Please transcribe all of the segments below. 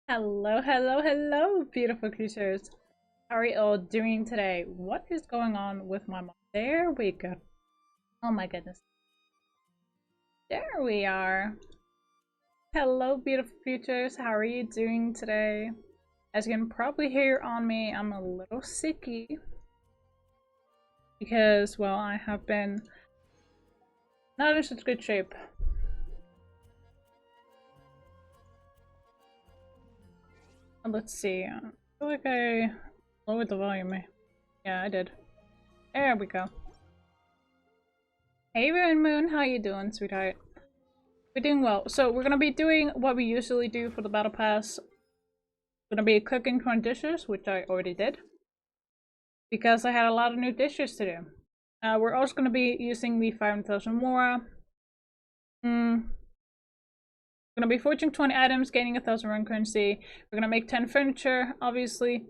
Hello, hello, hello, beautiful creatures. How are you all doing today? What is going on with my mom? There we go. Oh my goodness. There we are. Hello, beautiful creatures. How are you doing today? As you can probably hear on me, I'm a little sicky. Because, well, I have been not in such good shape. Let's see. I feel like I lowered the volume. Yeah, I did. There we go. Hey Moon, how you doing, sweetheart? We're doing well. So we're gonna be doing what we usually do for the battle pass. We're gonna be cooking 20 dishes, which I already did. Because I had a lot of new dishes to do. We're also gonna be using the 500,000 Mora. We're gonna be forging 20 items, gaining 1,000 run currency. We're gonna make 10 furniture, obviously.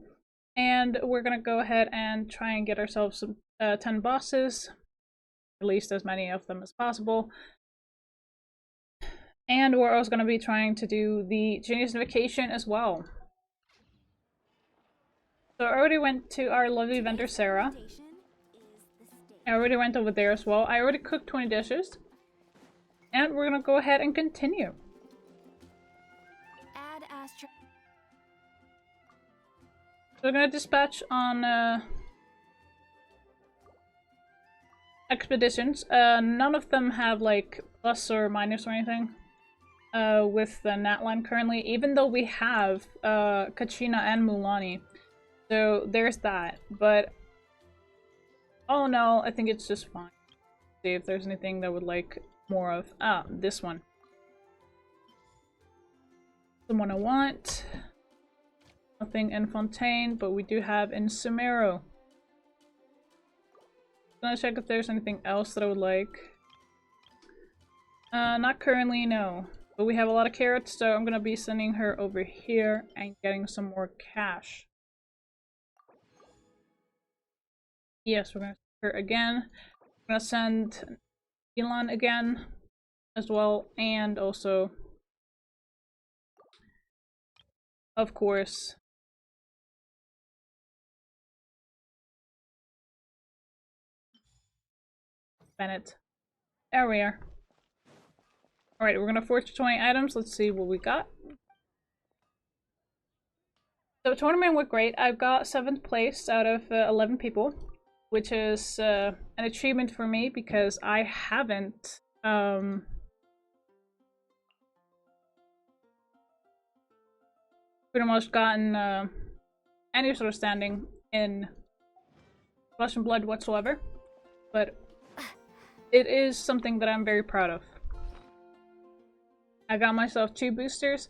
And we're gonna go ahead and try and get ourselves some 10 bosses. At least as many of them as possible. And we're also going to be trying to do the Genius Vacation as well. So I already went to our lovely vendor Sarah. I already went over there as well. I already cooked 20 dishes. And we're going to go ahead and continue. So we're going to dispatch on expeditions. None of them have like plus or minus or anything. With the Natline currently, even though we have Kachina and Mulani. So there's that. But oh no, I think it's just fine. See if there's anything that would like more of. Ah, this one. Someone I want. Nothing in Fontaine, but we do have in Sumero. I'm gonna check if there's anything else that I would like. Not currently, no. But we have a lot of carrots, so I'm gonna be sending her over here and getting some more cash. Yes, we're gonna send her again. We're gonna send Elon again as well, and also, of course, Bennett. There we are. Alright, we're gonna forge 20 items. Let's see what we got. So tournament went great. I've got 7th place out of 11 people, which is an achievement for me because I haven't pretty much gotten any sort of standing in Flesh and Blood whatsoever. But it is something that I'm very proud of. I got myself 2 boosters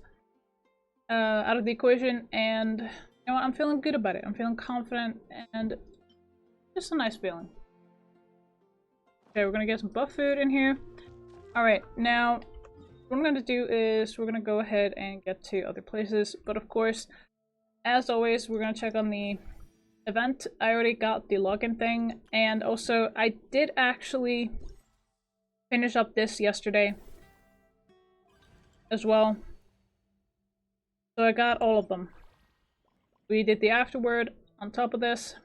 out of the equation, and you know what, I'm feeling good about it. I'm feeling confident, and just a nice feeling. Okay, we're gonna get some buff food in here. Alright, now what I'm gonna do is we're gonna go ahead and get to other places, but of course, as always, we're gonna check on the event. I already got the login thing, and also I did actually finish up this yesterday as well. So I got all of them. We did the afterword on top of this.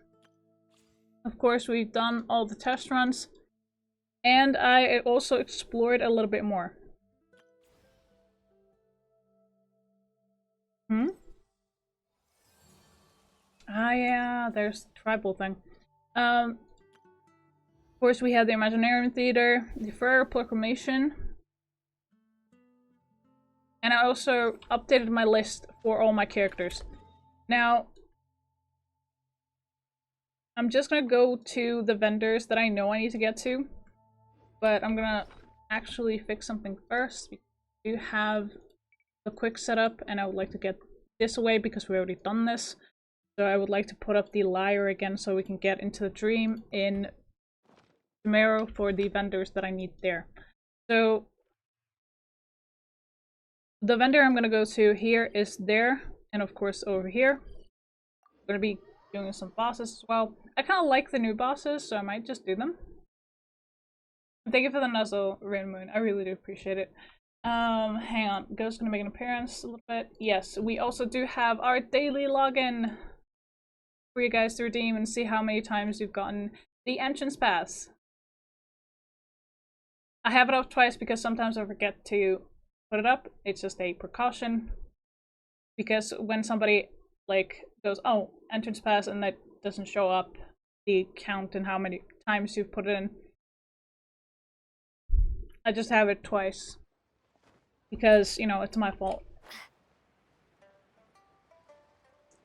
Of course, we've done all the test runs. And I also explored a little bit more. Ah yeah, there's the tribal thing. Of course, we had the Imaginarium Theater, the Ferrer Proclamation. And I also updated my list for all my characters. Now, I'm just gonna go to the vendors that I know I need to get to. But I'm gonna actually fix something first. We do have a quick setup, and I would like to get this away because we already done this. So I would like to put up the lyre again so we can get into the dream in tomorrow for the vendors that I need there. So the vendor I'm gonna go to here is there, and of course over here. I'm gonna be doing some bosses as well. I kind of like the new bosses, so I might just do them. Thank you for the nuzzle, Rain Moon. I really do appreciate it. Hang on. Ghost's gonna make an appearance a little bit. Yes, we also do have our daily login for you guys to redeem and see how many times you've gotten the entrance pass. I have it up twice because sometimes I forget to put it up. It's just a precaution. Because when somebody like goes, oh, entrance pass, and that doesn't show up the count and how many times you've put it in, I just have it twice. Because, you know, it's my fault.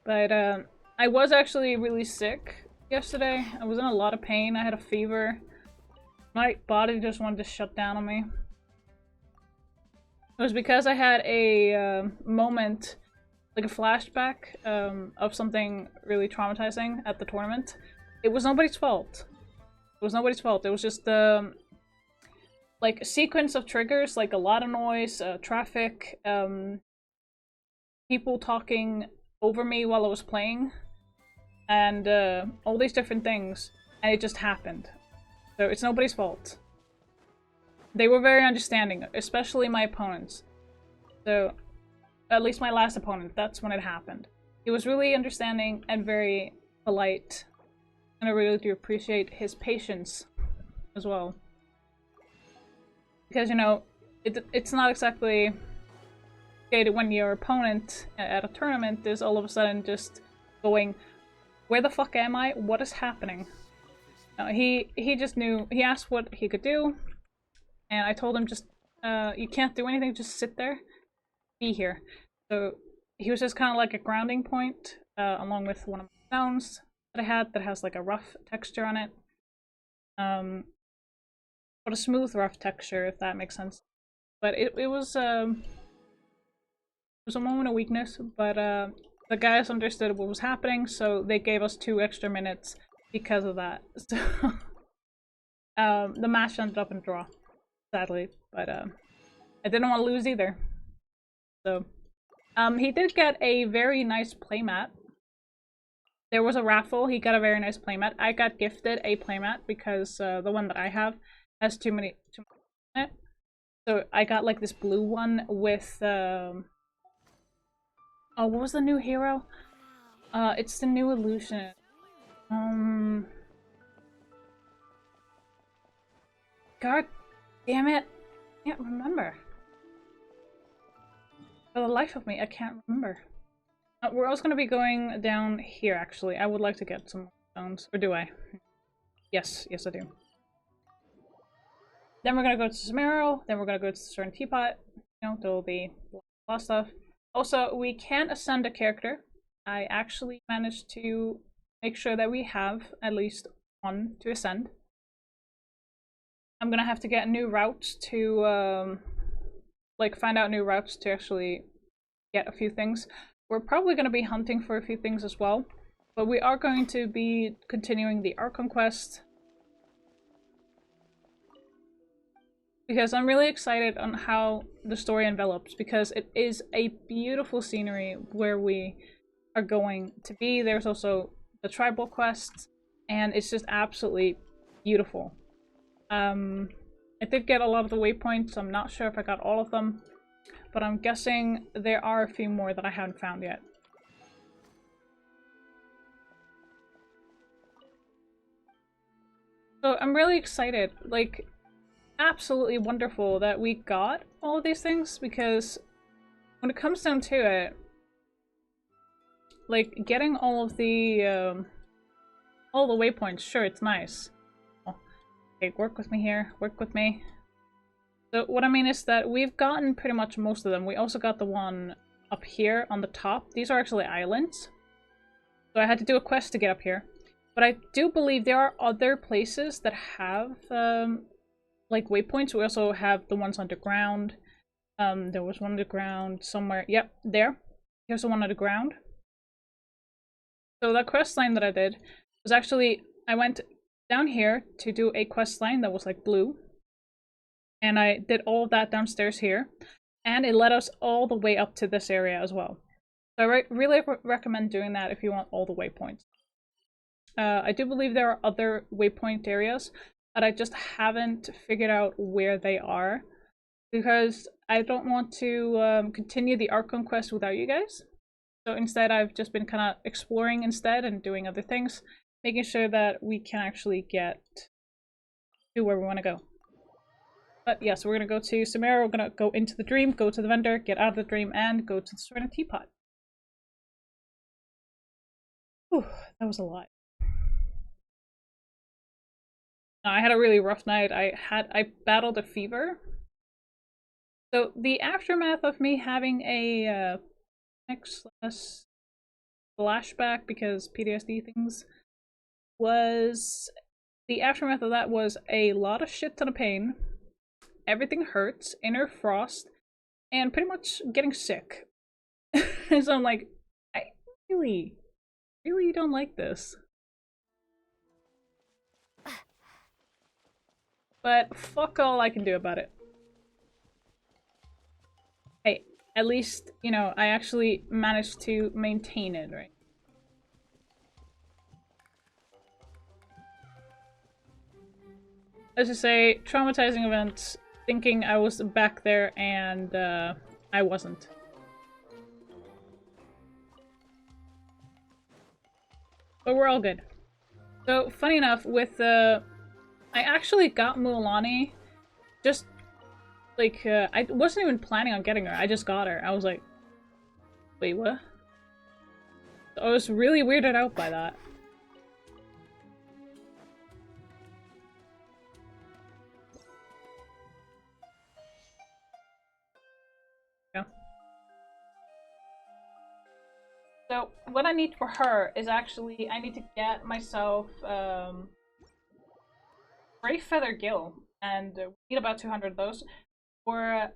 But, I was actually really sick yesterday. I was in a lot of pain. I had a fever. My body just wanted to shut down on me. It was because I had a moment, like a flashback of something really traumatizing at the tournament. It was nobody's fault. It was nobody's fault. It was just the like a sequence of triggers, like a lot of noise, traffic, people talking over me while I was playing, and all these different things, and it just happened. So it's nobody's fault. They were very understanding, especially my opponents. So, at least my last opponent, that's when it happened. He was really understanding and very polite, and I really do appreciate his patience as well. Because, you know, it's not exactly okay when your opponent at a tournament is all of a sudden just going, where the fuck am I? What is happening? No, he just knew. He asked what he could do, and I told him just, you can't do anything, just sit there, be here. So he was just kind of like a grounding point, along with one of my stones that I had that has like a rough texture on it. But a smooth rough texture, if that makes sense. But it was a moment of weakness, but the guys understood what was happening, so they gave us 2 extra minutes because of that. So the match ended up in a draw, sadly, but I didn't want to lose either. So he did get a very nice playmat. There was a raffle. He got a very nice playmat. I got gifted a playmat because the one that I have has too many in it. So I got like this blue one with oh, what was the new hero? It's the new illusion. God damn it. I can't remember. For the life of me, I can't remember. We're also going to be going down here, actually. I would like to get some stones. Or do I? Yes, yes I do. Then we're going to go to Samaro. Then we're going to go to the certain teapot. You know, do all the blah stuff. Also, we can ascend a character. I actually managed to make sure that we have at least one to ascend. I'm gonna have to get new routes to, like, find out new routes to actually get a few things. We're probably gonna be hunting for a few things as well, but we are going to be continuing the Archon quest. Because I'm really excited on how the story envelops, because it is a beautiful scenery where we are going to be. There's also the tribal quest, and it's just absolutely beautiful. I did get a lot of the waypoints. I'm not sure if I got all of them, but I'm guessing there are a few more that I haven't found yet. So I'm really excited. Like, absolutely wonderful that we got all of these things, because when it comes down to it, like, getting all the waypoints, sure, it's nice. Okay, work with me here. Work with me. So what I mean is that we've gotten pretty much most of them. We also got the one up here on the top. These are actually islands. So I had to do a quest to get up here. But I do believe there are other places that have, like, waypoints. We also have the ones underground. There was one underground somewhere. Yep, there. Here's the one underground. So that quest line that I did was actually, I went down here to do a quest line that was like blue, and I did all of that downstairs here, and it led us all the way up to this area as well. So I really recommend doing that if you want all the waypoints. I do believe there are other waypoint areas, but I just haven't figured out where they are because I don't want to continue the Archon quest without you guys. So instead, I've just been kind of exploring instead and doing other things, making sure that we can actually get to where we want to go. But yes, we're going to go to Samara, we're going to go into the dream, go to the vendor, get out of the dream, and go to the Serena Teapot. Whew, that was a lot. I had a really rough night. I battled a fever. So the aftermath of me having a flashback because PTSD things was the aftermath of that was a lot of shit ton of pain. Everything hurts, inner frost, and pretty much getting sick. So I'm like, I really don't like this. But fuck all I can do about it. Hey, at least, you know, I actually managed to maintain it, right? Let's just say, traumatizing events, thinking I was back there and I wasn't. But we're all good. So, funny enough, with I actually got Mualani just like I wasn't even planning on getting her. I just got her. I was like, wait, what? I was really weirded out by that. Yeah. So what I need for her is actually I need to get myself Gray Feather Gill, and we need about 200 of those. For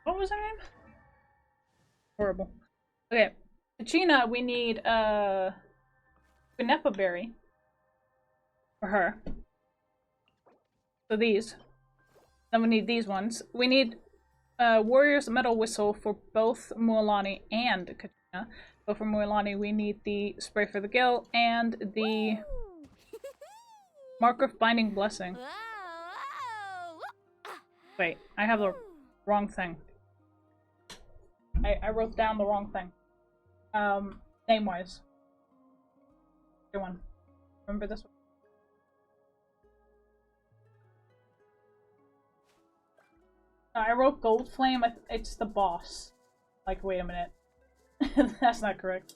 what was her name? Horrible. Okay, Kachina, we need Guinepa Berry for her. So these. Then we need these ones. We need Warrior's Metal Whistle for both Mualani and Kachina. But for Mualani, we need the Spray for the Gill and the Mark of Binding Blessing. Wait, I have the wrong thing. I wrote down the wrong thing. Name-wise. Good one. Remember this one? I wrote Gold Flame. It's the boss. Like, wait a minute. That's not correct.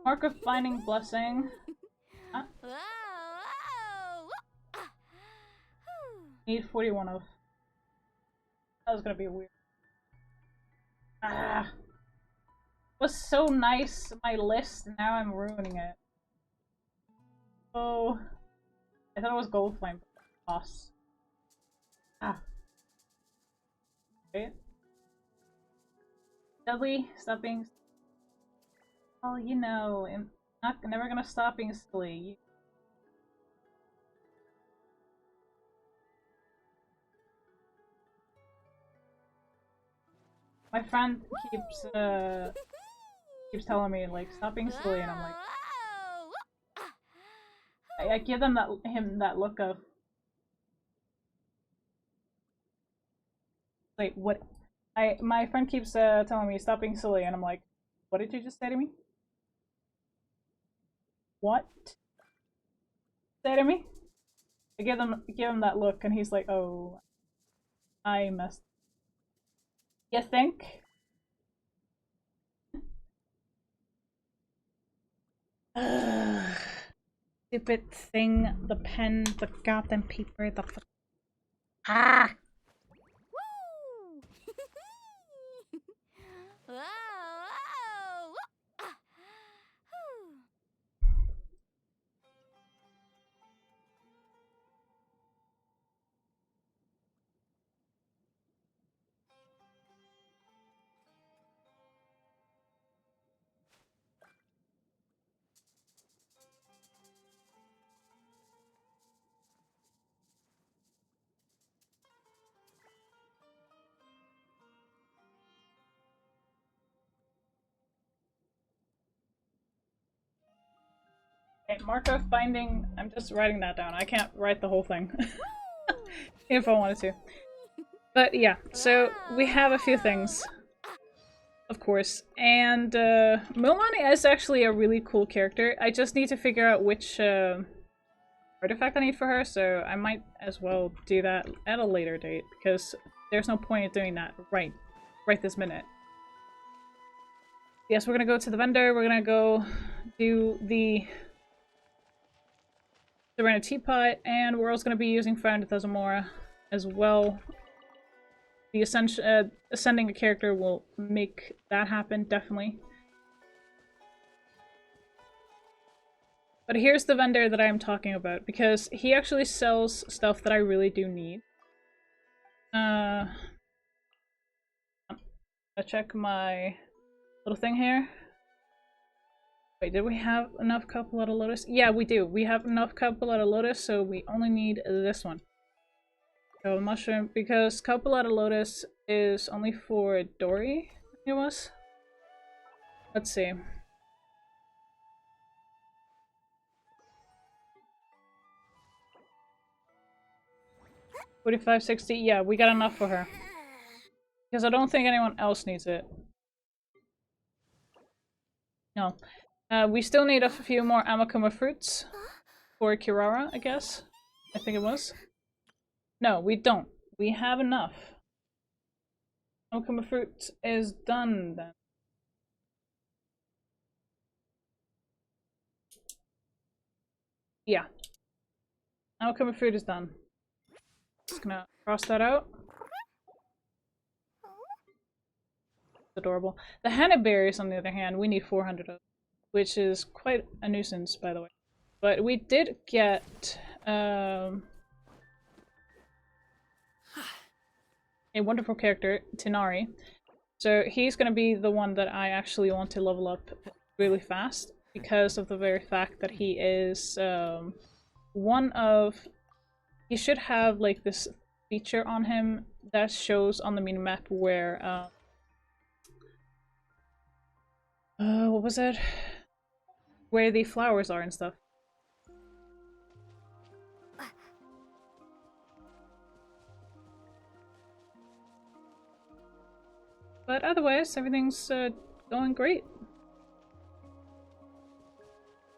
Mark of Binding Blessing. Huh? Need 41 of. That was gonna be weird. Ah. Was so nice, my list, now I'm ruining it. Oh. I thought it was Gold Flame. Boss. Ah. Wait. Dudley, stop being. Oh, you know, I'm never gonna stop being silly. My friend keeps telling me like stop being silly, and I'm like, I give him that look of like what. My friend keeps telling me stop being silly, and I'm like, what did you just say to me? What? Say to me? I give him that look, and he's like, oh, I messed. You think? Stupid thing, the pen, the goddamn paper, the ah! Okay, Markov binding. I'm just writing that down. I can't write the whole thing. If I wanted to. But yeah, so we have a few things. Of course. And Moonlight is actually a really cool character. I just need to figure out which artifact I need for her, so I might as well do that at a later date, because there's no point in doing that right this minute. Yes, we're gonna go to the vendor, we're gonna go do the Serena Teapot, and we're also gonna be using Found Thesmora as well. The ascending a character will make that happen, definitely. But here's the vendor that I'm talking about, because he actually sells stuff that I really do need. I'll check my little thing here. Wait, did we have enough Copulata Lotus? Yeah, we do. We have enough Copulata Lotus, so we only need this one. So mushroom, because Copulata Lotus is only for Dory, it was. Let's see. 45, 60. Yeah, we got enough for her. Because I don't think anyone else needs it. No. We still need a few more Amakuma fruits for Kirara, I guess. I think it was. No, we don't. We have enough. Amakuma fruit is done then. Yeah. Amakuma fruit is done. Just gonna cross that out. Adorable. The Hannah berries, on the other hand, we need 400 of, which is quite a nuisance, by the way. But we did get a wonderful character, Tinari. So he's going to be the one that I actually want to level up really fast, because of the very fact that he is one of... He should have like this feature on him that shows on the minimap where... what was it? Where the flowers are and stuff. But otherwise, everything's going great.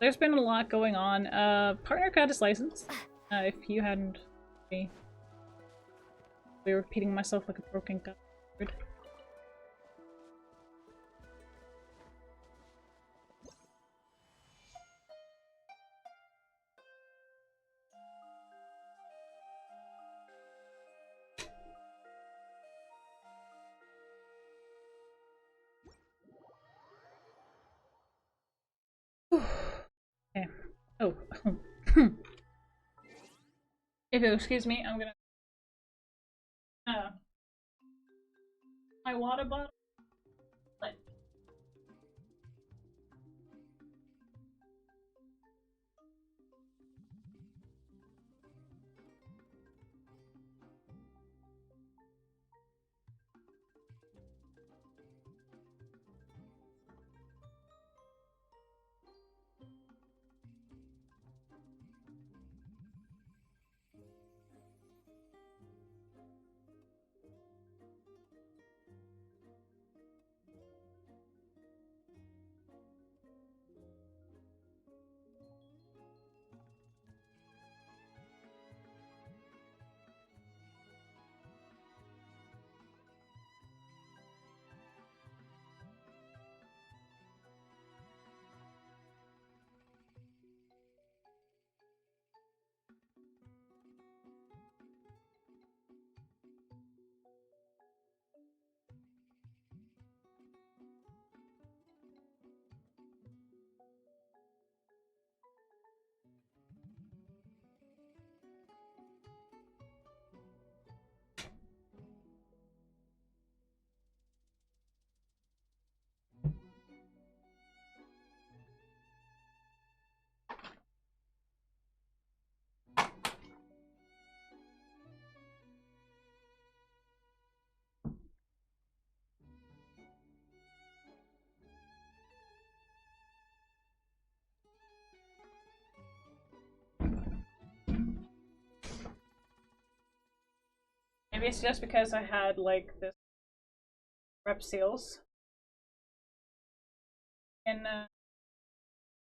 There's been a lot going on. Partner got his license. If you hadn't be repeating myself like a broken god. Okay. Oh. If you'll excuse me, I'm gonna... my water bottle. Maybe it's just because I had like this rep seals in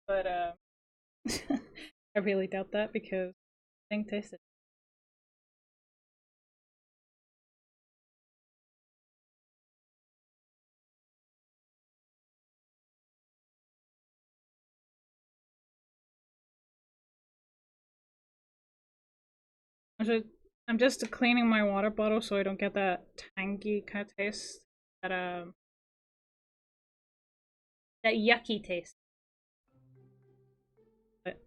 but I really doubt that because I think tasted. I'm just cleaning my water bottle so I don't get that tangy kind of taste, that yucky taste. But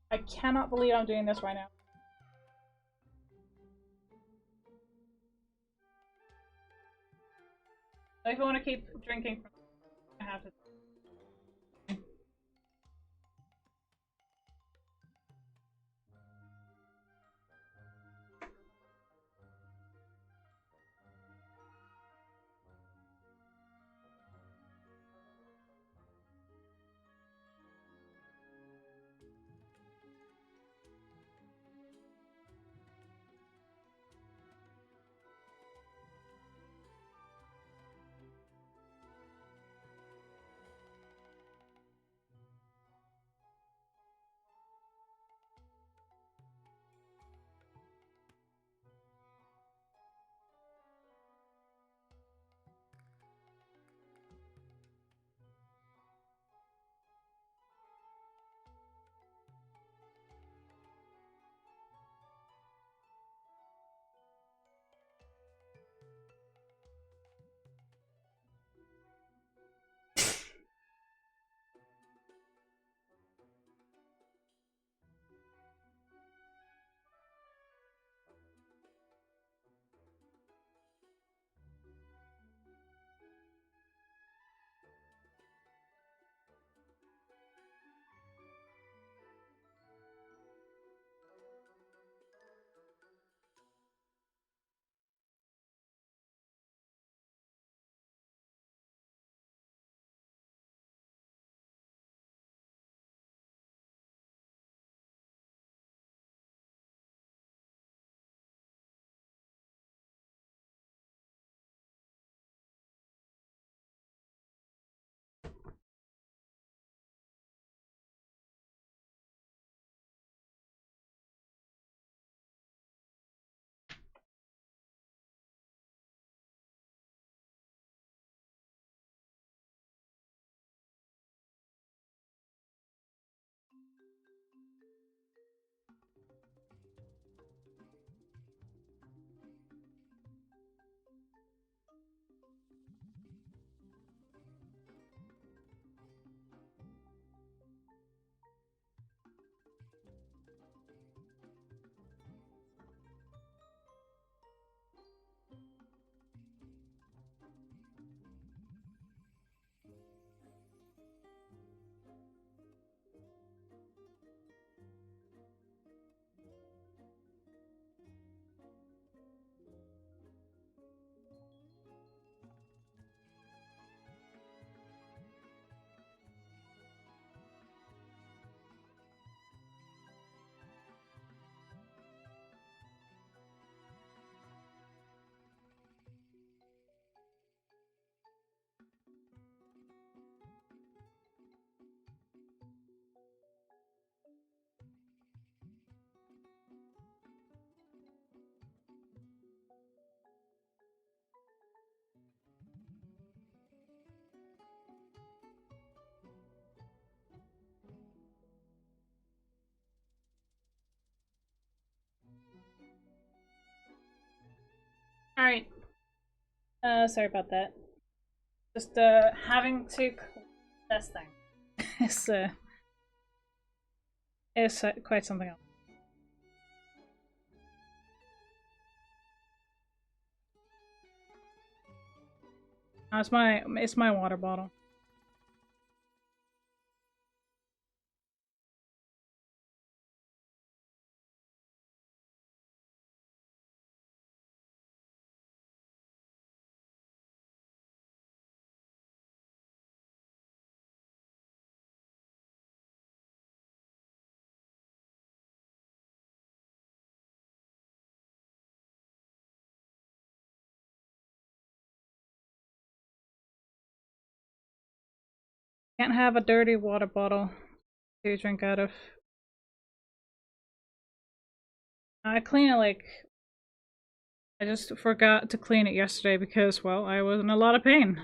I cannot believe I'm doing this right now. So if I want to keep drinking, I have to. Alright. Sorry about that. Just, having to this thing. It's quite something else. Oh, it's my water bottle. Can't have a dirty water bottle to drink out of. I clean it like... I just forgot to clean it yesterday because, well, I was in a lot of pain.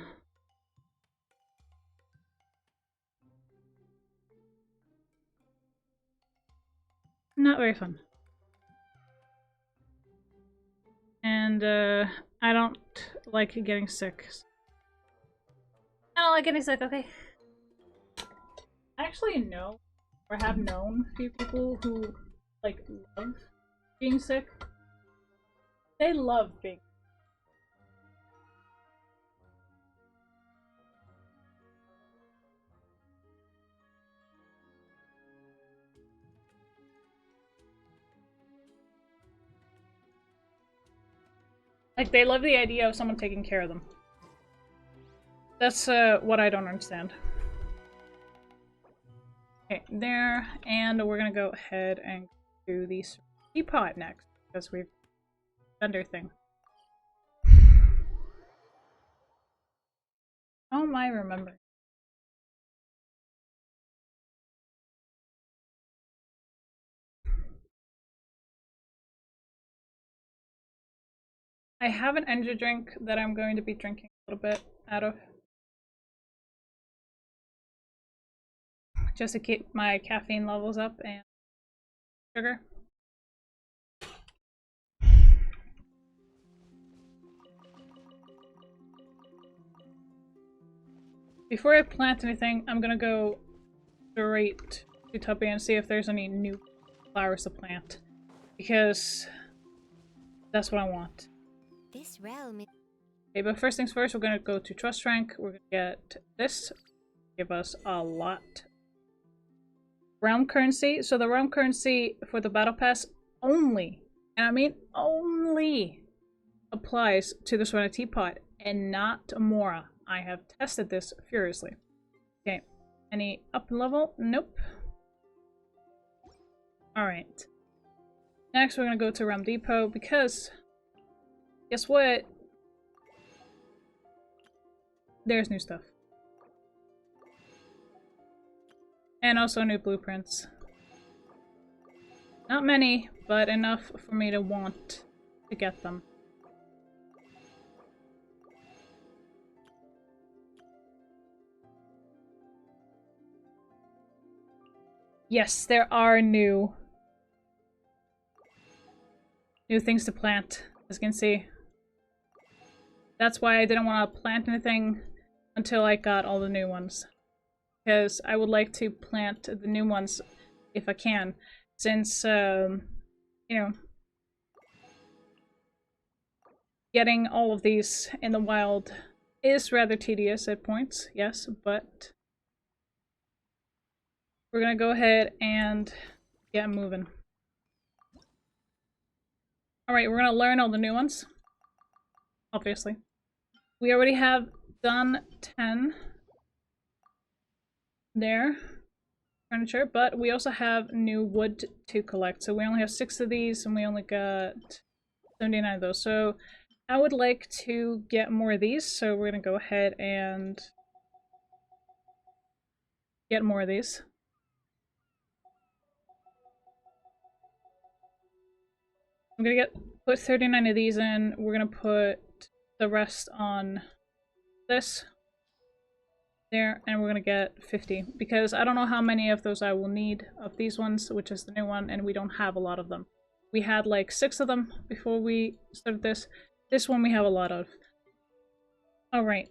Not very fun. And, I don't like getting sick. I don't like getting sick, okay? I actually know, or have known a few people who, like, love being sick. They love being sick. Like, they love the idea of someone taking care of them. That's, what I don't understand. Okay, there, and we're gonna go ahead and do the teapot next, because we've done our thing. How am I remembering? I have an energy drink that I'm going to be drinking a little bit out of. Just to keep my caffeine levels up and sugar. Before I plant anything, I'm gonna go straight to Tuppy and see if there's any new flowers to plant. Because that's what I want. This realm is... Okay, but first things first, we're gonna go to Trust Rank. We're gonna get this. Give us a lot. Realm currency. So the realm currency for the battle pass only, and I mean only, applies to the Swana Teapot and not Mora. I have tested this furiously. Okay, any up level? Nope. Alright. Next we're gonna go to Realm Depot because guess what? There's new stuff. And also new blueprints. Not many, but enough for me to want to get them. Yes, there are new things to plant, as you can see. That's why I didn't want to plant anything until I got all the new ones. Because I would like to plant the new ones if I can. Since, you know, getting all of these in the wild is rather tedious at points, yes, but we're gonna go ahead and get moving. Alright, we're gonna learn all the new ones. Obviously. We already have done 10 there. Furniture, but we also have new wood to collect. So we only have 6 of these and we only got 79 of those. So I would like to get more of these. So we're gonna go ahead and get more of these. I'm gonna put 39 of these in. We're gonna put the rest on this there, and we're gonna get 50 because I don't know how many of those I will need of these ones, which is the new one, and we don't have a lot of them. We had like 6 of them before we started this. This one we have a lot of. Alright.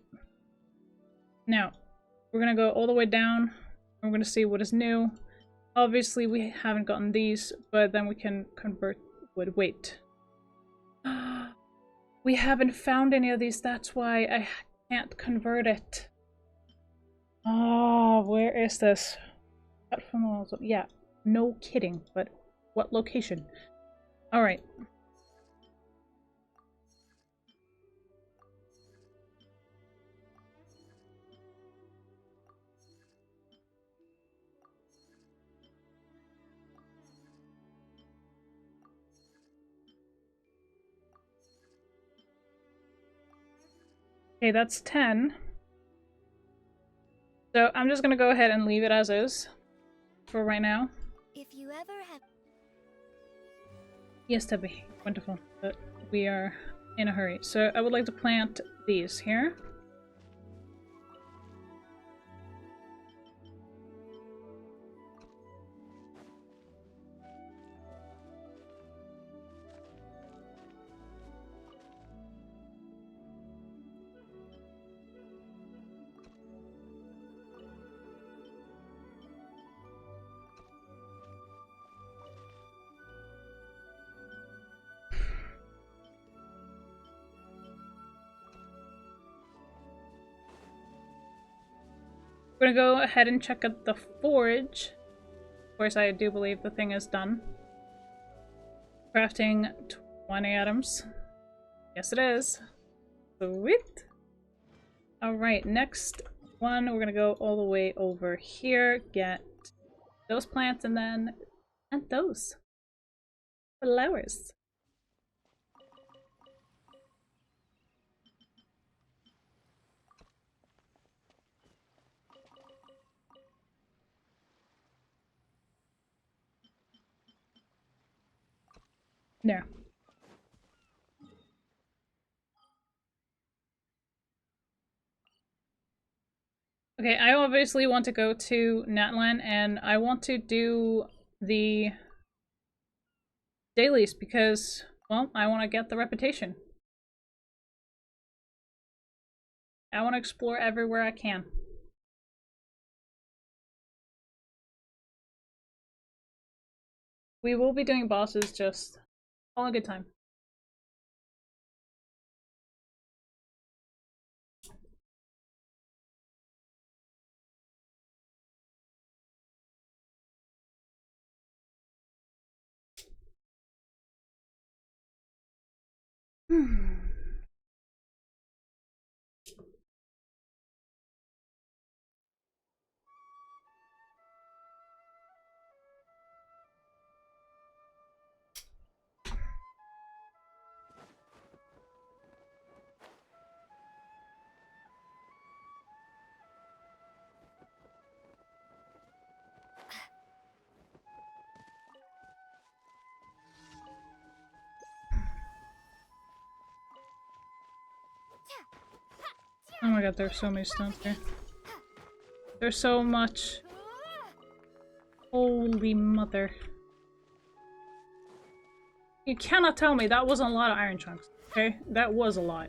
Now, we're gonna go all the way down. We're gonna see what is new. Obviously, we haven't gotten these, but then we can convert wood. Wait. We haven't found any of these, that's why I can't convert it. Oh, where is this? Yeah, no kidding, but what location? Alright. Okay, that's 10. So I'm just gonna go ahead and leave it as is for right now. If you ever have... Yes, Tubby. Wonderful. But we are in a hurry. So I would like to plant these here. We're gonna go ahead and check out the forge. Of course, I do believe the thing is done. Crafting 20 items. Yes, it is. Sweet. Alright, next one, we're gonna go all the way over here, get those plants, and then plant those flowers. There. Okay, I obviously want to go to Natlan and I want to do the dailies because, well, I want to get the reputation. I want to explore everywhere I can. We will be doing bosses, just all a good time. Oh my god, there's so many stones here. There's so much. Holy mother. You cannot tell me that wasn't a lot of iron chunks, okay? That was a lot.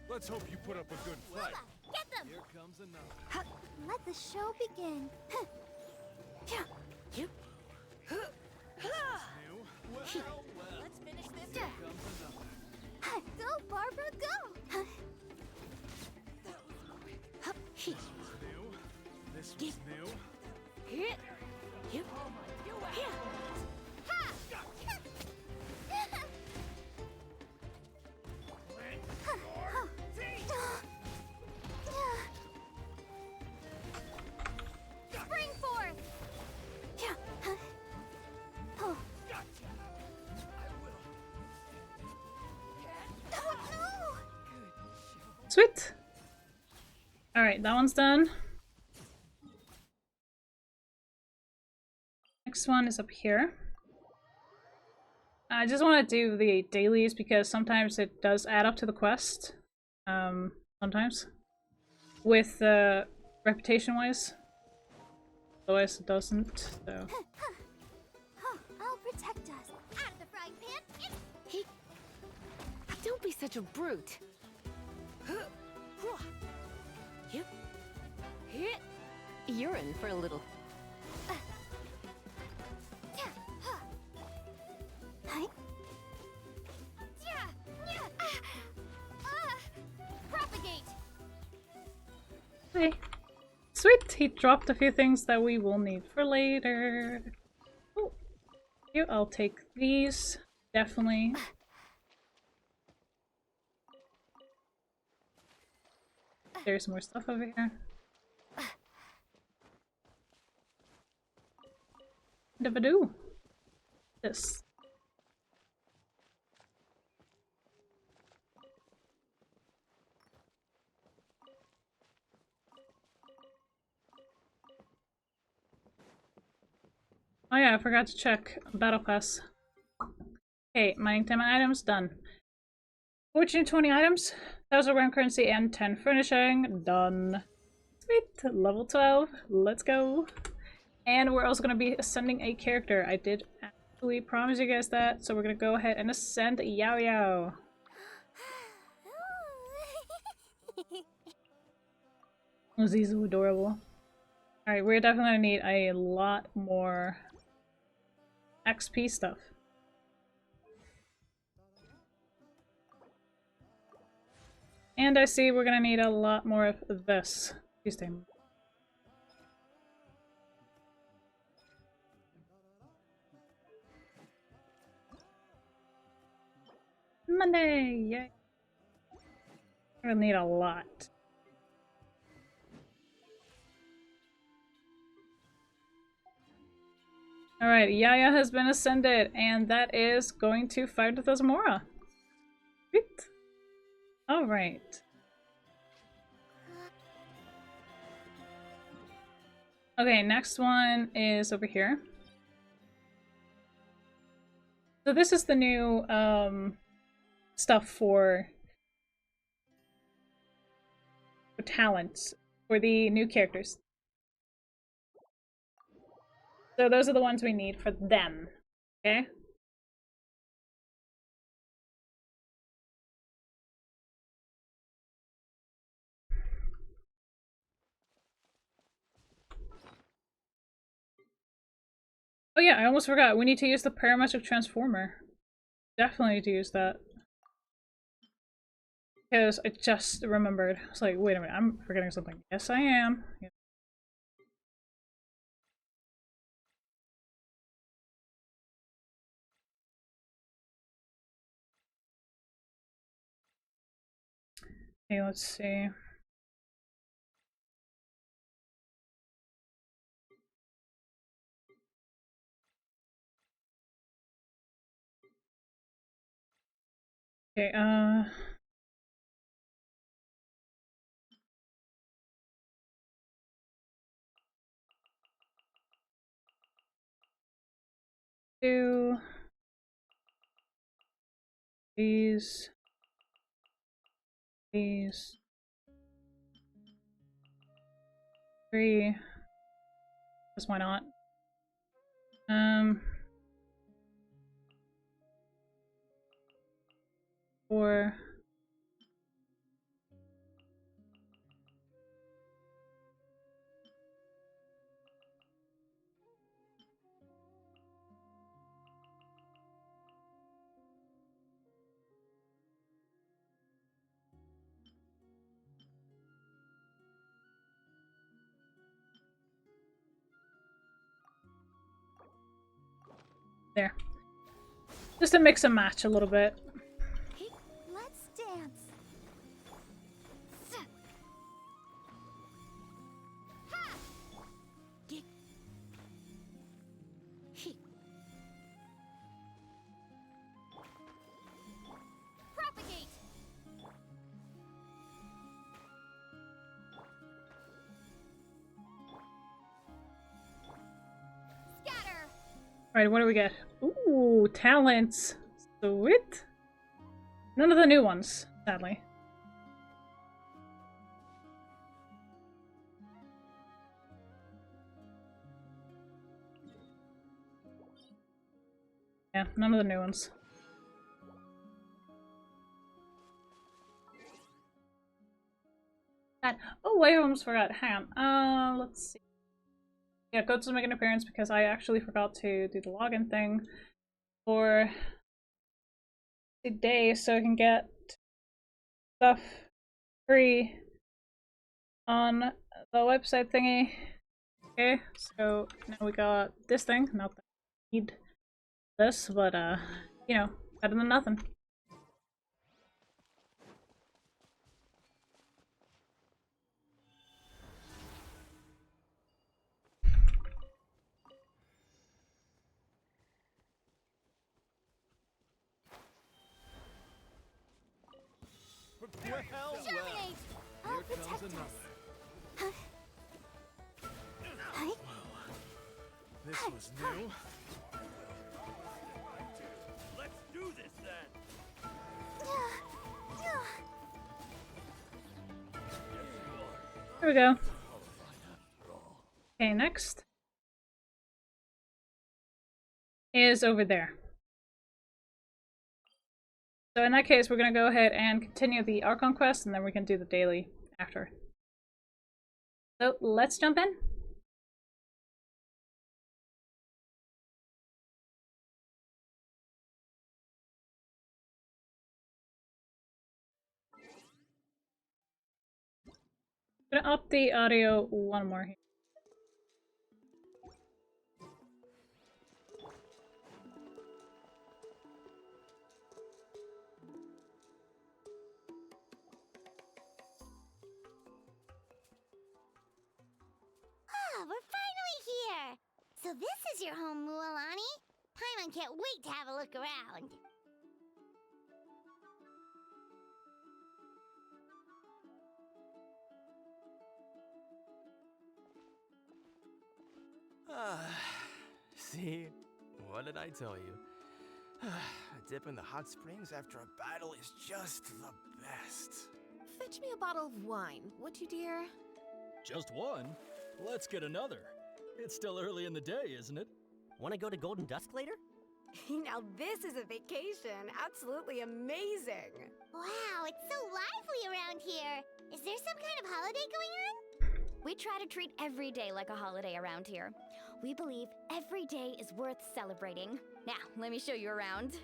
Let's hope you put up a good fight. Get them! Here comes another. Let the show begin. New? Well, Let's finish this. here comes another. Go, Barbara, go! This was new. This was new. Spring forth! Oh. Oh, no! Sweet! Alright, that one's done. Next one is up here. I just want to do the dailies because sometimes it does add up to the quest. Sometimes. With reputation-wise. Otherwise it doesn't, so... I'll protect us. Out of the frying pan, it's... Don't be such a brute. You're in for a little. Propagate! Okay. Sweet! He dropped a few things that we will need for later. Oh, you. I'll take these. Definitely. There's more stuff over here. Do this. Oh yeah, I forgot to check Battle Pass. Okay, mining 10 items, done. 1420 items, 1000 RAM currency, and 10 furnishing, done. Sweet, level 12, let's go. And we're also going to be ascending a character. I did actually promise you guys that, so we're going to go ahead and ascend Yao Yao. Oh, Zizu, adorable. Alright, we're definitely going to need a lot more XP stuff. And I see we're going to need a lot more of this. Please stay. Monday! Yay! We're gonna need a lot. Alright, Yaya has been ascended, and that is going to fight with Azamora. Sweet. Alright. Okay, next one is over here. So this is the new stuff for talents for the new characters. So those are the ones we need for them. Okay? Oh yeah, I almost forgot. We need to use the parametric transformer. Definitely need to use that. Because I just remembered. I was like, wait a minute, I'm forgetting something. Yes, I am. Yeah. Okay, let's see. Okay, two, these, three. Just why not? Four. There. Just to mix and match a little bit. Let's dance. Propagate. Scatter. Alright, what do we get? Ooh, talents. Sweet. None of the new ones, sadly. Yeah, none of the new ones. Oh, I almost forgot. Hang on. Let's see. Yeah, Goats will make an appearance because I actually forgot to do the login thing for today so I can get stuff free on the website thingy. Okay, so now we got this thing. Not that I need this, but you know, better than nothing. Well, Terminate! I'll here protect comes us. another. Hi. This was new. Let's do this then. There we go. Okay, next is over there. So in that case, we're gonna go ahead and continue the Archon quest, and then we can do the daily after. So let's jump in. I'm gonna up the audio one more here. We're finally here! So this is your home, Mualani? Paimon can't wait to have a look around. See? What did I tell you? A dip in the hot springs after a battle is just the best. Fetch me a bottle of wine, would you, dear? Just one? Let's get another. It's still early in the day, isn't it? Want to go to Golden Dusk later? Now this is a vacation. Absolutely amazing. Wow, it's so lively around here. Is there some kind of holiday going on? We try to treat every day like a holiday around here. We believe every day is worth celebrating. Now, let me show you around.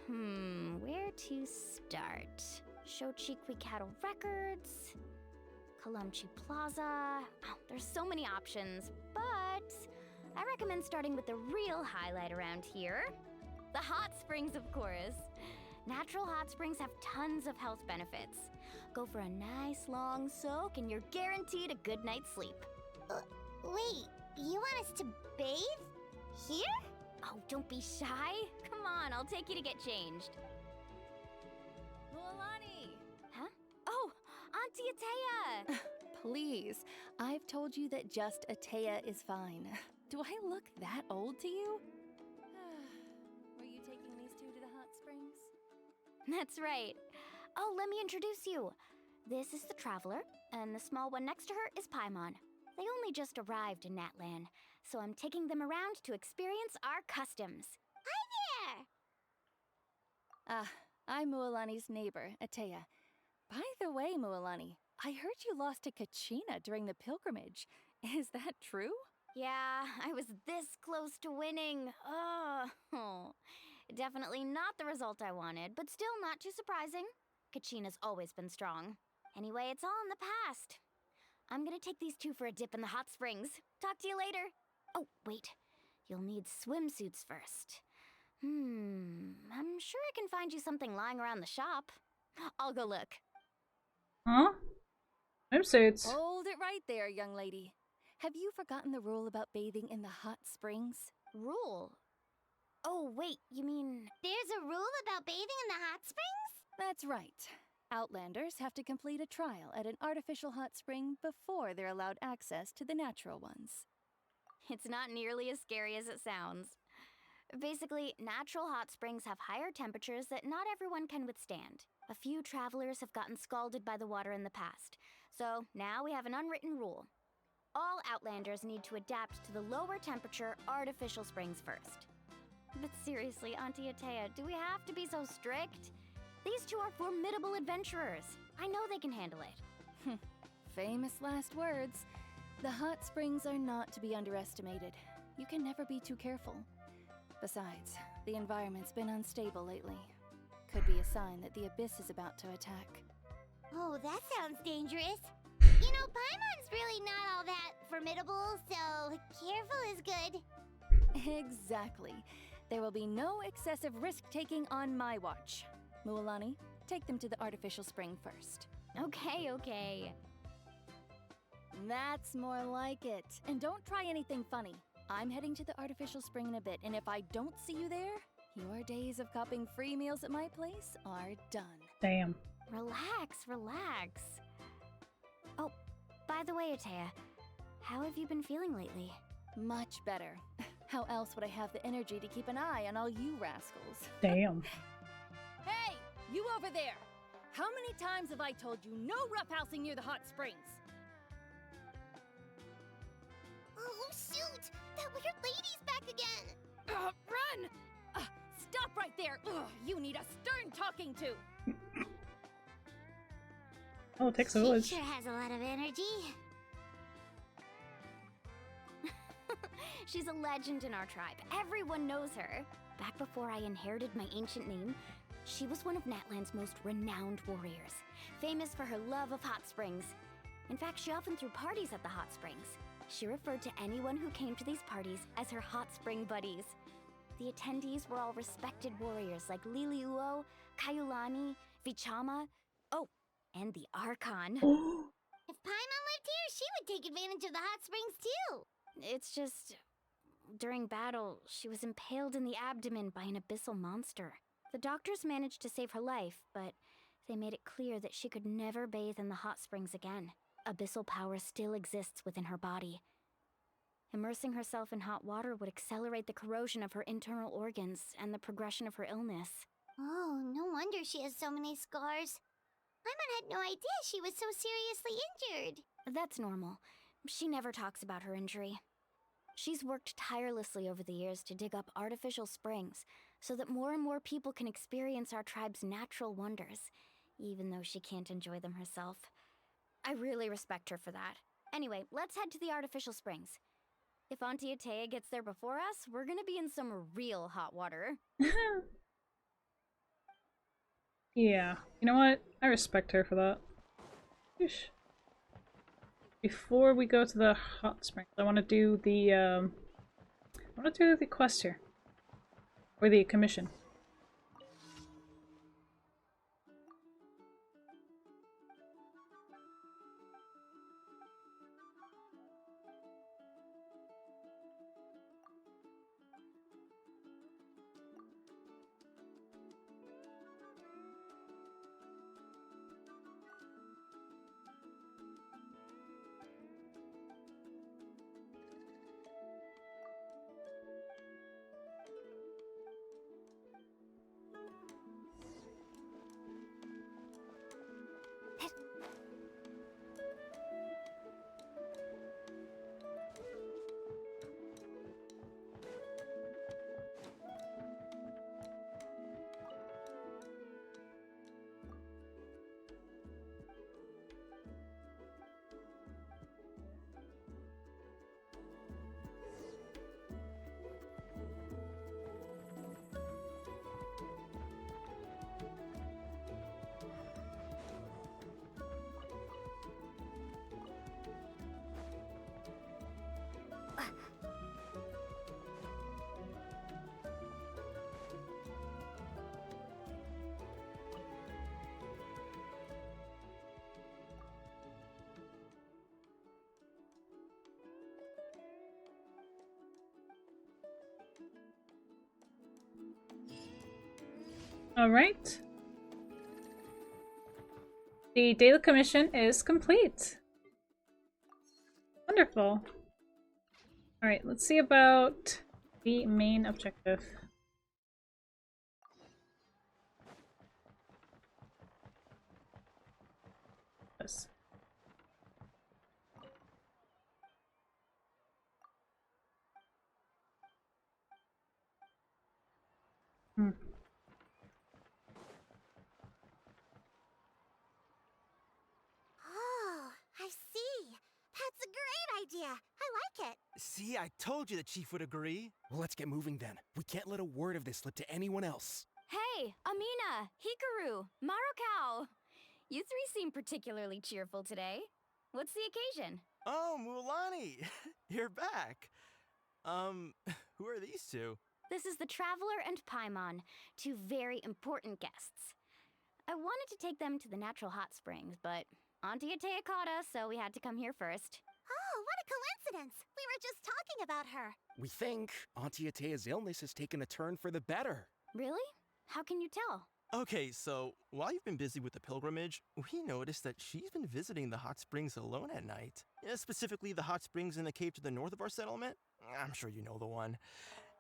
Where to start? Shochiqui Cattle Records, Kalamchi Plaza. Oh, there's so many options, but I recommend starting with the real highlight around here. The hot springs, of course. Natural hot springs have tons of health benefits. Go for a nice long soak and you're guaranteed a good night's sleep. Wait, you want us to bathe? Here? Oh, don't be shy. Come on, I'll take you to get changed. Mualani! Huh? Oh, Auntie Atea! Please, I've told you that just Atea is fine. Do I look that old to you? Were you taking these two to the hot springs? That's right. Oh, let me introduce you. This is the Traveler, and the small one next to her is Paimon. They only just arrived in Natlan, so I'm taking them around to experience our customs. Hi there! I'm Mualani's neighbor, Atea. By the way, Mualani, I heard you lost to Kachina during the pilgrimage. Is that true? Yeah, I was this close to winning. Oh, definitely not the result I wanted, but still not too surprising. Kachina's always been strong. Anyway, it's all in the past. I'm gonna take these two for a dip in the hot springs. Talk to you later. Oh, wait. You'll need swimsuits first. I'm sure I can find you something lying around the shop. I'll go look. Huh? Swimsuits. Hold it right there, young lady. Have you forgotten the rule about bathing in the hot springs? Rule? Oh, wait, you mean... There's a rule about bathing in the hot springs? That's right. Outlanders have to complete a trial at an artificial hot spring before they're allowed access to the natural ones. It's not nearly as scary as it sounds. Basically, natural hot springs have higher temperatures that not everyone can withstand. A few travelers have gotten scalded by the water in the past, so now we have an unwritten rule. All Outlanders need to adapt to the lower temperature artificial springs first. But seriously, Auntie Atea, do we have to be so strict? These two are formidable adventurers. I know they can handle it. Famous last words. The hot springs are not to be underestimated. You can never be too careful. Besides, the environment's been unstable lately. Could be a sign that the abyss is about to attack. Oh, that sounds dangerous. You know, Paimon's really not all that formidable, so careful is good. Exactly. There will be no excessive risk-taking on my watch. Mualani, take them to the artificial spring first. Okay. That's more like it. And don't try anything funny. I'm heading to the artificial spring in a bit, and if I don't see you there, your days of copping free meals at my place are done. Damn. Relax, relax. Oh, by the way, Atea, how have you been feeling lately? Much better. How else would I have the energy to keep an eye on all you rascals? Damn. Hey, you over there! How many times have I told you no roughhousing near the hot springs? Oh, shoot! That weird lady's back again! Run! Stop right there! You need a stern talking to! Oh, it takes a She village. sure has a lot of energy. She's a legend in our tribe. Everyone knows her. Back before I inherited my ancient name, she was one of Natland's most renowned warriors, famous for her love of hot springs. In fact, she often threw parties at the hot springs. She referred to anyone who came to these parties as her hot spring buddies. The attendees were all respected warriors like Liliuo, Kaiulani, Vichama, oh, and the Archon. If Paimon lived here, she would take advantage of the hot springs too. It's just, during battle, she was impaled in the abdomen by an abyssal monster. The doctors managed to save her life, but they made it clear that she could never bathe in the hot springs again. Abyssal power still exists within her body. Immersing herself in hot water would accelerate the corrosion of her internal organs and the progression of her illness. Oh, no wonder she has so many scars. Paimon had no idea she was so seriously injured. That's normal. She never talks about her injury. She's worked tirelessly over the years to dig up artificial springs so that more and more people can experience our tribe's natural wonders, even though she can't enjoy them herself. I really respect her for that. Anyway, let's head to the artificial springs. If Auntie Atea gets there before us, we're gonna be in some real hot water. Yeah. You know what? I respect her for that. Sheesh. Before we go to the hot springs, I want to do the quest here. Or the commission. Alright. The daily commission is complete. Wonderful. Alright, let's see about the main objective. Yes. Oh, I see. That's a great idea. I like it. See, I told you the chief would agree. Well, let's get moving then. We can't let a word of this slip to anyone else. Hey, Amina, Hikaru, Marukao. You three seem particularly cheerful today. What's the occasion? Oh, Mulani, you're back. Who are these two? This is the Traveler and Paimon, two very important guests. I wanted to take them to the natural hot springs, but Auntie Atea caught us, so we had to come here first. Oh, what a coincidence. We were just talking about her. We think Auntie Atea's illness has taken a turn for the better. Really? How can you tell? Okay, so while you've been busy with the pilgrimage, we noticed that she's been visiting the hot springs alone at night. Specifically, the hot springs in the cave to the north of our settlement. I'm sure you know the one.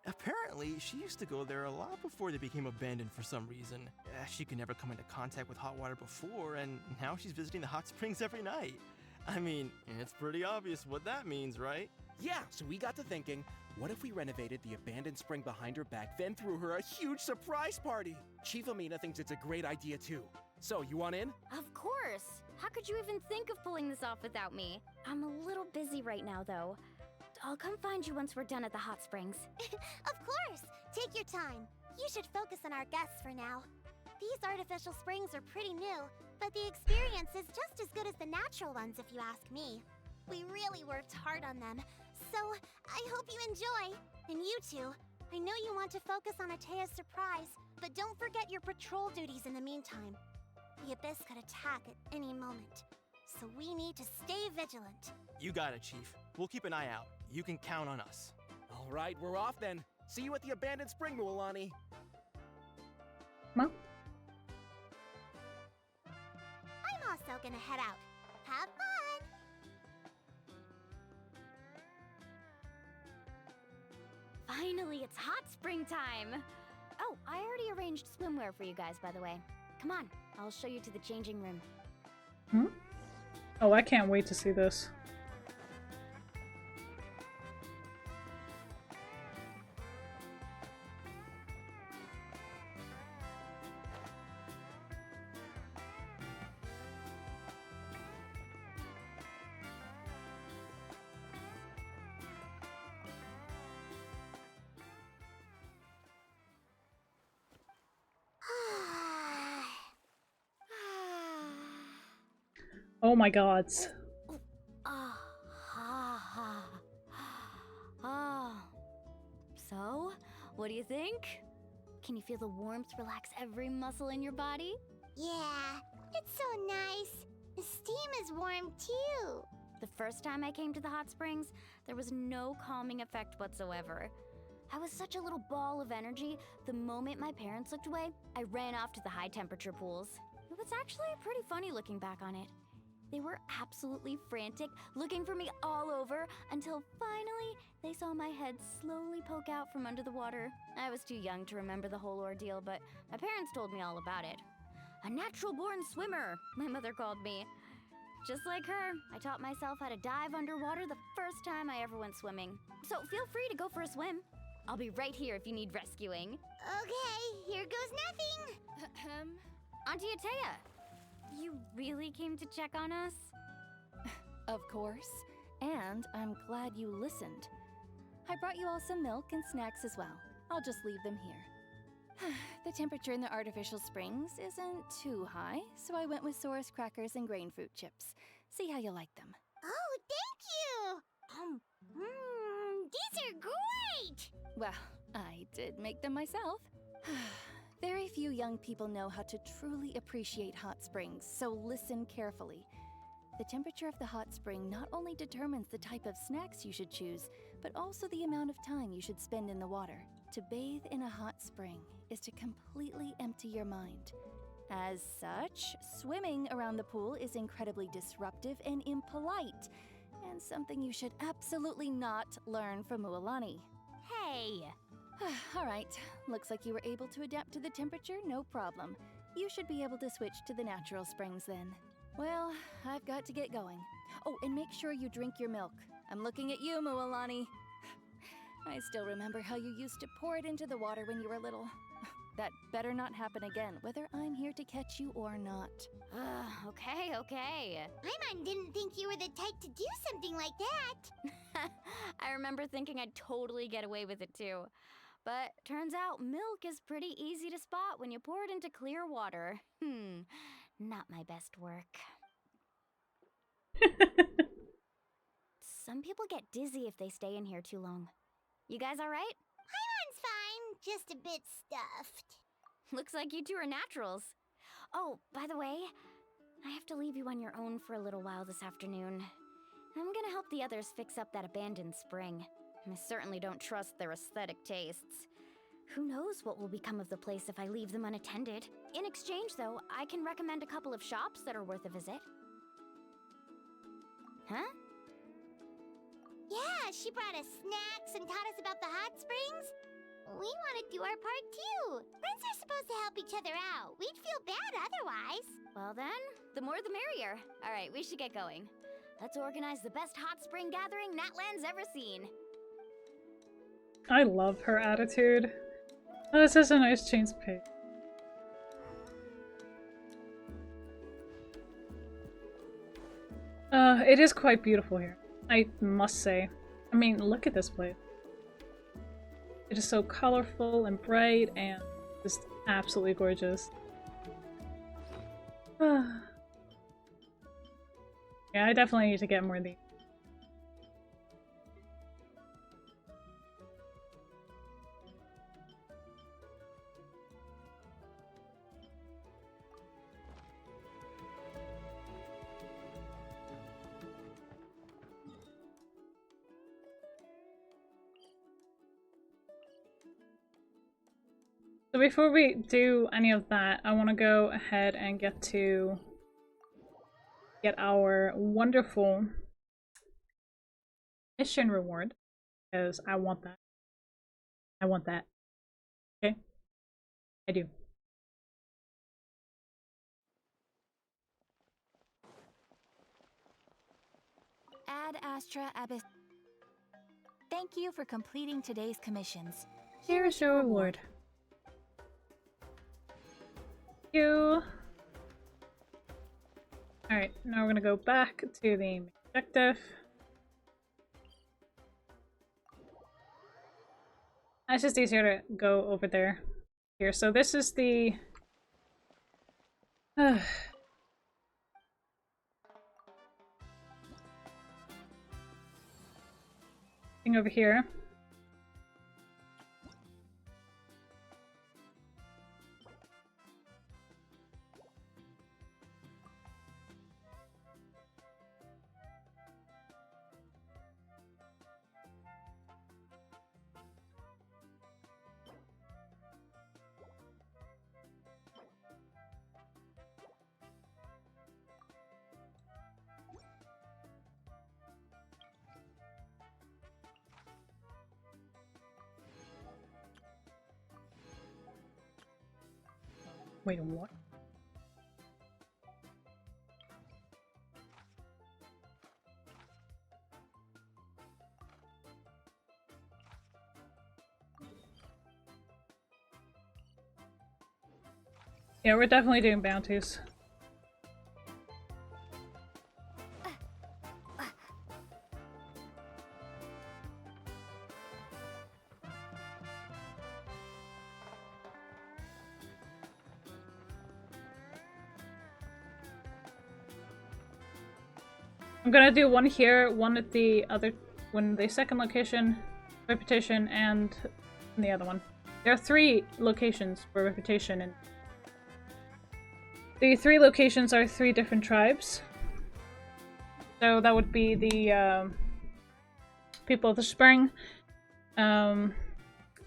Apparently, she used to go there a lot before they became abandoned for some reason. She could never come into contact with hot water before, and now she's visiting the hot springs every night. I mean, it's pretty obvious what that means, right? Yeah, so we got to thinking, what if we renovated the abandoned spring behind her back, then threw her a huge surprise party? Chief Amina thinks it's a great idea too. So, you want in? Of course! How could you even think of pulling this off without me? I'm a little busy right now, though. I'll come find you once we're done at the hot springs. Of course! Take your time. You should focus on our guests for now. These artificial springs are pretty new, but the experience is just as good as the natural ones if you ask me. We really worked hard on them, so I hope you enjoy. And you two, I know you want to focus on Atea's surprise, but don't forget your patrol duties in the meantime. The Abyss could attack at any moment, so we need to stay vigilant. You got it, Chief. We'll keep an eye out. You can count on us. All right, we're off then. See you at the abandoned spring, Mualani. Well, I'm also gonna head out. Have fun! Finally, it's hot spring time! Oh, I already arranged swimwear for you guys, by the way. Come on, I'll show you to the changing room. hmm? Oh, I can't wait to see this. Oh my gods. So, what do you think? Can you feel the warmth relax every muscle in your body? Yeah, it's so nice. The steam is warm too. The first time I came to the hot springs, there was no calming effect whatsoever. I was such a little ball of energy, the moment my parents looked away, I ran off to the high temperature pools. It was actually pretty funny looking back on it. They were absolutely frantic, looking for me all over, until finally they saw my head slowly poke out from under the water. I was too young to remember the whole ordeal, but my parents told me all about it. A natural-born swimmer, my mother called me. Just like her, I taught myself how to dive underwater the first time I ever went swimming. So feel free to go for a swim. I'll be right here if you need rescuing. Okay, here goes nothing. Auntie Atea, you really came to check on us? Of course. And I'm glad you listened. I brought you all some milk and snacks as well. I'll just leave them here. The temperature in the artificial springs isn't too high, so I went with Saurus crackers and grain fruit chips. See how you like them. Oh, thank you! These are great! Well, I did make them myself. Very few young people know how to truly appreciate hot springs, so listen carefully. The temperature of the hot spring not only determines the type of snacks you should choose, but also the amount of time you should spend in the water. To bathe in a hot spring is to completely empty your mind. As such, swimming around the pool is incredibly disruptive and impolite, and something you should absolutely not learn from Mualani. Hey! All right, looks like you were able to adapt to the temperature, no problem. You should be able to switch to the natural springs then. Well, I've got to get going. Oh, and make sure you drink your milk. I'm looking at you, Mualani. I still remember how you used to pour it into the water when you were little. That better not happen again, whether I'm here to catch you or not. Okay. Paimon didn't think you were the type to do something like that. I remember thinking I'd totally get away with it too. But turns out milk is pretty easy to spot when you pour it into clear water. Not my best work. Some people get dizzy if they stay in here too long. You guys all right? Paimon's fine, just a bit stuffed. Looks like you two are naturals. Oh, by the way, I have to leave you on your own for a little while this afternoon. I'm gonna help the others fix up that abandoned spring. I certainly don't trust their aesthetic tastes. Who knows what will become of the place if I leave them unattended? In exchange, though, I can recommend a couple of shops that are worth a visit. Huh? Yeah, she brought us snacks and taught us about the hot springs. We want to do our part too. Friends are supposed to help each other out. We'd feel bad otherwise. Well then, the more the merrier. Alright, we should get going. Let's organize the best hot spring gathering Natland's ever seen. I love her attitude. Oh, this is a nice change of pace. It is quite beautiful here, I must say. I mean, look at this place. It is so colorful and bright and just absolutely gorgeous. Yeah, I definitely need to get more of these. So before we do any of that, I want to go ahead and get our wonderful mission reward, because I want that. I want that. Okay? I do. Ad Astra Abyss. Thank you for completing today's commissions. Here is your reward. You. Alright, now we're gonna go back to the main objective. It's just easier to go over there. Here, so this is the thing over here. Wait, what? Yeah, we're definitely doing bounties. I'm gonna do one here, one at the second location, reputation, and the other one. There are 3 locations for reputation, and the 3 locations are 3 different tribes. So that would be the people of the spring,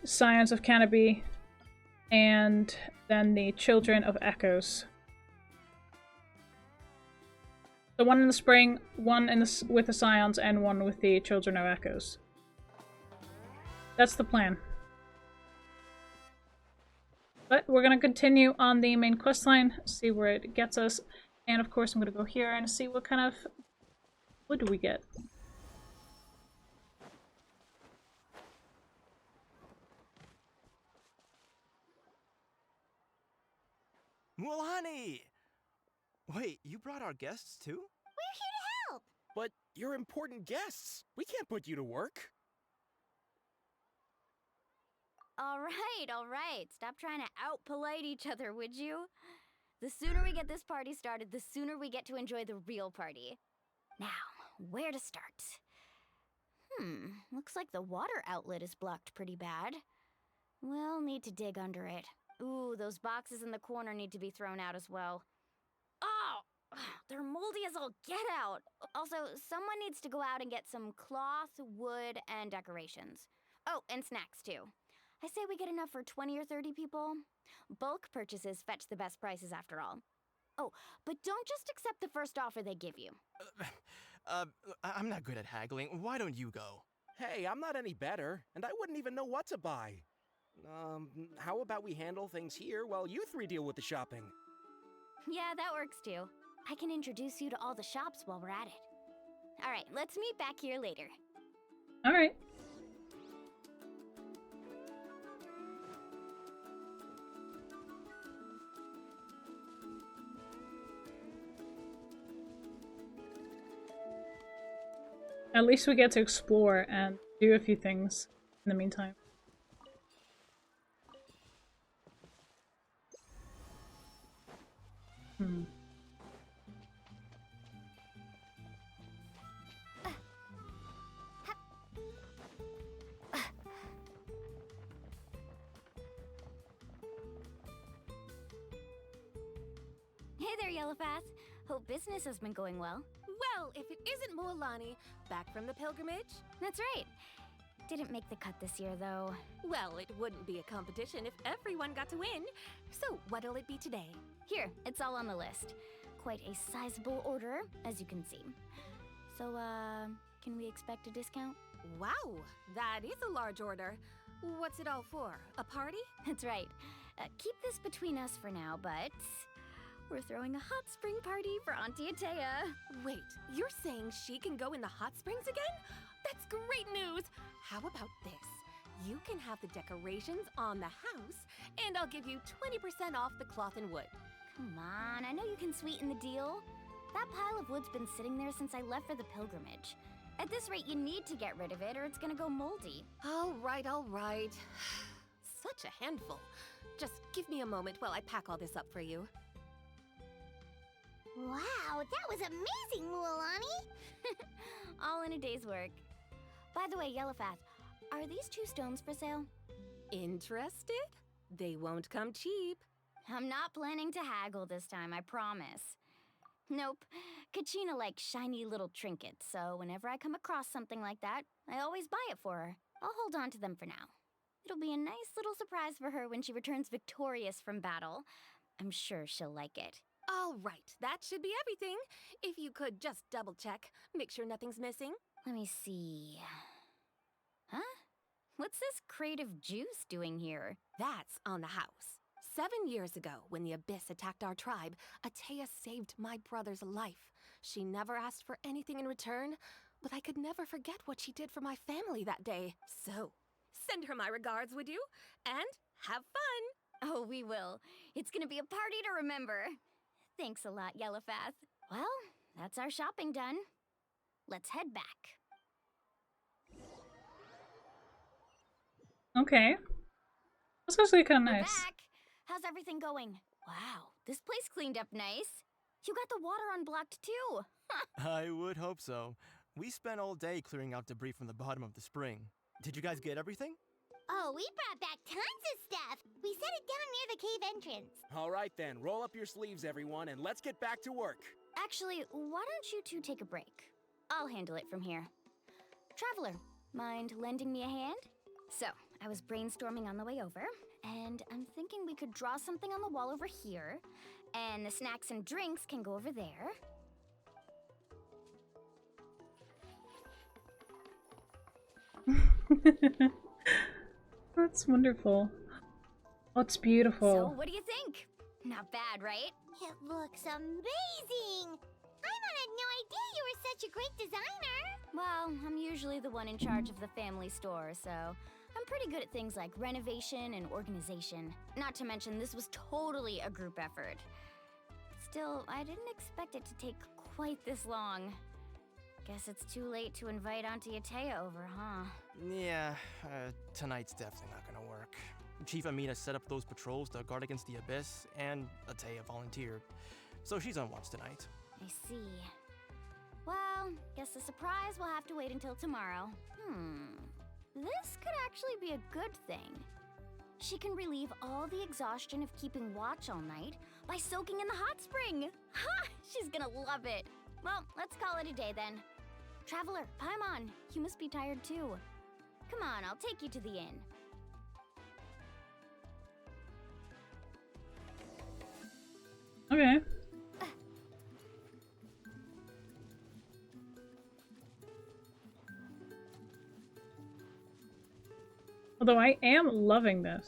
Scions of Canopy, and then the children of echoes. So one in the spring, one with the Scions, and one with the children of echoes. That's the plan. But we're gonna continue on the main questline, see where it gets us, and of course I'm gonna go here and see what kind of wood do we get. Mulani! Wait, you brought our guests too? We're here to help. But you're important guests. We can't put you to work. Alright. Stop trying to out-polite each other, would you? The sooner we get this party started, the sooner we get to enjoy the real party. Now, where to start? Looks like the water outlet is blocked pretty bad. We'll need to dig under it. Ooh, those boxes in the corner need to be thrown out as well. Oh! They're moldy as all get out! Also, someone needs to go out and get some cloth, wood, and decorations. Oh, and snacks too. I say we get enough for 20 or 30 people. Bulk purchases fetch the best prices after all. Oh, but don't just accept the first offer they give you. I'm not good at haggling. Why don't you go? Hey, I'm not any better, and I wouldn't even know what to buy. How about we handle things here while you three deal with the shopping? Yeah, that works too. I can introduce you to all the shops while we're at it. All right, let's meet back here later. All right. At least we get to explore and do a few things in the meantime. Hey there, Yellowfast. Hope business has been going well. Well, if it isn't Moolani, back from the pilgrimage? That's right. Didn't make the cut this year, though. Well, it wouldn't be a competition if everyone got to win. So, what'll it be today? Here, it's all on the list. Quite a sizable order, as you can see. So, can we expect a discount? Wow, that is a large order. What's it all for? A party? That's right. Keep this between us for now, but we're throwing a hot spring party for Auntie Atea. Wait, you're saying she can go in the hot springs again? That's great news! How about this? You can have the decorations on the house, and I'll give you 20% off the cloth and wood. Come on, I know you can sweeten the deal. That pile of wood's been sitting there since I left for the pilgrimage. At this rate, you need to get rid of it or it's gonna go moldy. All right, all right. Such a handful. Just give me a moment while I pack all this up for you. Wow, that was amazing, Moolani! All in a day's work. By the way, Yellowfast, are these 2 stones for sale? Interested? They won't come cheap. I'm not planning to haggle this time, I promise. Nope. Kachina likes shiny little trinkets, so whenever I come across something like that, I always buy it for her. I'll hold on to them for now. It'll be a nice little surprise for her when she returns victorious from battle. I'm sure she'll like it. All right, that should be everything. If you could just double check, make sure nothing's missing. Let me see. Huh? What's this crate of juice doing here? That's on the house. 7 years ago, when the Abyss attacked our tribe, Atea saved my brother's life. She never asked for anything in return, but I could never forget what she did for my family that day. So, send her my regards, would you? And have fun! Oh, we will. It's gonna be a party to remember. Thanks a lot, Yellowfast. Well, that's our shopping done. Let's head back. Okay. That's actually kind of We're nice. back. How's everything going? Wow, this place cleaned up nice. You got the water unblocked too. I would hope so. We spent all day clearing out debris from the bottom of the spring. Did you guys get everything? Oh, we brought back tons of stuff! We set it down near the cave entrance. All right then, roll up your sleeves, everyone, and let's get back to work. Actually, why don't you 2 take a break? I'll handle it from here. Traveler, mind lending me a hand? So, I was brainstorming on the way over, and I'm thinking we could draw something on the wall over here, and the snacks and drinks can go over there. That's wonderful. Oh, it's beautiful. So, what do you think? Not bad, right? It looks amazing! Paimon had no idea you were such a great designer! Well, I'm usually the one in charge of the family store, so I'm pretty good at things like renovation and organization. Not to mention, this was totally a group effort. Still, I didn't expect it to take quite this long. Guess it's too late to invite Auntie Atea over, huh? Yeah, tonight's definitely not gonna work. Chief Amina set up those patrols to guard against the Abyss, and Atea volunteered. So she's on watch tonight. I see. Well, guess the surprise will have to wait until tomorrow. This could actually be a good thing. She can relieve all the exhaustion of keeping watch all night by soaking in the hot spring. Ha! She's gonna love it. Well, let's call it a day then. Traveler, Paimon, you must be tired too. Come on, I'll take you to the inn. Okay. Although I am loving this.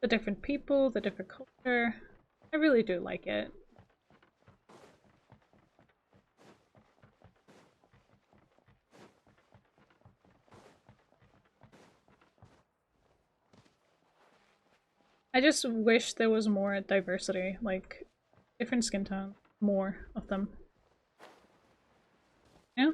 The different people, the different culture. I really do like it. I just wish there was more diversity, like different skin tone, more of them. Yeah?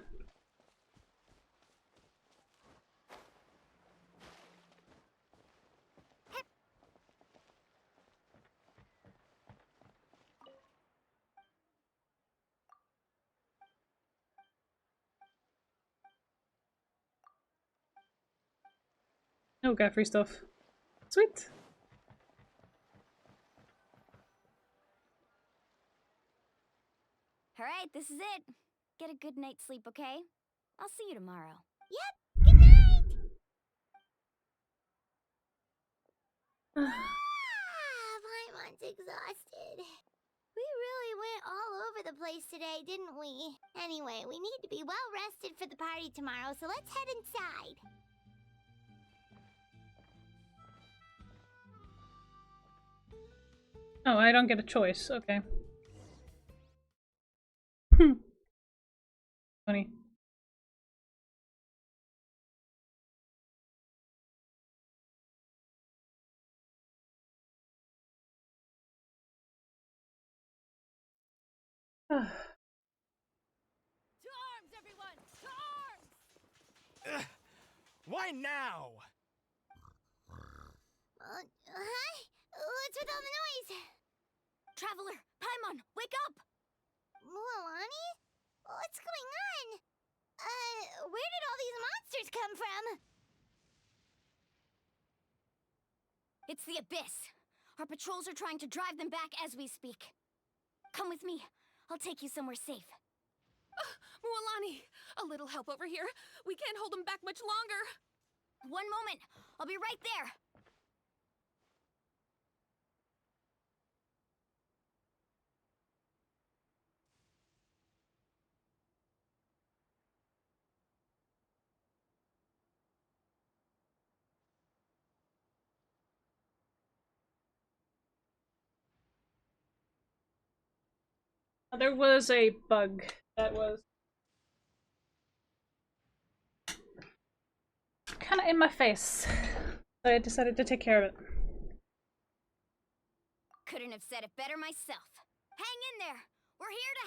Oh, got free stuff. Sweet. Alright, this is it. Get a good night's sleep, okay? I'll see you tomorrow. Yep, good night! Paimon's exhausted. We really went all over the place today, didn't we? Anyway, we need to be well rested for the party tomorrow, so let's head inside. Oh, I don't get a choice. Okay. Funny. To arms, everyone! To arms! Why now? Huh? What's with all the noise? Traveler, Paimon, wake up! Mualani? What's going on? Where did all these monsters come from? It's the Abyss. Our patrols are trying to drive them back as we speak. Come with me. I'll take you somewhere safe. Mualani, a little help over here. We can't hold them back much longer. One moment. I'll be right there. There was a bug that was kind of in my face, so I decided to take care of it. Couldn't have said it better myself. Hang in there. We're here to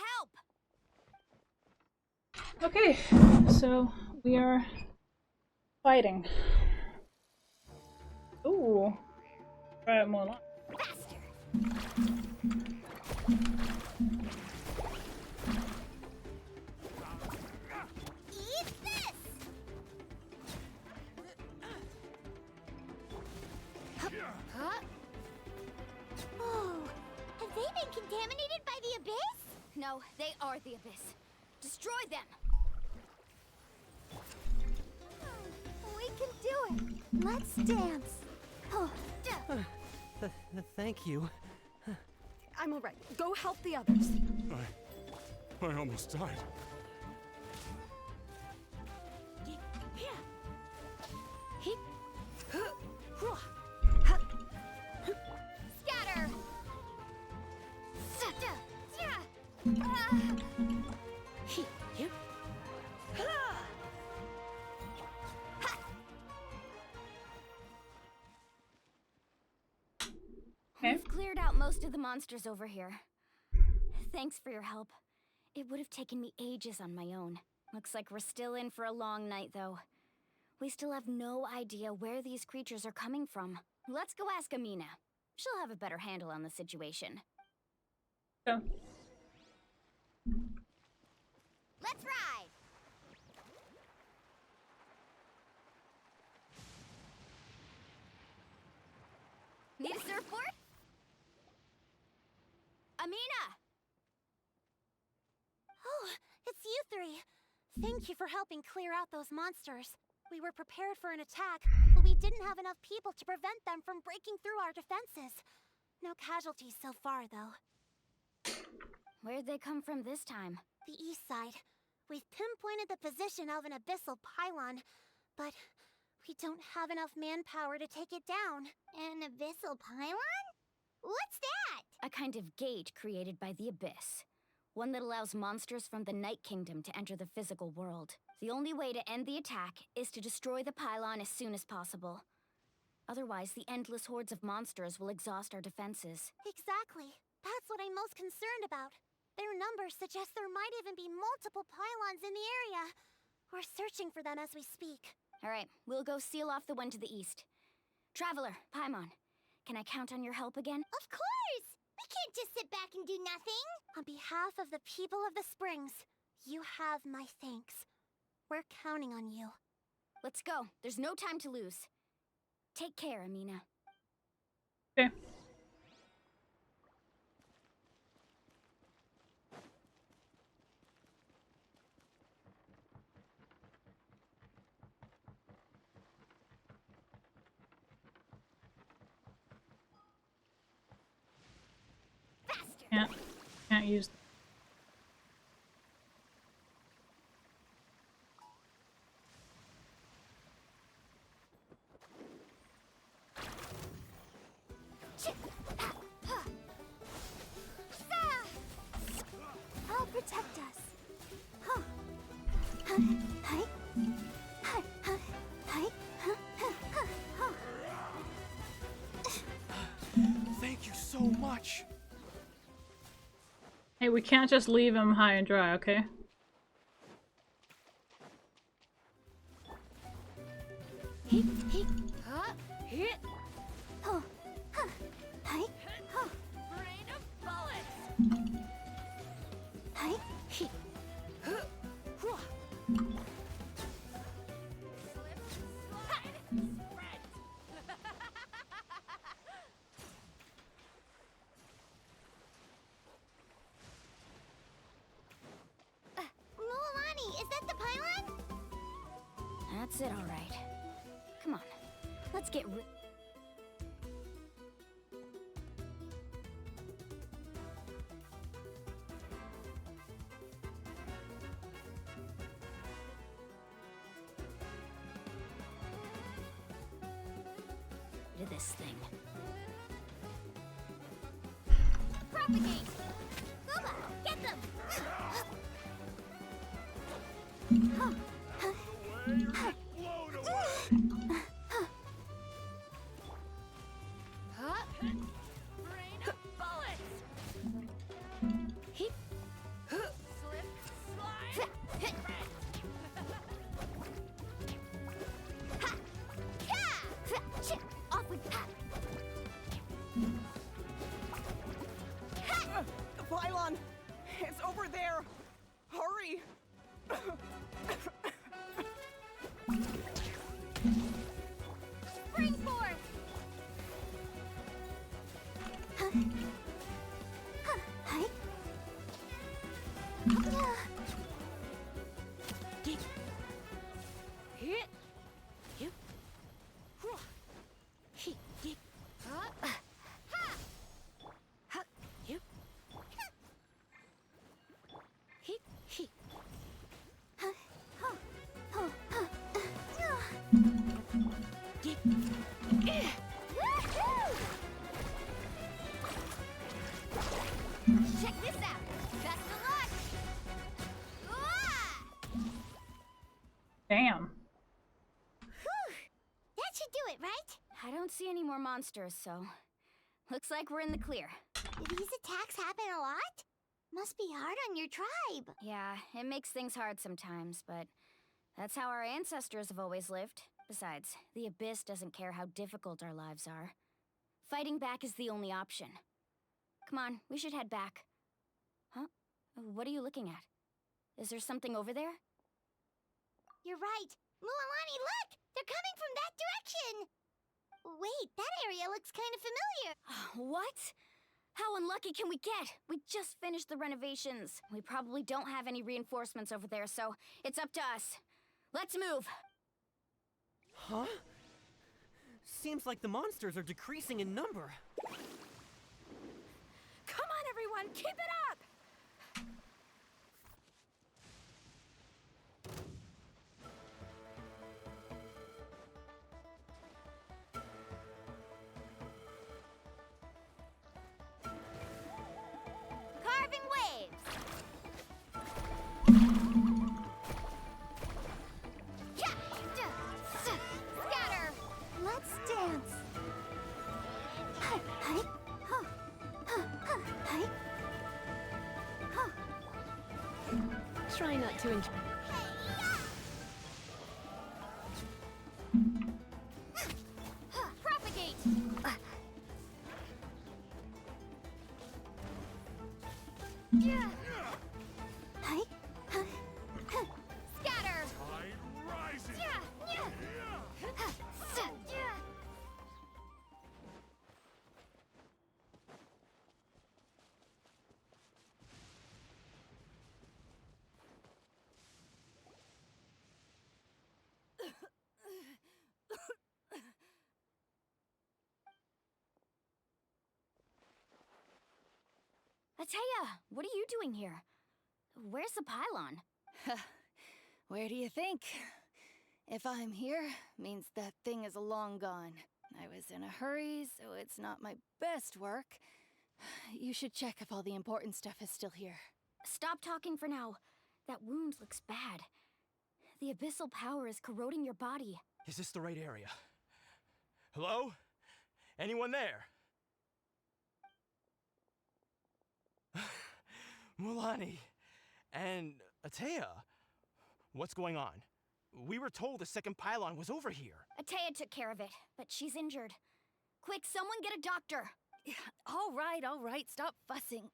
help. Okay, so we are fighting. Ooh. Try it more. Faster. Eat this! Huh? Oh, have they been contaminated by the Abyss? No, they are the Abyss. Destroy them. We can do it. Let's dance. Oh, Thank you. I'm alright. Go help the others. I almost died. Scatter. Okay. We've cleared out most of the monsters over here. Thanks for your help. It would have taken me ages on my own. Looks like we're still in for a long night, though. We still have no idea where these creatures are coming from. Let's go ask Amina. She'll have a better handle on the situation. So, Let's ride! Need a surfboard? Amina! Oh, it's you three. Thank you for helping clear out those monsters. We were prepared for an attack, but we didn't have enough people to prevent them from breaking through our defenses. No casualties so far, though. Where'd they come from this time? The east side. We've pinpointed the position of an abyssal pylon, but we don't have enough manpower to take it down. An abyssal pylon? What's that? A kind of gate created by the Abyss. One that allows monsters from the Night Kingdom to enter the physical world. The only way to end the attack is to destroy the pylon as soon as possible. Otherwise, the endless hordes of monsters will exhaust our defenses. Exactly. That's what I'm most concerned about. Their numbers suggest there might even be multiple pylons in the area. We're searching for them as we speak. All right, we'll go seal off the one to the east. Traveler, Paimon, can I count on your help again? Of course! We can't just sit back and do nothing! On behalf of the people of the Springs, you have my thanks. We're counting on you. Let's go. There's no time to lose. Take care, Amina. Okay. Can't use. I'll protect us. Thank you so much. Hey, we can't just leave him high and dry, okay? Rain of bullets! Mualani, is that the pylon? That's it, all right. Come on, let's get rid. To this thing. Propagate! Booba, get them! Rain of bullets! Slip, slide, Off we pop! The pylon! It's over there! Hurry! Springboard! hit, you, you, Check this out! Best of luck! Damn. Whew! That should do it, right? I don't see any more monsters, so looks like we're in the clear. Do these attacks happen a lot? Must be hard on your tribe. Yeah, it makes things hard sometimes, but that's how our ancestors have always lived. Besides, the Abyss doesn't care how difficult our lives are. Fighting back is the only option. Come on, we should head back. Huh? What are you looking at? Is there something over there? You're right. Mualani, look! They're coming from that direction! Wait, that area looks kind of familiar. What? How unlucky can we get? We just finished the renovations. We probably don't have any reinforcements over there, so it's up to us. Let's move. Huh? Seems like the monsters are decreasing in number. everyone! Keep it up! Carving waves! Scatter! Let's dance! Hi, hi, huh, huh, huh, hi. Huh. Try not to enjoy. Propagate! Hi, huh, huh. Scatter! Tide rising. Atea, what are you doing here? Where's the pylon? Where do you think? If I'm here, means that thing is long gone. I was in a hurry, so it's not my best work. You should check if all the important stuff is still here. Stop talking for now. That wound looks bad. The abyssal power is corroding your body. Is this the right area? Hello? Anyone there? Mulani and Atea, what's going on? We were told the second pylon was over here. Atea took care of it, but she's injured. Quick, someone get a doctor! All right, stop fussing.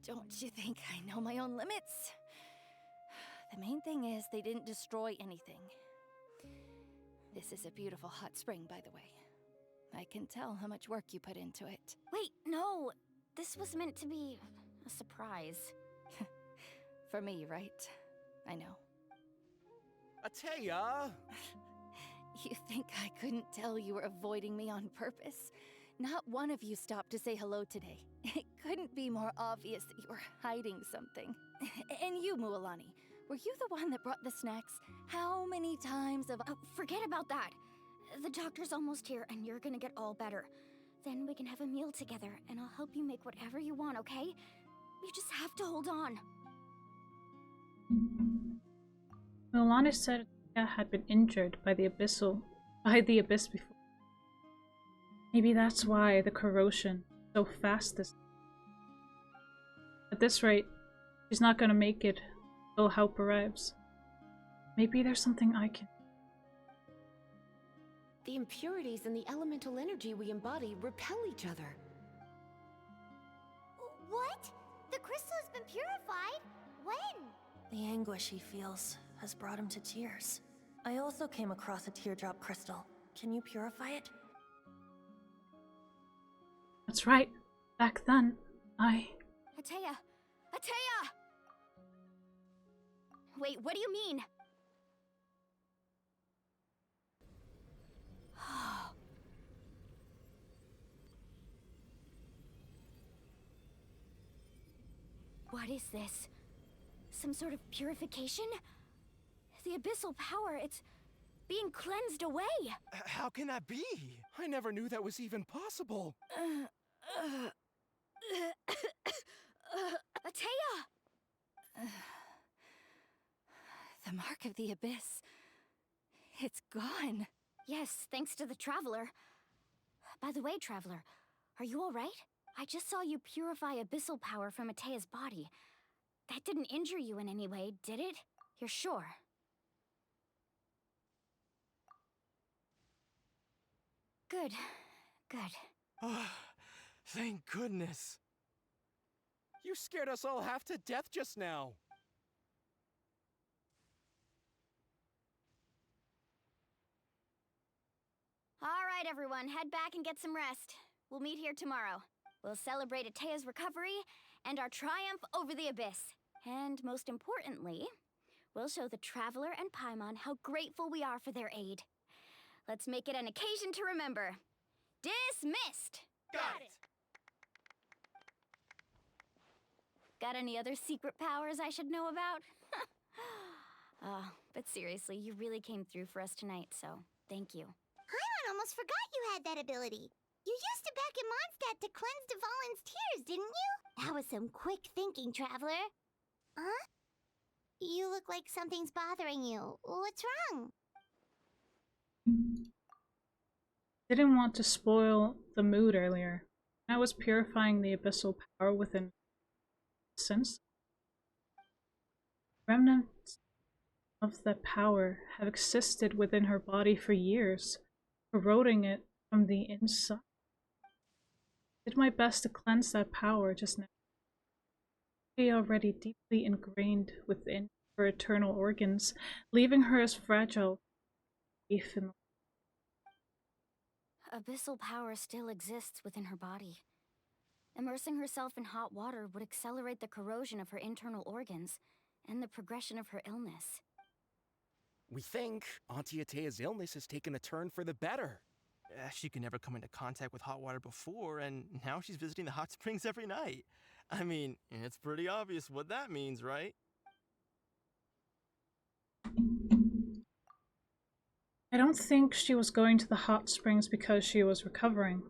Don't you think I know my own limits? The main thing is they didn't destroy anything. This is a beautiful hot spring, by the way. I can tell how much work you put into it. Wait, no! This was meant to be a surprise. For me, right? I know. Atea! You think I couldn't tell you were avoiding me on purpose? Not one of you stopped to say hello today. It couldn't be more obvious that you were hiding something. And you, Mualani, were you the one that brought the snacks? How many times have Oh, forget about that! The doctor's almost here, and you're gonna get all better. Then we can have a meal together, and I'll help you make whatever you want, okay? You just have to hold on. Milani said Atea had been injured by the abyss before. Maybe that's why the corrosion is so fast this time. At this rate, she's not gonna make it till help arrives. Maybe there's something I can. The impurities and the elemental energy we embody repel each other. What? The crystal has been purified? When? The anguish he feels has brought him to tears. I also came across a teardrop crystal. Can you purify it? That's right. Back then, Atea! Atea! Wait, what do you mean? What is this? Some sort of purification? The abyssal power, it's being cleansed away! How can that be? I never knew that was even possible. Atea! The mark of the abyss. It's gone. Yes, thanks to the Traveler. By the way, Traveler, are you alright? I just saw you purify abyssal power from Atea's body. That didn't injure you in any way, did it? You're sure? Good. Good. Ah, thank goodness. You scared us all half to death just now. Alright, everyone, head back and get some rest. We'll meet here tomorrow. We'll celebrate Atea's recovery and our triumph over the abyss. And most importantly, we'll show the Traveler and Paimon how grateful we are for their aid. Let's make it an occasion to remember. Dismissed! Got it! Got any other secret powers I should know about? But seriously, you really came through for us tonight, so thank you. Paimon almost forgot you had that ability. You used it back in Mondstadt to cleanse Dvalin's tears, didn't you? That was some quick thinking, Traveler. Huh? You look like something's bothering you. What's wrong? Didn't want to spoil the mood earlier. I was purifying the abyssal power within since. Remnants of that power have existed within her body for years, corroding it from the inside. Did my best to cleanse that power just now. She already deeply ingrained within her eternal organs, leaving her as fragile as a leaf in the Abyssal power still exists within her body. Immersing herself in hot water would accelerate the corrosion of her internal organs and the progression of her illness. We think Auntie Atea's illness has taken a turn for the better. She could never come into contact with hot water before, and now she's visiting the hot springs every night. I mean, it's pretty obvious what that means, right? I don't think she was going to the hot springs because she was recovering,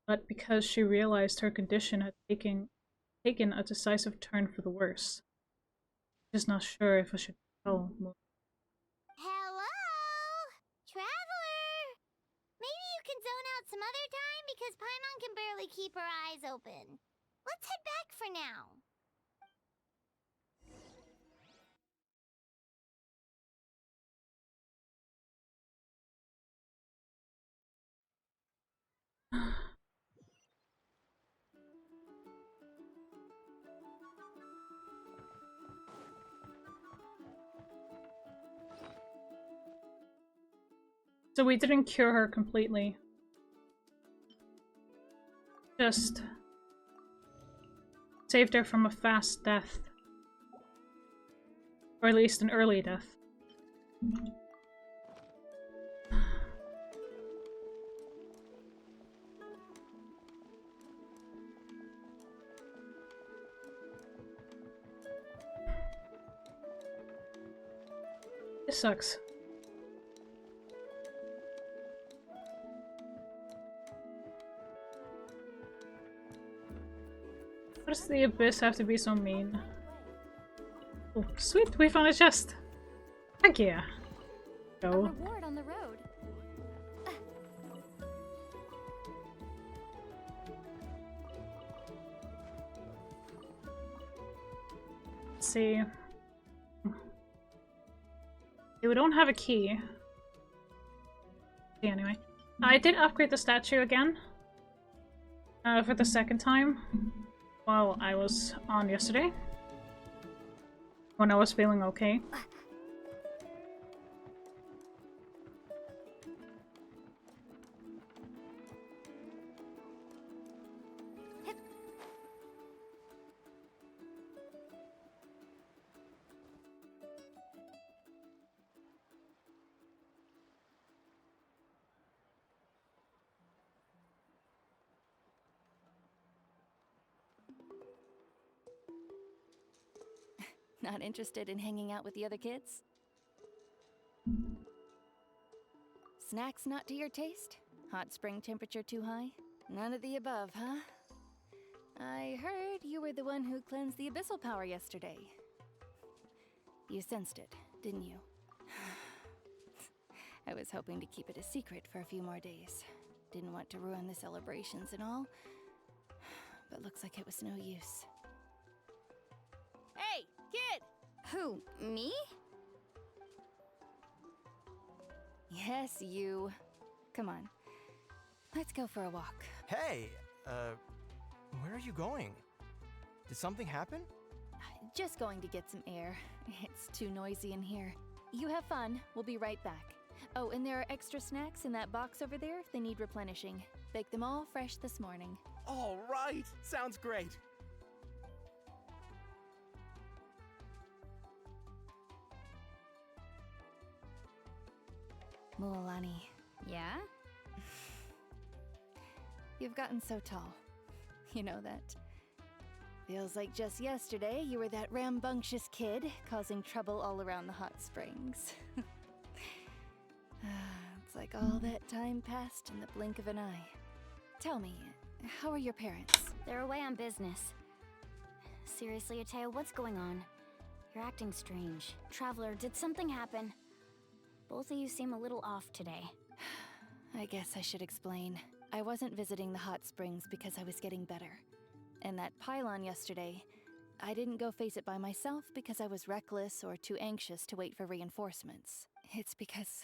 but because she realized her condition had taken a decisive turn for the worse. Just not sure if I should tell more. Hello? Traveler! Maybe you can zone out some other time because Paimon can barely keep her eyes open. Let's head back for now. So we didn't cure her completely. Just saved her from a fast death. Or at least an early death. This sucks. Why does the abyss have to be so mean? Oh, sweet, we found a chest. Heck yeah. A Go. reward on the road. Let's see. Okay, we don't have a key. Okay, anyway. I did upgrade the statue again. For the second time. While I was on yesterday. When I was feeling okay. Not interested in hanging out with the other kids? Snacks not to your taste? Hot spring temperature too high? None of the above, huh? I heard you were the one who cleansed the abyssal power yesterday. You sensed it, didn't you? I was hoping to keep it a secret for a few more days. Didn't want to ruin the celebrations and all, but looks like it was no use. Hey, kid! Who, me? Yes, you. Come on. Let's go for a walk. Hey, where are you going? Did something happen? Just going to get some air. It's too noisy in here. You have fun. We'll be right back. Oh, and there are extra snacks in that box over there if they need replenishing. Baked them all fresh this morning. All right, sounds great. Mualani, Yeah? you've gotten so tall. You know that. Feels like just yesterday you were that rambunctious kid causing trouble all around the hot springs. It's like all that time passed in the blink of an eye. Tell me, how are your parents? They're away on business. Seriously, Atea, what's going on? You're acting strange. Traveler, did something happen? Both of you seem a little off today. I guess I should explain. I wasn't visiting the hot springs because I was getting better. And that pylon yesterday, I didn't go face it by myself because I was reckless or too anxious to wait for reinforcements. It's because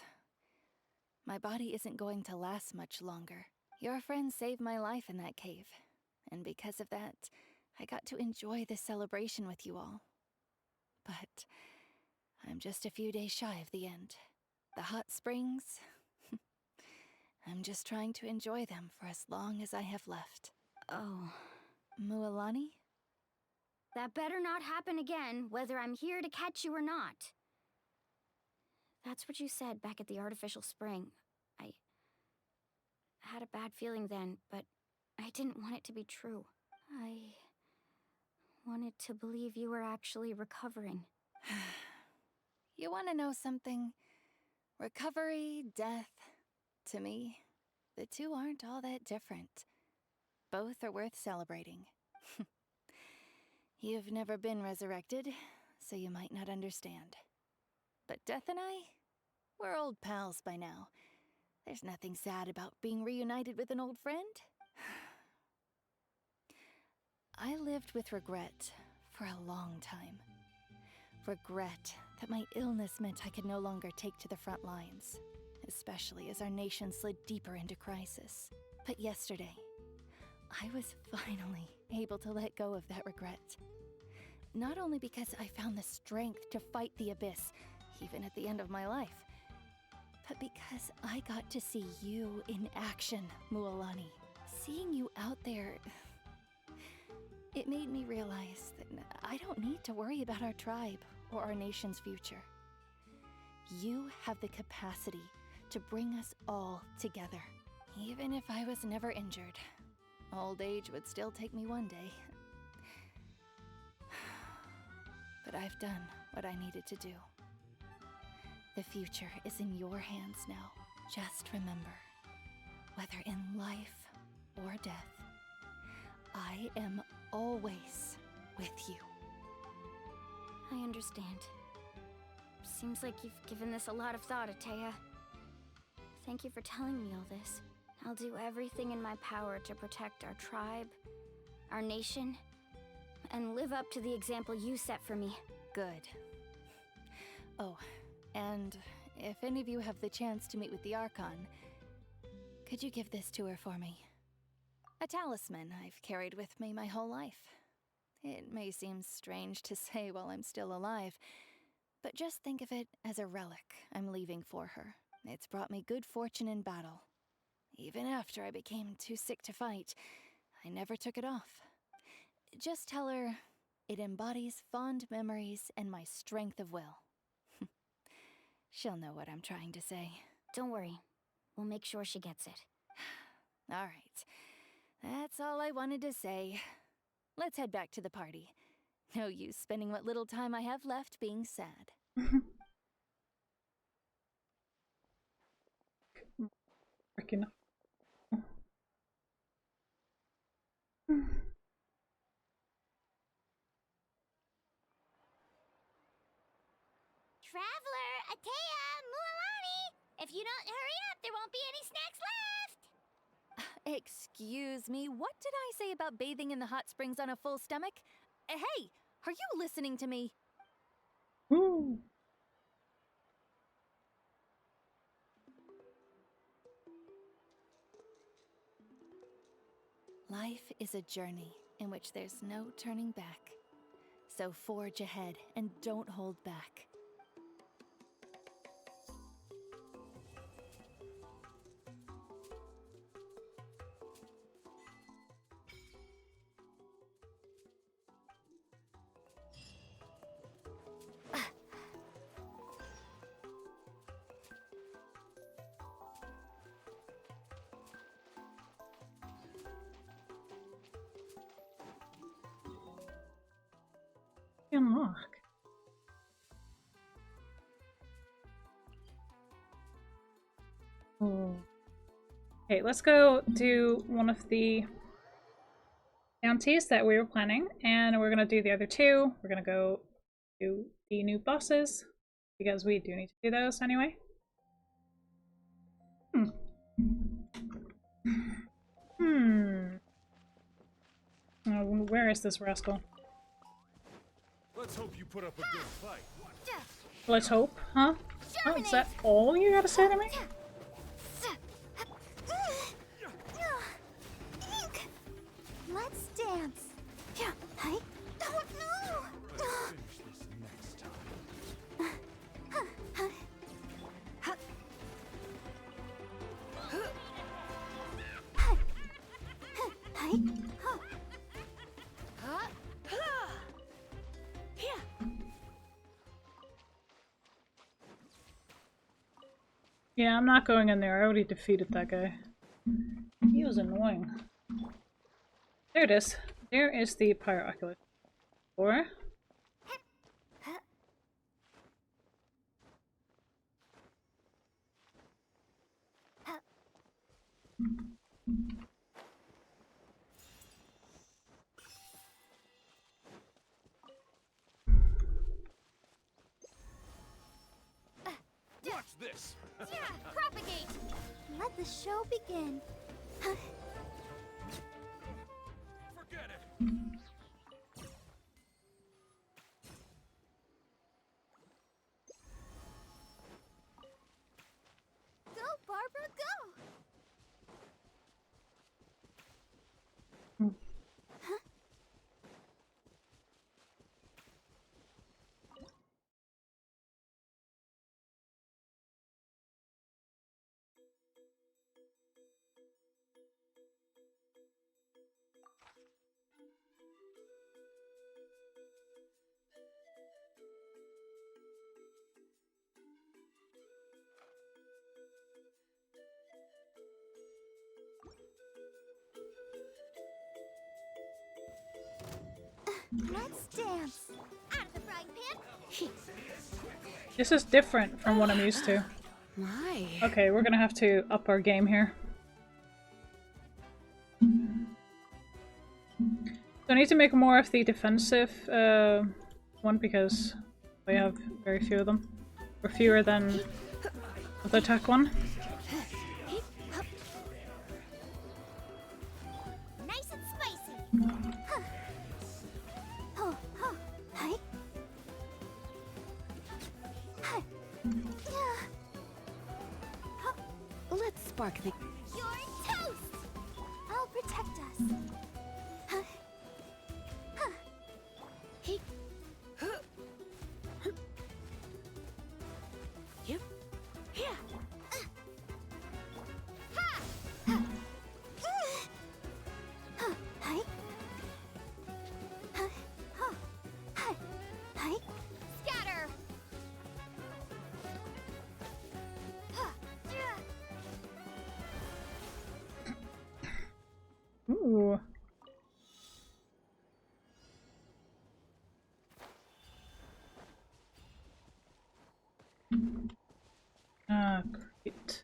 my body isn't going to last much longer. Your friend saved my life in that cave. And because of that, I got to enjoy this celebration with you all. But I'm just a few days shy of the end. The hot springs, I'm just trying to enjoy them for as long as I have left. Oh. Mualani? That better not happen again, whether I'm here to catch you or not. That's what you said back at the artificial spring. I had a bad feeling then, but I didn't want it to be true. I wanted to believe you were actually recovering. You want to know something? Recovery, death, to me, the two aren't all that different. Both are worth celebrating. You've never been resurrected, so you might not understand. But Death and I, we're old pals by now. There's nothing sad about being reunited with an old friend. I lived with regret for a long time. Regret that my illness meant I could no longer take to the front lines, especially as our nation slid deeper into crisis. But yesterday, I was finally able to let go of that regret. Not only because I found the strength to fight the abyss, even at the end of my life, but because I got to see you in action, Mualani. Seeing you out there, it made me realize that I don't need to worry about our tribe or our nation's future. You have the capacity to bring us all together. Even if I was never injured, old age would still take me one day. But I've done what I needed to do. The future is in your hands now. Just remember, whether in life or death, I am always with you. I understand. Seems like you've given this a lot of thought, Atea. Thank you for telling me all this. I'll do everything in my power to protect our tribe, our nation, and live up to the example you set for me. Good. Oh, and if any of you have the chance to meet with the Archon, could you give this to her for me? A talisman I've carried with me my whole life. It may seem strange to say while I'm still alive, but just think of it as a relic I'm leaving for her. It's brought me good fortune in battle. Even after I became too sick to fight, I never took it off. Just tell her it embodies fond memories and my strength of will. She'll know what I'm trying to say. Don't worry. We'll make sure she gets it. All right. That's all I wanted to say. Let's head back to the party. No use spending what little time I have left being sad. Freaking. Traveler, Atea, Mualani! If you don't hurry up, there won't be any snacks left! Excuse me, what did I say about bathing in the hot springs on a full stomach? Hey, are you listening to me? Ooh. Life is a journey in which there's no turning back. So forge ahead and don't hold back. unlock? Oh. Okay, let's go do one of the bounties that we were planning, and we're gonna do the other two. We're gonna go do the new bosses, because we do need to do those anyway. Where is this rascal? Let's hope you put up a good fight. Let's hope, huh? Oh, is that all you gotta say to me? Let's dance. Yeah, hi. Oh no! Finish this next time. Yeah, I'm not going in there. I already defeated that guy. He was annoying. There it is. There is the Pyro Oculus. Or... Watch this! Yeah, propagate! Let the show begin. Forget it! Go, Barbara, go! Let's dance. Out of the frying pan. This is different from what I'm used to. My. Okay, we're gonna have to up our game here. So I need to make more of the defensive one because we have very few of them. Or fewer than the attack one. Nice and spicy. Oh, oh, hi. Hi. Yeah. Let's spark the. You're toast. I'll protect us. Huh. Huh. Hey. Yep. Yeah. Ha. Huh. Huh. Hi. Huh. Huh. Hi. Hi. Scatter. Huh. Yeah. Ooh. Ah, great.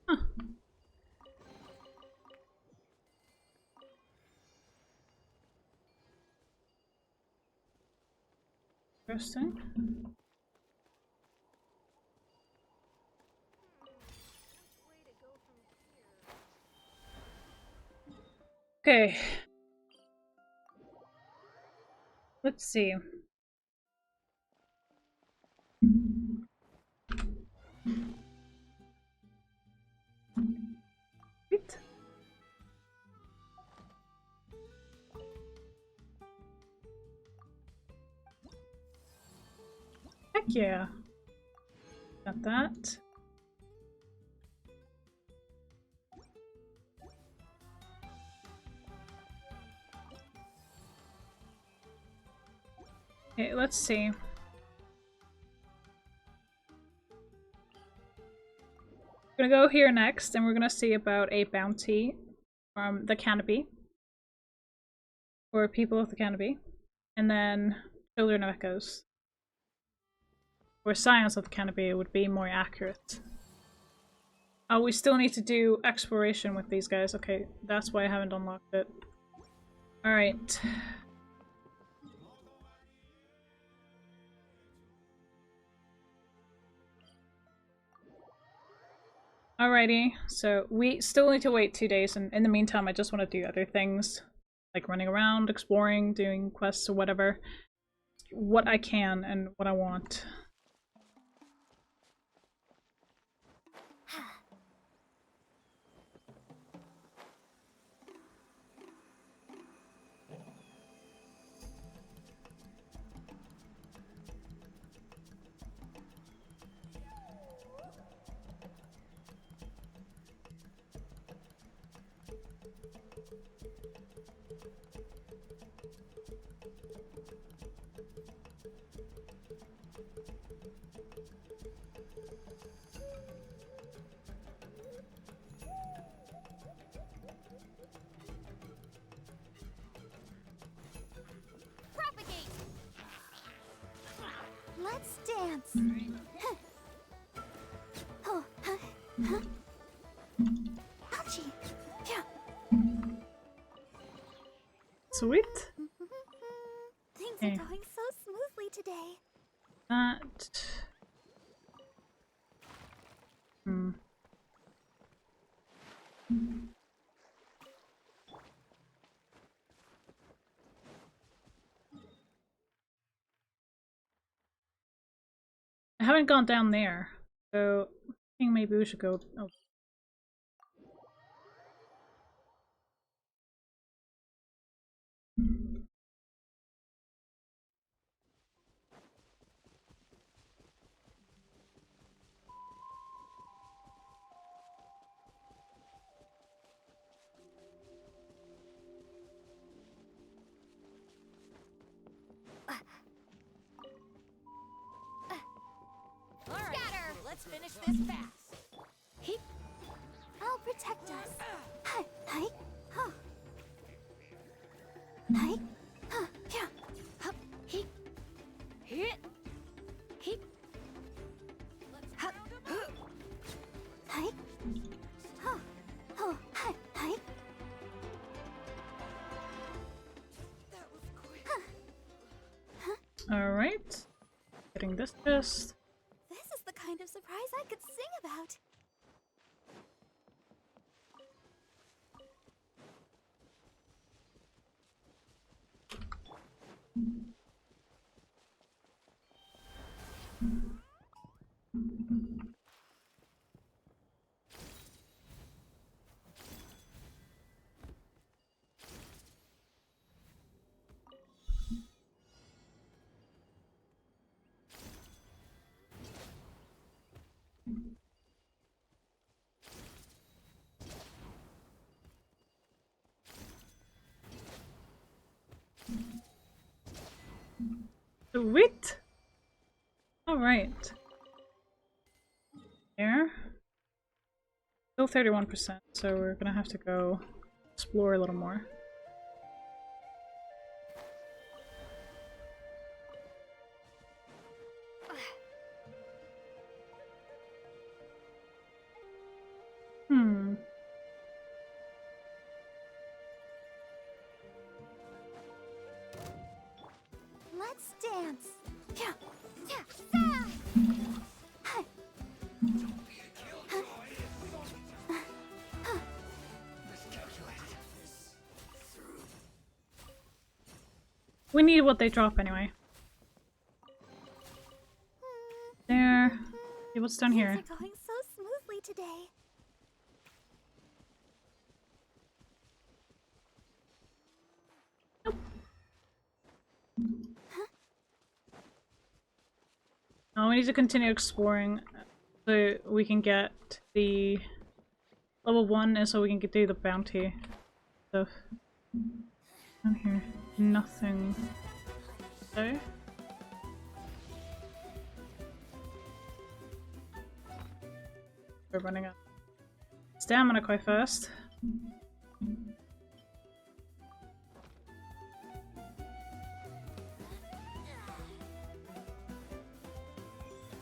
Huh. Interesting. Okay. Let's see. Wait. Heck yeah. Got that. Okay, let's see. We're gonna go here next, and we're gonna see about a bounty from the canopy. For people of the canopy. And then Children of Echoes. Or Science of the Canopy would be more accurate. Oh, we still need to do exploration with these guys. Okay, that's why I haven't unlocked it. Alright. Alrighty, so we still need to wait 2 days, and in the meantime I just want to do other things. Like running around, exploring, doing quests or whatever. What I can and what I want. Let's dance. Oh, ouchie. Yeah. Sweet. Things Okay. are going so smoothly today. That. I haven't gone down there, so I think maybe we should go. Oh. Scatter! Let's finish this fast. I'll protect us. Hi, hi, huh. Hi, huh, yeah. Hup, he, hit, he, hup, Hi, huh, oh, hi, hi. That was quick. Alright. Getting this chest. This is the kind of surprise I could sing about. Sweet! Alright. There. Still 31%, so we're gonna have to go explore a little more. Let's dance. Yeah, yeah, ah. Hi. We need what they drop anyway. There. Okay, what's down here? Things are going so smoothly today. Oh, we need to continue exploring so we can get the level 1 and so we can do the bounty stuff. Down here. Nothing. So. We're running out of stamina quite fast.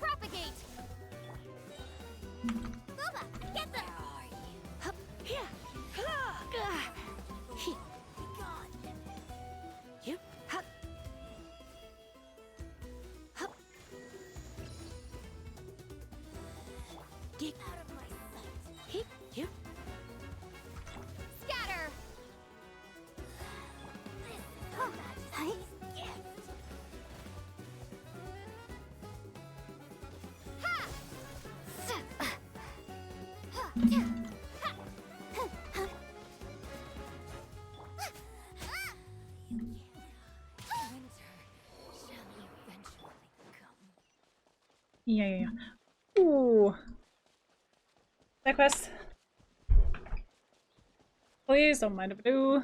Propagate! Booba, get them! Hup, here! He. Be gone. You. Hup. Hup. Get out of my sight. He. You. Scatter! This is Her Majesty's gift. Ha! Yeah. Ooh. That quest. Please don't mind if I do.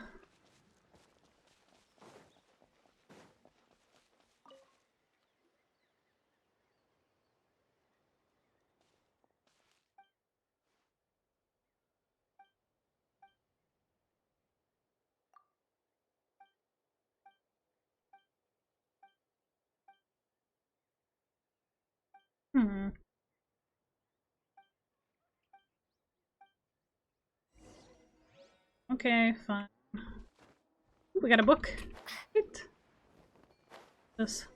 Okay, fine. Ooh, we got a book. Right. This.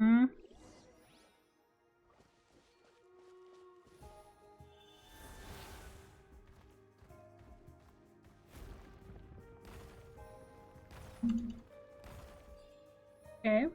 Hmm. Okay.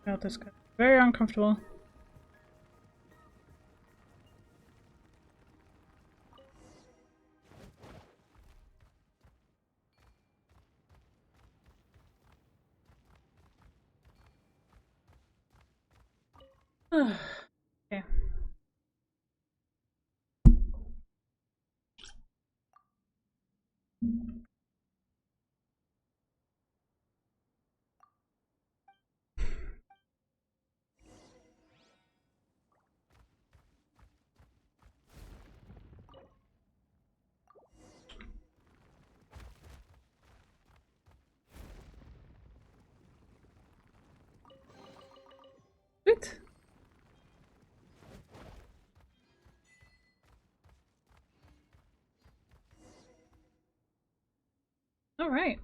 Got this guy. Very uncomfortable. Okay. Sweet. All right.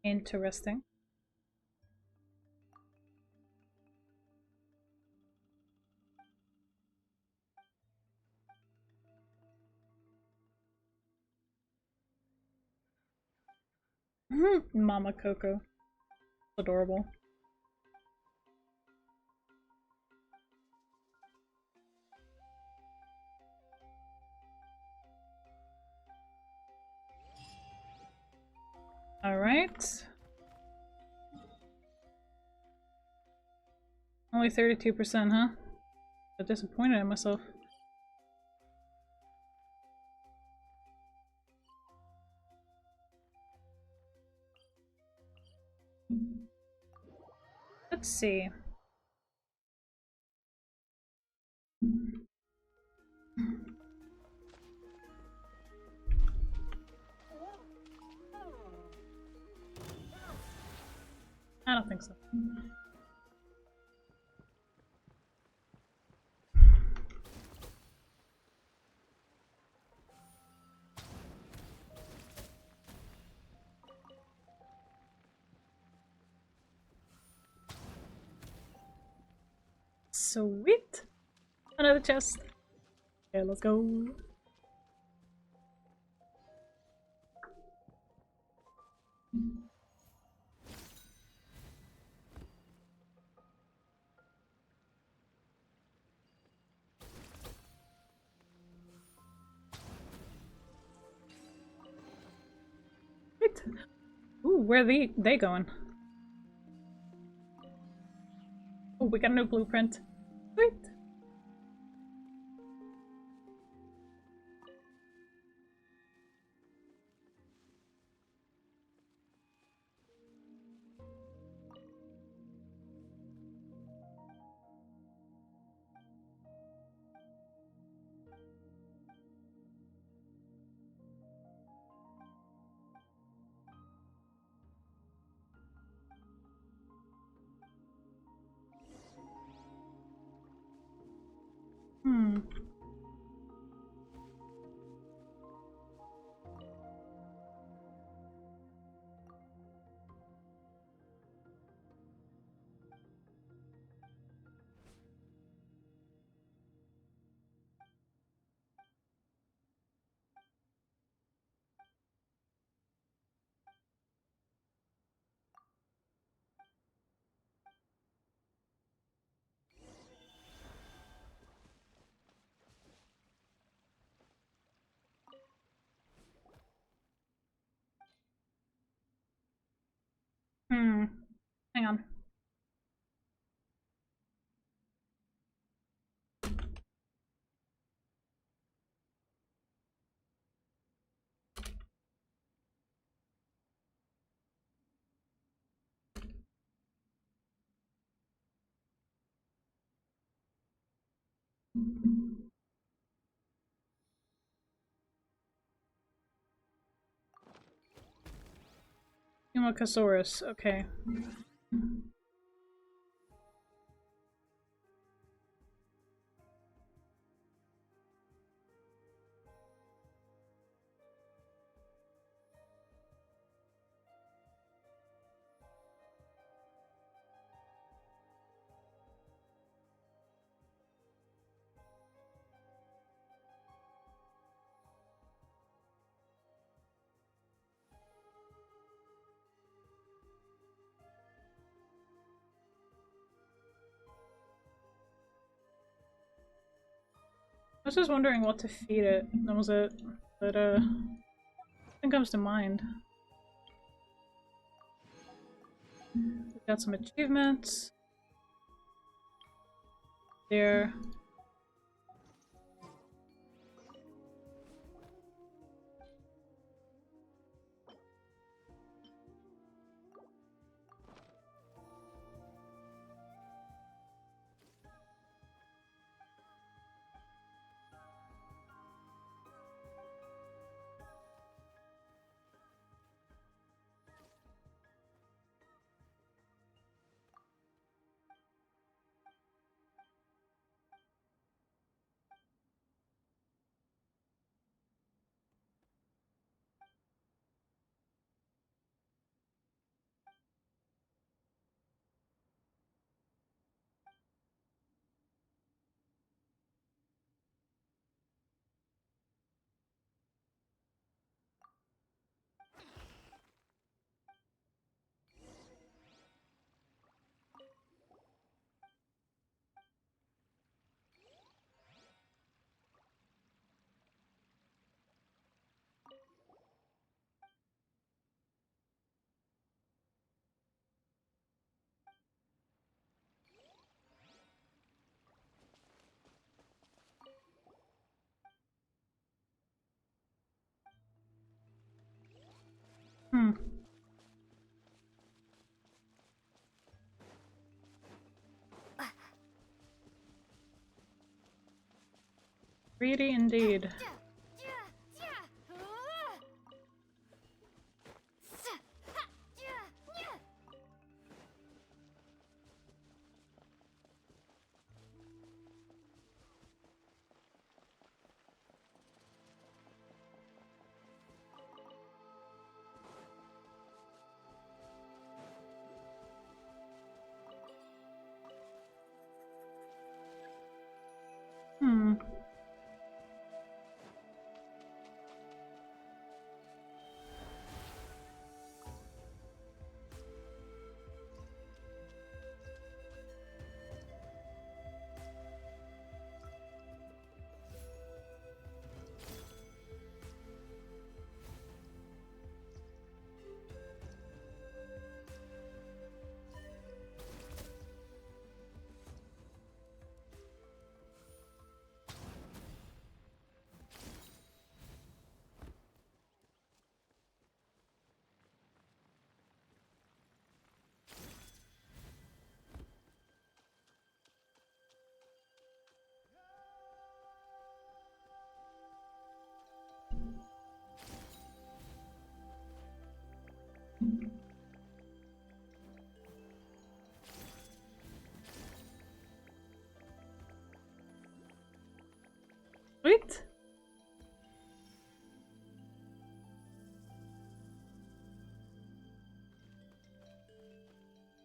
Interesting. Mama Coco. Adorable. All right. Only 32%, huh? I'm disappointed in myself. Let's see. I don't think so. Sweet! Another chest. Okay, let's go. Sweet. Ooh, where are they going? Oh, we got a new blueprint. Sweet. Hmm. Hmm. Hang on. Humacosaurus, okay. I was just wondering what to feed it. That was it. But nothing comes to mind. We've got some achievements. There. Hmm. Greedy indeed.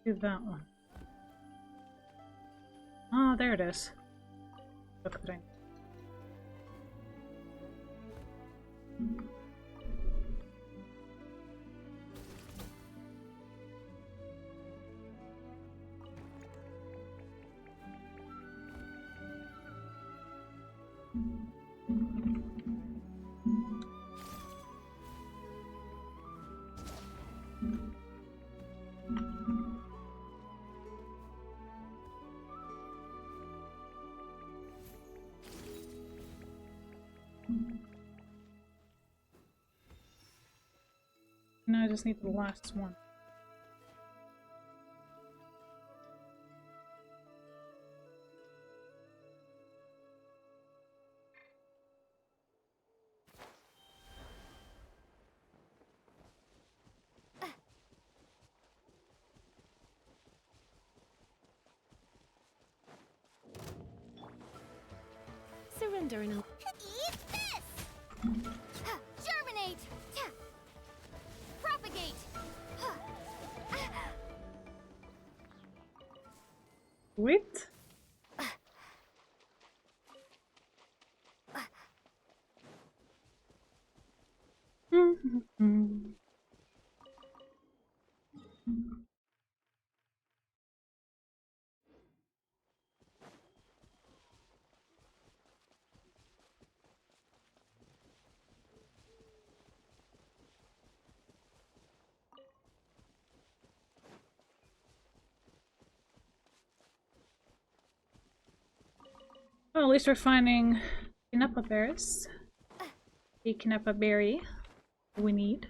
Do that one. Oh, there it is. Look at it. Now I just need the last one. Surrender and Eat this! Germinate! Propagate! Wait. Well, at least we're finding Knappa berries. The Knappa berry we need.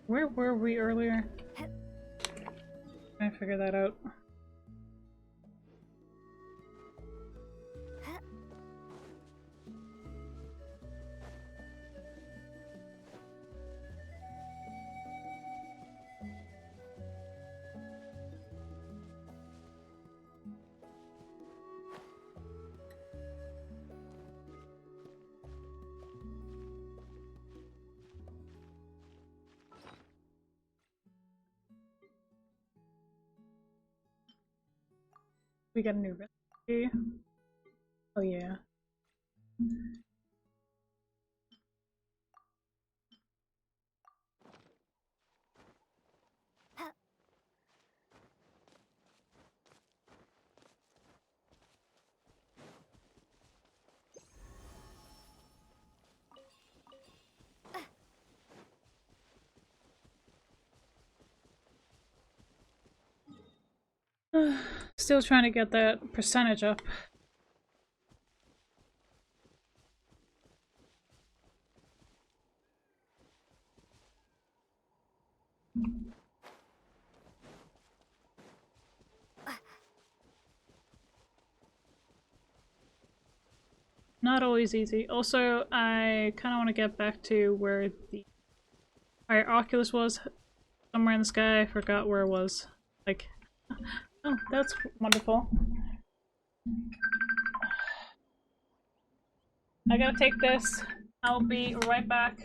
Where were we earlier? Trying to figure that out. We got a new recipe. Oh yeah. Still trying to get that percentage up. Not always easy. Also, I kind of want to get back to where the fire Oculus was. Somewhere in the sky, I forgot where it was. Like, oh, that's wonderful. I gotta take this. I'll be right back.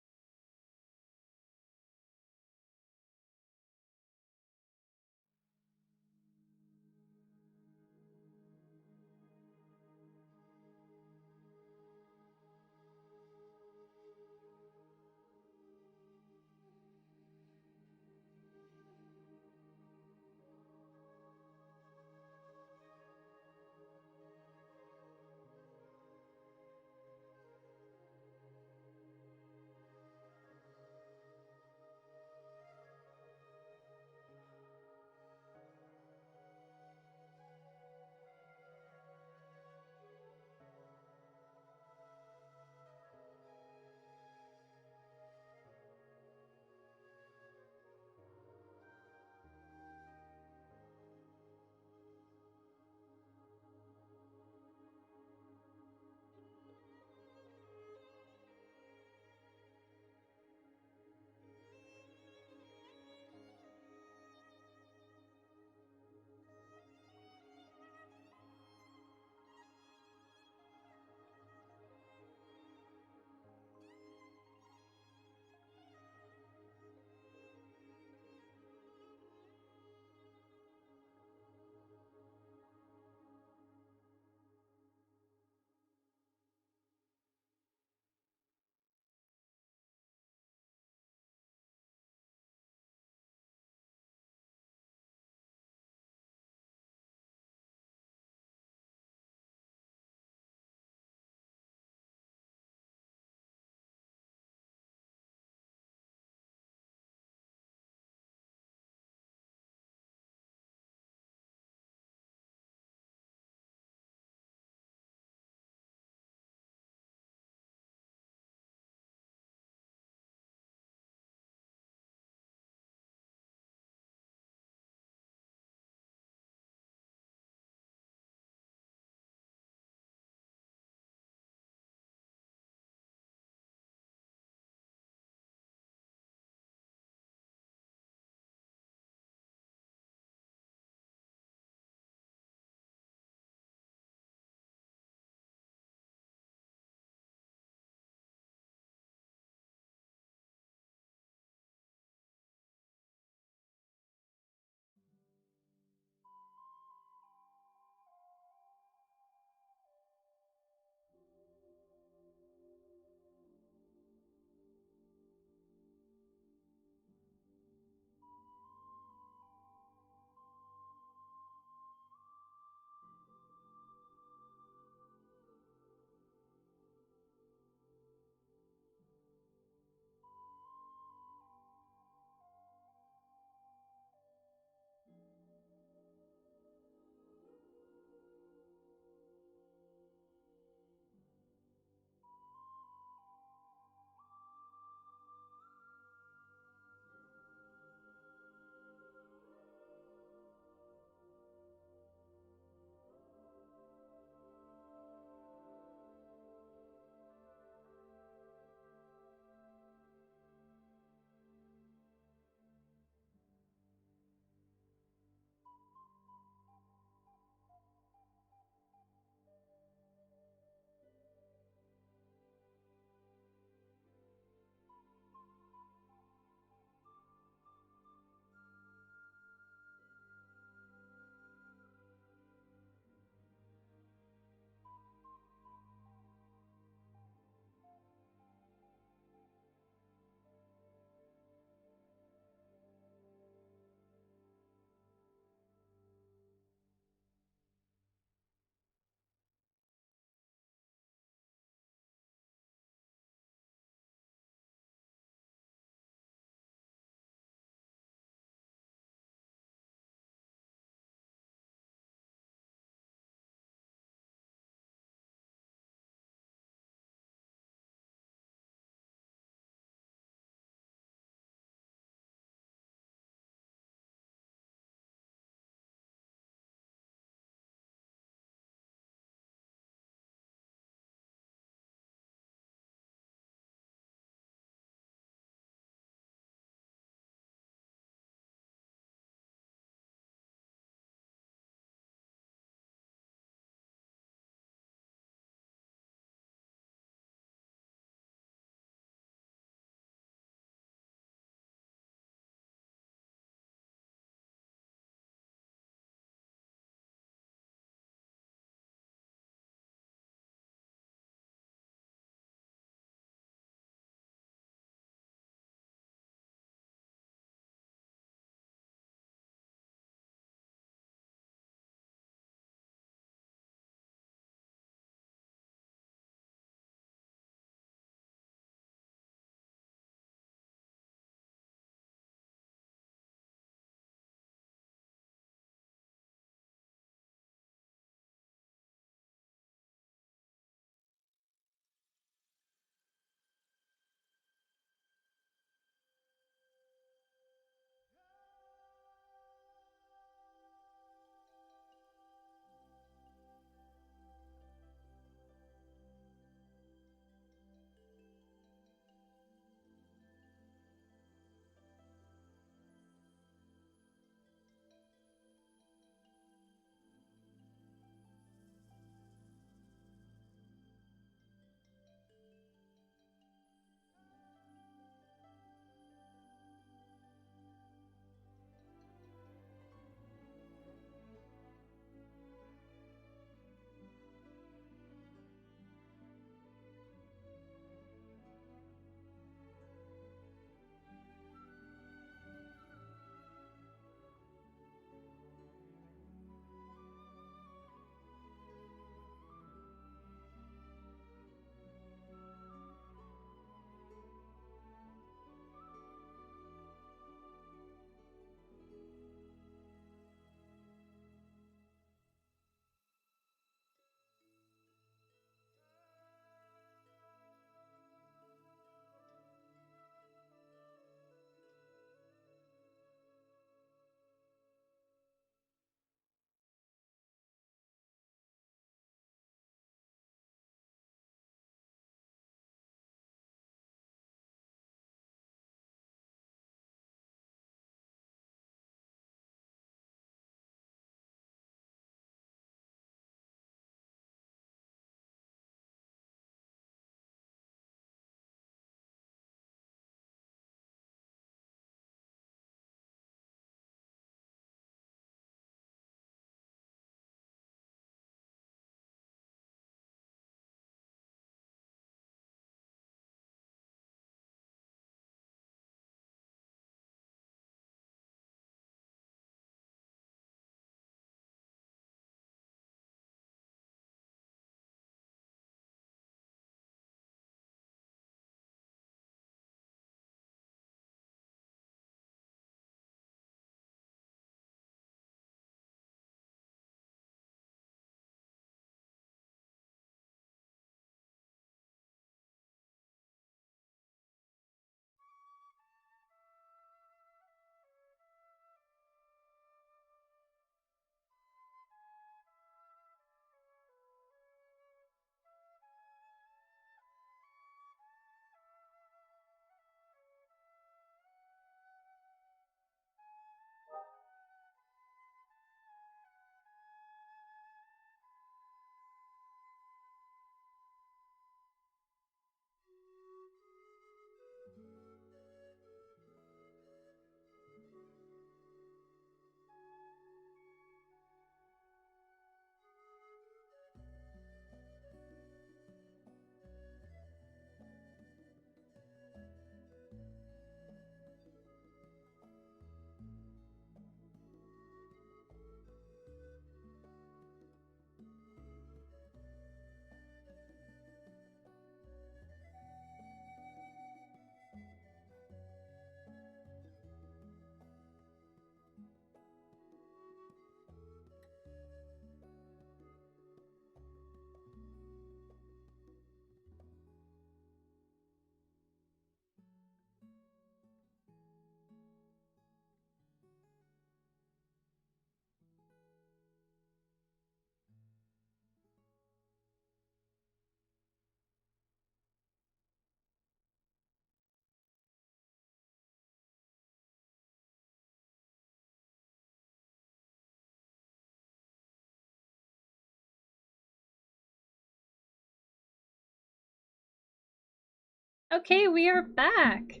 Okay, we are back.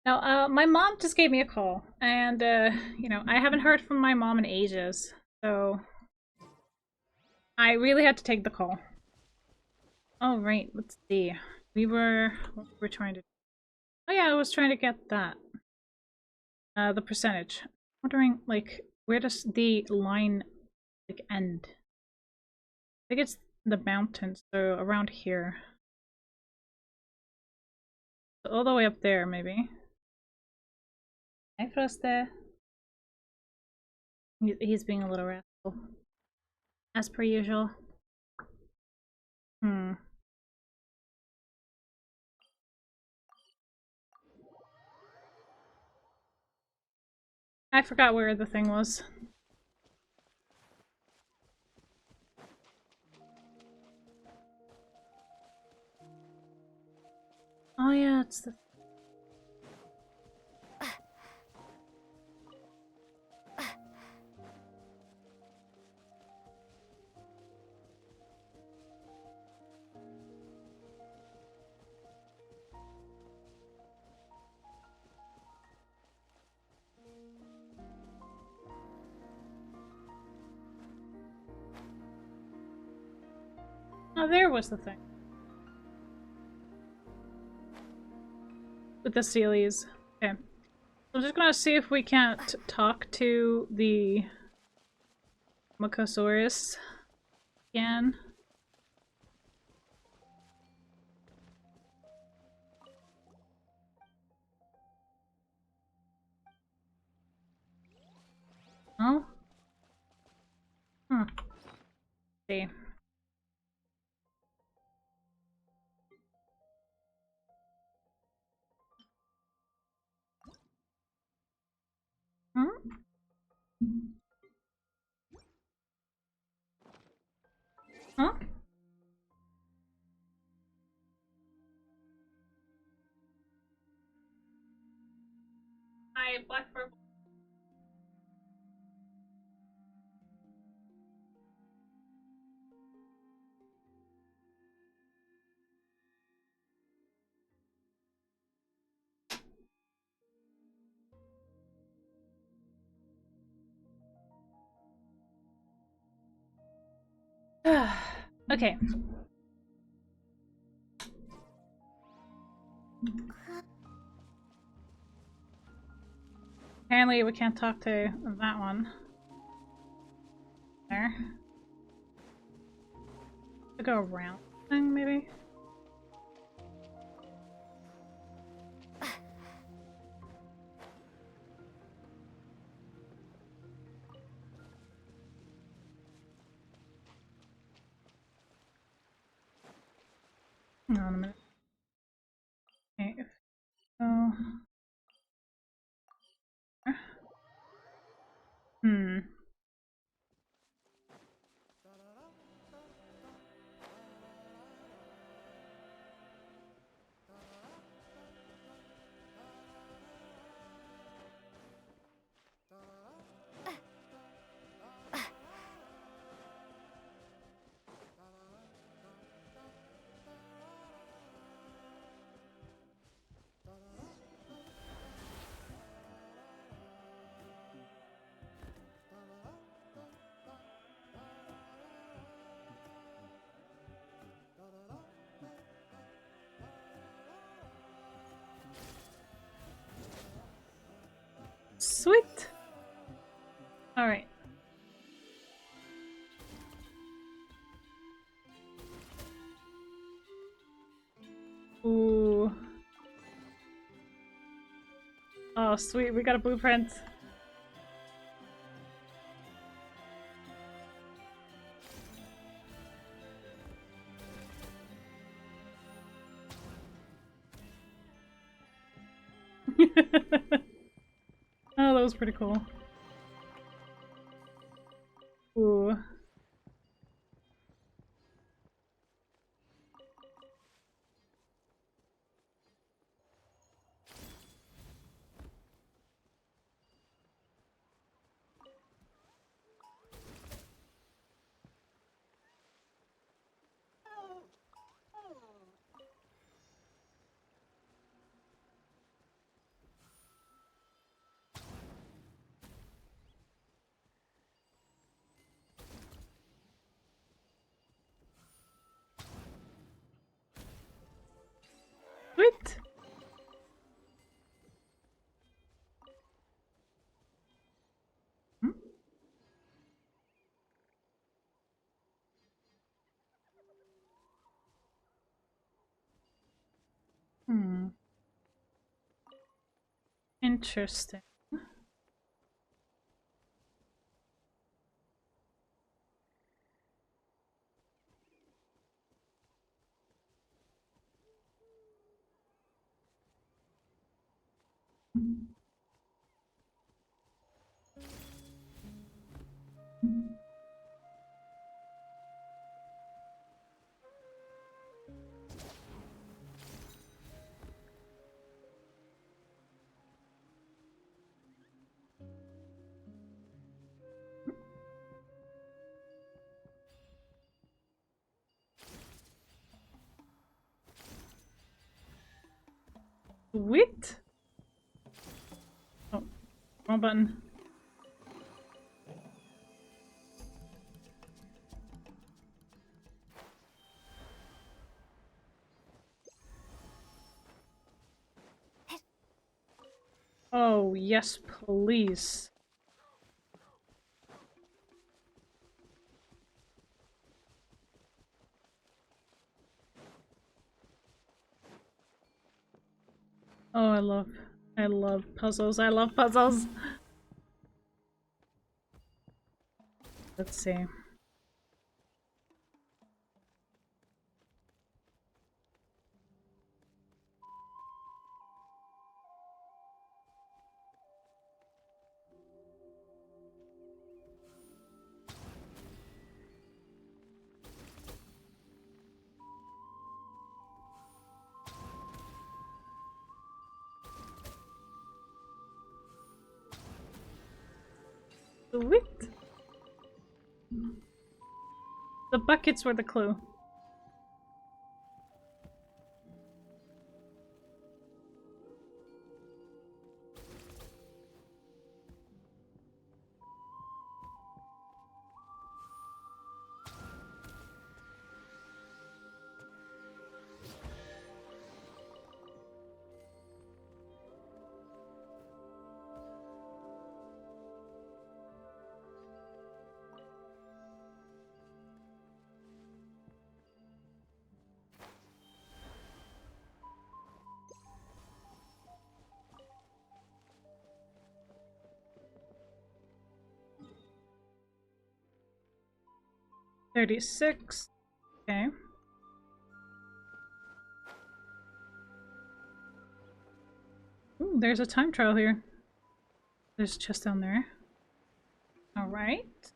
Now, my mom just gave me a call, and, you know, I haven't heard from my mom in ages, so I really had to take the call. All right, let's see. What we were trying to, oh yeah, I was trying to get that. The percentage. I'm wondering, like, where does the line, like, end? I think it's the mountains, so around here. All the way up there, maybe. Hi, Froste. He's being a little rascal. As per usual. I forgot where the thing was. Oh yeah, it's the... Oh, there was the thing. With the Sealies. Okay. I'm just gonna see if we can't talk to the Mocosaurus again. Oh? Huh. Let's see. Huh? Huh? Hi, Blackbird. Okay. Apparently we can't talk to that one. There. To go around thing, maybe? Hang on a minute. Okay, if so... Sweet! Alright. Ooh. Oh, sweet, we got a blueprint. Oh, that was pretty cool. Ooh. Hmm. Interesting. Sweet. Oh, wrong button. Oh, yes, please. Oh, I love puzzles. I love puzzles. Let's see. Sweet. The buckets were the clue. $36. Okay. Ooh, there's a time trial here. There's a chest down there. Alright.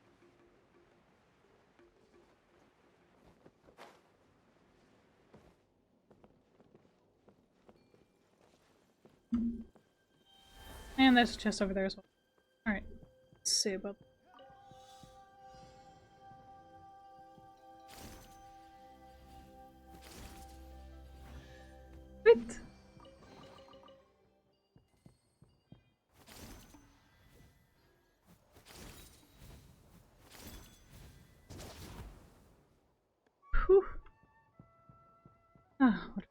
And there's a chest over there as well. Alright. Let's see about Sweet. Whew. Ah, what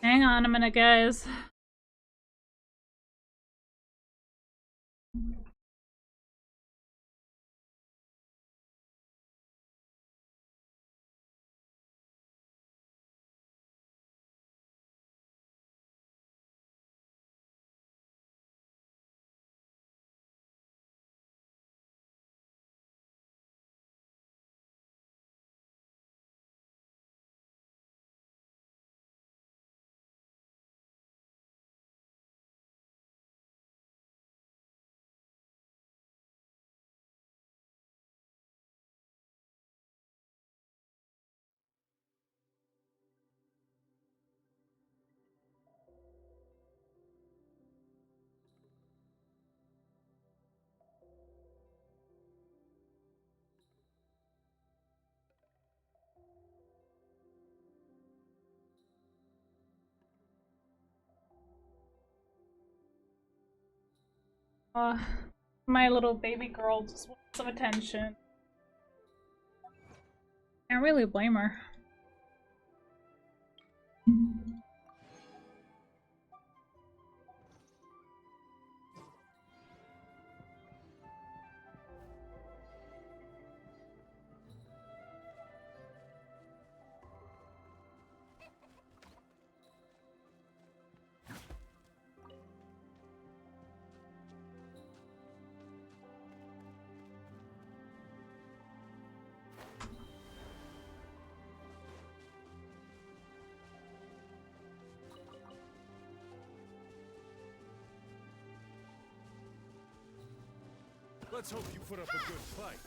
Hang on a minute, guys. My little baby girl just wants some attention. Can't really blame her. Let's hope you put up a good fight.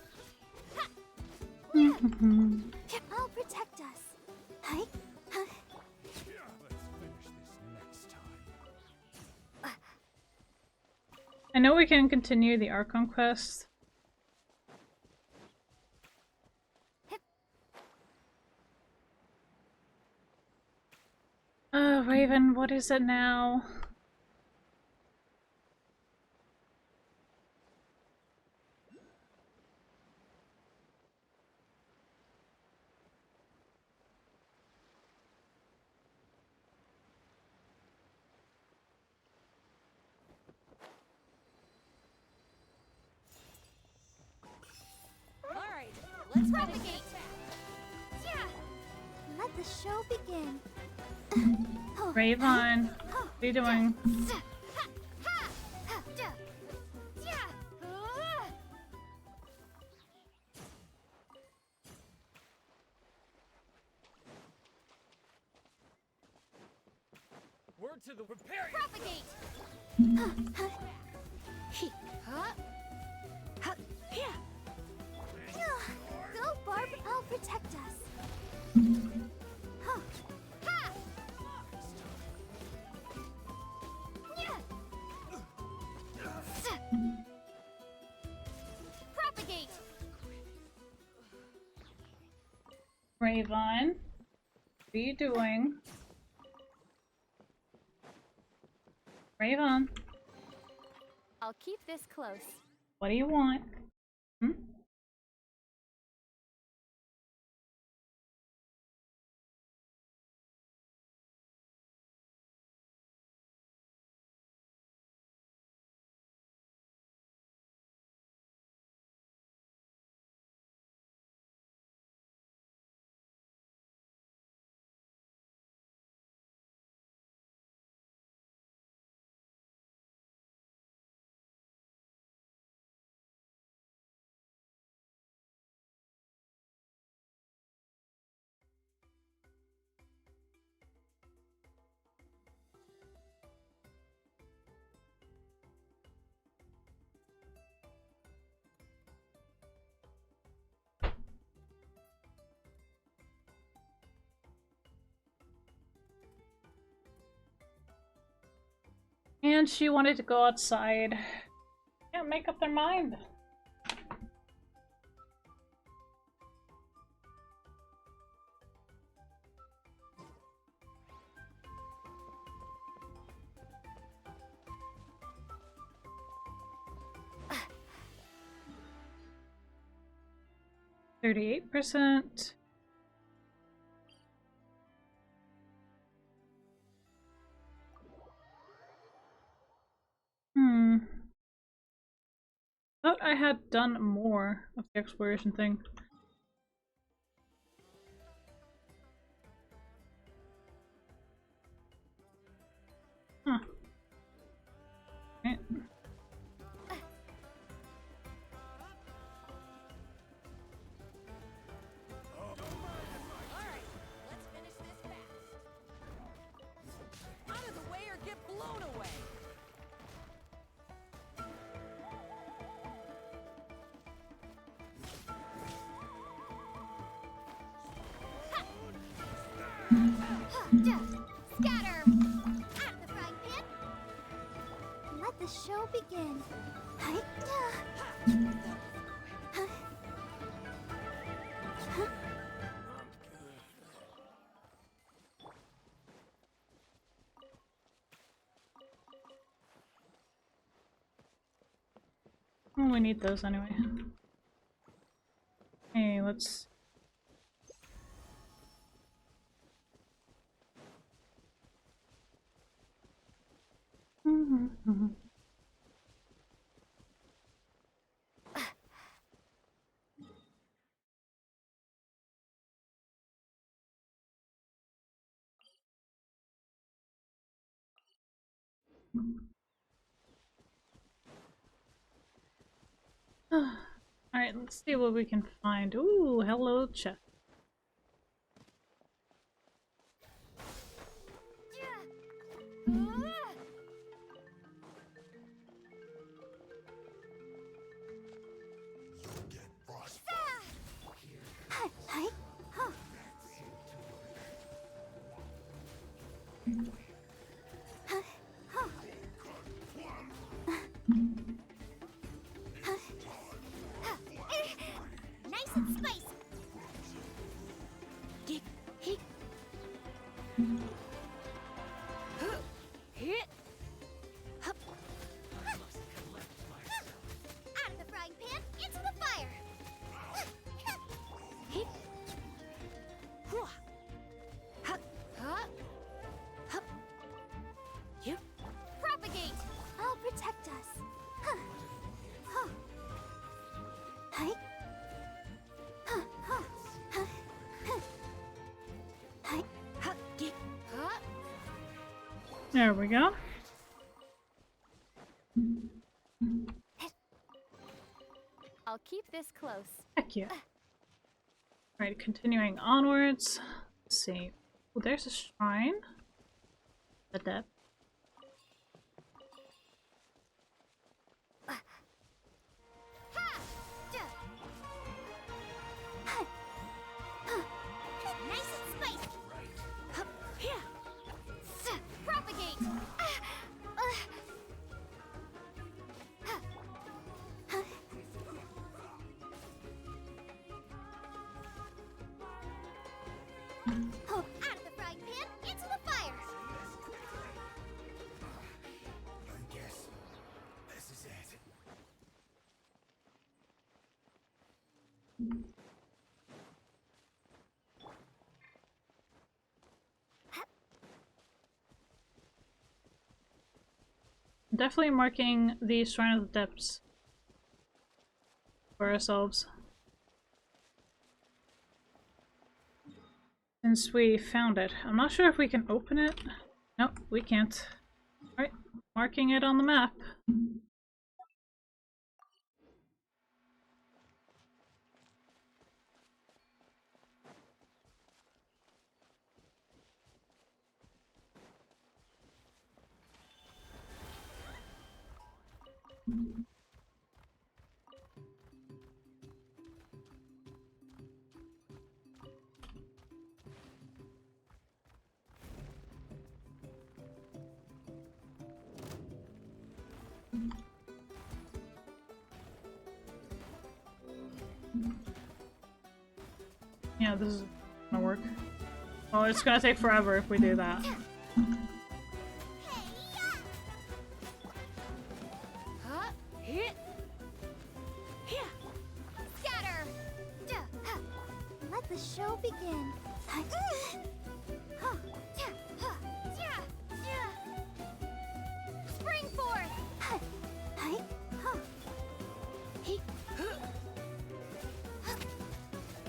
I'll protect us. Hi. Yeah, let's finish this next time. I know we can continue the Archon quest. Raven, what is it now? Alright, let's propagate. Yeah. Let the show begin. Raven, what are you doing? Word to the prepare. Propagate. Go, Barb. I'll protect us. Propagate. Raven, what are you doing? Raven, I'll keep this close. what do you want? Hmm? And she wanted to go outside. Can't make up their mind. %. Thought I had done more of the exploration thing. Huh. Okay. Out of the way or get blown away. Scatter! At the frying pan! Let the show begin. Hi. Well, we need those anyway. Hey, let's... Alright, let's see what we can find. Ooh, hello, chest. Nice and spicy. Out of the frying pan, into the fire. Propagate. I'll protect us. Hi. There we go. I'll keep this close. Heck yeah. Alright, continuing onwards. Let's see. Oh, there's a shrine. At that. Nice and spicy. Propagate. Out of the frying pan, into the fire. I guess this is it. Definitely marking the Shrine of the Depths for ourselves. Since we found it. I'm not sure if we can open it. Nope, we can't. Alright, marking it on the map. Yeah, this is gonna work. Oh, it's gonna take forever if we do that. Scatter. Let the show begin. Spring forth.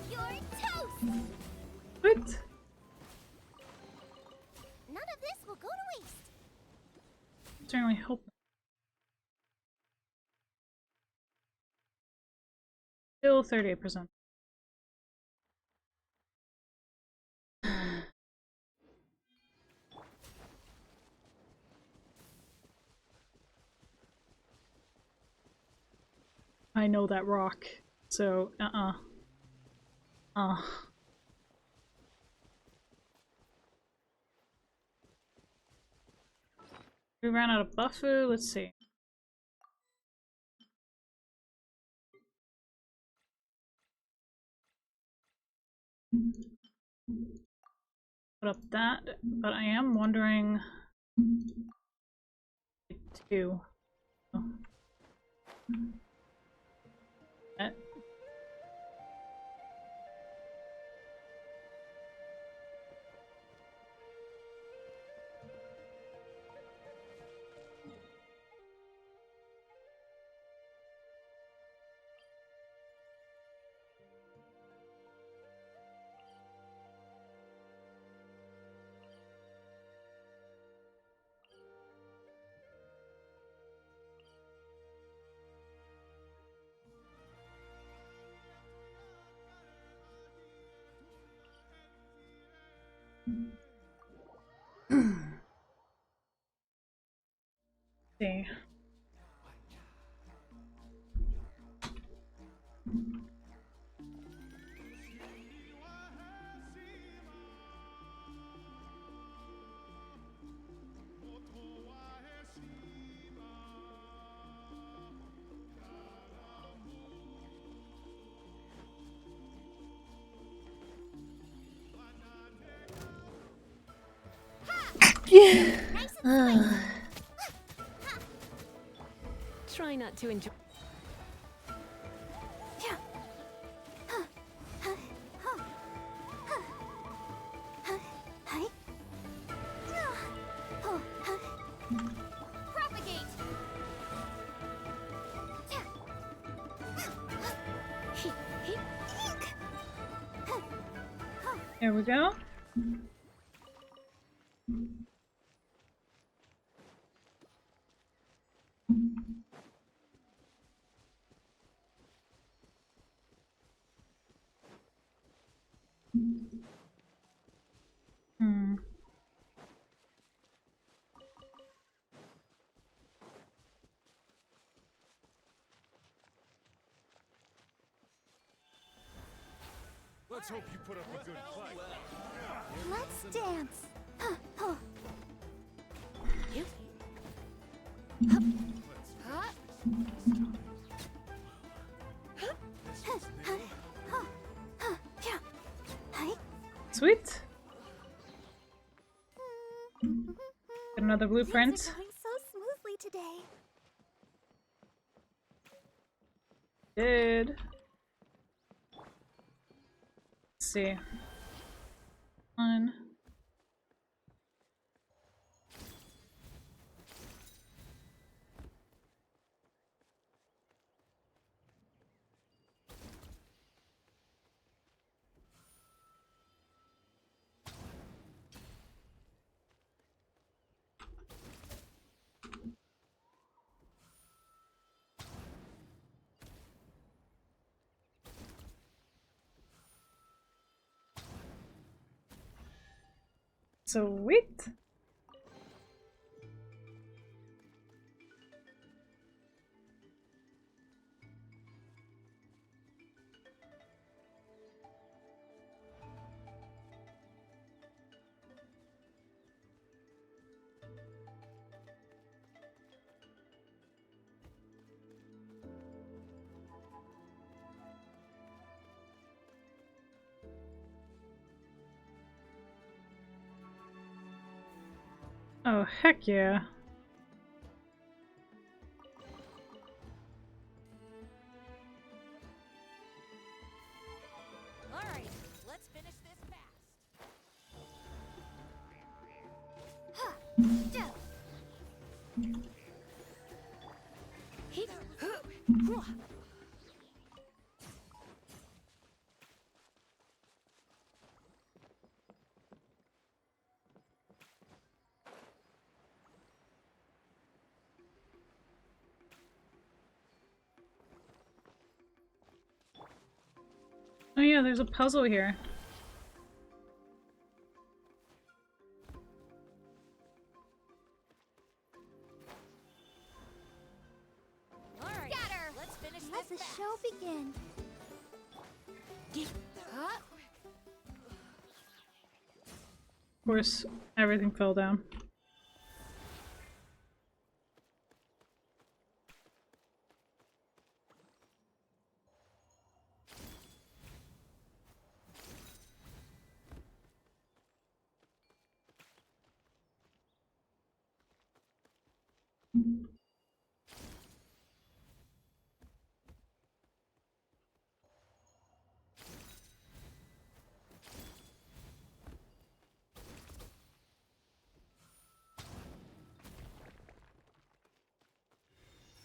You're toast. What? None of this will go to waste. Certainly hope. Still 38%. I know that rock, so We ran out of buffu, let's see. Put up that, but I am wondering too. See. Try not to enjoy. Propagate! There we go. Let's hope you put up a good fight. Let's dance. Sweet. Got another blueprint. Things are going so smoothly today. Did. Let's see. One. Sweet. Oh, heck yeah. Alright, let's finish this fast. Oh yeah, there's a puzzle here. Alright, let's finish Let this the fast. show begin. Of course, everything fell down.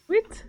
Sweet.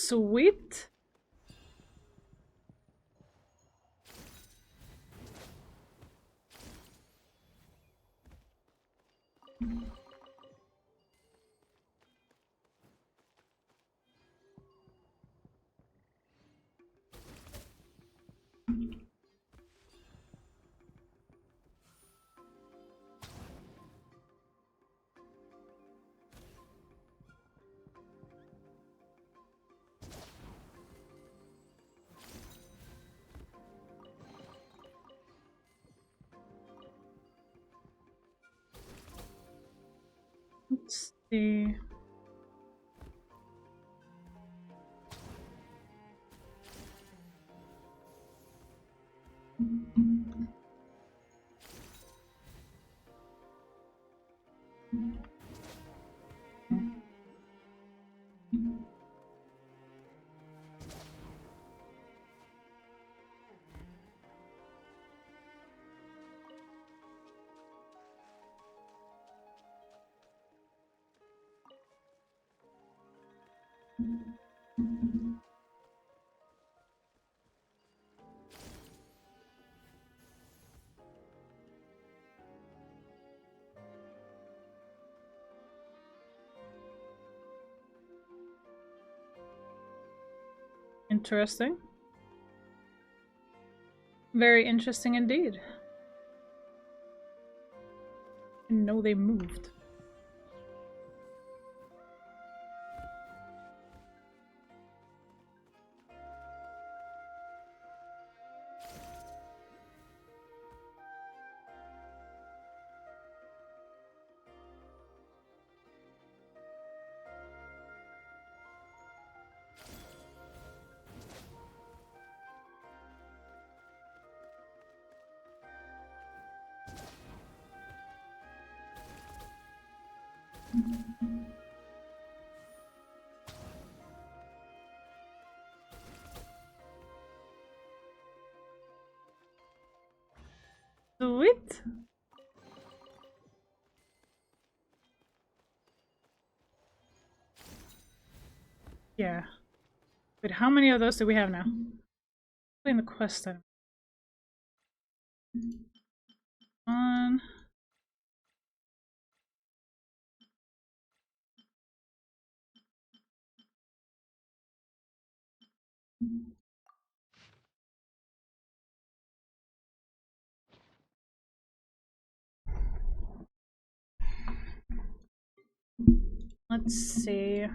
Sweet. Let's see. Interesting. Very interesting indeed. I didn't know they moved. Sweet. Yeah. Wait, how many of those do we have now? In the quest item. One. Let's see.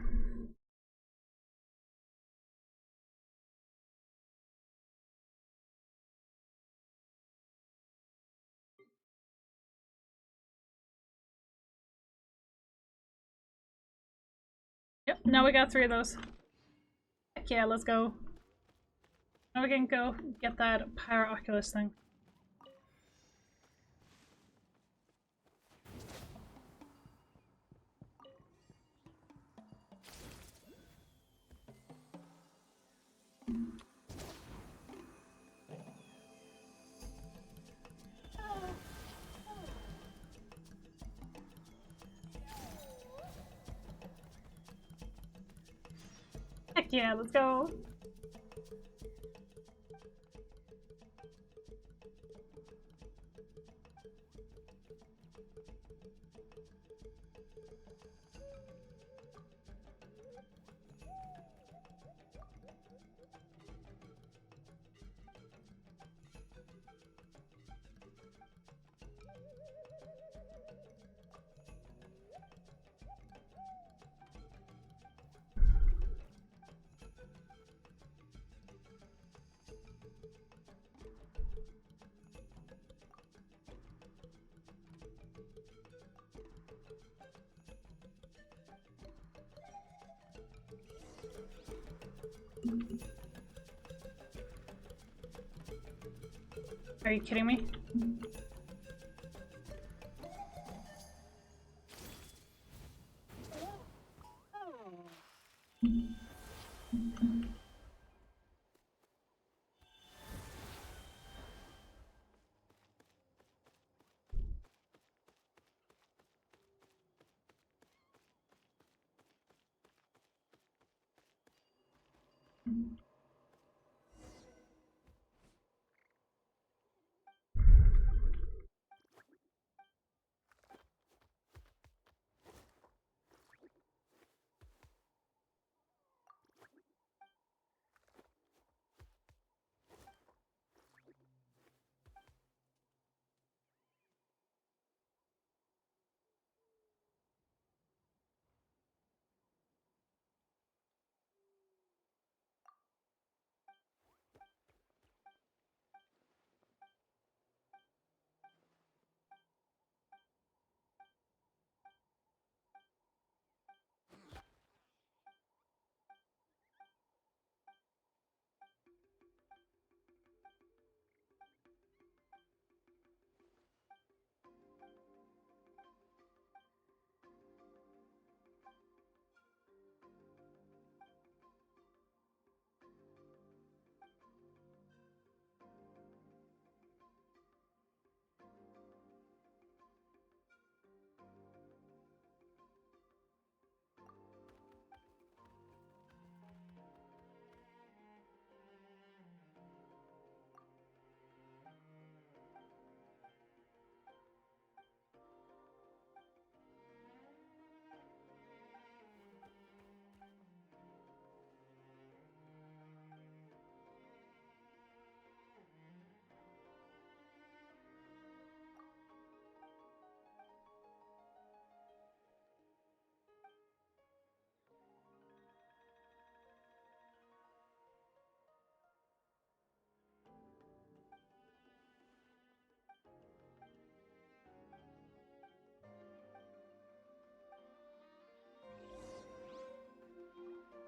Yep, now we got 3 of those. Heck yeah, let's go. Now we can go get that Pyro Oculus thing. yeah, let's go. Are you kidding me?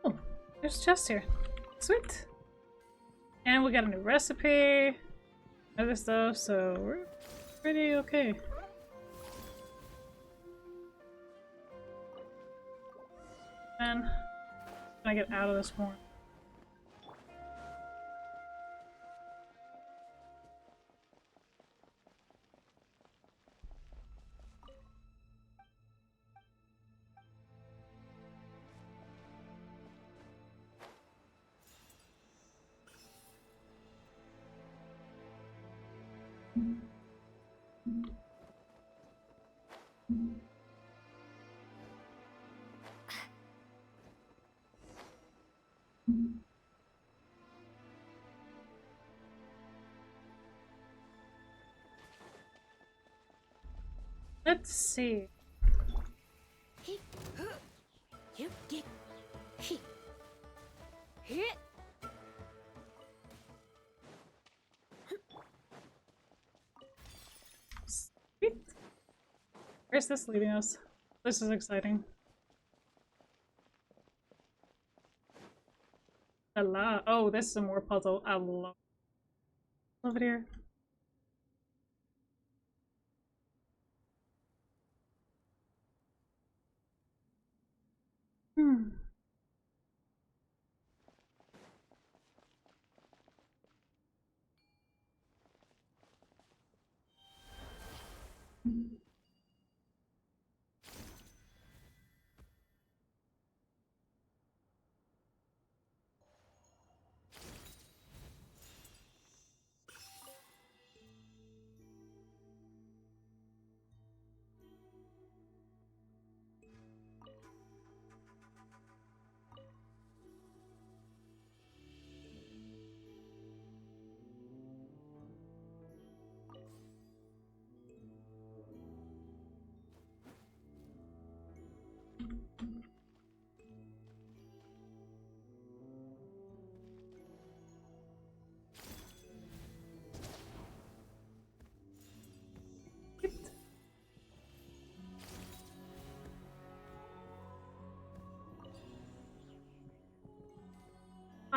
Oh, there's a chest here. Sweet. And we got a new recipe, other stuff, so we're pretty okay. And I'm gonna get out of this more. Let's see. Sweet. Where's this leading us? This is exciting. Allah. Oh, this is a more puzzle. I love it here.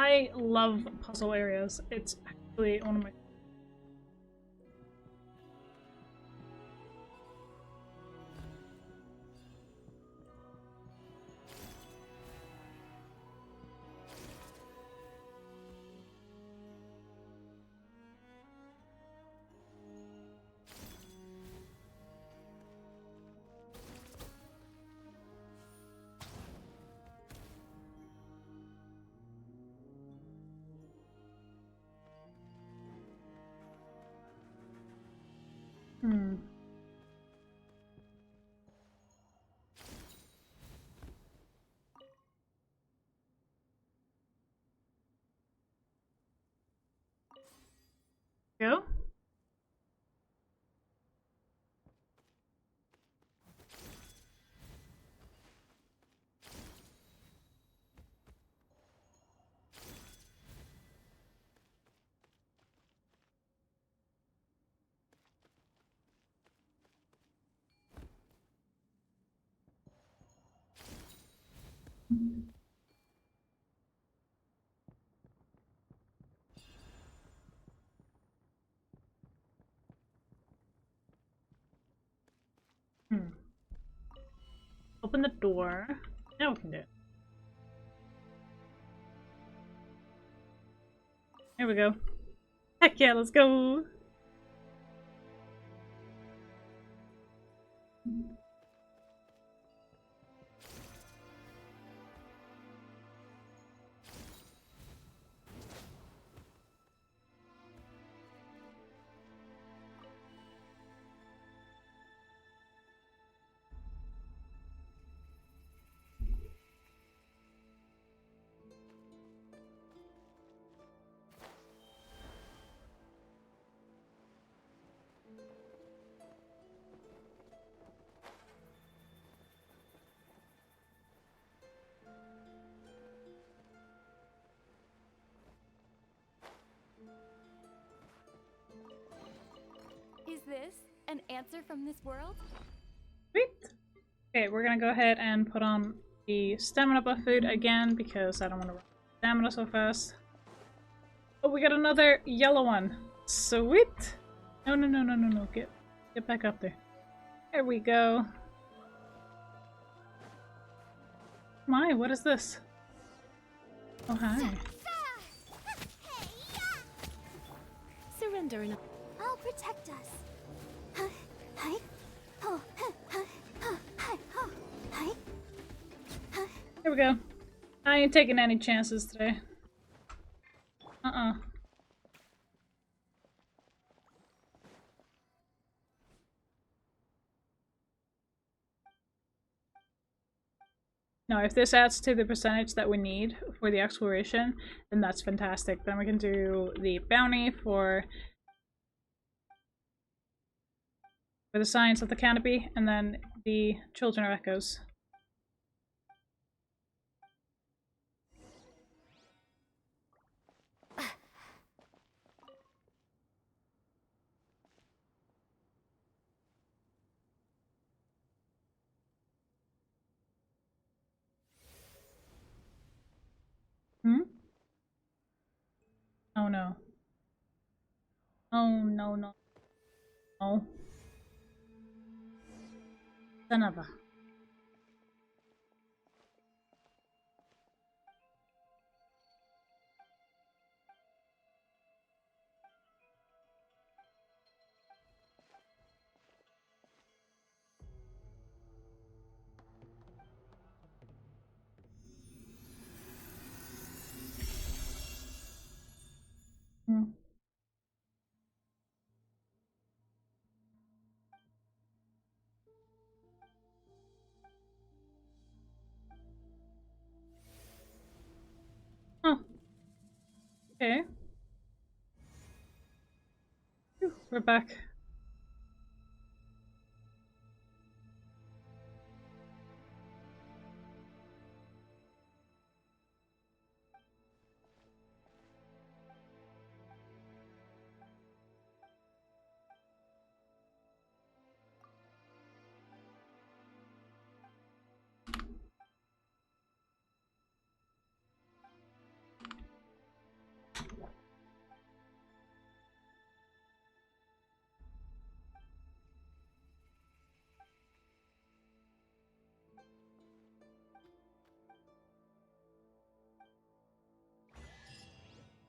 I love puzzle areas. It's actually one of my... Go. Open the door. Now we can do it. Here we go. Heck yeah, let's go! Is this an answer from this world? Sweet! Okay, we're gonna go ahead and put on the stamina buff food again because I don't want to run stamina so fast. Oh, we got another yellow one. Sweet! No, no, no, no, no, no. Get back up there. There we go. My, what is this? Oh, hi. Surrender and I'll protect us. Here we go. I ain't taking any chances today. No, if this adds to the percentage that we need for the exploration, then that's fantastic. Then we can do the bounty for the science of the canopy, and then the Children of Echoes. Oh no. Oh no, no. No. Son of a... Oh. Okay. Whew, we're back.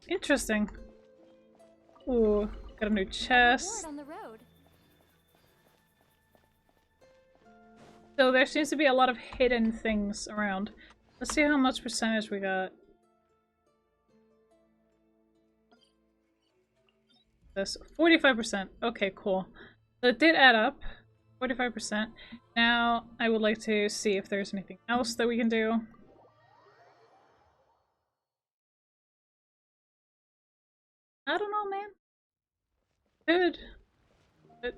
Interesting. Ooh, got a new chest. On the road. So there seems to be a lot of hidden things around. Let's see how much percentage we got. This 45%. Okay, cool. So it did add up. 45%. Now I would like to see if there's anything else that we can do. I don't know, man. Good. But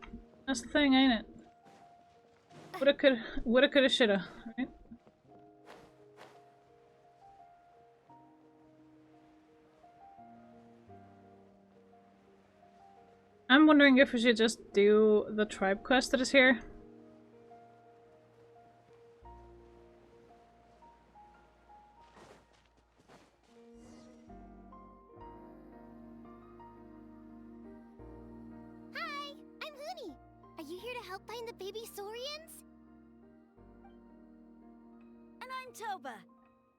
that's the thing, ain't it? Woulda, coulda, shoulda, right? I'm wondering if we should just do the tribe quest that is here. Hi, I'm Huni. Are you here to help find the baby saurians? And I'm Toba.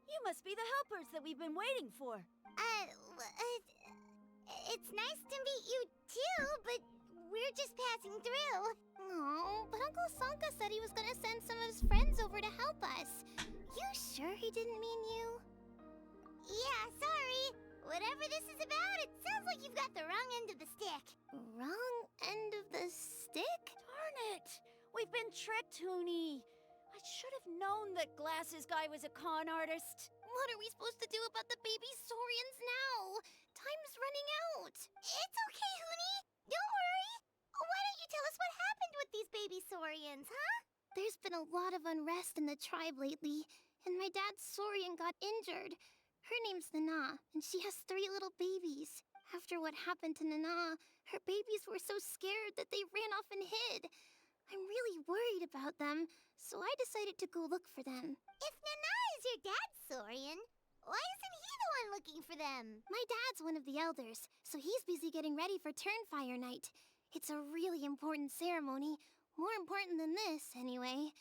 You must be the helpers that we've been waiting for. It's nice to meet you too, but we're just passing through. Oh, but Uncle Sanka said he was gonna send some of his friends over to help us. You sure he didn't mean you? Yeah, sorry. Whatever this is about, it sounds like you've got the wrong end of the stick. Wrong end of the stick? Darn it! We've been tricked, Huni. I should have known that Glasses Guy was a con artist. What are we supposed to do about the baby saurians now? Time's running out. It's okay, Huni. Don't worry. Why don't you tell us what happened with these baby saurians, huh? There's been a lot of unrest in the tribe lately, and my dad's saurian got injured. Her name's Nana, and she has 3 little babies. After what happened to Nana, her babies were so scared that they ran off and hid. I'm really worried about them, so I decided to go look for them. If Nana is your dad's saurian, why isn't he the one looking for them? My dad's one of the elders, so he's busy getting ready for Turnfire Night. It's a really important ceremony, more important than this, anyway.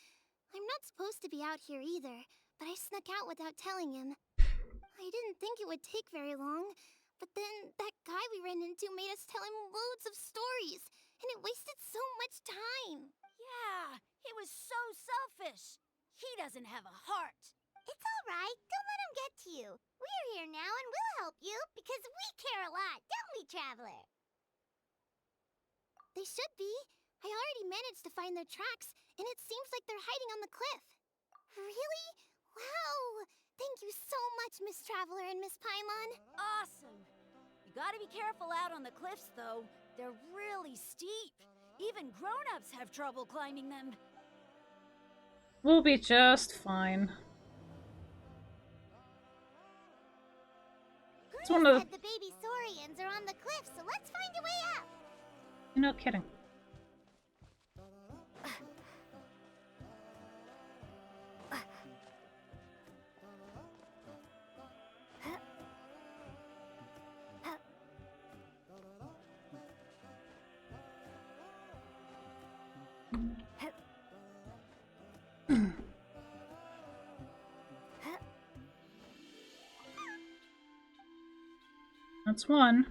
I'm not supposed to be out here either, but I snuck out without telling him. I didn't think it would take very long, but then that guy we ran into made us tell him loads of stories, and it wasted so much time. Yeah, he was so selfish. He doesn't have a heart. It's all right. Don't let him get to you. We're here now and we'll help you because we care a lot, don't we, Traveler? They should be. I already managed to find their tracks, and it seems like they're hiding on the cliff. Really? Wow! Thank you so much, Miss Traveler and Miss Paimon. Awesome. You gotta be careful out on the cliffs, though. They're really steep. Even grown-ups have trouble climbing them. We'll be just fine. It's one of the baby saurians are on the cliff, so let's find a way up. You're not kidding. That's one.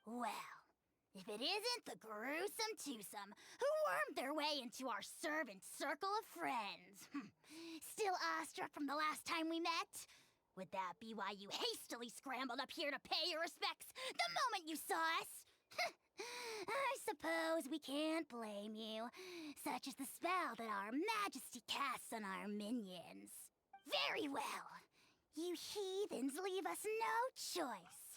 Well, if it isn't the gruesome twosome who wormed their way into our servant circle of friends. Still awestruck from the last time we met? Would that be why you hastily scrambled up here to pay your respects the moment you saw us? I suppose we can't blame you. Such is the spell that our majesty casts on our minions. Very well. You heathens leave us no choice.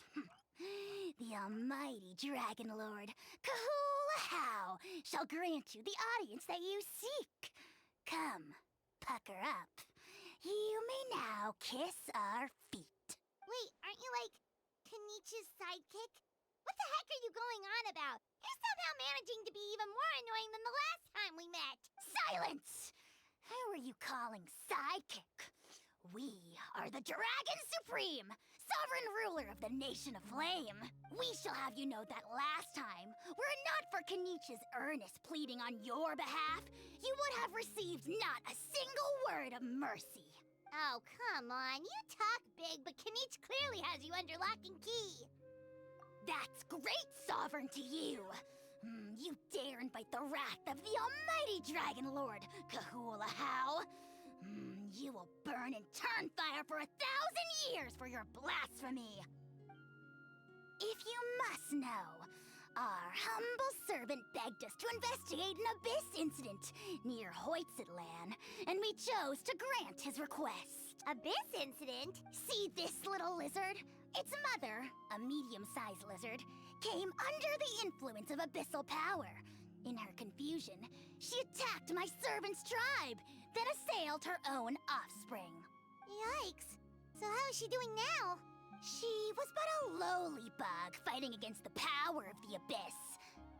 The almighty Dragon Lord, Kahula shall grant you the audience that you seek. Come, pucker up. You may now kiss our feet. Wait, aren't you like Kenichi's sidekick? What the heck are you going on about? You're somehow managing to be even more annoying than the last time we met. Silence! Who are you calling sidekick? We are the Dragon Supreme, sovereign ruler of the Nation of Flame. We shall have you know that last time, were it not for Kenichi's earnest pleading on your behalf, you would have received not a single word of mercy. Oh, come on. You talk big, but Kenichi clearly has you under lock and key. That's great, sovereign to you. You dare invite the wrath of the almighty Dragon Lord, Kahula How. You will burn in turn fire for 1,000 years for your blasphemy. If you must know, our humble servant begged us to investigate an abyss incident near Hoytsidlan, and we chose to grant his request. Abyss incident? See this little lizard? Its mother, a medium-sized lizard, came under the influence of abyssal power. In her confusion, she attacked my servant's tribe, then assailed her own offspring. Yikes. So how is she doing now? She was but a lowly bug fighting against the power of the abyss.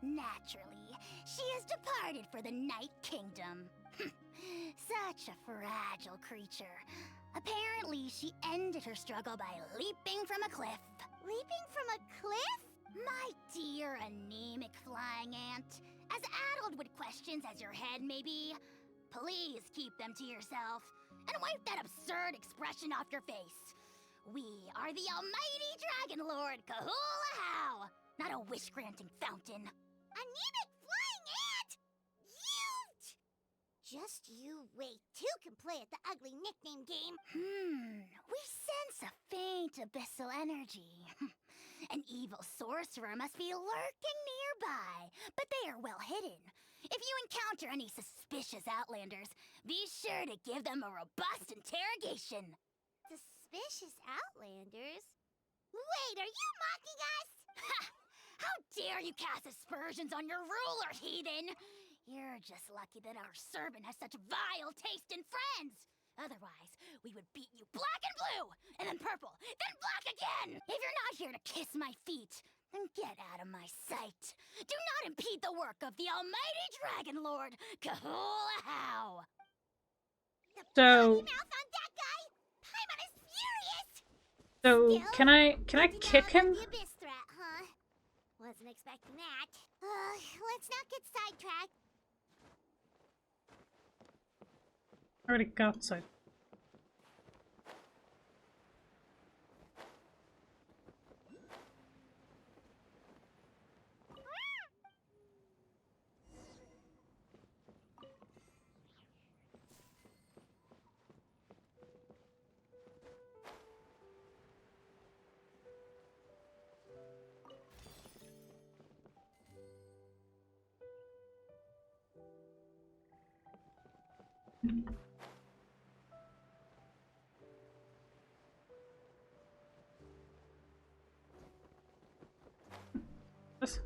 Naturally, she has departed for the Night Kingdom. Such a fragile creature. Apparently, she ended her struggle by leaping from a cliff. Leaping from a cliff? My dear anemic flying ant, as addled with questions as your head may be, please keep them to yourself and wipe that absurd expression off your face. We are the almighty Dragon Lord Kahula How, not a wish-granting fountain. Anemic flying ant? Just you wait. Two can play at the ugly nickname game. We sense a faint abyssal energy. An evil sorcerer must be lurking nearby, but they are well hidden. If you encounter any suspicious outlanders, be sure to give them a robust interrogation. Suspicious outlanders? Wait, are you mocking us? Ha! How dare you cast aspersions on your ruler, heathen! You're just lucky that our servant has such vile taste in friends. Otherwise, we would beat you black and blue, and then purple, then black again! If you're not here to kiss my feet, then get out of my sight. Do not impede the work of the almighty Dragon Lord, Kahula How! So... Mouth on that guy? Paimon is furious! So, Still, can I kick him? The abyss threat, huh? Wasn't expecting that. Let's not get sidetracked. Already got outside. Yes.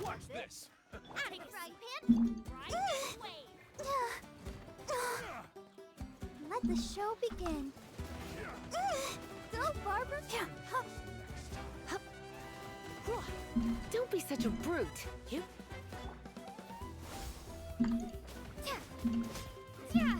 Watch this! Out of frying pan! Right away! Let the show begin. Go, Barbara! Don't be such a brute. You. Yeah.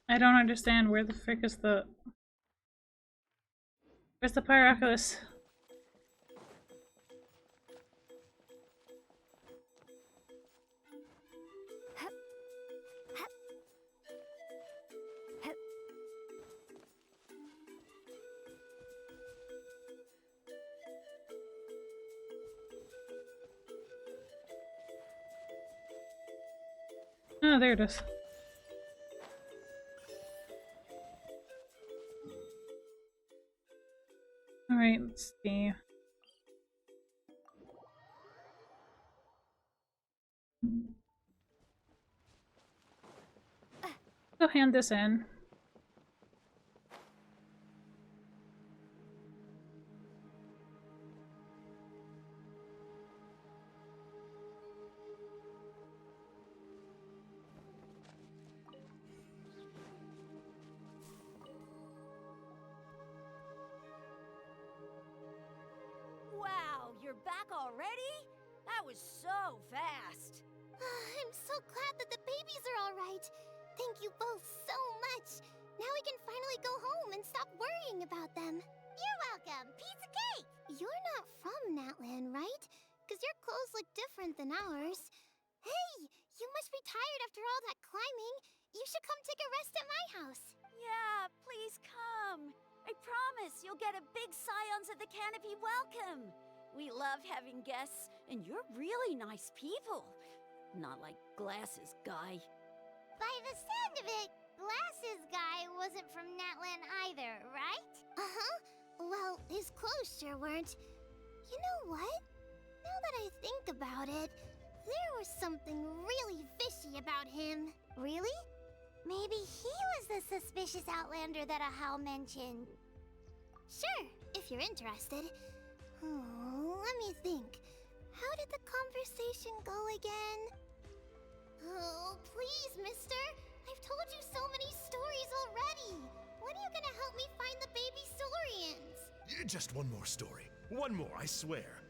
I don't understand where the frick is the... Where's the Pyroculus? Oh, there it is. Alright, let's see. Go hand this in. Wow, you're back already? That was so fast. I'm so glad that the babies are all right. Thank you both so much. Now we can finally go home and stop worrying about them. You're welcome. Piece of cake. You're not from Natland, right? Because your clothes look different than ours. Hey, you must be tired after all that climbing. You should come take a rest at my house. Yeah, please come. I promise you'll get a big Scions of the Canopy welcome. We love having guests, and you're really nice people. Not like Glasses Guy. By the sound of it, Glasses Guy wasn't from Natland either, right? Uh-huh. Well, his clothes sure weren't. You know what? Now that I think about it, there was something really fishy about him. Really? Maybe he was the suspicious outlander that Ahau mentioned. Sure, if you're interested. Oh, let me think. How did the conversation go again? Oh, please, mister. I've told you so many stories already. When are you gonna help me find the baby Saurians? Just one more story. One more, I swear.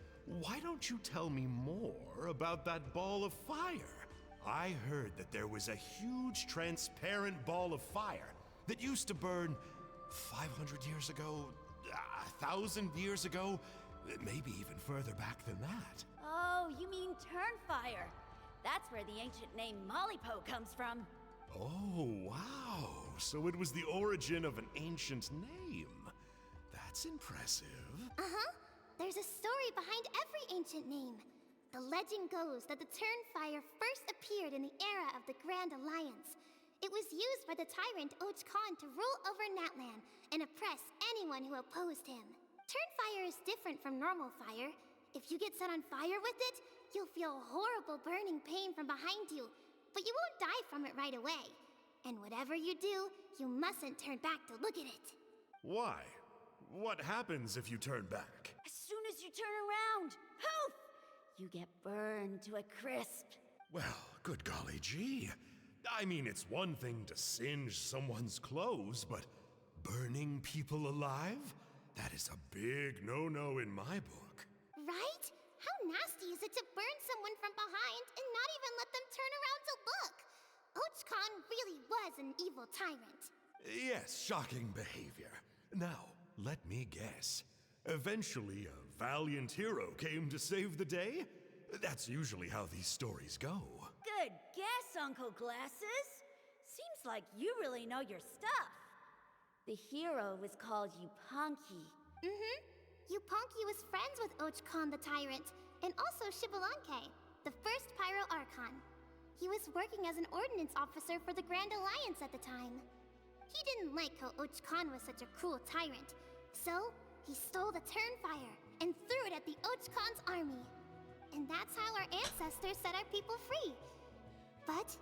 Why don't you tell me more about that ball of fire? I heard that there was a huge transparent ball of fire that used to burn 500 years ago, 1,000 years ago, maybe even further back than that. Oh, you mean Turnfire. That's where the ancient name Mollypo comes from. Oh, wow. So it was the origin of an ancient name. That's impressive. Uh-huh. There's a story behind every ancient name. The legend goes that the Turnfire first appeared in the era of the Grand Alliance. It was used by the tyrant Och Khan to rule over Natland and oppress anyone who opposed him. Turnfire is different from normal fire. If you get set on fire with it, you'll feel horrible burning pain from behind you, but you won't die from it right away. And whatever you do, you mustn't turn back to look at it. Why? What happens if you turn back? As soon as you turn around, poof! You get burned to a crisp. Well, good golly gee. I mean, it's one thing to singe someone's clothes, but burning people alive? That is a big no-no in my book. Right? How nasty is it to burn someone from behind and not even let them turn around to look? Och Khan really was an evil tyrant. Yes, shocking behavior. Now, let me guess. Eventually, a valiant hero came to save the day? That's usually how these stories go. Good guess, Uncle Glasses. Seems like you really know your stuff. The hero was called Yupanqui. Mm-hmm. Yupanqui was friends with Och Khan the Tyrant, and also Shibalanke, the first Pyro Archon. He was working as an ordnance officer for the Grand Alliance at the time. He didn't like how Och Khan was such a cruel tyrant, so he stole the Turnfire and threw it at the Och Khan's army. And that's how our ancestors set our people free. But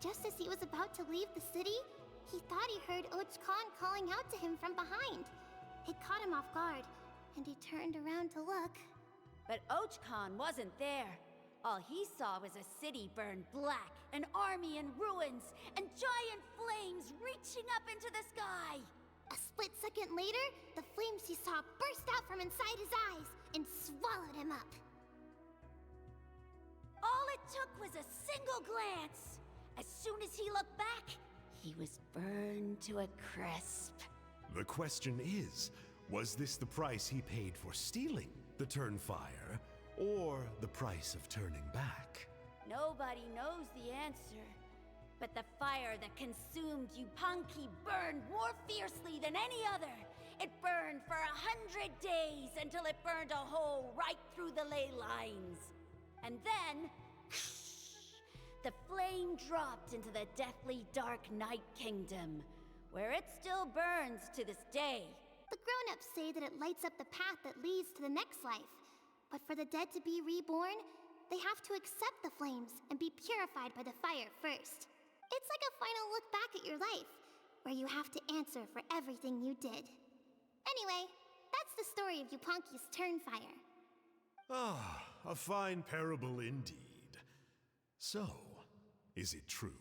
just as he was about to leave the city, he thought he heard Och Khan calling out to him from behind. It caught him off guard, and he turned around to look. But Och Khan wasn't there. All he saw was a city burned black, an army in ruins, and giant flames reaching up into the sky. A split second later, the flames he saw burst out from inside his eyes and swallowed him up. All it took was a single glance, As soon as he looked back, he was burned to a crisp. The question is, was this the price he paid for stealing the Turnfire, or the price of turning back? Nobody knows the answer. But the fire that consumed Yupanqui burned more fiercely than any other. It burned for 100 days until it burned a hole right through the ley lines. And then, the flame dropped into the deathly dark Night Kingdom, where it still burns to this day. The grown-ups say that it lights up the path that leads to the next life. But for the dead to be reborn, they have to accept the flames and be purified by the fire first. It's like a final look back at your life, where you have to answer for everything you did. Anyway, that's the story of Yupanqui's Turnfire. Ah, a fine parable indeed. So, is it true?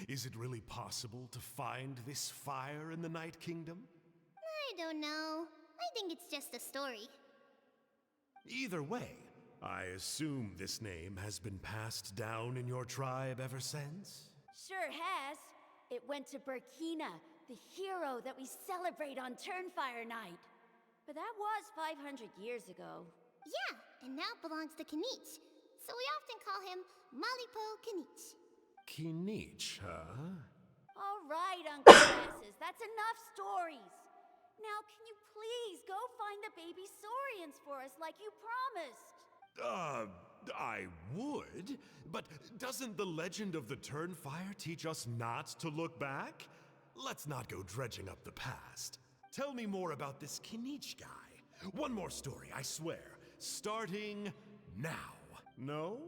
Is it really possible to find this fire in the Night Kingdom? I don't know. I think it's just a story. Either way, I assume this name has been passed down in your tribe ever since? Sure has. It went to Burkina, the hero that we celebrate on Turnfire Night. But that was 500 years ago. Yeah, and now it belongs to Kinich. So we often call him Malipo Kinich. Kinich, huh? All right, Uncle Glasses, that's enough stories. Now, can you please go find the baby Saurians for us like you promised? I would, but doesn't the legend of the Turnfire teach us not to look back? Let's not go dredging up the past. Tell me more about this Kinich guy. One more story, I swear. Starting now. No?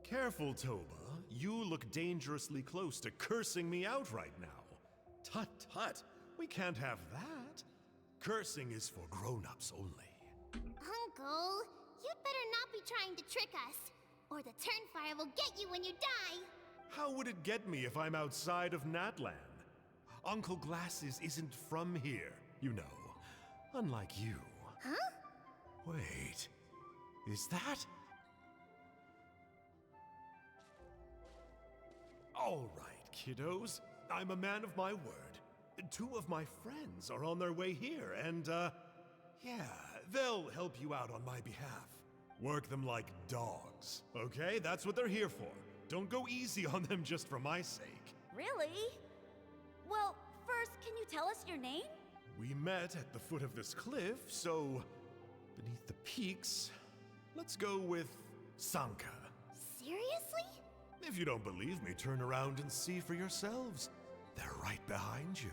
Careful, Toba. You look dangerously close to cursing me out right now. Tut tut. We can't have that. Cursing is for grown-ups only. Uncle, you'd better not be trying to trick us, or the Turnfire will get you when you die. How would it get me if I'm outside of Natlan? Uncle Glasses isn't from here, you know. Unlike you. Huh? Wait, is that? All right, kiddos. I'm a man of my word. 2 of my friends are on their way here, and, yeah, they'll help you out on my behalf. Work them like dogs, okay? That's what they're here for. Don't go easy on them just for my sake. Really? Well, first, can you tell us your name? We met at the foot of this cliff, so beneath the peaks, let's go with Sanka. Seriously? If you don't believe me, turn around and see for yourselves. They're right behind you.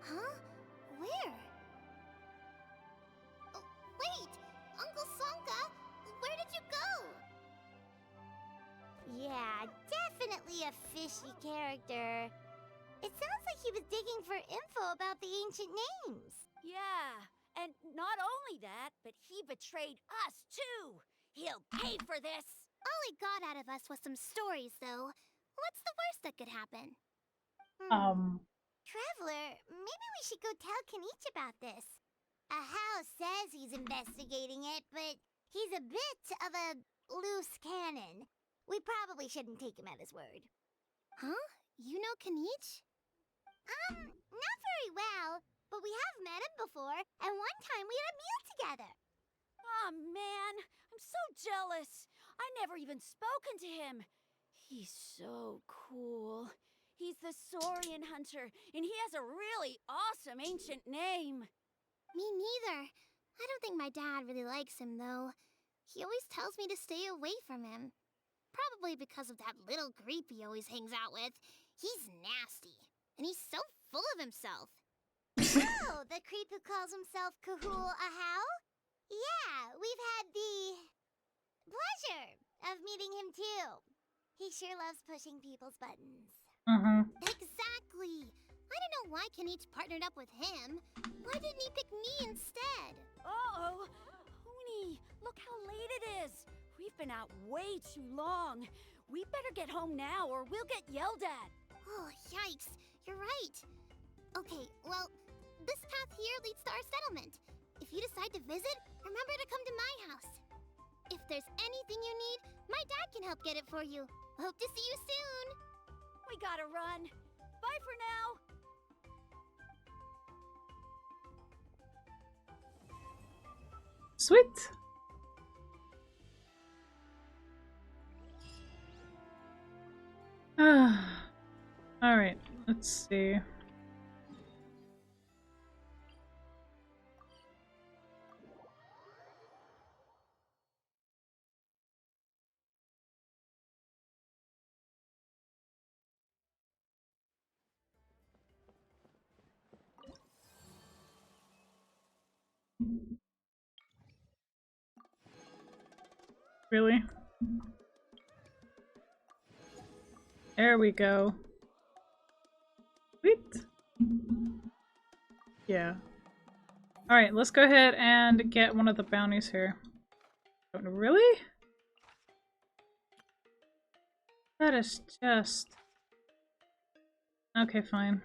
Huh? Where? Oh, wait! Uncle Sanka, where did you go? Yeah, definitely a fishy character. It sounds like he was digging for info about the ancient names. Yeah, and not only that, but he betrayed us too. He'll pay for this. All he got out of us was some stories, though. What's the worst that could happen? Traveler, maybe we should go tell Kinich about this. Ahau says he's investigating it, but he's a bit of a loose cannon. We probably shouldn't take him at his word. Huh? You know Kinich? Not very well, but we have met him before, and one time we had a meal together. Oh man, I'm so jealous. I never even spoken to him. He's so cool. He's the Saurian hunter, and he has a really awesome ancient name. Me neither. I don't think my dad really likes him, though. He always tells me to stay away from him. Probably because of that little creep he always hangs out with. He's nasty, and he's so full of himself. Oh, the creep who calls himself Kahul Ahau? Yeah, we've had the pleasure of meeting him too. He sure loves pushing people's buttons. Exactly. I don't know why Kinich partnered up with him. Why didn't he pick me instead? Uh-oh. Huni, look how late it is. We've been out way too long. We better get home now or we'll get yelled at. Oh, yikes. You're right. Okay, well, this path here leads to our settlement. If you decide to visit, remember to come to my house. If there's anything you need, my dad can help get it for you. Hope to see you soon. We gotta run. Bye for now. Sweet. Alright, let's see. Really? There we go. Sweet. Yeah. Alright, let's go ahead and get one of the bounties here. Really? That is just... Okay, fine.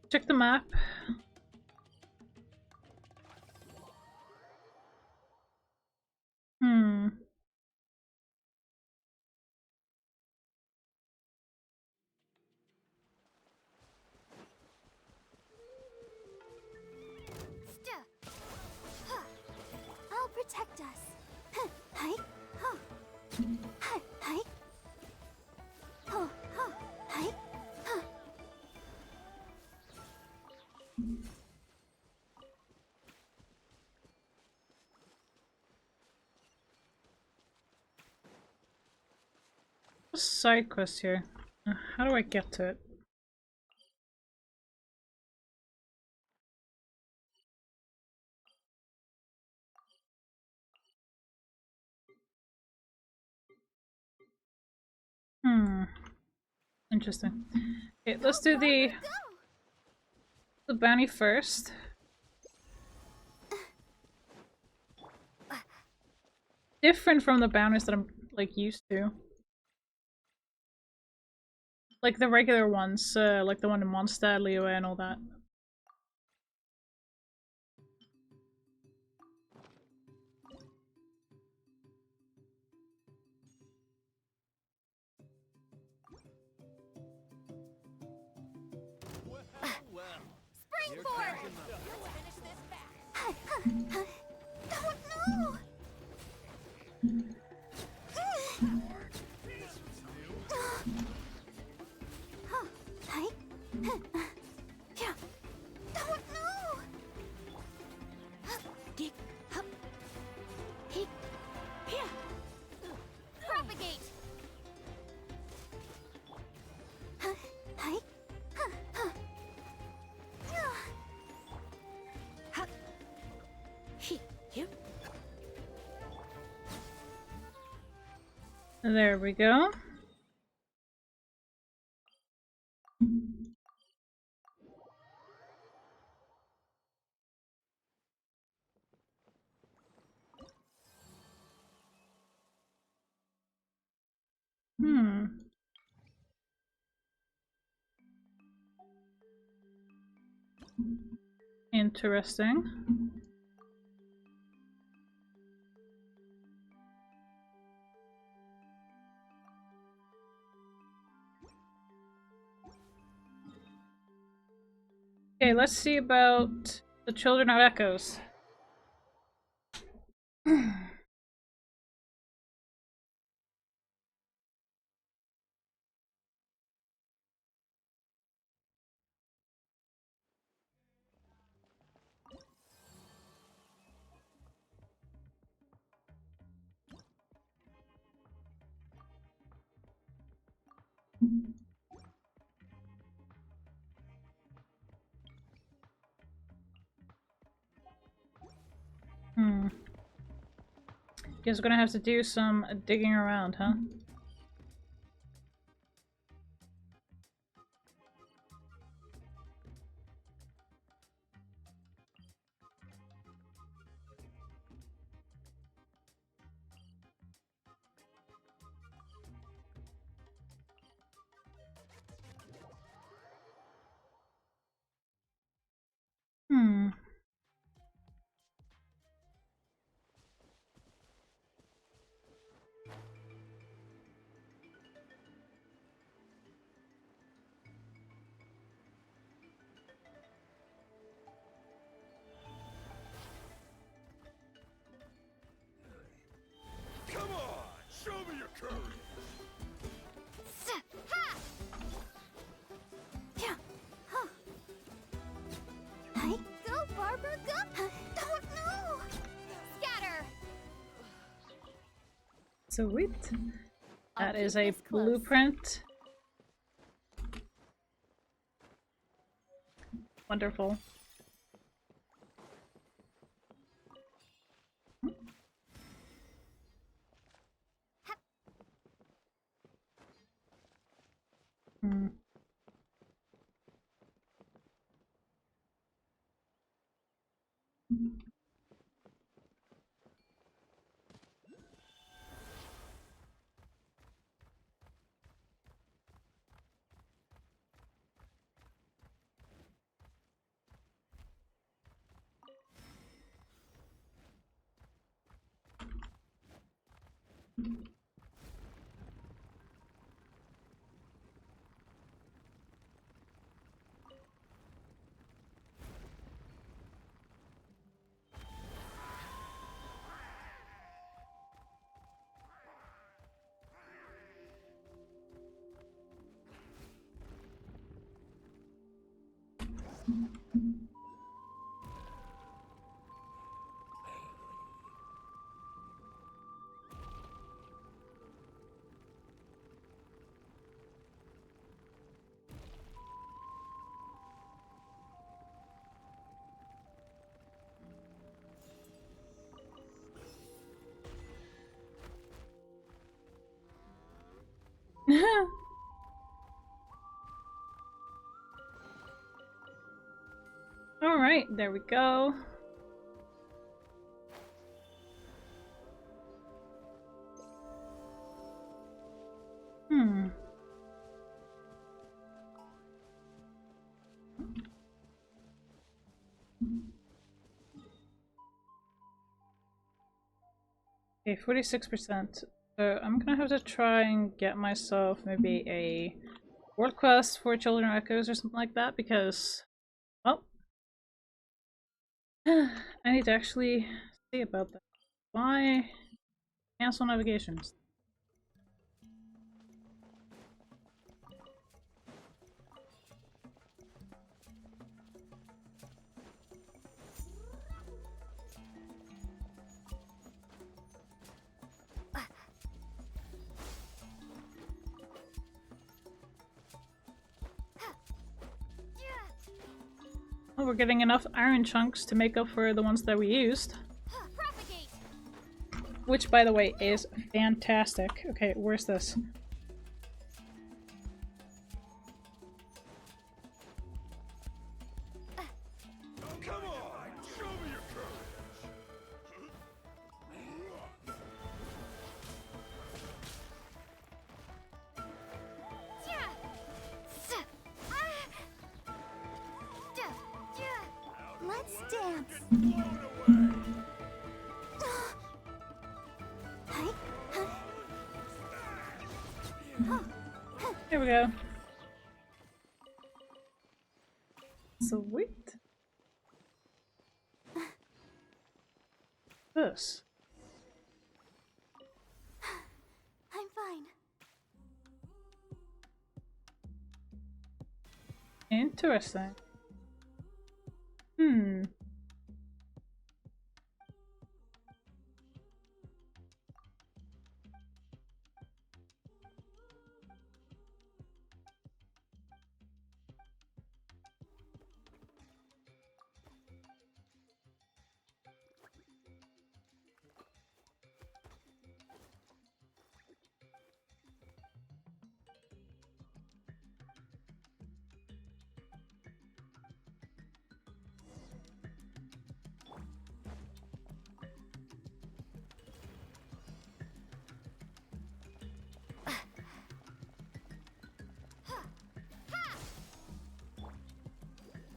Check the map. I'll protect us. Hi. Huh. Hi. Hi. Oh. Huh. Hi. Huh. Side quest here. How do I get to it? Interesting. Okay, let's do the bounty first. Different from the bounties that I'm like used to. Like the regular ones, like the one in Mondstadt, Liyue, and all that. Springboard! Let's finish this back. Don't know. Hi. Yeah. Don't know. Dig up. Hey. Here. Propagate. Hi. There we go. Interesting. Okay, let's see about the Children of Echoes. Guess we're gonna have to do some digging around, huh? Don't know! Scatter! Sweet. That is a keep this close. blueprint. Wonderful. Hmm. Alright, there we go. Hmm. Okay, 46%. So I'm gonna have to try and get myself maybe a world quest for Children of Echoes or something like that because, well, I need to actually see about that. Why cancel navigations? Well, we're getting enough iron chunks to make up for the ones that we used. Which, by the way, is fantastic. Okay, where's this? Come on, show me your courage. Let's dance. Here we go. Sweet. This. I'm fine. Interesting. Hmm.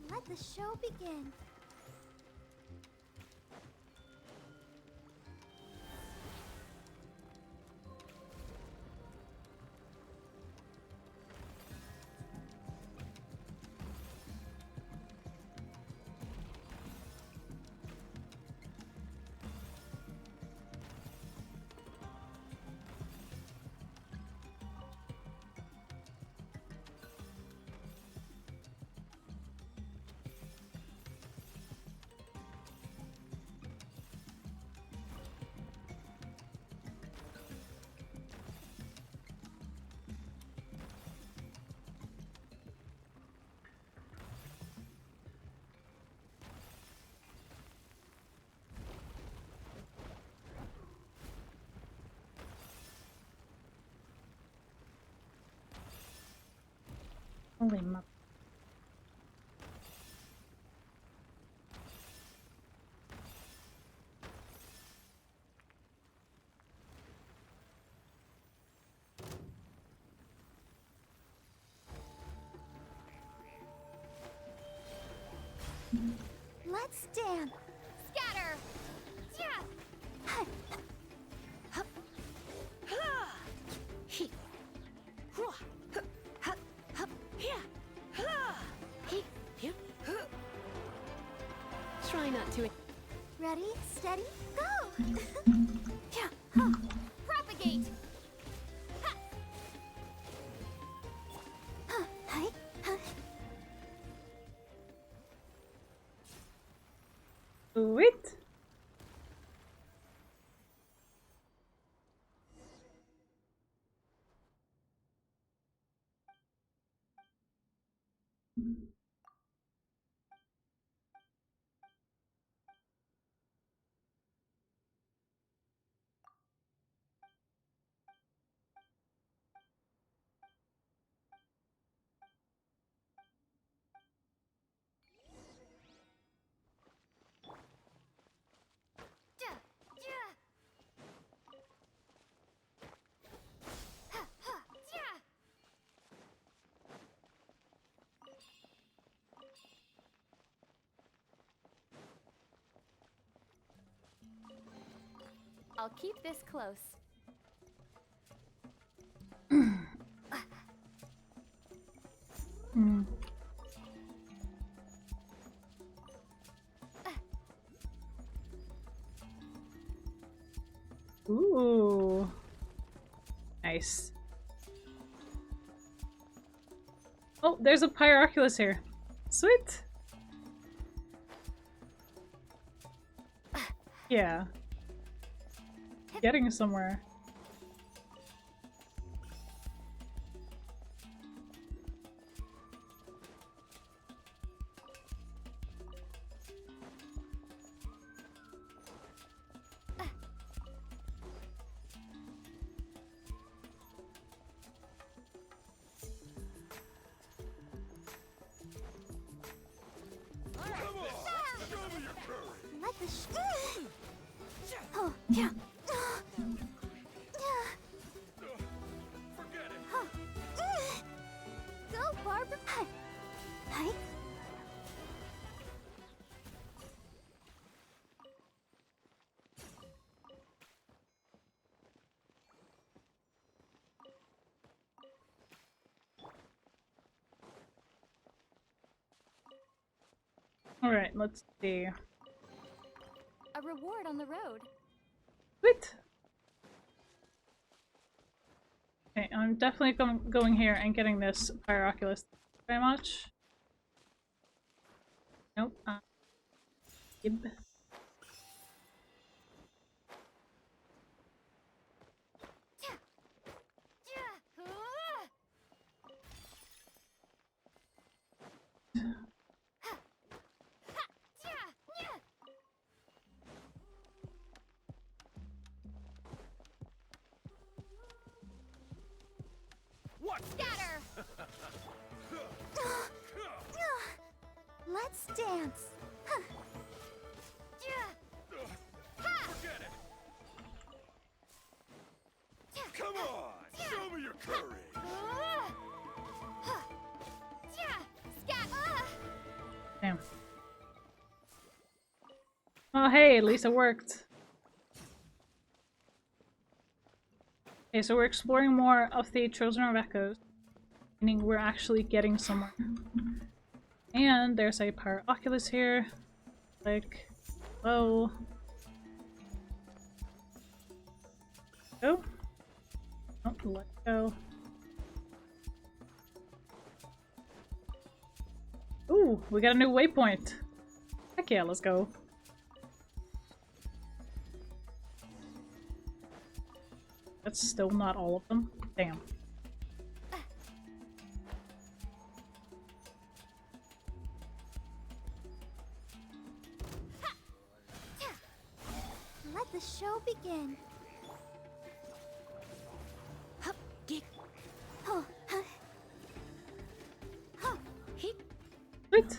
Let the show begin. Holy mo- Let's dance. Scatter! Try not to. Ready, steady, go! Propagate! Hi. Sweet. I'll keep this close. Hmm. Ooh. Nice. Oh, there's a Pyroculus here. Sweet. Yeah. Getting somewhere. Let the oh, yeah. Forget it. Go, Barbara. Hi. Alright, let's see. A reward on the road. Sweet. Okay, I'm definitely going here and getting this Pyroculus. Very much. Nope. Gib. What? Scatter! Let's dance. Forget it. Come on, show me your courage. Damn. Oh hey, at least it worked. Okay, so we're exploring more of the Children of Echoes, meaning we're actually getting somewhere. And there's a Pyroculus here. Like, whoa. Go. Oh, let go. Ooh, we got a new waypoint. Heck yeah, let's go. That's still not all of them. Damn. Let the show begin. Oh, What?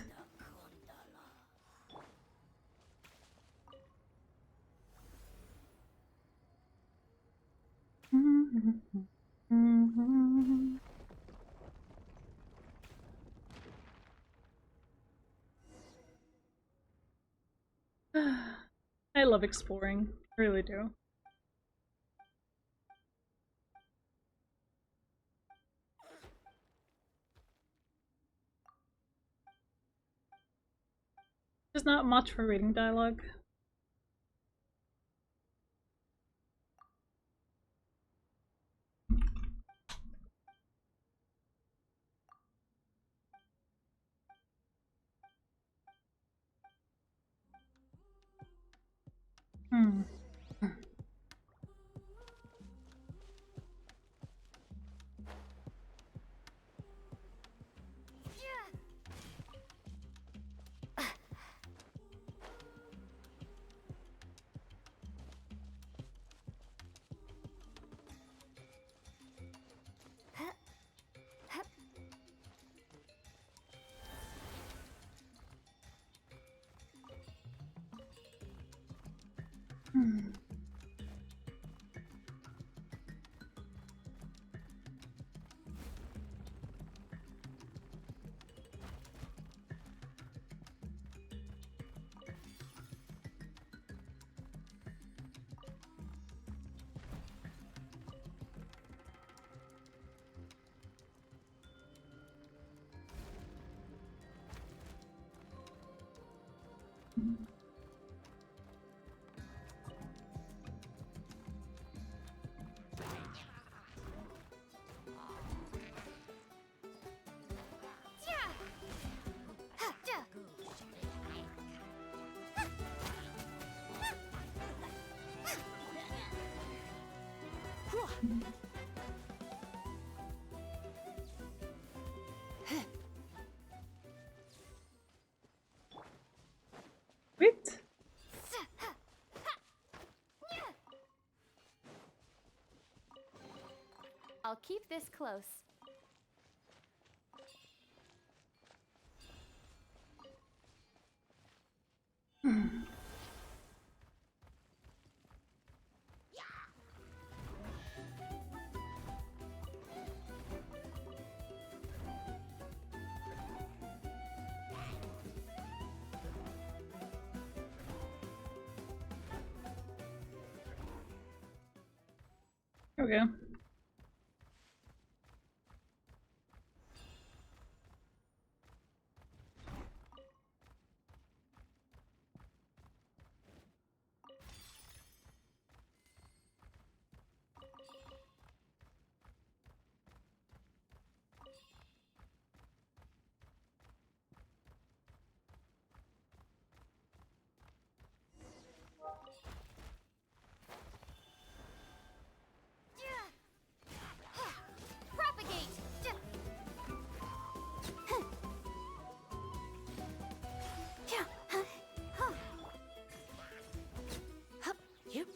I love exploring. I really do. There's not much for reading dialogue. Hmm. Wait. I'll keep this close. Okay. Propagate! Yep.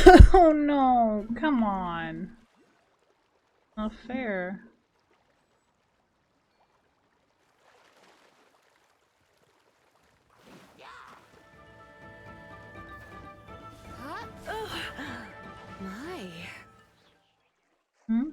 Oh no, come on. Not fair. My. Hmm?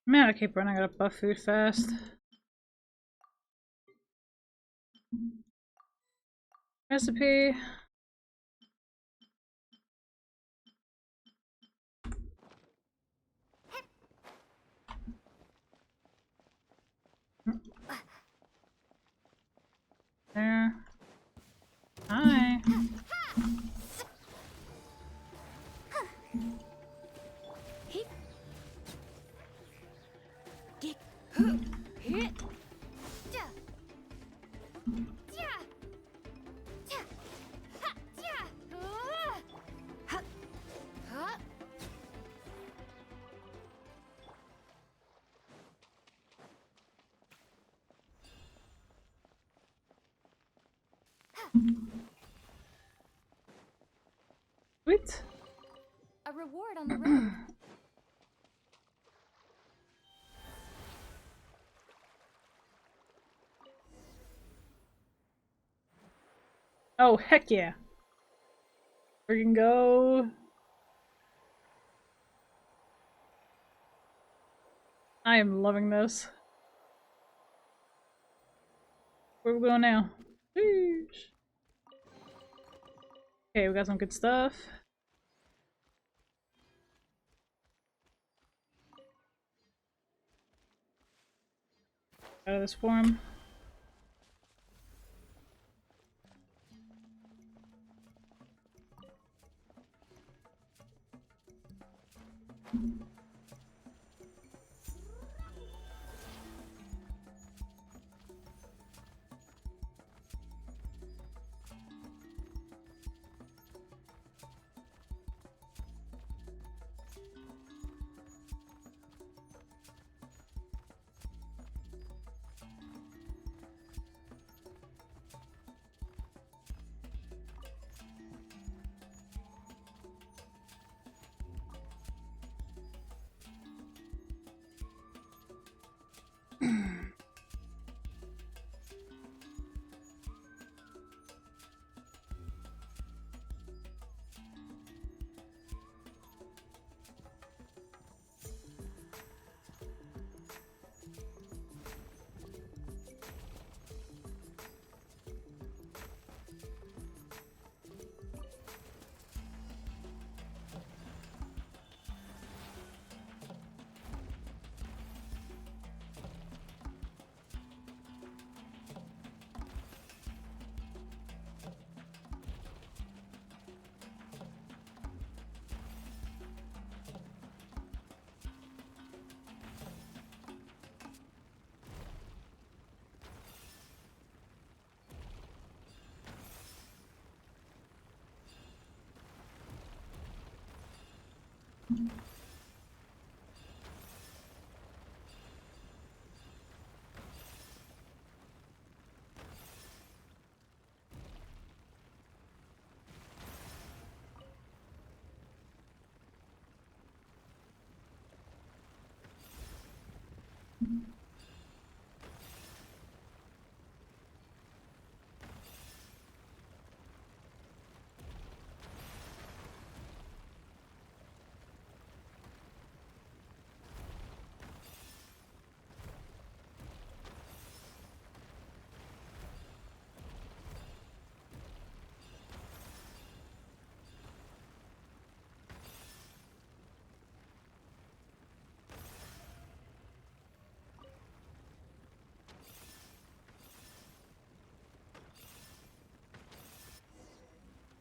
Man, I keep running out of buff food fast. Recipe. There. Hi. Sweet. A reward on the road. Oh, heck yeah. Freaking go. I am loving this. Where we going now? Sheesh. Okay, we got some good stuff. Out of this form.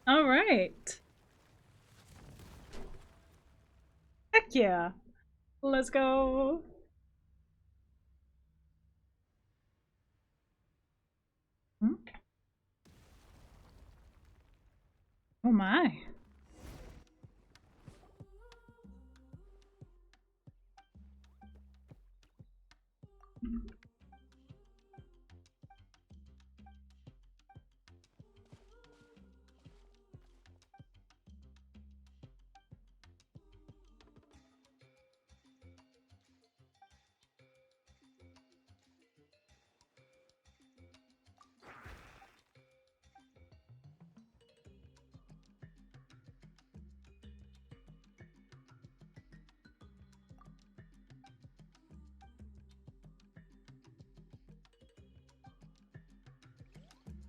All right. Heck yeah. Let's go. Hmm? Oh my.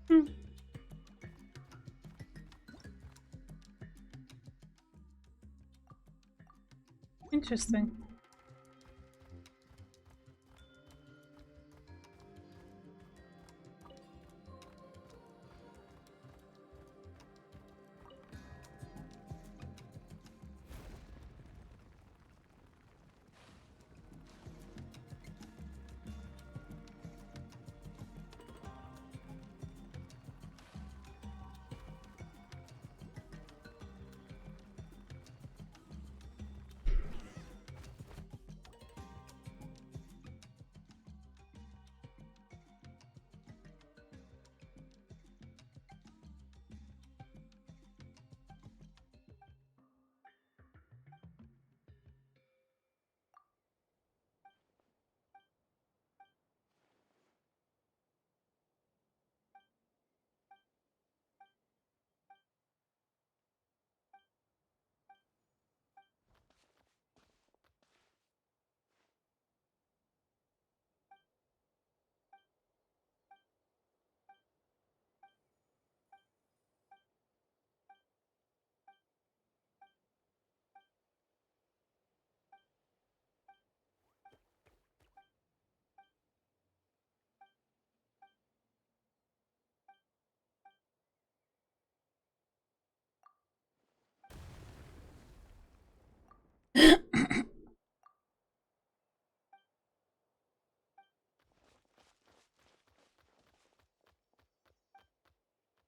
Hmm. Interesting.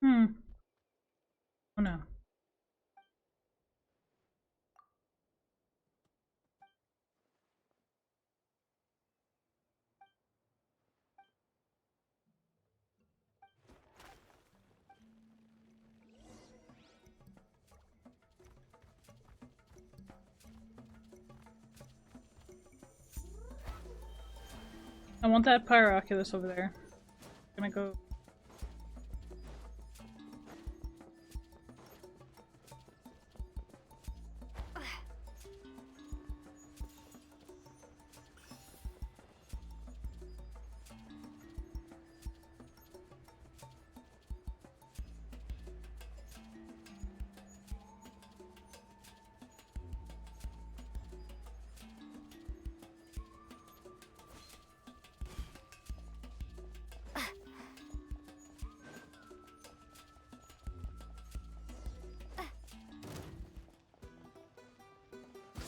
Hmm. Oh no. I want that Pyroculus over there. I'm gonna go.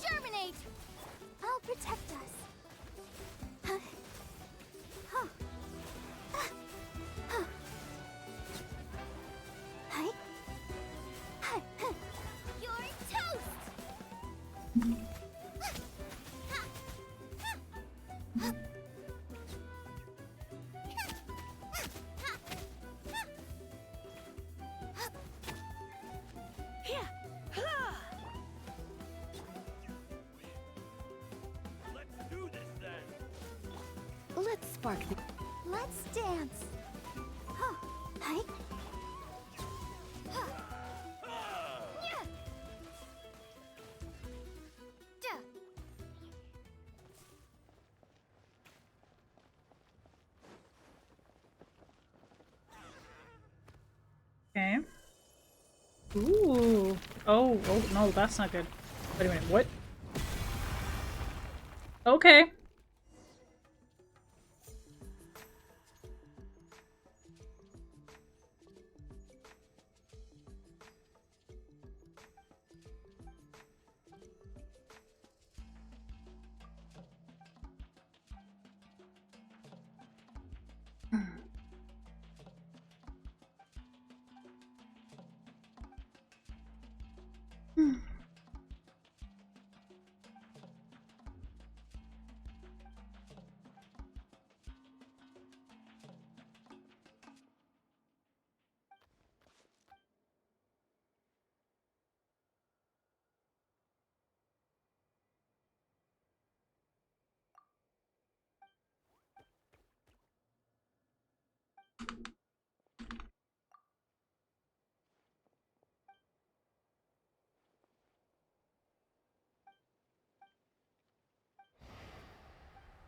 Germinate! I'll protect us. You're toast! spark. Let's dance. Huh. Hi. Huh. Yeah. Duh. Okay. Ooh. Oh, no, that's not good. Wait a minute, what? Okay.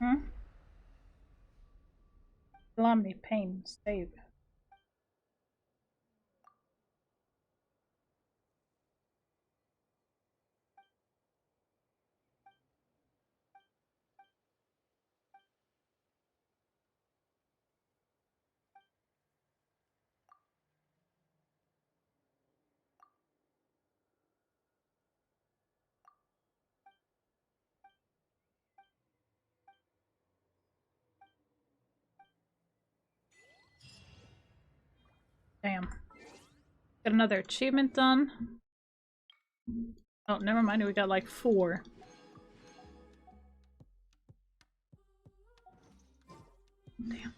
Hmm? Calamity, pain, save. Damn. Got another achievement done. Oh, never mind. We got like 4. Damn.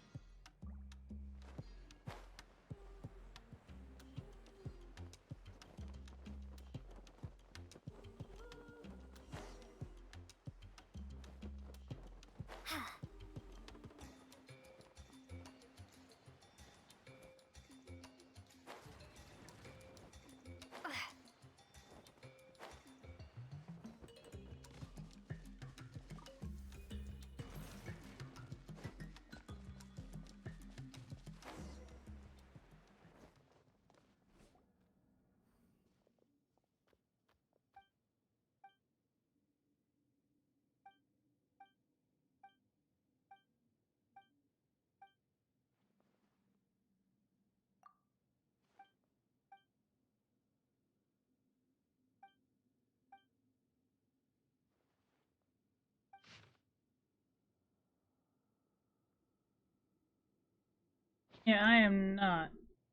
Yeah, I am not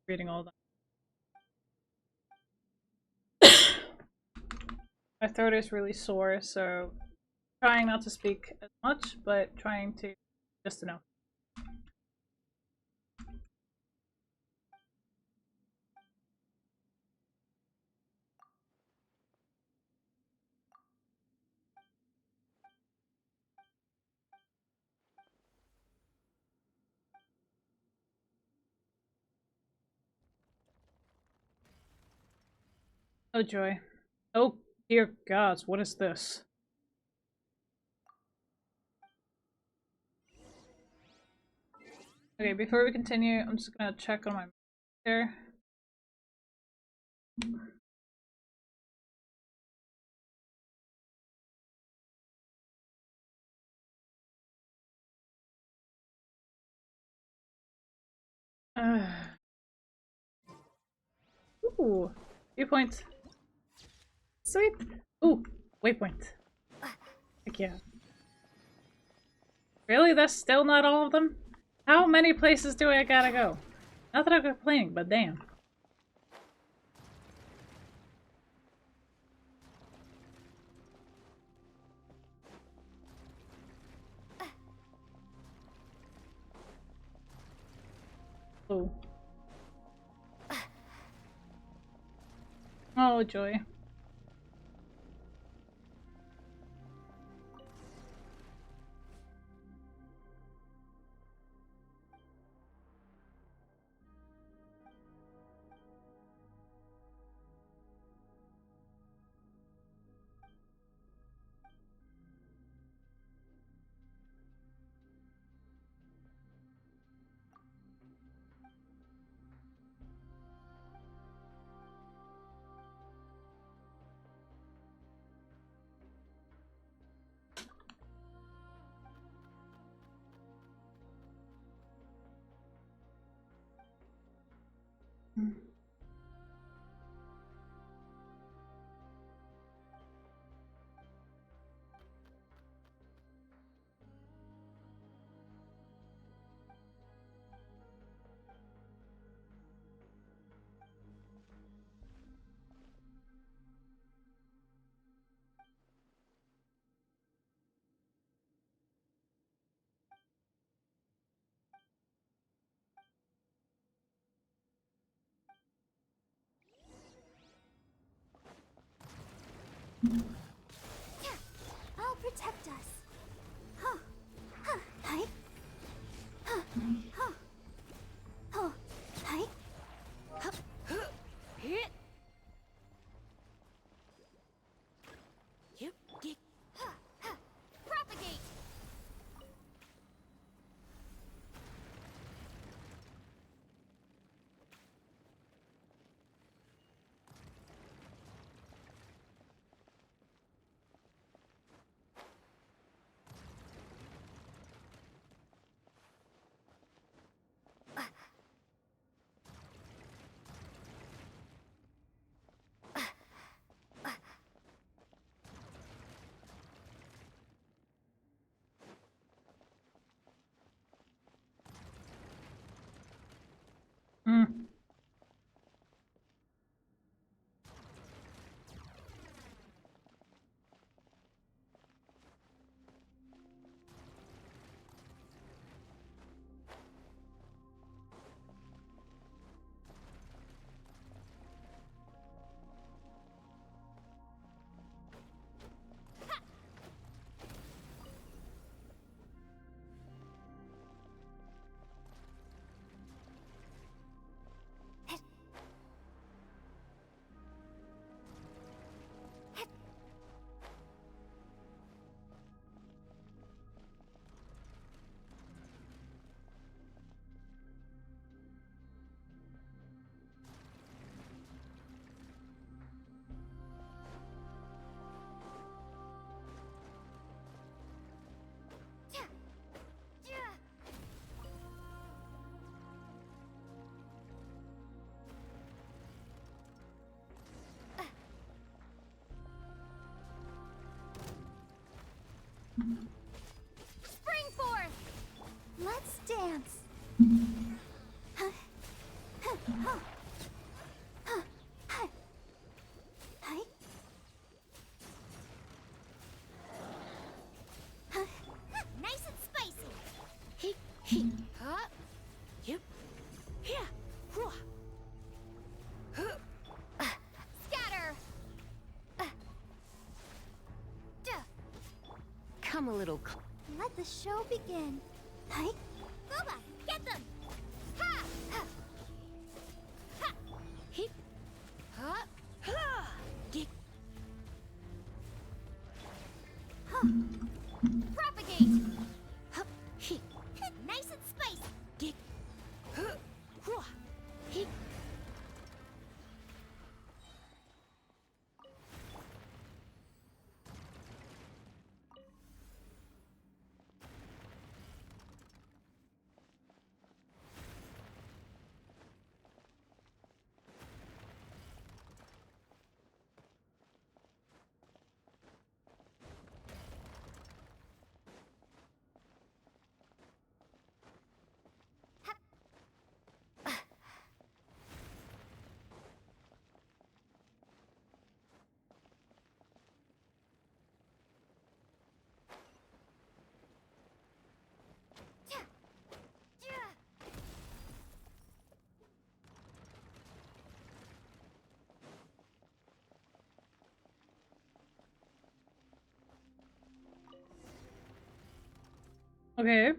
reading all that. My throat is really sore, so trying not to speak as much, but trying to just enough. Oh joy. Oh dear gods, what is this? Okay, before we continue, I'm just gonna check on my there. Ooh, viewpoint. Sweet. Ooh, waypoint. Heck yeah. Really? That's still not all of them? How many places do I gotta go? Not that I'm complaining, but damn. Ooh. Oh, joy. I'll protect us. Huh. Huh. Hi. Huh. Huh. Huh. Hi. Huh. Hit. You get. Huh. Huh. Propagate. Mm. Spring forth! Let's dance! Huh. Huh. Huh. Huh. Hi. Hi. Huh. Nice and spicy! He. He. Huh? You. Here. Whoa. Scatter! Come a little. Let the show begin. Hi. Booba, get them! Ha! Ha! Ha! He. Huh? Ha! Get. Huh. Propagate! Huh. He. Nice and spicy! Get. Huh. Whoa. He. Okay.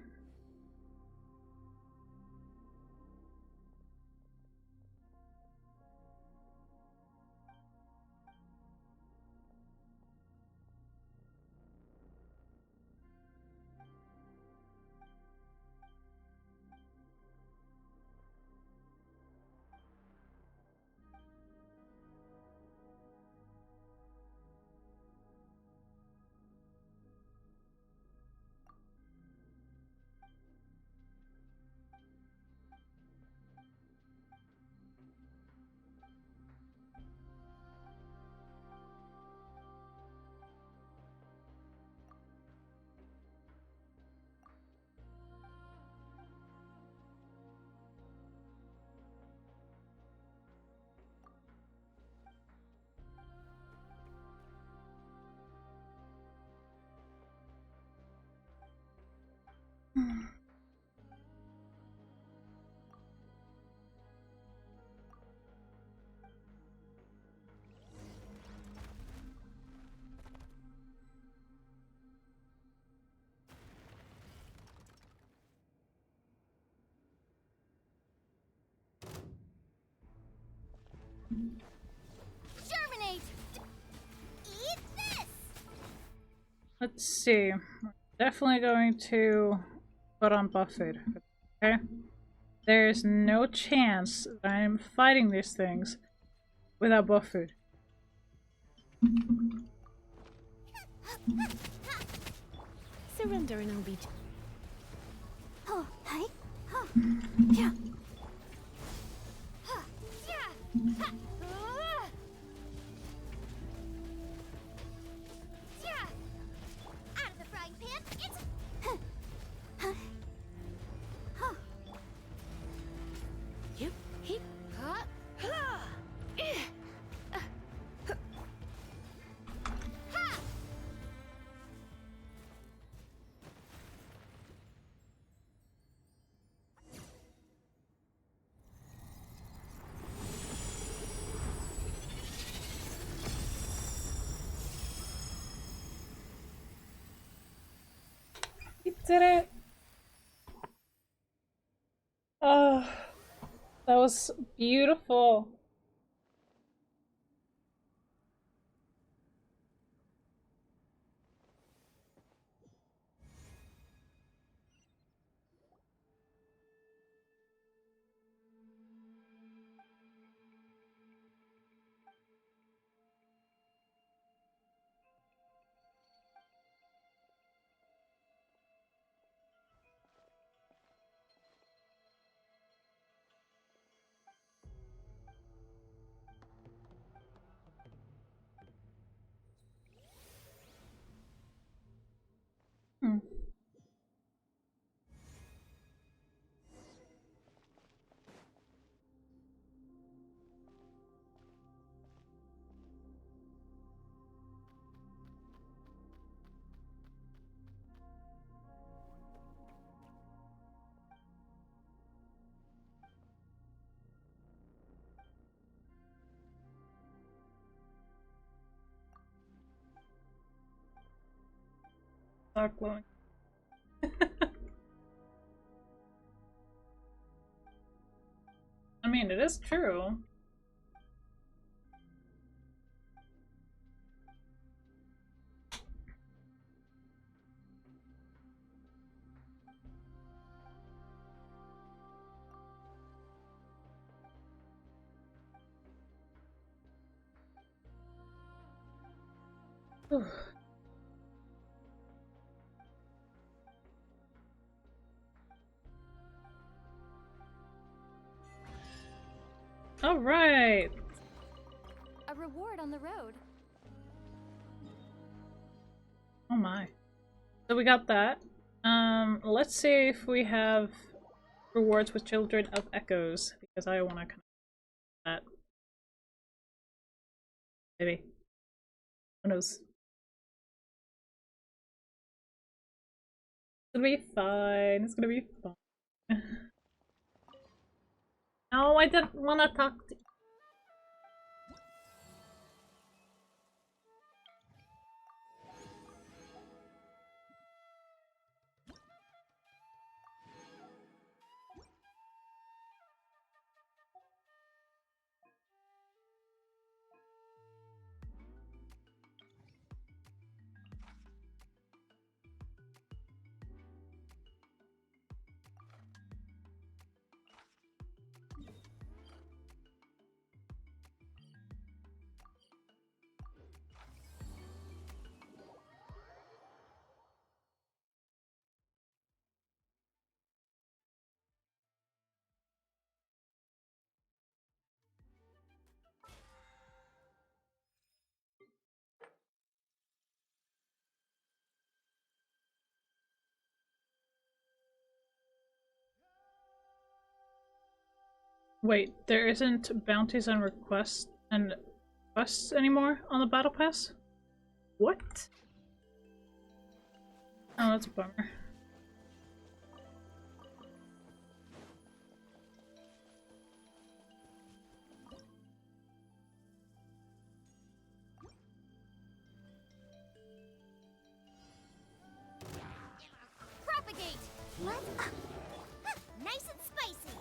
Germinate! Eat this! Let's see. We're definitely going to put on buff food. Okay? There's no chance that I'm fighting these things without buff food. Surrender and I'll be. Oh, hi. Yeah. Out of the frying pan, it's. Yep. Heat. We did it! Oh, that was beautiful. Hmm. Start glowing. I mean, it is true. Whew. All right. A reward on the road. Oh my. So we got that. Let's see if we have rewards with Children of Echoes, because I want to connect that. Maybe. Who knows? It's gonna be fine. It's gonna be fine. No, I didn't want to talk to. Wait, there isn't bounties and requests anymore on the battle pass? What? Oh, that's a bummer. Nice and spicy.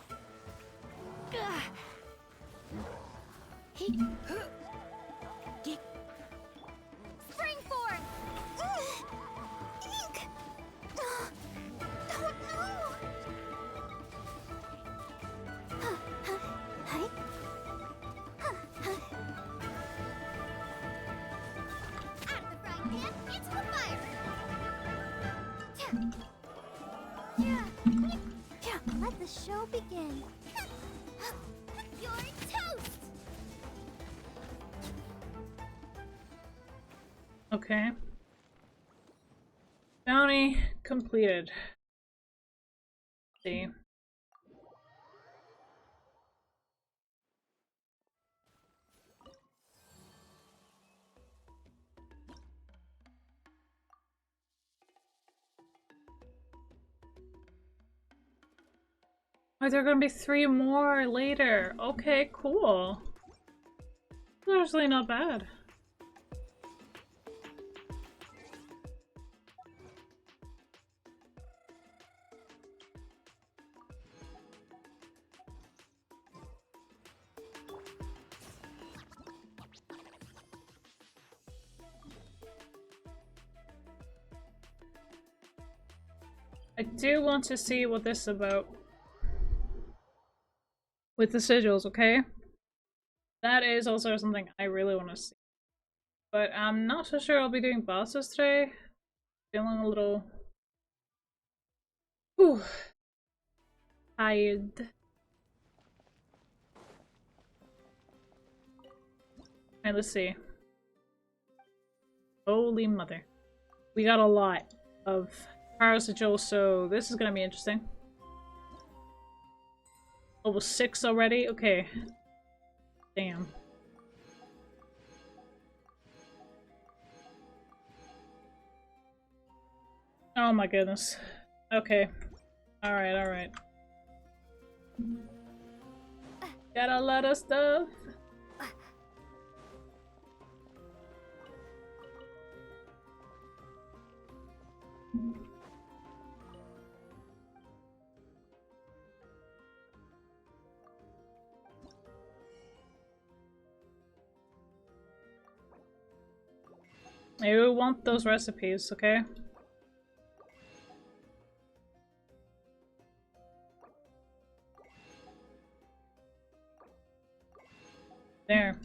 Spring forth. Ink. Oh no. Out of the frying pan, into the fire. Let the show begin. You're toast. Okay. Bounty completed. Let's see. Oh, there are gonna be 3 more later. Okay, cool. That's actually not bad. I do want to see what this is about. With the sigils, okay? That is also something I really want to see. But I'm not so sure I'll be doing bosses today. Feeling a little... Whew. Tired. Alright, let's see. Holy mother. We got a lot of power sigils, so this is gonna be interesting. Level 6 already? Okay. Damn. Oh my goodness. Okay. Alright, alright. Got a lot of stuff. Maybe we want those recipes, okay? There.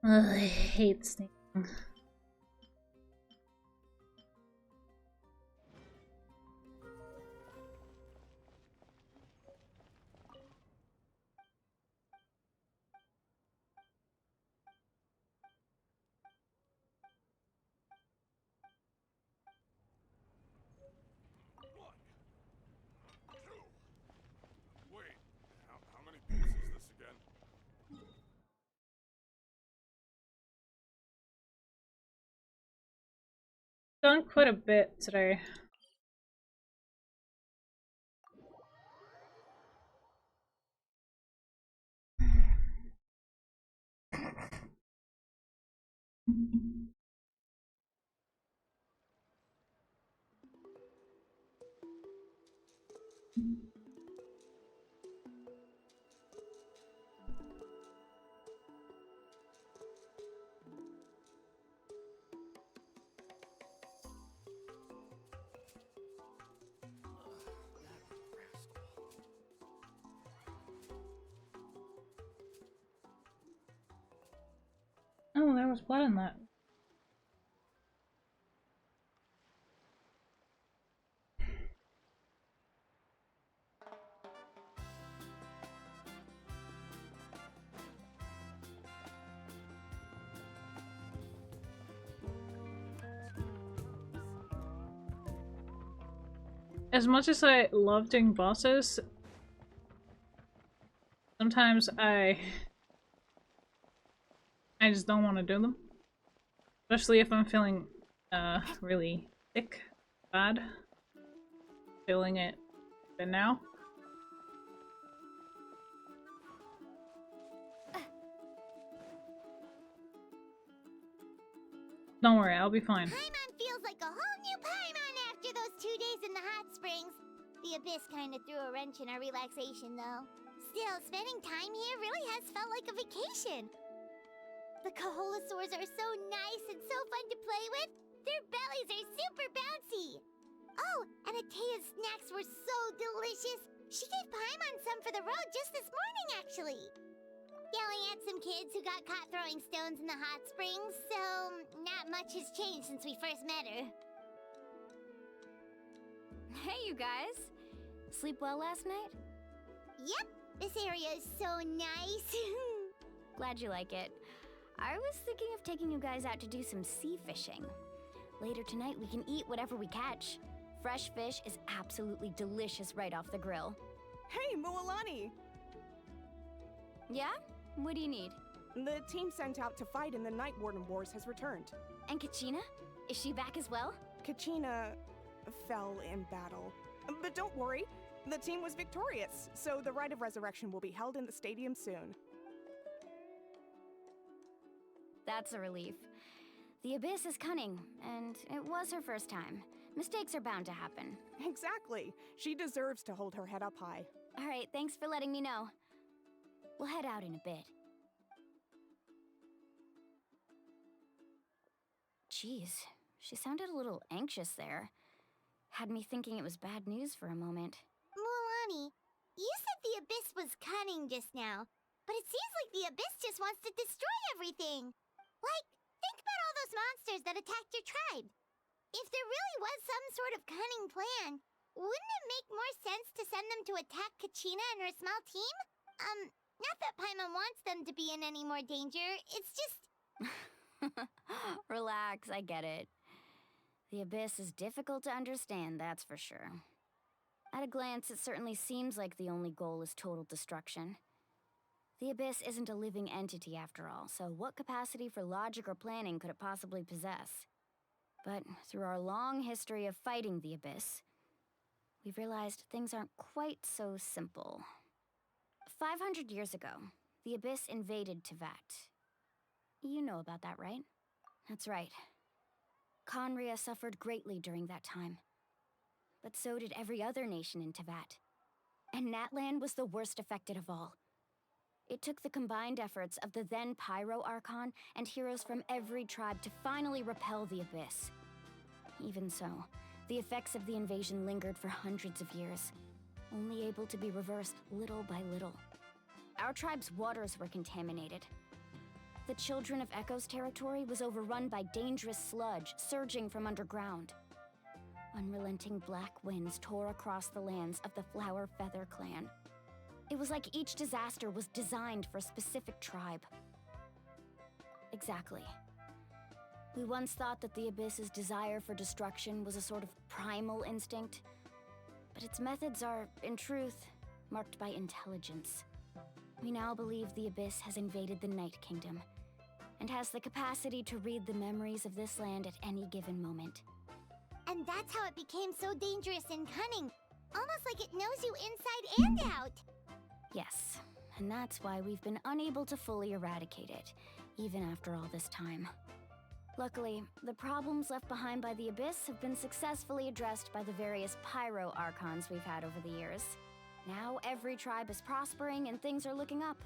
I hate sneezing. How many beats is this again? Done quite a bit today. Oh, there was blood in that. As much as I love doing bosses, sometimes I just don't want to do them. Especially if I'm feeling really sick, bad. feeling it. But now? Don't worry, I'll be fine. Paimon feels like a whole new Paimon after those 2 days in the hot springs. The Abyss kind of threw a wrench in our relaxation, though. Still, spending time here really has felt like a vacation. The Kaholosaurs are so nice and so fun to play with. Their bellies are super bouncy. Oh, and Atea's snacks were so delicious. She gave Paimon some for the road just this morning, actually. Yelling at some kids who got caught throwing stones in the hot springs, so not much has changed since we first met her. Hey, you guys. Sleep well last night? Yep, this area is so nice. Glad you like it. I was thinking of taking you guys out to do some sea fishing. Later tonight, we can eat whatever we catch. Fresh fish is absolutely delicious right off the grill. Hey, Moalani! Yeah? What do you need? The team sent out to fight in the Night Warden Wars has returned. And Kachina? Is she back as well? Kachina fell in battle. But don't worry, the team was victorious, so the Rite of Resurrection will be held in the stadium soon. That's a relief. The Abyss is cunning, and it was her first time. Mistakes are bound to happen. Exactly. She deserves to hold her head up high. All right, thanks for letting me know. We'll head out in a bit. Jeez, she sounded a little anxious there. Had me thinking it was bad news for a moment. Moalani, you said the Abyss was cunning just now, but it seems like the Abyss just wants to destroy everything. Like, think about all those monsters that attacked your tribe. If there really was some sort of cunning plan, wouldn't it make more sense to send them to attack Kachina and her small team? Not that Paimon wants them to be in any more danger, it's just... Relax, I get it. The Abyss is difficult to understand, that's for sure. At a glance, it certainly seems like the only goal is total destruction. The Abyss isn't a living entity after all, so what capacity for logic or planning could it possibly possess? But through our long history of fighting the Abyss, we've realized things aren't quite so simple. 500 years ago, the Abyss invaded Teyvat. You know about that, right? That's right. Conria suffered greatly during that time. But so did every other nation in Teyvat. And Natlan was the worst affected of all. It took the combined efforts of the then Pyro Archon and heroes from every tribe to finally repel the Abyss. Even so, the effects of the invasion lingered for hundreds of years, only able to be reversed little by little. Our tribe's waters were contaminated. The Children of Echo's territory was overrun by dangerous sludge surging from underground. Unrelenting black winds tore across the lands of the Flower Feather clan. It was like each disaster was designed for a specific tribe. Exactly. We once thought that the Abyss's desire for destruction was a sort of primal instinct, but its methods are, in truth, marked by intelligence. We now believe the Abyss has invaded the Night Kingdom, and has the capacity to read the memories of this land at any given moment. And that's how it became so dangerous and cunning. Almost like it knows you inside and out. Yes, and that's why we've been unable to fully eradicate it, even after all this time. Luckily, the problems left behind by the Abyss have been successfully addressed by the various Pyro Archons we've had over the years. Now every tribe is prospering and things are looking up.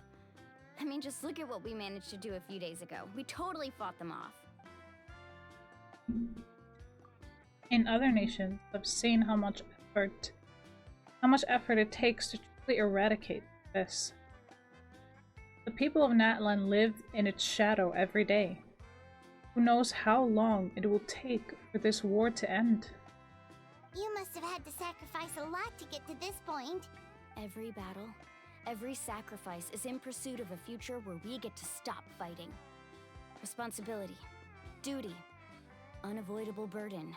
I mean, just look at what we managed to do a few days ago. We totally fought them off. In other nations, I've seen how much effort it takes to truly eradicate this. The people of Natlan live in its shadow every day. Who knows how long it will take for this war to end? You must have had to sacrifice a lot to get to this point. Every battle, every sacrifice is in pursuit of a future where we get to stop fighting. Responsibility, duty, unavoidable burden.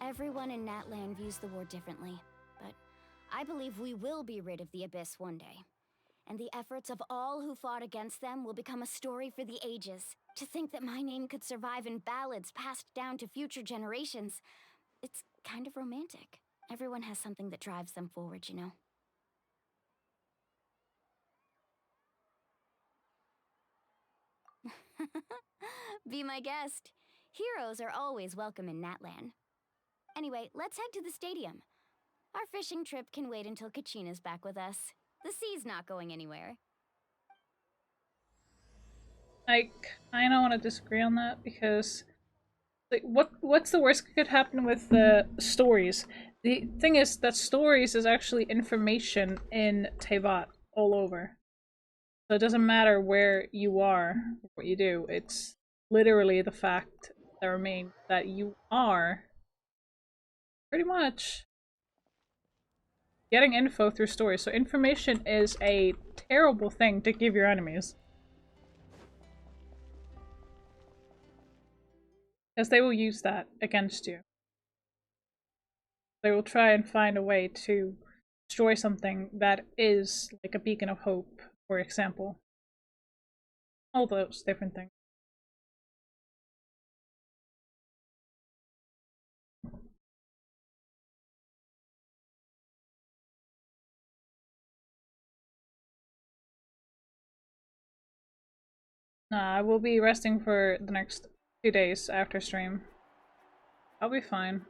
Everyone in Natlan views the war differently, but I believe we will be rid of the Abyss one day. And the efforts of all who fought against them will become a story for the ages. To think that my name could survive in ballads passed down to future generations, it's kind of romantic. Everyone has something that drives them forward, you know? Be my guest. Heroes are always welcome in Natlan. Anyway, let's head to the stadium. Our fishing trip can wait until Kachina's back with us. The sea's not going anywhere. I kind of want to disagree on that because, like, what's the worst that could happen with the stories? The thing is that stories is actually information in Tevat all over. So it doesn't matter where you are, or what you do. It's literally the fact that remains that you are pretty much getting info through stories. So information is a terrible thing to give your enemies. Because they will use that against you. They will try and find a way to destroy something that is like a beacon of hope, for example. All those different things. Nah, I will be resting for the next 2 days after stream. I'll be fine.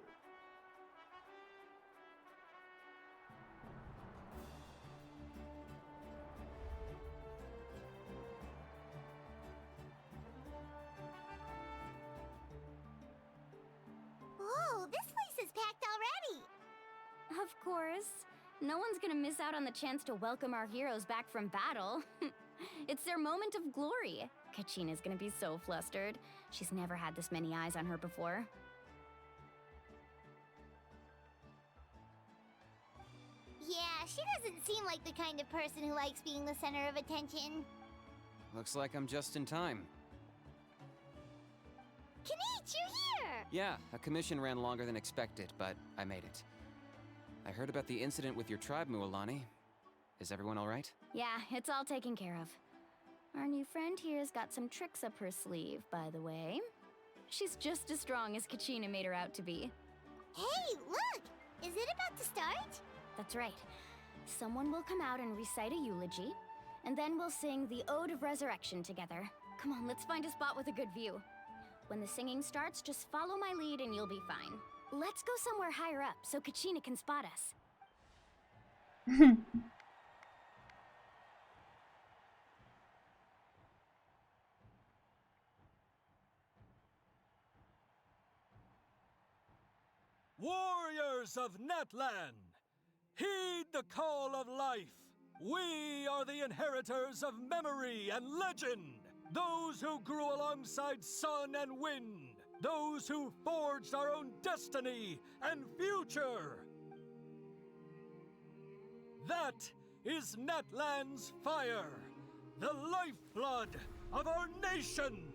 Whoa, this place is packed already! Of course. No one's gonna miss out on the chance to welcome our heroes back from battle. It's their moment of glory. Kachina's gonna be so flustered. She's never had this many eyes on her before. Yeah, she doesn't seem like the kind of person who likes being the center of attention. Looks like I'm just in time. Kanich, you're here! Yeah, a commission ran longer than expected, but I made it. I heard about the incident with your tribe, Mualani. Is everyone alright? Yeah, it's all taken care of. Our new friend here's got some tricks up her sleeve, by the way. She's just as strong as Kachina made her out to be. Hey, look! Is it about to start? That's right. Someone will come out and recite a eulogy, and then we'll sing the Ode of Resurrection together. Come on, let's find a spot with a good view. When the singing starts, just follow my lead and you'll be fine. Let's go somewhere higher up so Kachina can spot us. Warriors of Natlan, heed the call of life. We are the inheritors of memory and legend. Those who grew alongside sun and wind. Those who forged our own destiny and future. That is Natlan's fire, the lifeblood of our nation.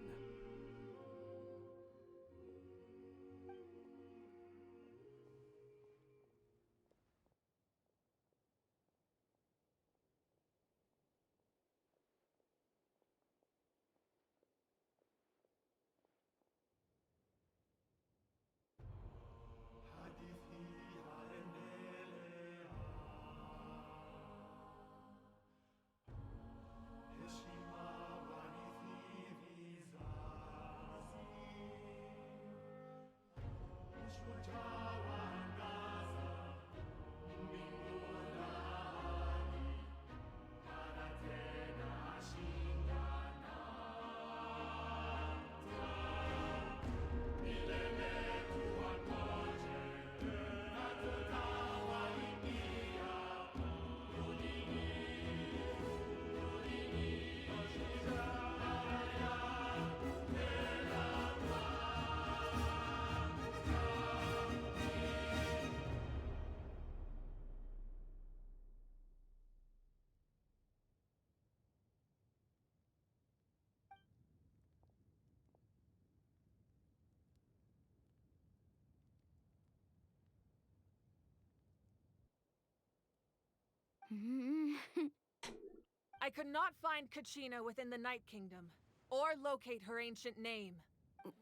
I could not find Kachina within the Night Kingdom, or locate her ancient name.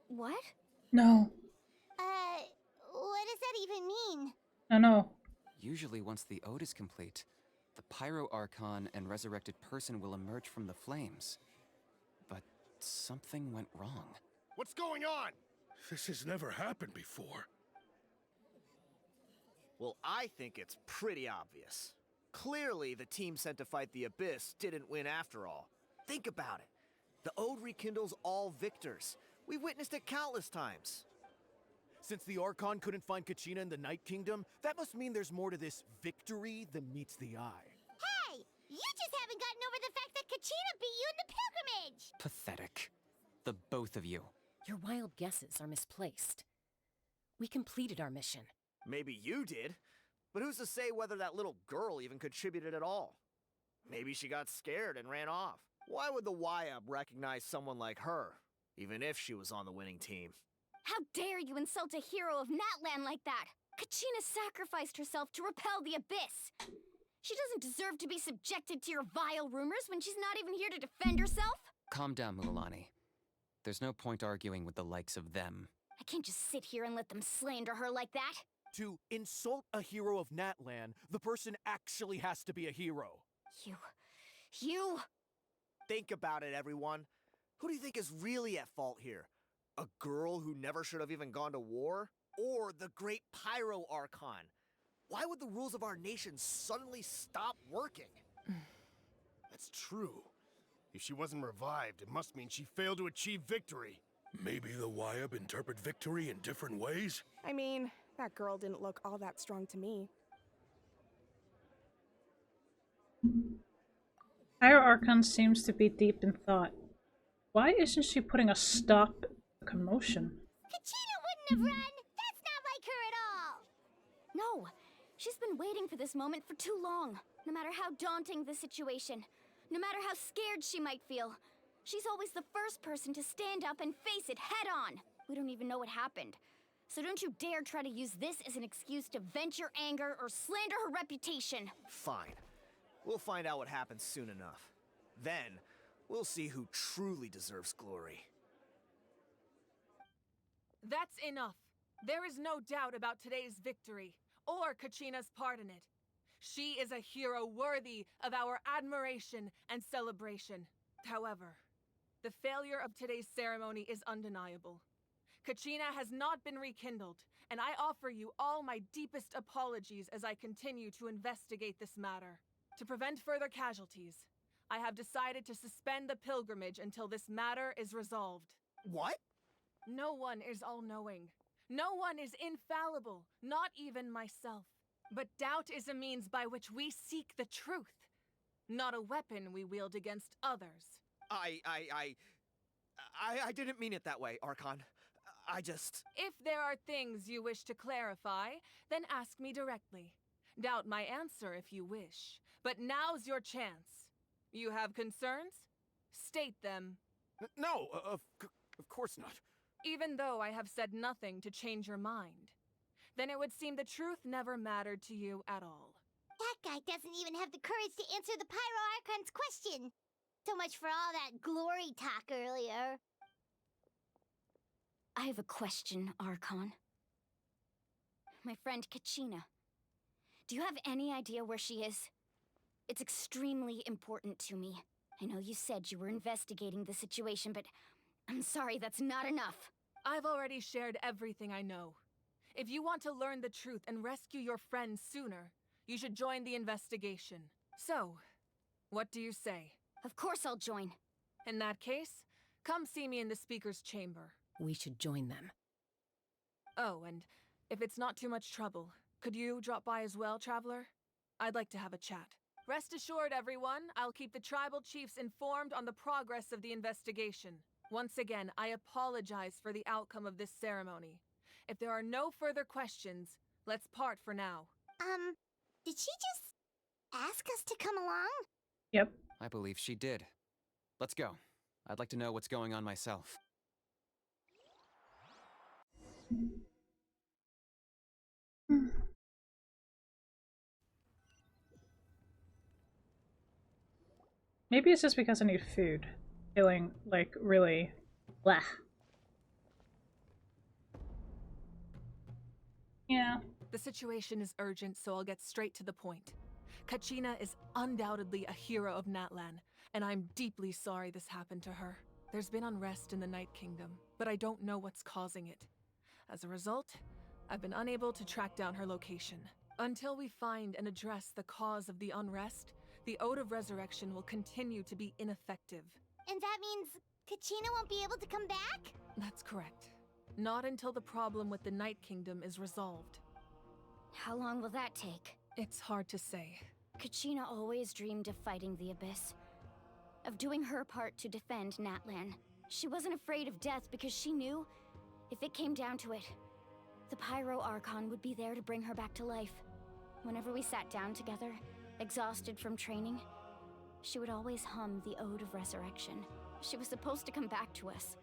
What? No. What does that even mean? Oh no. Usually once the ode is complete, the Pyro Archon and resurrected person will emerge from the flames. But something went wrong. What's going on? This has never happened before. Well, I think it's pretty obvious. Clearly, the team sent to fight the Abyss didn't win after all. Think about it. The Ode rekindles all victors. We've witnessed it countless times. Since the Archon couldn't find Kachina in the Night Kingdom, that must mean there's more to this victory than meets the eye. Hey! You just haven't gotten over the fact that Kachina beat you in the pilgrimage! Pathetic. The both of you. Your wild guesses are misplaced. We completed our mission. Maybe you did, but who's to say whether that little girl even contributed at all? Maybe she got scared and ran off. Why would the YUB recognize someone like her, even if she was on the winning team? How dare you insult a hero of Natlan like that? Kachina sacrificed herself to repel the Abyss. She doesn't deserve to be subjected to your vile rumors when she's not even here to defend herself. Calm down, Mualani. There's no point arguing with the likes of them. I can't just sit here and let them slander her like that. To insult a hero of Natlan, the person actually has to be a hero. You... Think about it, everyone. Who do you think is really at fault here? A girl who never should have even gone to war? Or the great Pyro Archon? Why would the rules of our nation suddenly stop working? That's true. If she wasn't revived, it must mean she failed to achieve victory. Maybe the YUB interpret victory in different ways? I mean, that girl didn't look all that strong to me. Pyro Archon seems to be deep in thought. Why isn't she putting a stop to the commotion? Kachina wouldn't have run! That's not like her at all! No, she's been waiting for this moment for too long. No matter how daunting the situation, no matter how scared she might feel, she's always the first person to stand up and face it head on. We don't even know what happened. So don't you dare try to use this as an excuse to vent your anger or slander her reputation. Fine. We'll find out what happens soon enough. Then, we'll see who truly deserves glory. That's enough. There is no doubt about today's victory, or Kachina's part in it. She is a hero worthy of our admiration and celebration. However, the failure of today's ceremony is undeniable. Kachina has not been rekindled, and I offer you all my deepest apologies as I continue to investigate this matter. To prevent further casualties, I have decided to suspend the pilgrimage until this matter is resolved. What? No one is all-knowing. No one is infallible, not even myself. But doubt is a means by which we seek the truth, not a weapon we wield against others. I didn't mean it that way, Archon. I just... If there are things you wish to clarify, then ask me directly. Doubt my answer if you wish. But now's your chance. You have concerns? State them. No, of course not. Even though I have said nothing to change your mind, then it would seem the truth never mattered to you at all. That guy doesn't even have the courage to answer the Pyro Archon's question. So much for all that glory talk earlier. I have a question, Archon. My friend Kachina. Do you have any idea where she is? It's extremely important to me. I know you said you were investigating the situation, but I'm sorry, that's not enough. I've already shared everything I know. If you want to learn the truth and rescue your friend sooner, you should join the investigation. So, what do you say? Of course I'll join. In that case, come see me in the speaker's chamber. We should join them. Oh, and if it's not too much trouble, could you drop by as well, Traveler? I'd like to have a chat. Rest assured, everyone, I'll keep the tribal chiefs informed on the progress of the investigation. Once again, I apologize for the outcome of this ceremony. If there are no further questions, let's part for now. Did she just ask us to come along? Yep. I believe she did. Let's go. I'd like to know what's going on myself. Maybe it's just because I need food. Feeling like really blah. Yeah, The situation is urgent, so I'll get straight to the point. Kachina is undoubtedly a hero of Natlan, and I'm deeply sorry this happened to her. There's been unrest in the Night Kingdom, but I don't know what's causing it. As a result, I've been unable to track down her location. Until we find and address the cause of the unrest, the Ode of Resurrection will continue to be ineffective. And that means Kachina won't be able to come back? That's correct. Not until the problem with the Night Kingdom is resolved. How long will that take? It's hard to say. Kachina always dreamed of fighting the Abyss. Of doing her part to defend Natlan. She wasn't afraid of death because she knew, if it came down to it, the Pyro Archon would be there to bring her back to life. Whenever we sat down together, exhausted from training, she would always hum the Ode of Resurrection. She was supposed to come back to us.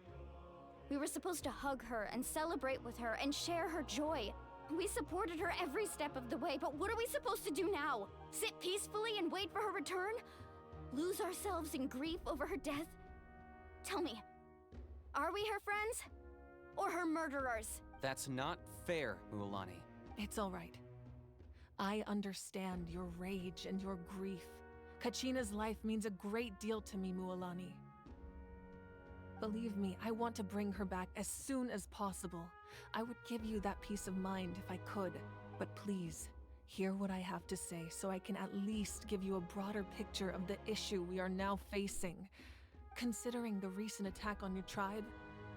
We were supposed to hug her and celebrate with her and share her joy. We supported her every step of the way, but what are we supposed to do now? Sit peacefully and wait for her return? Lose ourselves in grief over her death? Tell me, are we her friends? Or her murderers? That's not fair, Mualani. It's all right. I understand your rage and your grief. Kachina's life means a great deal to me, Mualani. Believe me, I want to bring her back as soon as possible. I would give you that peace of mind if I could. But please, hear what I have to say so I can at least give you a broader picture of the issue we are now facing. Considering the recent attack on your tribe,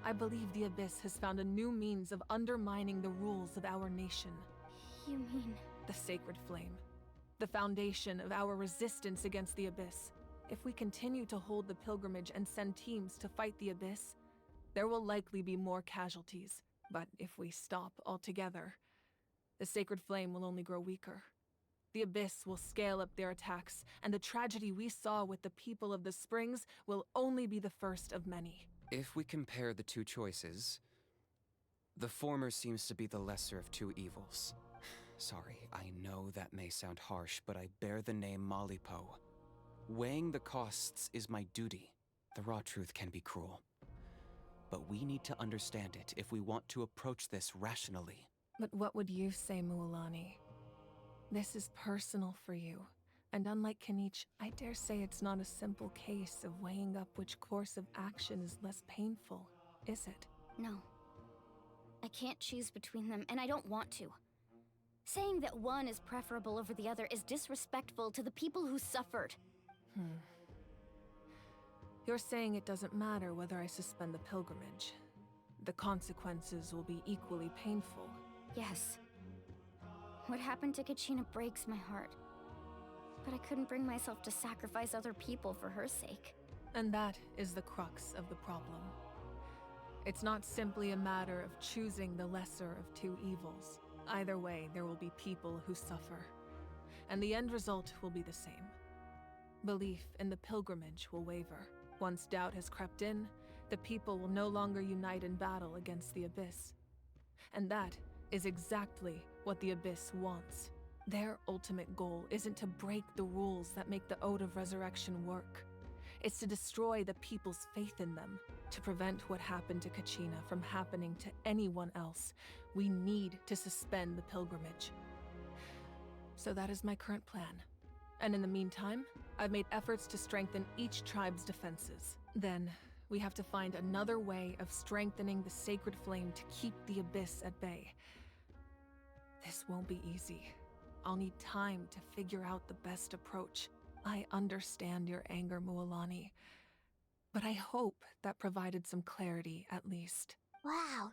I believe the Abyss has found a new means of undermining the rules of our nation. You mean? The Sacred Flame. The foundation of our resistance against the Abyss. If we continue to hold the pilgrimage and send teams to fight the Abyss, there will likely be more casualties. But if we stop altogether, the Sacred Flame will only grow weaker. The Abyss will scale up their attacks, and the tragedy we saw with the people of the Springs will only be the first of many. If we compare the two choices, the former seems to be the lesser of two evils. Sorry, I know that may sound harsh, but I bear the name Malipo. Weighing the costs is my duty. The raw truth can be cruel. But we need to understand it if we want to approach this rationally. But what would you say, Mualani? This is personal for you. And unlike Kanich, I dare say it's not a simple case of weighing up which course of action is less painful, is it? No. I can't choose between them, and I don't want to. Saying that one is preferable over the other is disrespectful to the people who suffered. You're saying it doesn't matter whether I suspend the pilgrimage. The consequences will be equally painful. Yes. What happened to Kachina breaks my heart. But I couldn't bring myself to sacrifice other people for her sake. And that is the crux of the problem. It's not simply a matter of choosing the lesser of two evils. Either way, there will be people who suffer. And the end result will be the same. Belief in the pilgrimage will waver. Once doubt has crept in, the people will no longer unite in battle against the Abyss. And that is exactly what the Abyss wants. Their ultimate goal isn't to break the rules that make the Ode of Resurrection work. It's to destroy the people's faith in them. To prevent what happened to Kachina from happening to anyone else, we need to suspend the pilgrimage. So that is my current plan. And in the meantime, I've made efforts to strengthen each tribe's defenses. Then, we have to find another way of strengthening the Sacred Flame to keep the Abyss at bay. This won't be easy. I'll need time to figure out the best approach. I understand your anger, Mualani, but I hope that provided some clarity at least. Wow.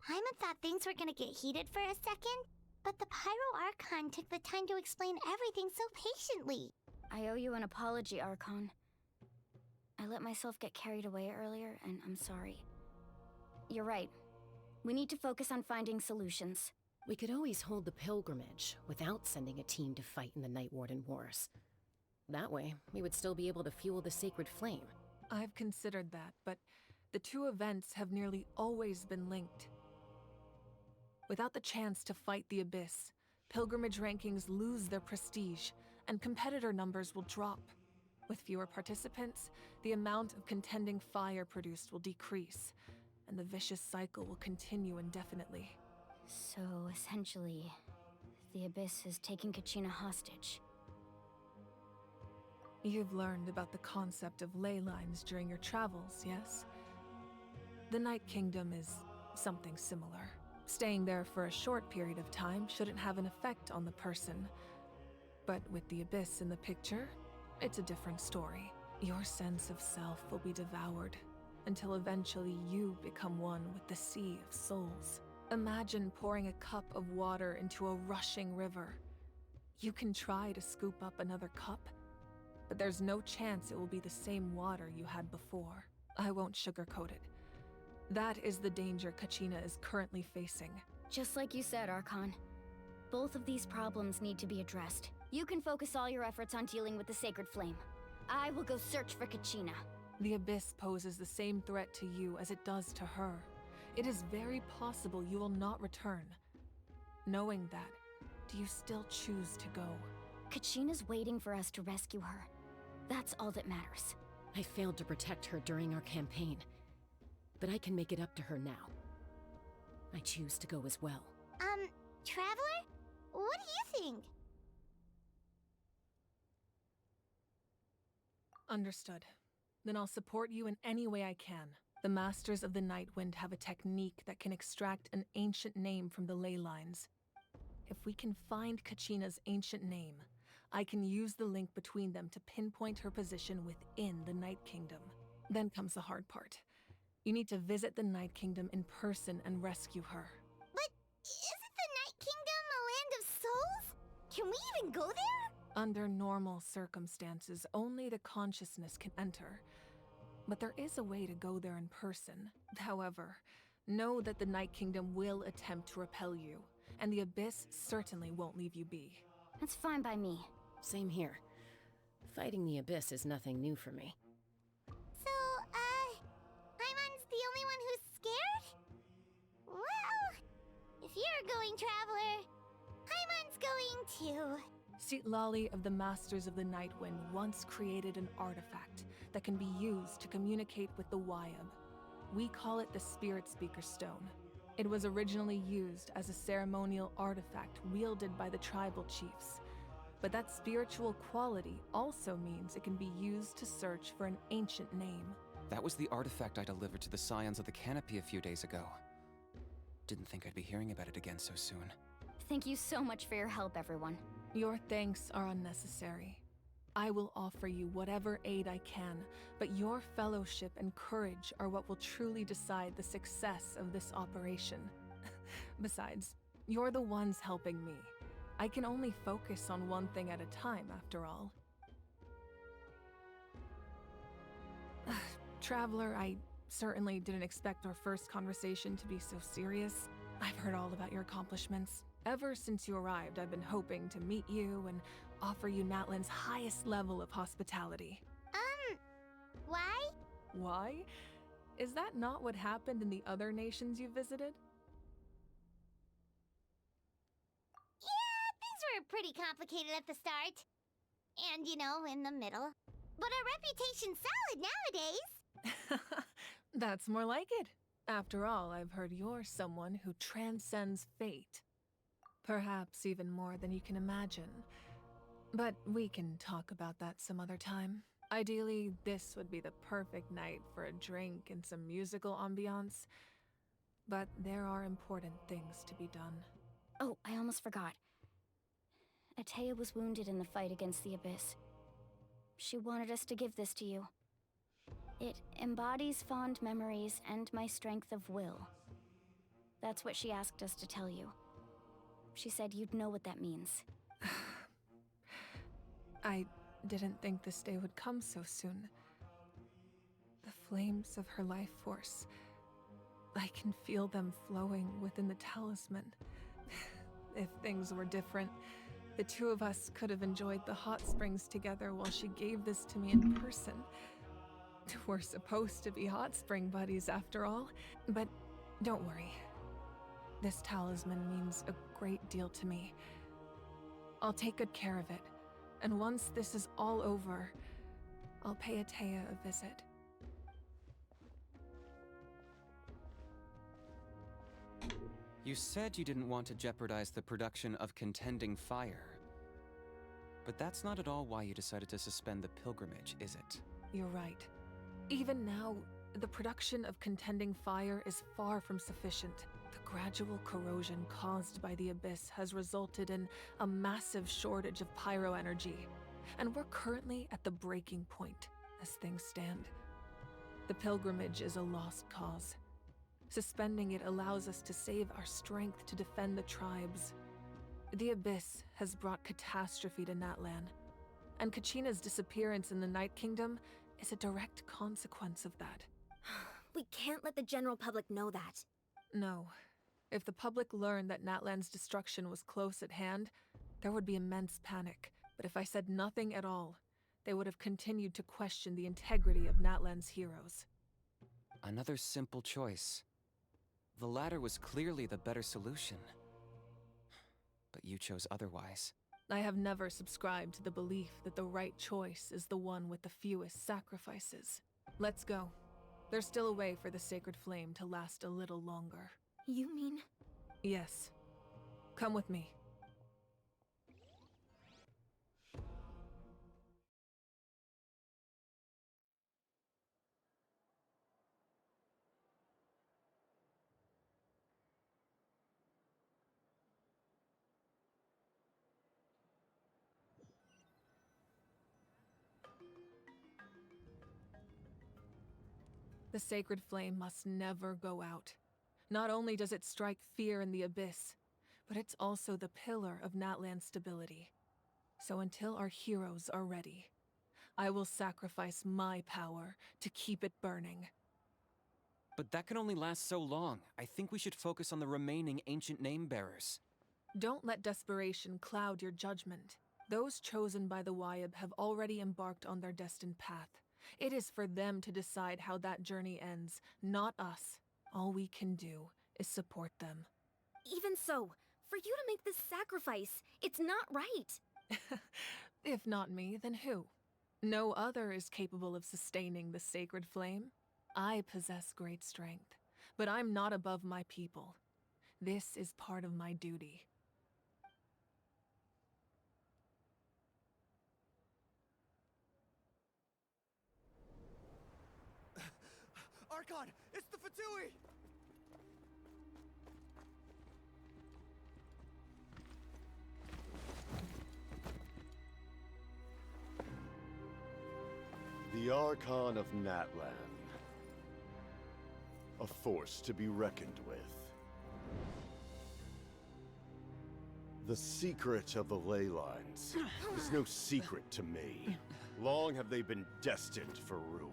Paimon thought things were gonna get heated for a second, but the Pyro Archon took the time to explain everything so patiently. I owe you an apology, Archon. I let myself get carried away earlier, and I'm sorry. You're right. We need to focus on finding solutions. We could always hold the pilgrimage without sending a team to fight in the Night Warden Wars. That way, we would still be able to fuel the Sacred Flame. I've considered that, but the two events have nearly always been linked. Without the chance to fight the Abyss, pilgrimage rankings lose their prestige, and competitor numbers will drop. With fewer participants, the amount of contending fire produced will decrease, and the vicious cycle will continue indefinitely. So, essentially, The Abyss is taking Kachina hostage. You've learned about the concept of ley lines during your travels, yes? The Night Kingdom is something similar. Staying there for a short period of time shouldn't have an effect on the person. But with the Abyss in the picture, it's a different story. Your sense of self will be devoured until eventually you become one with the Sea of Souls. Imagine pouring a cup of water into a rushing river. You can try to scoop up another cup, but there's no chance it will be the same water you had before. I won't sugarcoat it. That is the danger Kachina is currently facing. Just like you said, Archon. Both of these problems need to be addressed. You can focus all your efforts on dealing with the Sacred Flame. I will go search for Kachina. The Abyss poses the same threat to you as it does to her. It is very possible you will not return. Knowing that, do you still choose to go? Kachina's waiting for us to rescue her. That's all that matters. I failed to protect her during our campaign, but I can make it up to her now. I choose to go as well. Traveler? What do you think? Understood. Then I'll support you in any way I can. The Masters of the Nightwind have a technique that can extract an ancient name from the ley lines. If we can find Kachina's ancient name, I can use the link between them to pinpoint her position within the Night Kingdom. Then comes the hard part. You need to visit the Night Kingdom in person and rescue her. But isn't the Night Kingdom a land of souls? Can we even go there? Under normal circumstances, only the consciousness can enter. But there is a way to go there in person. However, know that the Night Kingdom will attempt to repel you, and the Abyss certainly won't leave you be. That's fine by me. Same here. Fighting the Abyss is nothing new for me. So, Paimon's the only one who's scared? Well, if you're going, Traveler, Paimon's going too. Citlali of the Masters of the Nightwind once created an artifact that can be used to communicate with the Wyab. We call it the Spirit Speaker Stone. It was originally used as a ceremonial artifact wielded by the tribal chiefs. But that spiritual quality also means it can be used to search for an ancient name. That was the artifact I delivered to the Scions of the Canopy a few days ago. Didn't think I'd be hearing about it again so soon. Thank you so much for your help, everyone. Your thanks are unnecessary. I will offer you whatever aid I can, but your fellowship and courage are what will truly decide the success of this operation. Besides, you're the ones helping me. I can only focus on one thing at a time, after all. Traveler, I certainly didn't expect our first conversation to be so serious. I've heard all about your accomplishments. Ever since you arrived, I've been hoping to meet you and offer you Natlan's highest level of hospitality. Why? Why? Is that not what happened in the other nations you visited? Yeah, things were pretty complicated at the start. And, in the middle. But our reputation's solid nowadays. That's more like it. After all, I've heard you're someone who transcends fate. Perhaps even more than you can imagine. But we can talk about that some other time. Ideally, this would be the perfect night for a drink and some musical ambiance. But there are important things to be done. Oh, I almost forgot. Atea was wounded in the fight against the Abyss. She wanted us to give this to you. It embodies fond memories and my strength of will. That's what she asked us to tell you. She said you'd know what that means. I didn't think this day would come so soon. The flames of her life force. I can feel them flowing within the talisman. If things were different, the two of us could have enjoyed the hot springs together while she gave this to me in person. We're supposed to be hot spring buddies after all. But don't worry. This talisman means a great deal to me. I'll take good care of it. And once this is all over, I'll pay Atea a visit. You said you didn't want to jeopardize the production of contending fire. But that's not at all why you decided to suspend the pilgrimage, is it? You're right. Even now, the production of contending fire is far from sufficient. The gradual corrosion caused by the Abyss has resulted in a massive shortage of pyro energy, and we're currently at the breaking point, as things stand. The pilgrimage is a lost cause. Suspending it allows us to save our strength to defend the tribes. The Abyss has brought catastrophe to Natlan, and Kachina's disappearance in the Night Kingdom is a direct consequence of that. We can't let the general public know that. No. If the public learned that Natlan's destruction was close at hand, there would be immense panic. But if I said nothing at all, they would have continued to question the integrity of Natlan's heroes. Another simple choice. The latter was clearly the better solution. But you chose otherwise. I have never subscribed to the belief that the right choice is the one with the fewest sacrifices. Let's go. There's still a way for the sacred flame to last a little longer. You mean? Yes. Come with me. The sacred flame must never go out. Not only does it strike fear in the Abyss, but it's also the pillar of Natlan's stability. So until our heroes are ready, I will sacrifice my power to keep it burning. But that can only last so long. I think we should focus on the remaining ancient name-bearers. Don't let desperation cloud your judgment. Those chosen by the Wyeb have already embarked on their destined path. It is for them to decide how that journey ends, not us. All we can do is support them. Even so, for you to make this sacrifice, it's not right. If not me, then who? No other is capable of sustaining the sacred flame. I possess great strength, but I'm not above my people. This is part of my duty. Archon, it's the Fatui! The Archon of Natlan. A force to be reckoned with. The secret of the ley lines is no secret to me. Long have they been destined for ruin.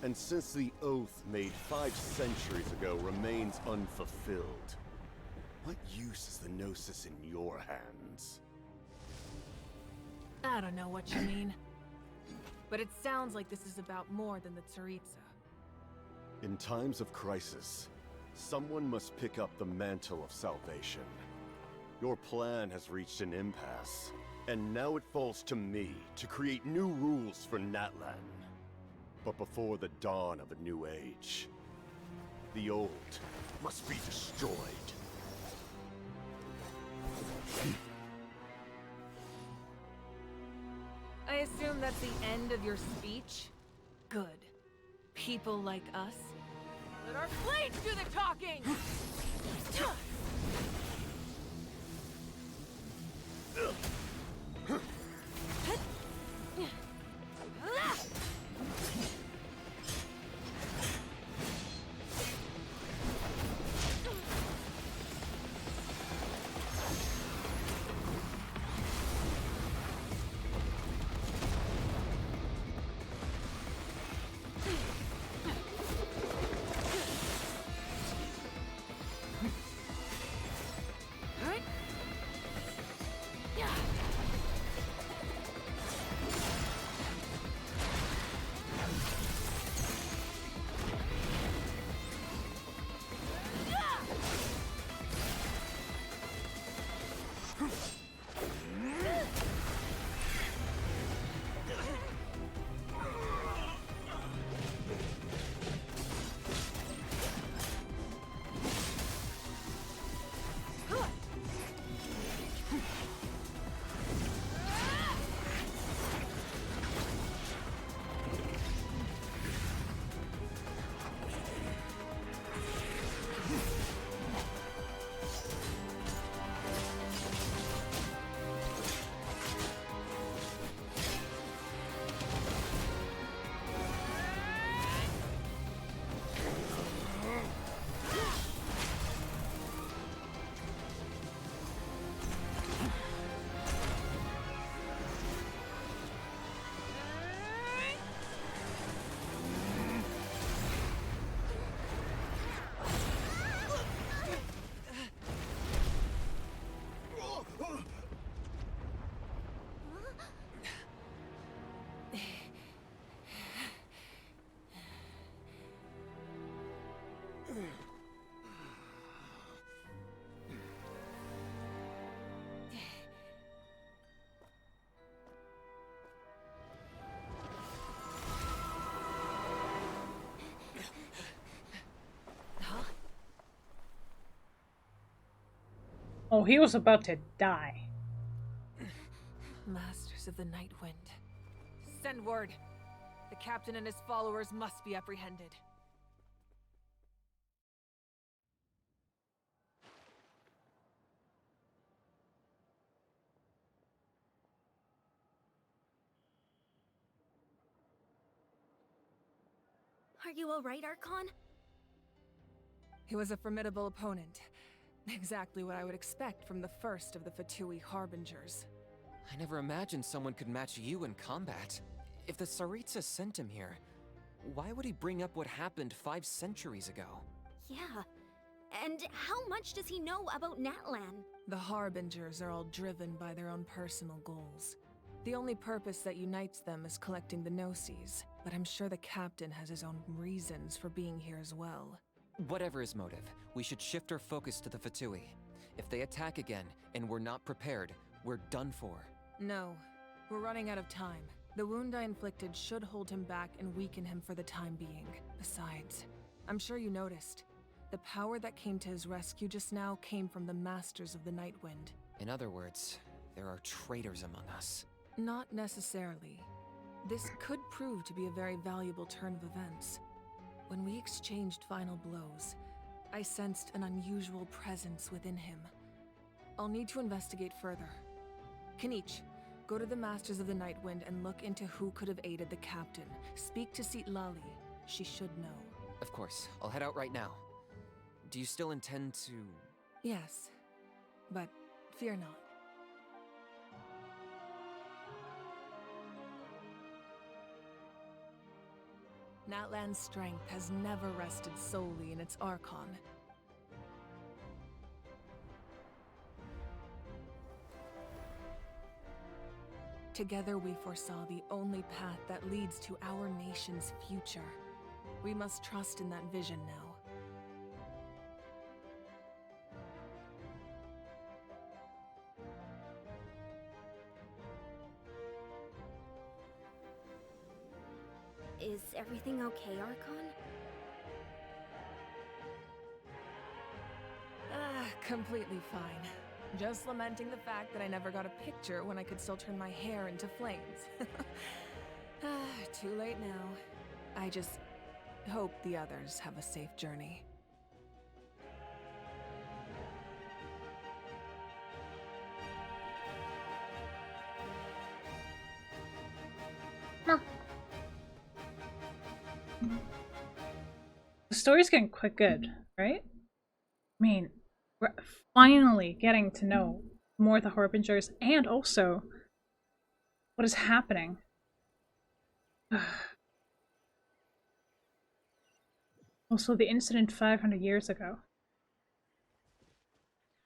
And since the oath made 5 centuries ago remains unfulfilled, what use is the Gnosis in your hands? I don't know what you mean. But it sounds like this is about more than the Tsaritsa. In times of crisis, someone must pick up the mantle of salvation. Your plan has reached an impasse, and now it falls to me to create new rules for Natlan. But before the dawn of a new age, the old must be destroyed. I assume that's the end of your speech? Good. People like us? Let our blades do the talking! Oh, he was about to die. Masters of the Night Wind. Send word. The captain and his followers must be apprehended. Are you alright, Archon? He was a formidable opponent. Exactly what I would expect from the first of the Fatui Harbingers. I never imagined someone could match you in combat. If the Tsaritsa sent him here, why would he bring up what happened 5 centuries ago? Yeah. And how much does he know about Natlan? The Harbingers are all driven by their own personal goals. The only purpose that unites them is collecting the Gnosis, but I'm sure the captain has his own reasons for being here as well. Whatever his motive, we should shift our focus to the Fatui. If they attack again, and we're not prepared, we're done for. No, we're running out of time. The wound I inflicted should hold him back and weaken him for the time being. Besides, I'm sure you noticed, the power that came to his rescue just now came from the Masters of the Night Wind. In other words, there are traitors among us. Not necessarily. This could prove to be a very valuable turn of events. When we exchanged final blows, I sensed an unusual presence within him. I'll need to investigate further. Kinich, go to the Masters of the Night Wind and look into who could have aided the captain. Speak to Lali. She should know. Of course, I'll head out right now. Do you still intend to... Yes, but fear not. Natlan's strength has never rested solely in its Archon. Together we foresaw the only path that leads to our nation's future. We must trust in that vision now. Is everything okay, Archon? Completely fine. Just lamenting the fact that I never got a picture when I could still turn my hair into flames. Too late now. I just hope the others have a safe journey. The story's getting quite good, right? I mean, we're finally getting to know more of the Harbingers and also what is happening. Also, the incident 500 years ago.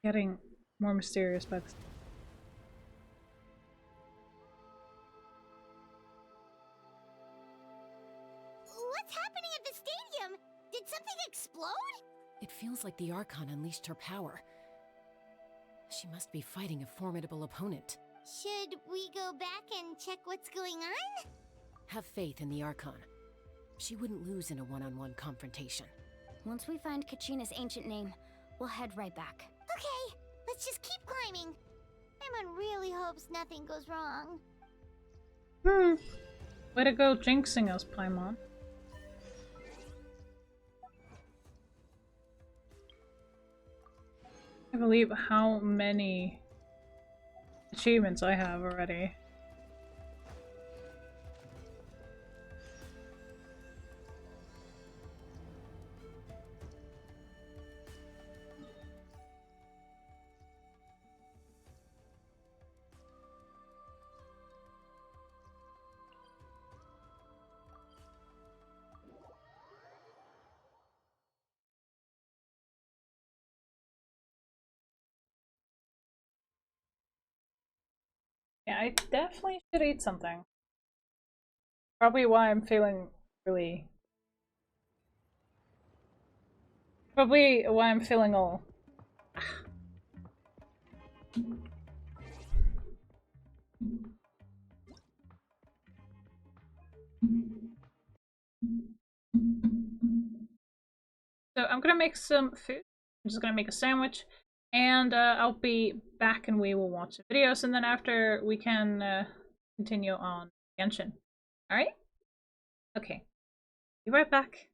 Getting more mysterious by the... What's happening at the stadium? Did something explode? It feels like the Archon unleashed her power. She must be fighting a formidable opponent. Should we go back and check what's going on? Have faith in the Archon. She wouldn't lose in a one-on-one confrontation. Once we find Kachina's ancient name, we'll head right back. Okay, let's just keep climbing. Paimon really hopes nothing goes wrong. Way to go jinxing us, Paimon. I believe how many achievements I have already. Yeah, I definitely should eat something. Probably why I'm feeling really Probably why I'm feeling all... So I'm gonna make some food. I'm just gonna make a sandwich, and I'll be back and we will watch the videos, and then after we can continue on Genshin. Alright? Okay. Be right back.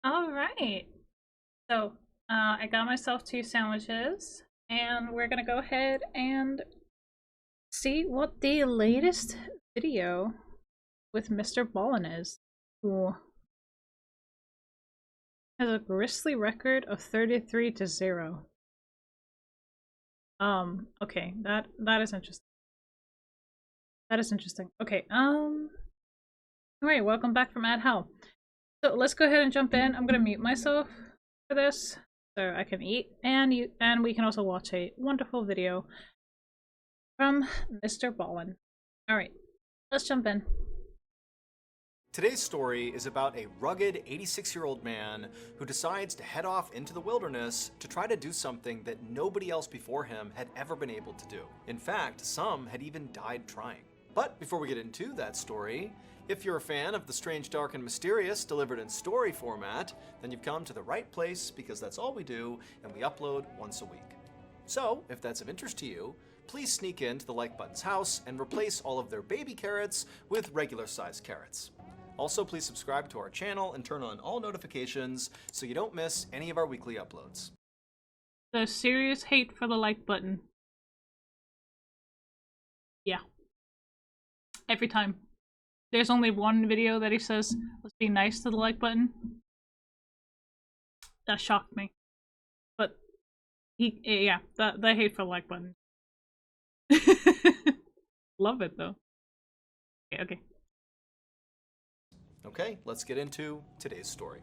Alright. So, I got myself 2 sandwiches, and we're gonna go ahead and see what the latest video with Mr. Ballin is. Ooh. Has a grisly record of 33-0. Okay, that is interesting. That is interesting. Okay, alright, welcome back from Ad Hell. So let's go ahead and jump in. I'm gonna mute myself for this so I can eat, and we can also watch a wonderful video from Mr. Ballin. Alright, let's jump in. Today's story is about a rugged 86-year-old man who decides to head off into the wilderness to try to do something that nobody else before him had ever been able to do. In fact, some had even died trying. But before we get into that story, if you're a fan of the strange, dark, and mysterious delivered in story format, then you've come to the right place, because that's all we do, and we upload once a week. So, if that's of interest to you, please sneak into the like button's house and replace all of their baby carrots with regular-sized carrots. Also, please subscribe to our channel and turn on all notifications so you don't miss any of our weekly uploads. The serious hate for the like button. Yeah. Every time. There's only one video that he says, let's be nice to the like button. That shocked me. But, yeah, the hate for the like button. Love it though. Okay. Okay, let's get into today's story.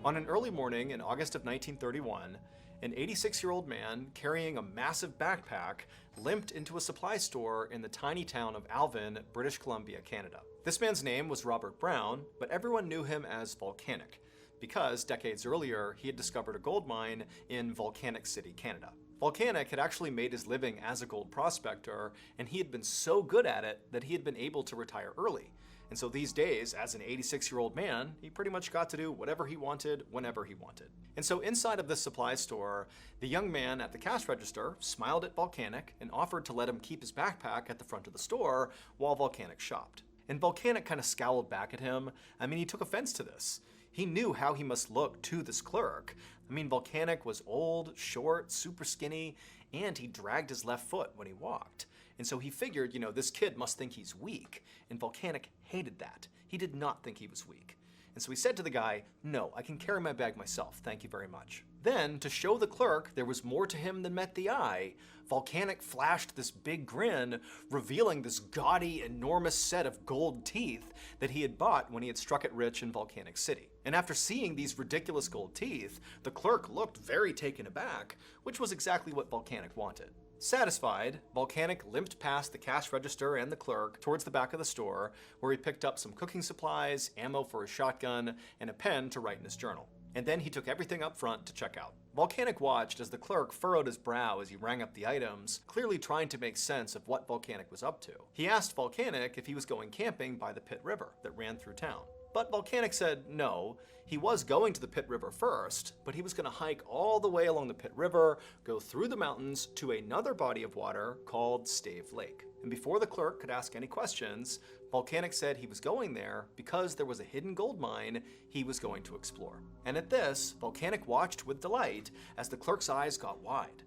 On an early morning in August of 1931, an 86-year-old man carrying a massive backpack limped into a supply store in the tiny town of Alvin, British Columbia, Canada. This man's name was Robert Brown, but everyone knew him as Volcanic, because decades earlier he had discovered a gold mine in Volcanic City, Canada. Volcanic had actually made his living as a gold prospector, and he had been so good at it that he had been able to retire early. And so these days, as an 86-year-old man, he pretty much got to do whatever he wanted, whenever he wanted. And so inside of this supply store, the young man at the cash register smiled at Volcanic and offered to let him keep his backpack at the front of the store while Volcanic shopped. And Volcanic kind of scowled back at him. I mean, he took offense to this. He knew how he must look to this clerk. I mean, Volcanic was old, short, super skinny, and he dragged his left foot when he walked. And so he figured, this kid must think he's weak. And Volcanic hated that. He did not think he was weak. And so he said to the guy, "No, I can carry my bag myself, thank you very much." Then, to show the clerk there was more to him than met the eye, Volcanic flashed this big grin, revealing this gaudy, enormous set of gold teeth that he had bought when he had struck it rich in Volcanic City. And after seeing these ridiculous gold teeth, the clerk looked very taken aback, which was exactly what Volcanic wanted. Satisfied, Volcanic limped past the cash register and the clerk towards the back of the store, where he picked up some cooking supplies, ammo for his shotgun, and a pen to write in his journal. And then he took everything up front to check out. Volcanic watched as the clerk furrowed his brow as he rang up the items, clearly trying to make sense of what Volcanic was up to. He asked Volcanic if he was going camping by the Pit River that ran through town. But Volcanic said no. He was going to the Pit River first, but he was going to hike all the way along the Pit River, go through the mountains to another body of water called Stave Lake. And before the clerk could ask any questions, Volcanic said he was going there because there was a hidden gold mine he was going to explore. And at this, Volcanic watched with delight as the clerk's eyes got wide.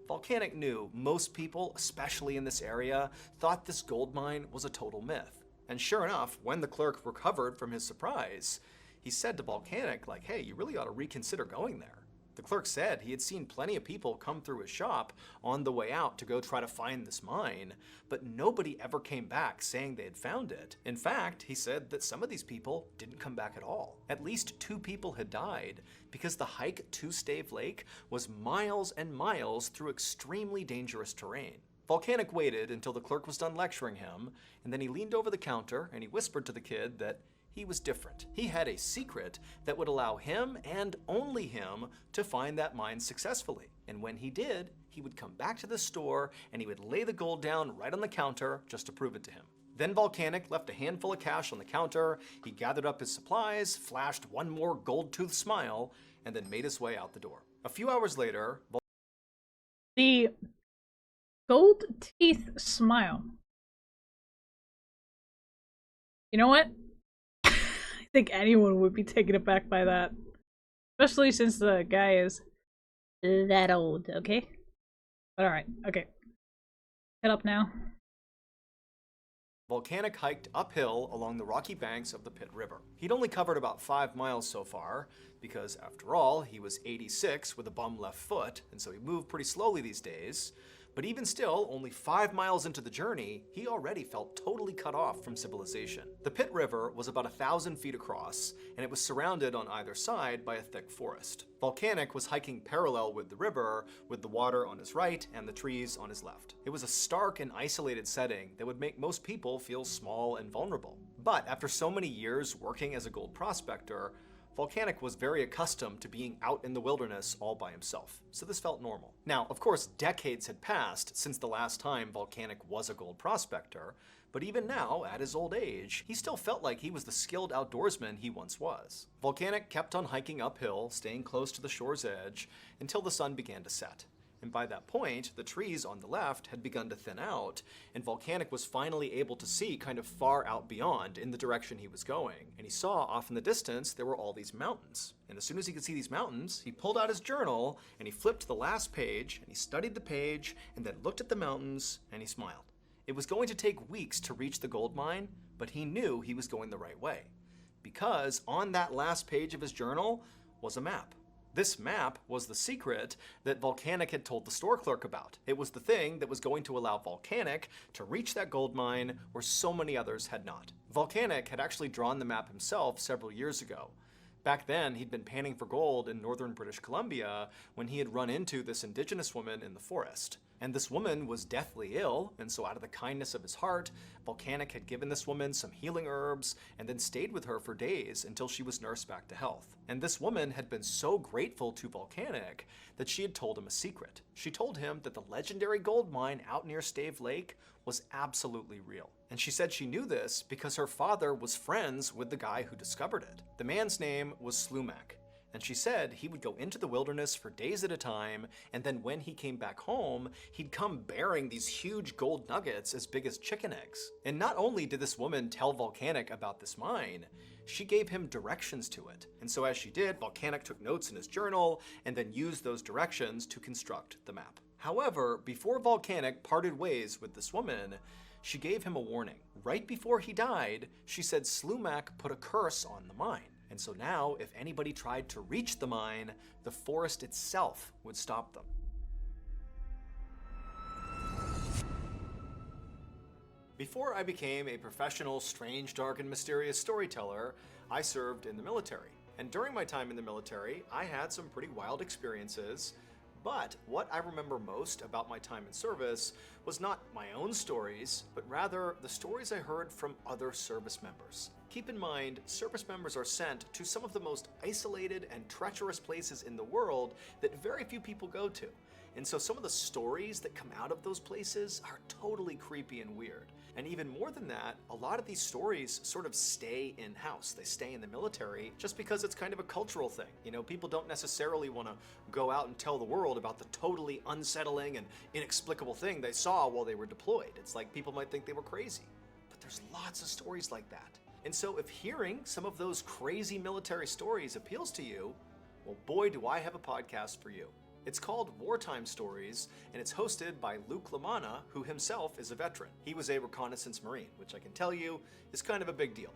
Volcanic knew most people, especially in this area, thought this gold mine was a total myth. And sure enough, when the clerk recovered from his surprise, he said to Volcanic, hey, you really ought to reconsider going there. The clerk said he had seen plenty of people come through his shop on the way out to go try to find this mine, but nobody ever came back saying they had found it. In fact, he said that some of these people didn't come back at all. At least 2 people had died because the hike to Stave Lake was miles and miles through extremely dangerous terrain. Volcanic waited until the clerk was done lecturing him, and then he leaned over the counter and he whispered to the kid that he was different. He had a secret that would allow him and only him to find that mine successfully. And when he did, he would come back to the store and he would lay the gold down right on the counter just to prove it to him. Then Volcanic left a handful of cash on the counter, he gathered up his supplies, flashed one more gold-toothed smile, and then made his way out the door. A few hours later, The gold teeth smile. You know what? I think anyone would be taken aback by that. Especially since the guy is that old, okay? But alright, okay. Head up now. Volcanic hiked uphill along the rocky banks of the Pit River. He'd only covered about 5 miles so far, because after all, he was 86 with a bum left foot, and so he moved pretty slowly these days. But even still, only 5 miles into the journey, he already felt totally cut off from civilization. The Pit River was about 1,000 feet across, and it was surrounded on either side by a thick forest. Volcanic was hiking parallel with the river, with the water on his right and the trees on his left. It was a stark and isolated setting that would make most people feel small and vulnerable. But after so many years working as a gold prospector, Volcanic was very accustomed to being out in the wilderness all by himself, so this felt normal. Now, of course, decades had passed since the last time Volcanic was a gold prospector, but even now, at his old age, he still felt like he was the skilled outdoorsman he once was. Volcanic kept on hiking uphill, staying close to the shore's edge, until the sun began to set. And by that point, the trees on the left had begun to thin out, and Volcanic was finally able to see kind of far out beyond in the direction he was going. And he saw off in the distance there were all these mountains. And as soon as he could see these mountains, he pulled out his journal, and he flipped to the last page, and he studied the page, and then looked at the mountains, and he smiled. It was going to take weeks to reach the gold mine, but he knew he was going the right way. Because on that last page of his journal was a map. This map was the secret that Volcanic had told the store clerk about. It was the thing that was going to allow Volcanic to reach that gold mine where so many others had not. Volcanic had actually drawn the map himself several years ago. Back then, he'd been panning for gold in northern British Columbia when he had run into this indigenous woman in the forest. And this woman was deathly ill, and so out of the kindness of his heart, Volcanic had given this woman some healing herbs and then stayed with her for days until she was nursed back to health. And this woman had been so grateful to Volcanic that she had told him a secret. She told him that the legendary gold mine out near Stave Lake was absolutely real. And she said she knew this because her father was friends with the guy who discovered it. The man's name was Slumac. And she said he would go into the wilderness for days at a time, and then when he came back home, he'd come bearing these huge gold nuggets as big as chicken eggs. And not only did this woman tell Volcanic about this mine, she gave him directions to it. And so as she did, Volcanic took notes in his journal and then used those directions to construct the map. However, before Volcanic parted ways with this woman, she gave him a warning. Right before he died, she said Slumac put a curse on the mine. And so now, if anybody tried to reach the mine, the forest itself would stop them. Before I became a professional, strange, dark, and mysterious storyteller, I served in the military. And during my time in the military, I had some pretty wild experiences. But what I remember most about my time in service was not my own stories, but rather the stories I heard from other service members. Keep in mind, service members are sent to some of the most isolated and treacherous places in the world that very few people go to. And so some of the stories that come out of those places are totally creepy and weird. And even more than that, a lot of these stories sort of stay in-house. They stay in the military just because it's kind of a cultural thing. You know, people don't necessarily want to go out and tell the world about the totally unsettling and inexplicable thing they saw while they were deployed. It's like people might think they were crazy. But there's lots of stories like that. And so if hearing some of those crazy military stories appeals to you, well, boy, do I have a podcast for you. It's called Wartime Stories, and it's hosted by Luke Lamanna, who himself is a veteran. He was a reconnaissance Marine, which I can tell you is kind of a big deal.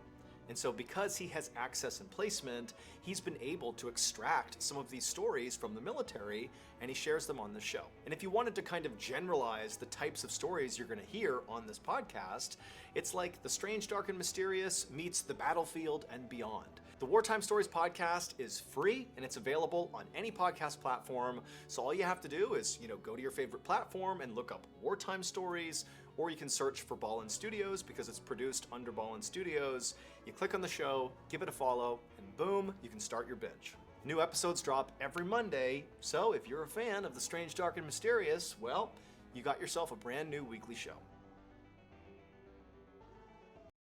And so because he has access and placement, he's been able to extract some of these stories from the military, and he shares them on the show. And if you wanted to kind of generalize the types of stories you're going to hear on this podcast, it's like the strange, dark, and mysterious meets the battlefield and beyond. The Wartime Stories podcast is free, and it's available on any podcast platform. So all you have to do is, go to your favorite platform and look up Wartime Stories, or you can search for Ballin Studios because it's produced under Ballin Studios. You click on the show, give it a follow, and boom, you can start your binge. New episodes drop every Monday, so if you're a fan of the strange, dark, and mysterious, well, you got yourself a brand new weekly show.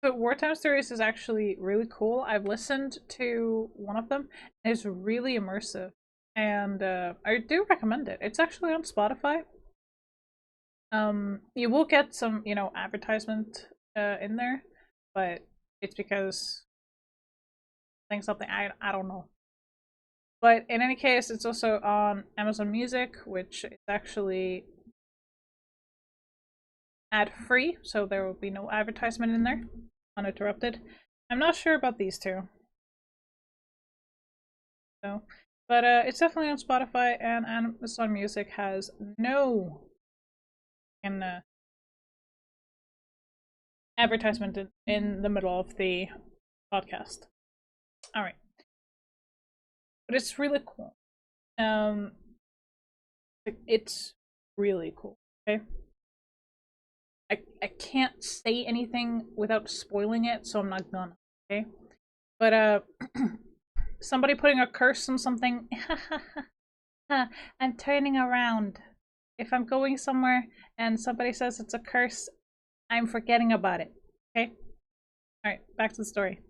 So Wartime Stories is actually really cool. I've listened to one of them. It's really immersive, and I do recommend it. It's actually on Spotify. You will get some, advertisement in there, but it's because I think something I don't know. But in any case, it's also on Amazon Music, which is actually ad-free, so there will be no advertisement in there, uninterrupted. I'm not sure about these two. So, but it's definitely on Spotify, and Amazon Music has no advertisement in the middle of the podcast. All right, but it's really cool. It's really cool. Okay. I can't say anything without spoiling it, so I'm not gonna, okay? But somebody putting a curse on something. I'm turning around. If I'm going somewhere and somebody says it's a curse, I'm forgetting about it. Okay? Alright, back to the story.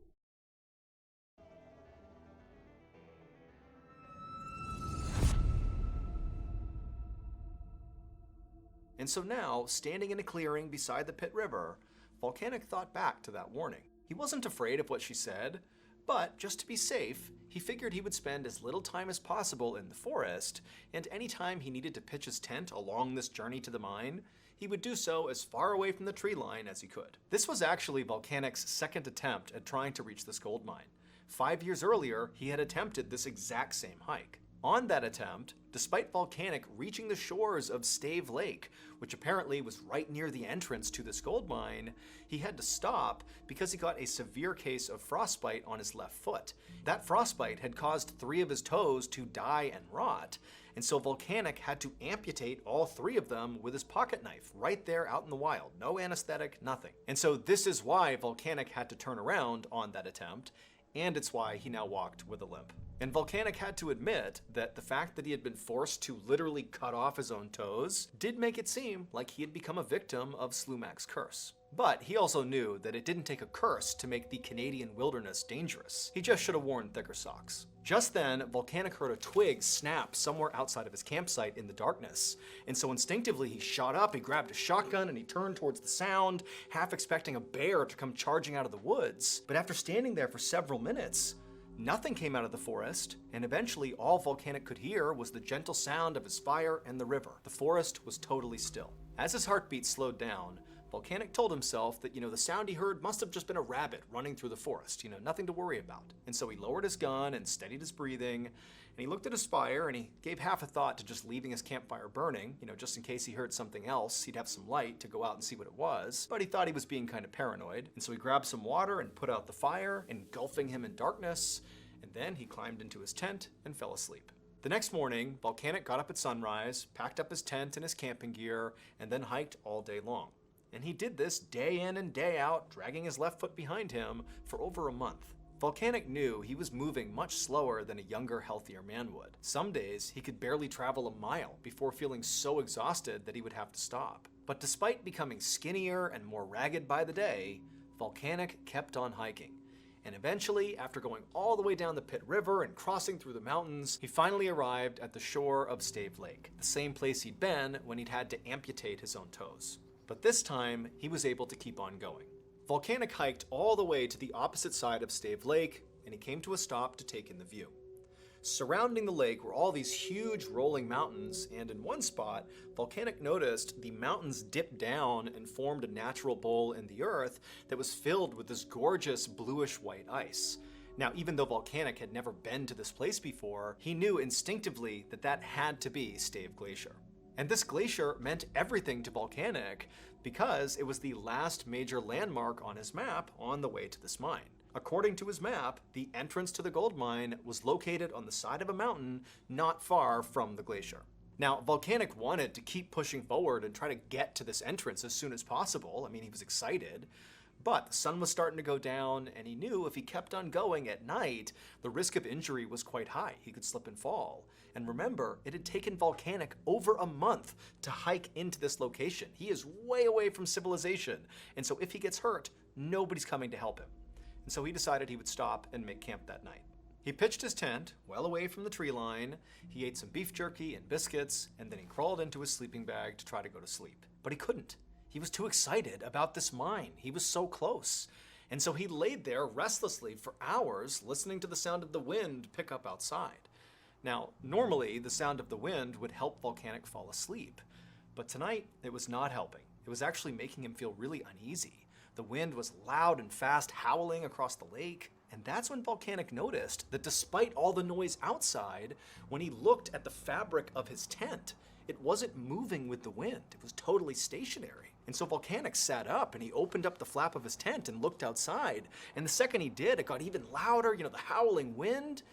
And so now, standing in a clearing beside the Pit River, Volcanic thought back to that warning. He wasn't afraid of what she said, but just to be safe, he figured he would spend as little time as possible in the forest, and any time he needed to pitch his tent along this journey to the mine, he would do so as far away from the tree line as he could. This was actually Volcanic's second attempt at trying to reach this gold mine. 5 years earlier, he had attempted this exact same hike. On that attempt, despite Volcanic reaching the shores of Stave Lake, which apparently was right near the entrance to this gold mine, he had to stop because he got a severe case of frostbite on his left foot. That frostbite had caused 3 of his toes to die and rot, and so Volcanic had to amputate all 3 of them with his pocket knife right there out in the wild. No anesthetic, nothing. And so this is why Volcanic had to turn around on that attempt, and it's why he now walked with a limp. And Volcanic had to admit that the fact that he had been forced to literally cut off his own toes did make it seem like he had become a victim of Slumac's curse. But he also knew that it didn't take a curse to make the Canadian wilderness dangerous. He just should have worn thicker socks. Just then, Volcanic heard a twig snap somewhere outside of his campsite in the darkness. And so instinctively he shot up, he grabbed a shotgun, and he turned towards the sound, half expecting a bear to come charging out of the woods. But after standing there for several minutes, nothing came out of the forest, and eventually all Volcanic could hear was the gentle sound of his fire and the river. The forest was totally still. As his heartbeat slowed down, Volcanic told himself that, the sound he heard must have just been a rabbit running through the forest, nothing to worry about. And so he lowered his gun and steadied his breathing, and he looked at his fire and he gave half a thought to just leaving his campfire burning, just in case he heard something else, he'd have some light to go out and see what it was. But he thought he was being kind of paranoid, and so he grabbed some water and put out the fire, engulfing him in darkness, and then he climbed into his tent and fell asleep. The next morning, Volcanic got up at sunrise, packed up his tent and his camping gear, and then hiked all day long. And he did this day in and day out, dragging his left foot behind him for over a month. Volcanic knew he was moving much slower than a younger, healthier man would. Some days, he could barely travel a mile before feeling so exhausted that he would have to stop. But despite becoming skinnier and more ragged by the day, Volcanic kept on hiking. And eventually, after going all the way down the Pit River and crossing through the mountains, he finally arrived at the shore of Stave Lake, the same place he'd been when he'd had to amputate his own toes. But this time, he was able to keep on going. Volcanic hiked all the way to the opposite side of Stave Lake, and he came to a stop to take in the view. Surrounding the lake were all these huge rolling mountains, and in one spot, Volcanic noticed the mountains dipped down and formed a natural bowl in the earth that was filled with this gorgeous bluish-white ice. Now, even though Volcanic had never been to this place before, he knew instinctively that that had to be Stave Glacier. And this glacier meant everything to Volcanic because it was the last major landmark on his map on the way to this mine. According to his map, the entrance to the gold mine was located on the side of a mountain not far from the glacier. Now, Volcanic wanted to keep pushing forward and try to get to this entrance as soon as possible. I mean, he was excited. But the sun was starting to go down, and he knew if he kept on going at night, the risk of injury was quite high. He could slip and fall. And remember, it had taken Volcanic over a month to hike into this location. He is way away from civilization, and so if he gets hurt, nobody's coming to help him. And so he decided he would stop and make camp that night. He pitched his tent well away from the tree line, he ate some beef jerky and biscuits, and then he crawled into his sleeping bag to try to go to sleep. But he couldn't. He was too excited about this mine. He was so close. And so he laid there restlessly for hours, listening to the sound of the wind pick up outside. Now, normally the sound of the wind would help Volcanic fall asleep, but tonight it was not helping. It was actually making him feel really uneasy. The wind was loud and fast, howling across the lake, and that's when Volcanic noticed that despite all the noise outside, when he looked at the fabric of his tent, it wasn't moving with the wind. It was totally stationary. And so Volcanic sat up and he opened up the flap of his tent and looked outside. And the second he did, it got even louder, the howling wind,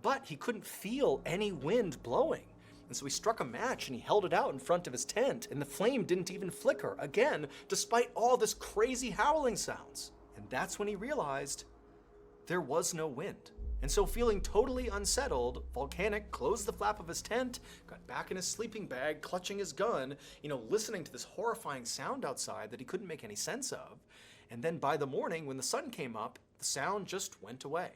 but he couldn't feel any wind blowing. And so he struck a match and he held it out in front of his tent, and the flame didn't even flicker, again, despite all this crazy howling sounds. And that's when he realized there was no wind. And so feeling totally unsettled, Volcanic closed the flap of his tent, got back in his sleeping bag, clutching his gun, listening to this horrifying sound outside that he couldn't make any sense of. And then by the morning, when the sun came up, the sound just went away.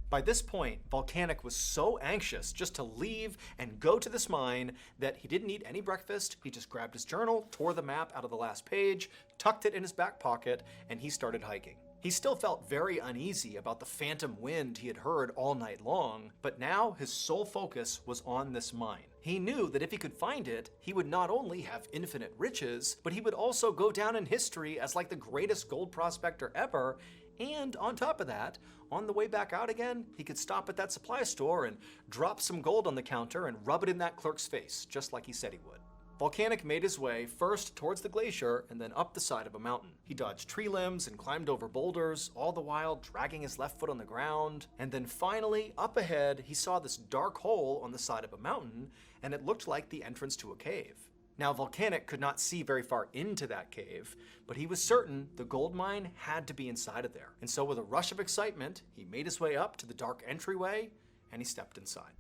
By this point, Volcanic was so anxious just to leave and go to this mine that he didn't eat any breakfast. He just grabbed his journal, tore the map out of the last page, tucked it in his back pocket, and he started hiking. He still felt very uneasy about the phantom wind he had heard all night long, but now his sole focus was on this mine. He knew that if he could find it, he would not only have infinite riches, but he would also go down in history as like the greatest gold prospector ever. And on top of that, on the way back out again, he could stop at that supply store and drop some gold on the counter and rub it in that clerk's face, just like he said he would. Volcanic made his way first towards the glacier and then up the side of a mountain. He dodged tree limbs and climbed over boulders, all the while dragging his left foot on the ground. And then finally, up ahead, he saw this dark hole on the side of a mountain, and it looked like the entrance to a cave. Now, Volcanic could not see very far into that cave, but he was certain the gold mine had to be inside of there. And so with a rush of excitement, he made his way up to the dark entryway, and he stepped inside.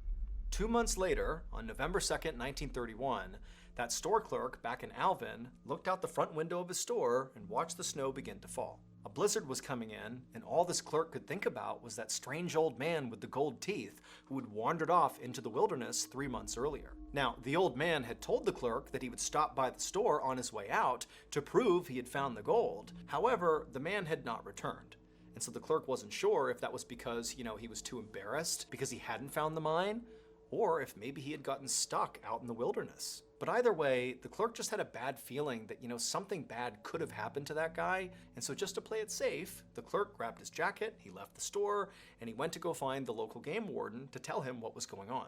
2 months later, on November 2nd, 1931, that store clerk back in Alvin looked out the front window of his store and watched the snow begin to fall. A blizzard was coming in, and all this clerk could think about was that strange old man with the gold teeth who had wandered off into the wilderness 3 months earlier. Now, the old man had told the clerk that he would stop by the store on his way out to prove he had found the gold. However, the man had not returned. And so the clerk wasn't sure if that was because, he was too embarrassed because he hadn't found the mine, or if maybe he had gotten stuck out in the wilderness. But either way, the clerk just had a bad feeling that, something bad could have happened to that guy. And so just to play it safe, the clerk grabbed his jacket, he left the store, and he went to go find the local game warden to tell him what was going on.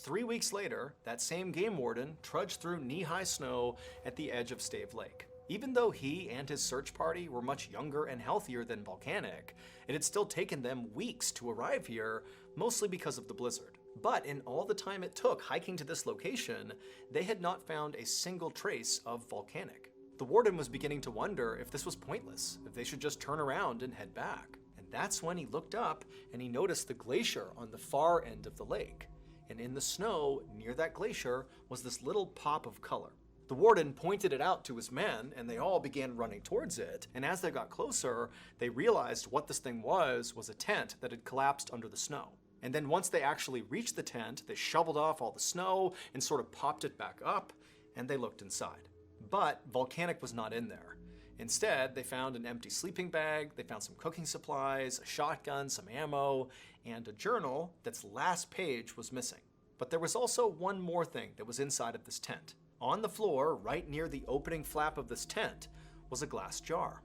3 weeks later, that same game warden trudged through knee-high snow at the edge of Stave Lake. Even though he and his search party were much younger and healthier than Volcanic, it had still taken them weeks to arrive here, mostly because of the blizzard. But in all the time it took hiking to this location, they had not found a single trace of Volcanic. The warden was beginning to wonder if this was pointless, if they should just turn around and head back. And that's when he looked up and he noticed the glacier on the far end of the lake. And in the snow near that glacier was this little pop of color. The warden pointed it out to his men, and they all began running towards it. And as they got closer, they realized what this thing was a tent that had collapsed under the snow. And then once they actually reached the tent, they shoveled off all the snow and sort of popped it back up, and they looked inside. But Volcanic was not in there. Instead, they found an empty sleeping bag, they found some cooking supplies, a shotgun, some ammo, and a journal that's last page was missing. But there was also one more thing that was inside of this tent. On the floor, right near the opening flap of this tent, was a glass jar.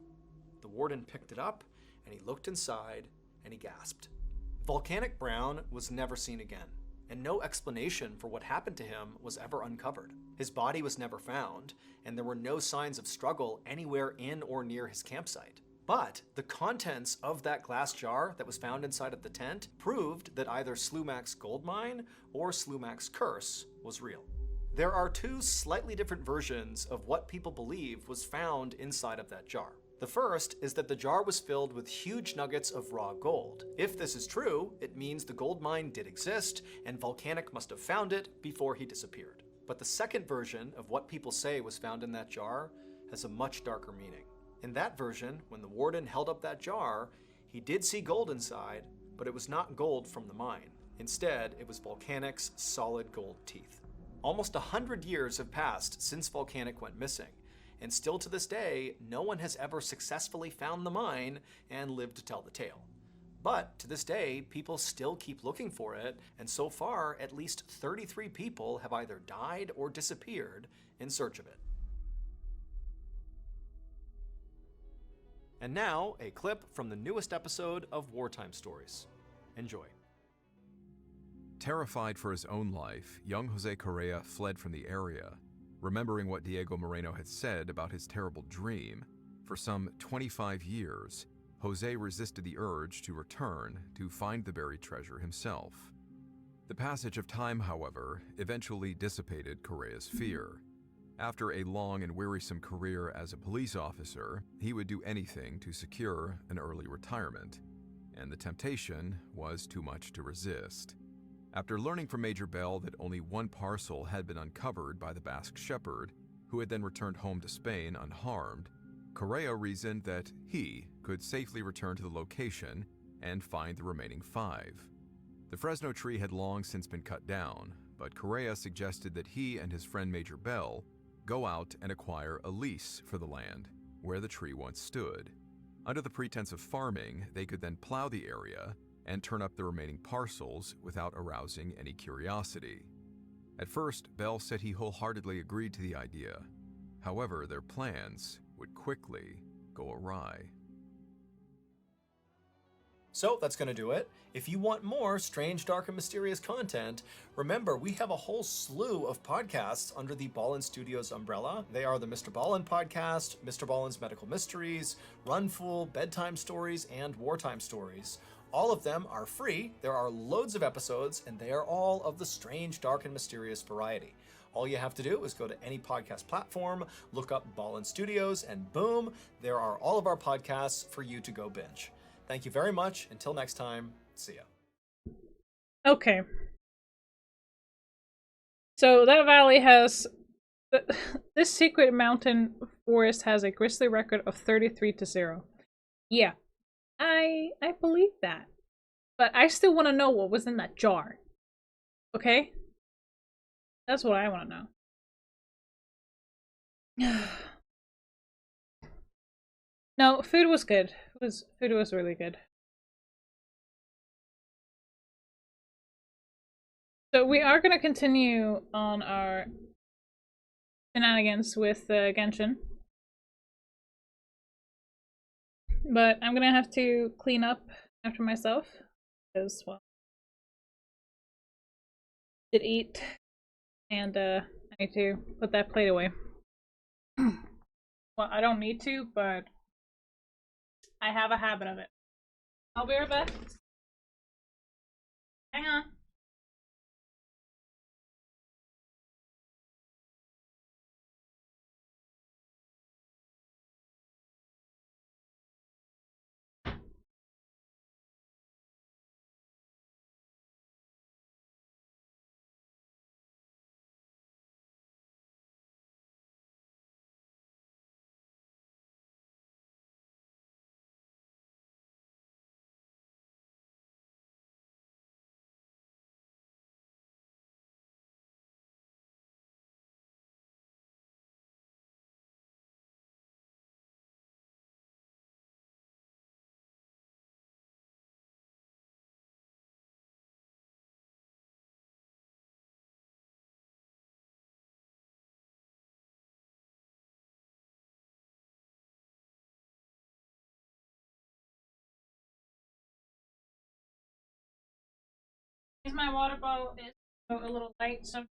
The warden picked it up, and he looked inside, and he gasped. Volcanic Brown was never seen again, and no explanation for what happened to him was ever uncovered. His body was never found, and there were no signs of struggle anywhere in or near his campsite. But the contents of that glass jar that was found inside of the tent proved that either Slumac's gold mine or Slumac's curse was real. There are two slightly different versions of what people believe was found inside of that jar. The first is that the jar was filled with huge nuggets of raw gold. If this is true, it means the gold mine did exist, and Volcanic must have found it before he disappeared. But the second version of what people say was found in that jar has a much darker meaning. In that version, when the warden held up that jar, he did see gold inside, but it was not gold from the mine. Instead, it was Volcanic's solid gold teeth. Almost 100 years have passed since Volcanic went missing, and still to this day, no one has ever successfully found the mine and lived to tell the tale. But to this day, people still keep looking for it, and so far, at least 33 people have either died or disappeared in search of it. And now, a clip from the newest episode of Wartime Stories. Enjoy. Terrified for his own life, young Jose Correa fled from the area. Remembering what Diego Moreno had said about his terrible dream, for some 25 years, Jose resisted the urge to return to find the buried treasure himself. The passage of time, however, eventually dissipated Correa's fear. After a long and wearisome career as a police officer, he would do anything to secure an early retirement, and the temptation was too much to resist. After learning from Major Bell that only one parcel had been uncovered by the Basque shepherd, who had then returned home to Spain unharmed, Correa reasoned that he could safely return to the location and find the remaining 5. The Fresno tree had long since been cut down, but Correa suggested that he and his friend Major Bell go out and acquire a lease for the land where the tree once stood. Under the pretense of farming, they could then plow the area and turn up the remaining parcels without arousing any curiosity. At first, Bell said he wholeheartedly agreed to the idea. However, their plans would quickly go awry. So that's going to do it. If you want more strange, dark, and mysterious content, remember we have a whole slew of podcasts under the Ballin Studios umbrella. They are the Mr. Ballin podcast, Mr. Ballin's Medical Mysteries, Run Fool, Bedtime Stories, and Wartime Stories. All of them are free. There are loads of episodes, and they are all of the strange, dark, and mysterious variety. All you have to do is go to any podcast platform, look up Ballin Studios, and boom, there are all of our podcasts for you to go binge. Thank you very much. Until next time, see ya. Okay. So that valley has... This secret mountain forest has a grisly record of 33-0. Yeah. I believe that. But I still want to know what was in that jar. Okay? That's what I want to know. No, food was good. Food was really good. So we are going to continue on our shenanigans with Genshin. But I'm going to have to clean up after myself. Because, well, I did eat. And I need to put that plate away. Well, I don't need to, but I have a habit of it. I'll be right back. Hang on. My water bottle is a little light, so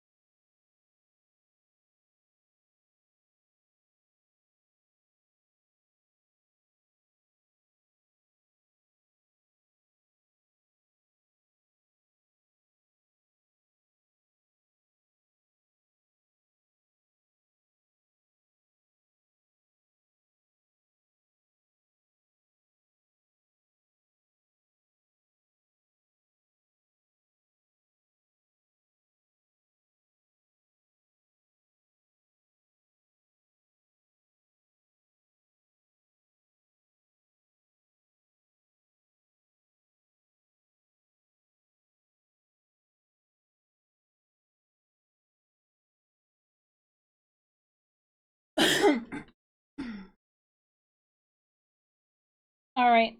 Alright,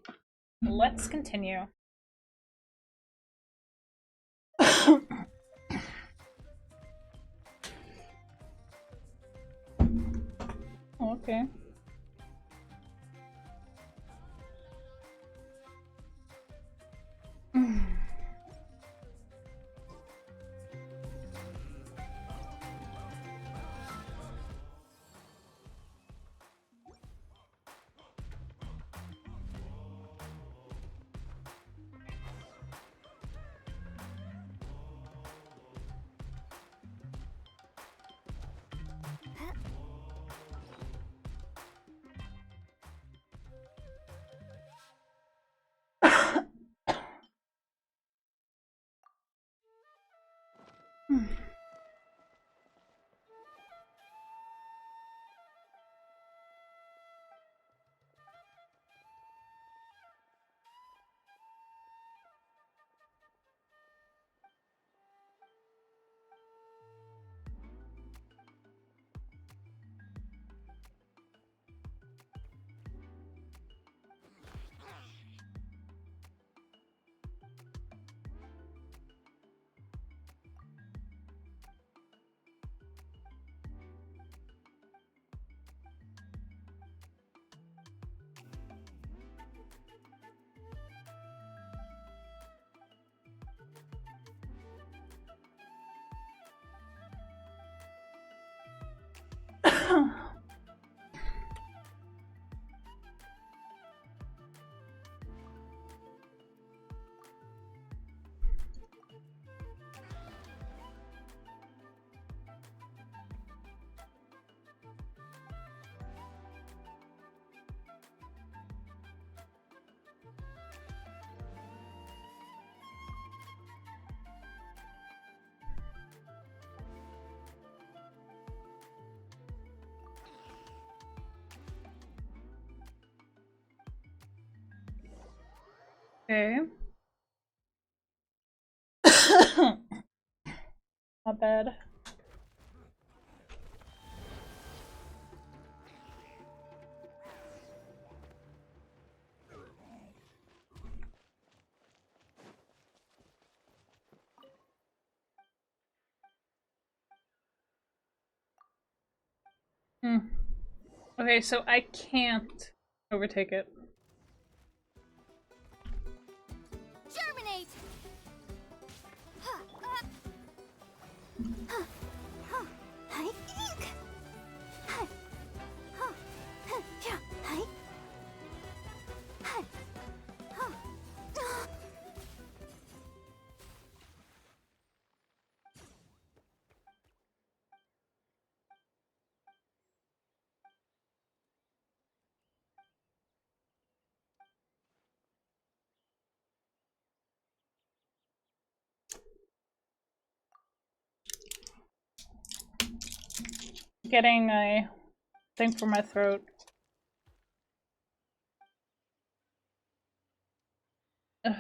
let's continue. Okay. Okay. Not bad. Okay, so I can't overtake it. Germinate! Getting a thing for my throat. Ugh.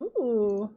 Ooh.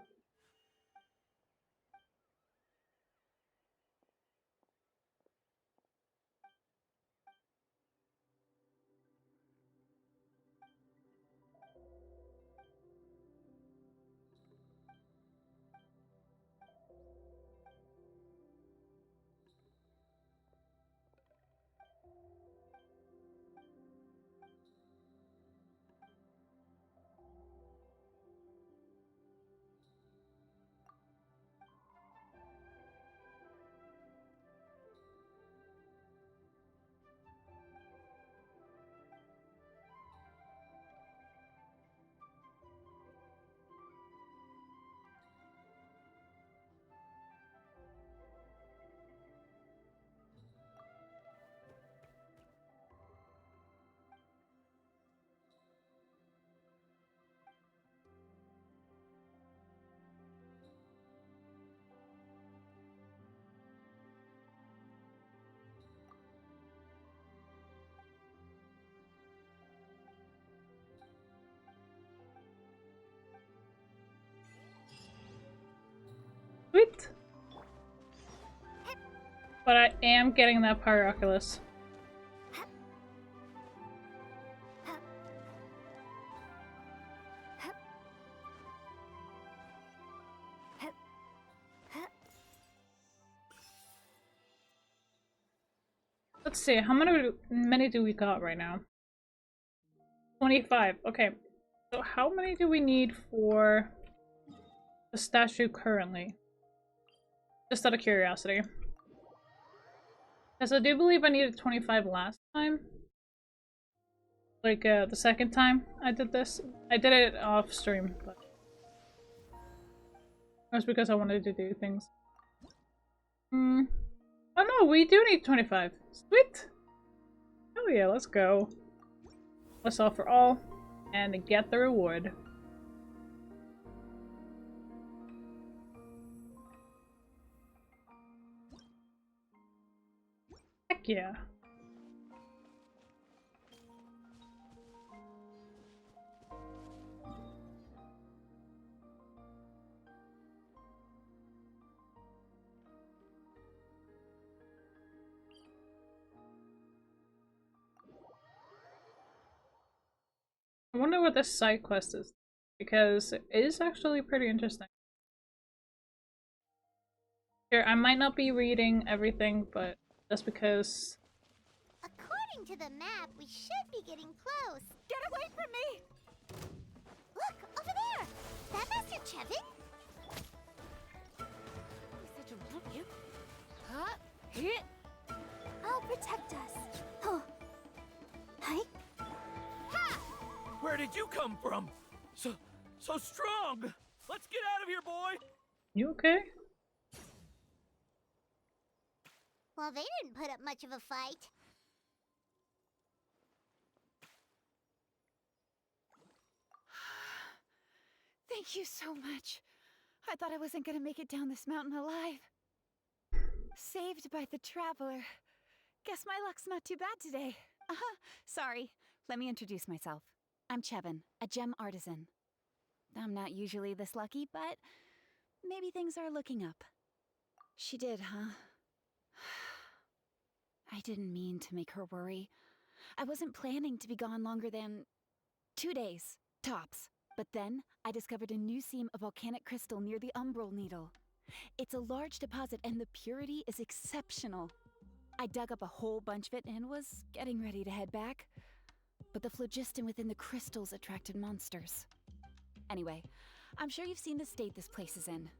Sweet! But I am getting that Pyroculus. Let's see, how many do we got right now? 25. Okay. So how many do we need for the statue currently? Just out of curiosity. Because I do believe I needed 25 last time. Like, the second time I did this. I did it off stream, but that's because I wanted to do things. Oh no, we do need 25. Sweet! Oh yeah, let's go. Let's offer all and get the reward. Heck yeah. I wonder what this side quest is, because it is actually pretty interesting. Here, I might not be reading everything, but that's because... According to the map, we should be getting close. Get away from me! Look, over there! That Master Chevin? Such a love you. Huh? Hit. I'll protect us. Oh. Hi. Where did you come from? So strong! Let's get out of here, boy! You okay? Well, they didn't put up much of a fight. Thank you so much. I thought I wasn't gonna make it down this mountain alive. Saved by the Traveler. Guess my luck's not too bad today. Sorry. Let me introduce myself. I'm Chevin, a gem artisan. I'm not usually this lucky, but maybe things are looking up. She did, huh? I didn't mean to make her worry. I wasn't planning to be gone longer than 2 days, tops. But then, I discovered a new seam of volcanic crystal near the Umbral Needle. It's a large deposit and the purity is exceptional. I dug up a whole bunch of it and was getting ready to head back. But the phlogiston within the crystals attracted monsters. Anyway, I'm sure you've seen the state this place is in.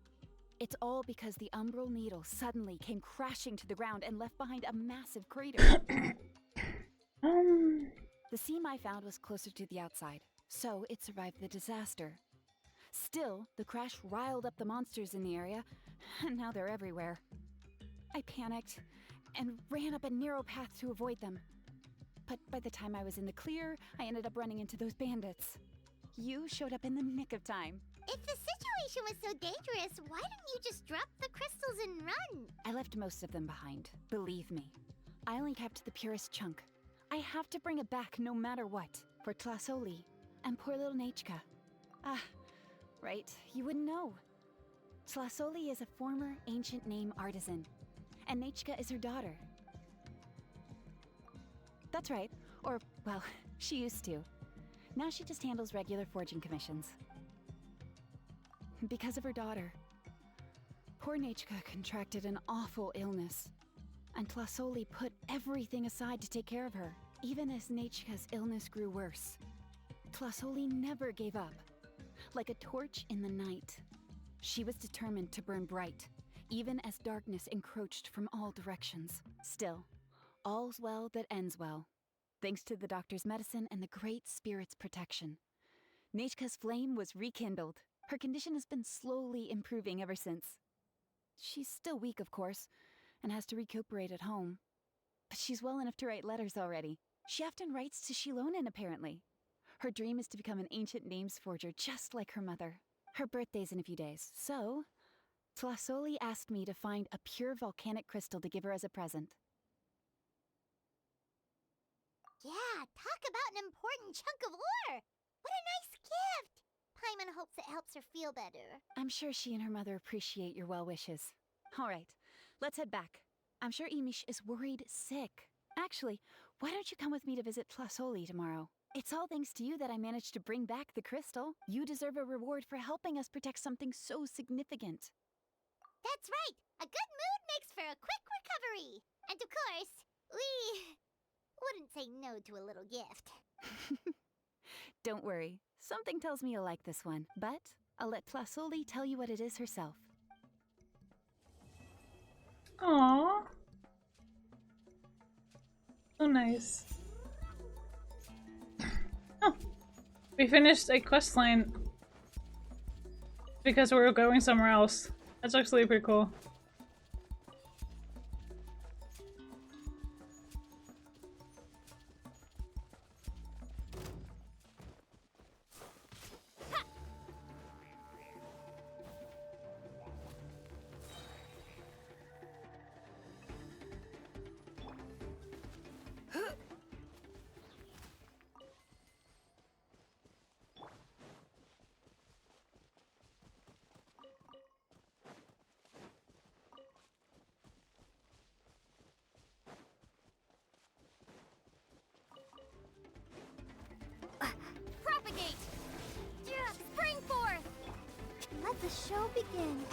It's all because the Umbral Needle suddenly came crashing to the ground and left behind a massive crater. The seam I found was closer to the outside, so it survived the disaster. Still, the crash riled up the monsters in the area, and now they're everywhere. I panicked and ran up a narrow path to avoid them. But by the time I was in the clear, I ended up running into those bandits. You showed up in the nick of time. If the situation was so dangerous, why didn't you just drop the crystals and run? I left most of them behind, believe me. I only kept the purest chunk. I have to bring it back no matter what, for Tlasoli and poor little Nechka. Right, you wouldn't know. Tlasoli is a former ancient name artisan, and Nechka is her daughter. That's right, or, well, she used to. Now she just handles regular forging commissions. Because of her daughter. Poor Nechka contracted an awful illness, and Tlasoli put everything aside to take care of her, even as Nechka's illness grew worse. Tlasoli never gave up. Like a torch in the night, she was determined to burn bright, even as darkness encroached from all directions. Still, all's well that ends well. Thanks to the doctor's medicine and the Great Spirit's protection. Nechka's flame was rekindled. Her condition has been slowly improving ever since. She's still weak, of course, and has to recuperate at home. But she's well enough to write letters already. She often writes to Shilonen, apparently. Her dream is to become an ancient names forger, just like her mother. Her birthday's in a few days, so Tlasoli asked me to find a pure volcanic crystal to give her as a present. Yeah, talk about an important chunk of ore! What a nice gift! time in hopes it helps her feel better. I'm sure she and her mother appreciate your well wishes. All right, let's head back. I'm sure Imish is worried sick. Actually, why don't you come with me to visit Plasoli tomorrow? It's all thanks to you that I managed to bring back the crystal. You deserve a reward for helping us protect something so significant. That's right! A good mood makes for a quick recovery! And of course, we wouldn't say no to a little gift. Don't worry, something tells me you'll like this one, but I'll let Plasoli tell you what it is herself. Aww. So nice. Oh, we finished a quest line because we were going somewhere else. That's actually pretty cool. Propagate! Yeah, spring forth! Let the show begin.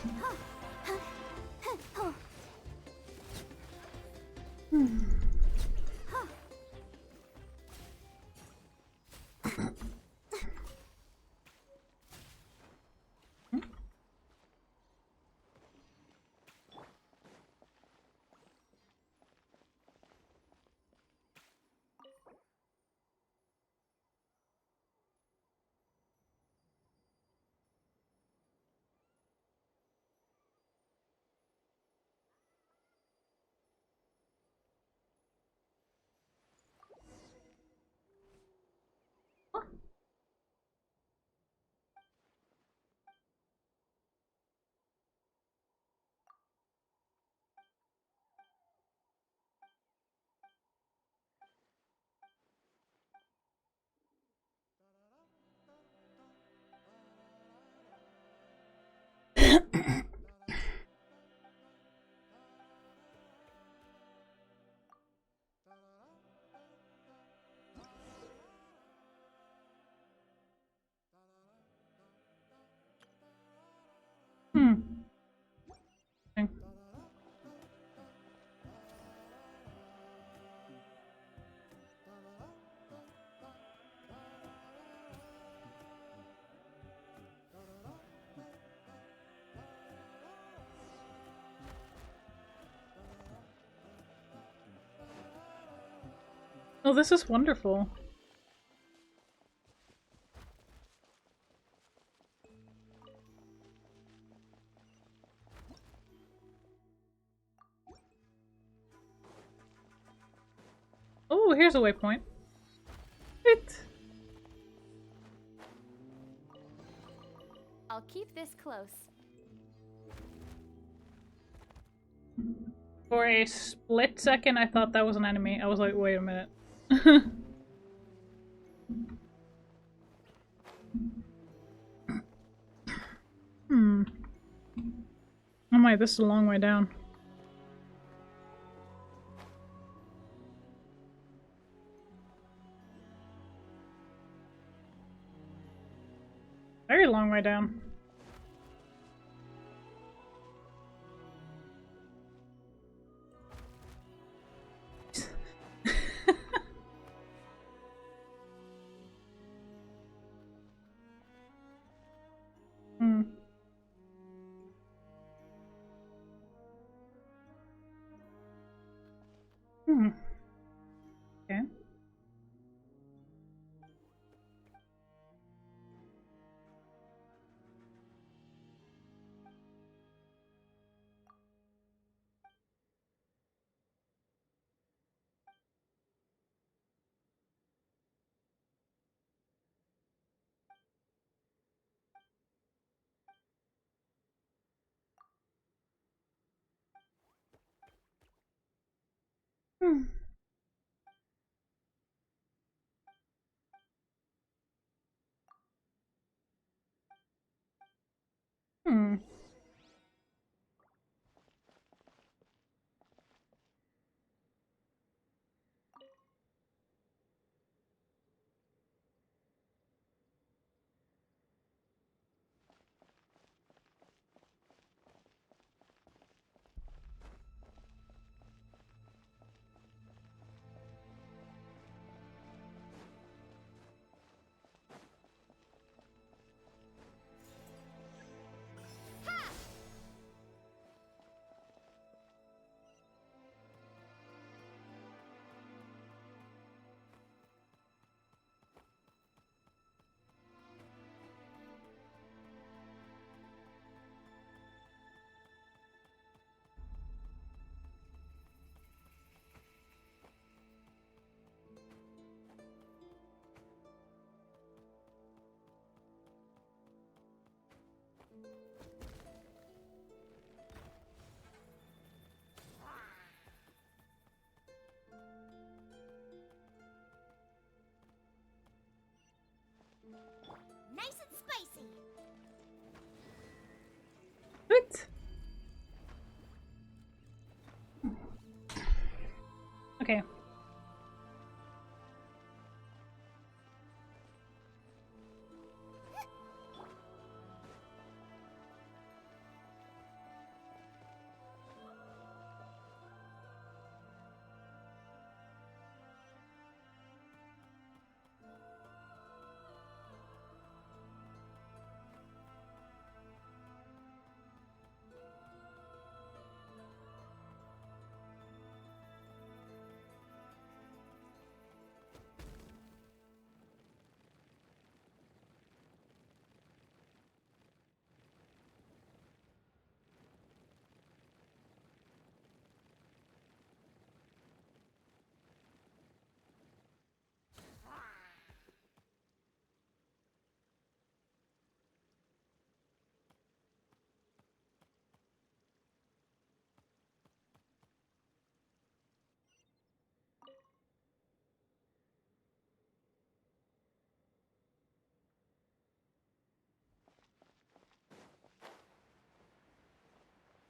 Okay. Oh, this is wonderful. Oh, here's a waypoint. It. I'll keep this close. For a split second, I thought that was an enemy. I was like, wait a minute. Oh my, this is a long way down. Very long way down. Okay. Hmm. Nice and spicy. What? Okay.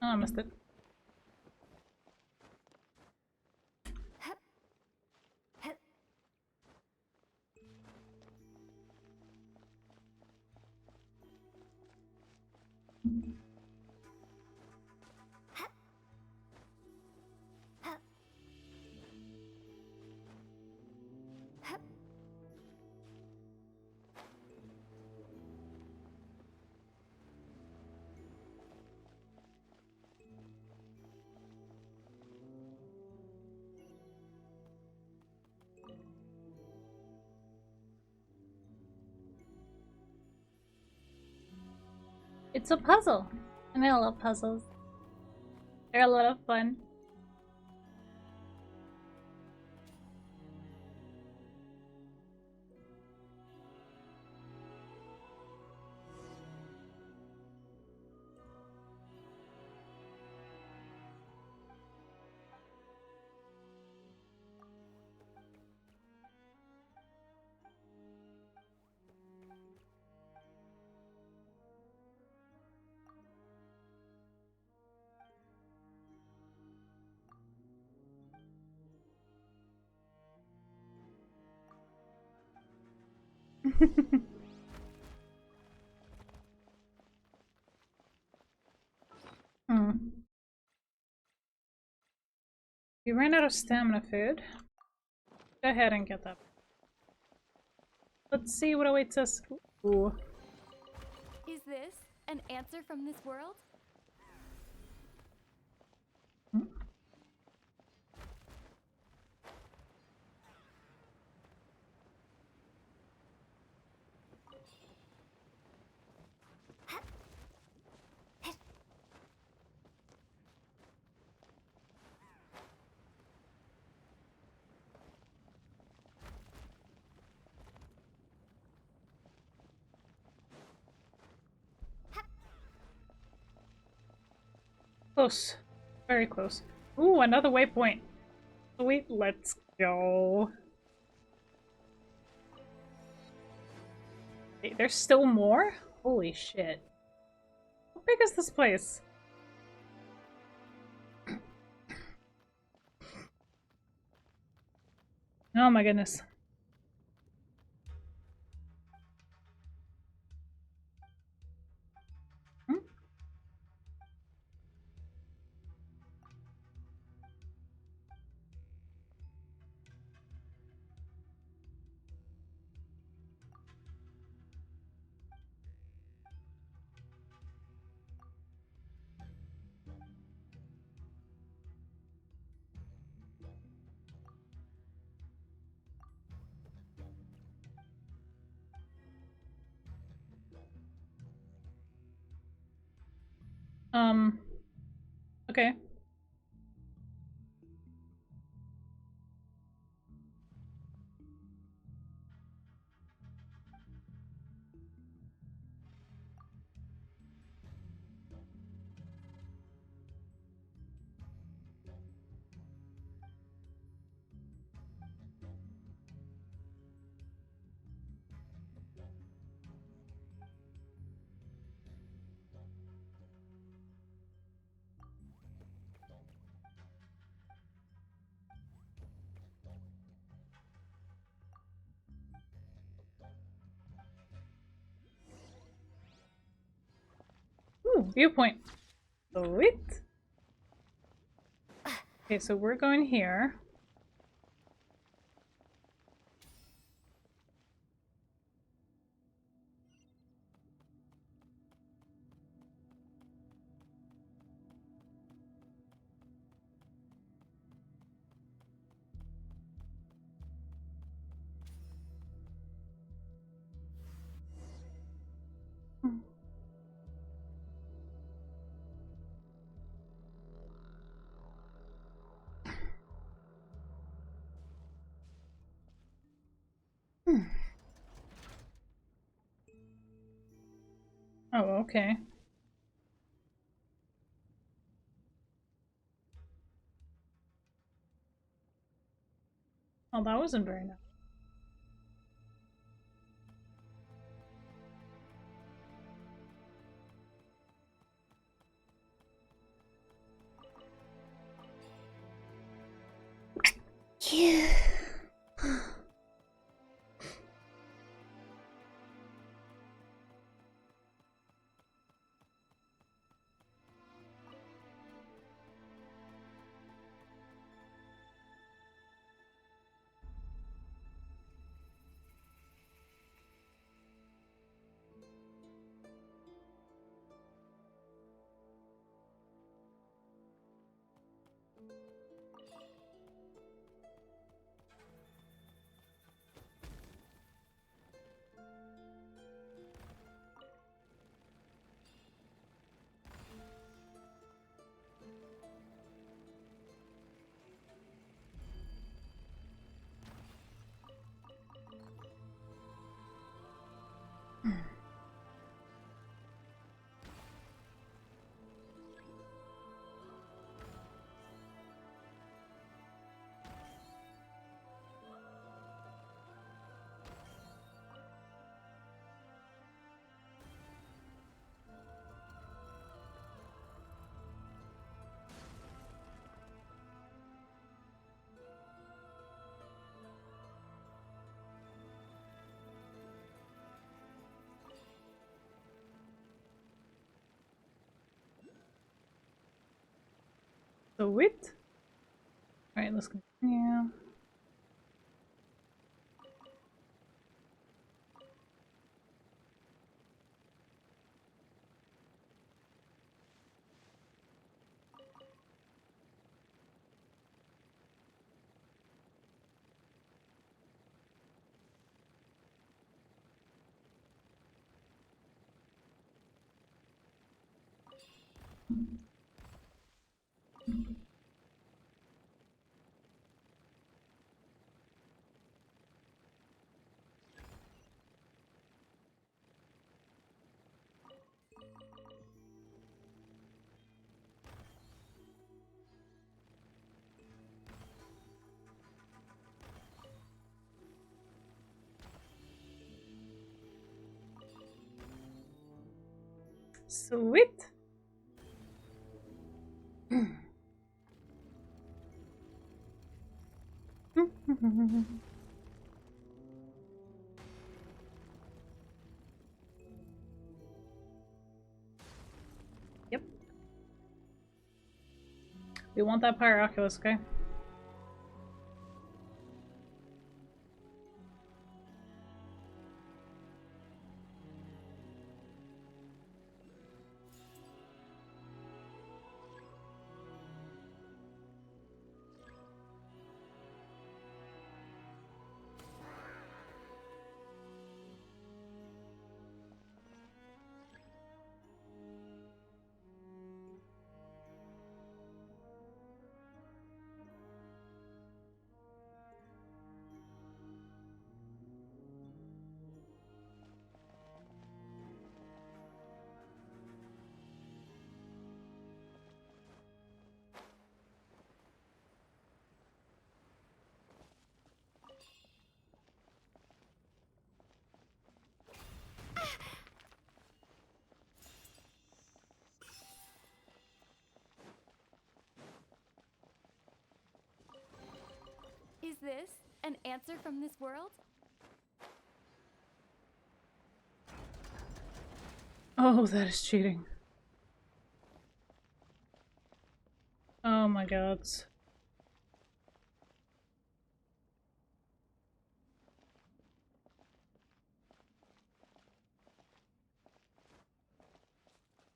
Oh, I missed it. It's a puzzle. And I love puzzles. They're a lot of fun. Hmm. You ran out of stamina food. Go ahead and get that. Let's see what awaits us. Ooh. Is this an answer from this world? Close. Very close. Ooh, another waypoint. Sweet, let's go. Wait, there's still more? Holy shit. big is this place? Oh my goodness. Okay. Ooh, viewpoint. Sweet. Okay, so we're going here. Oh, okay. Oh, that wasn't very nice. Yeah. Sweet. Alright, let's continue. Sweet. Yep. We want that Pyroculus, okay? Is this an answer from this world? Oh, that is cheating. Oh my god.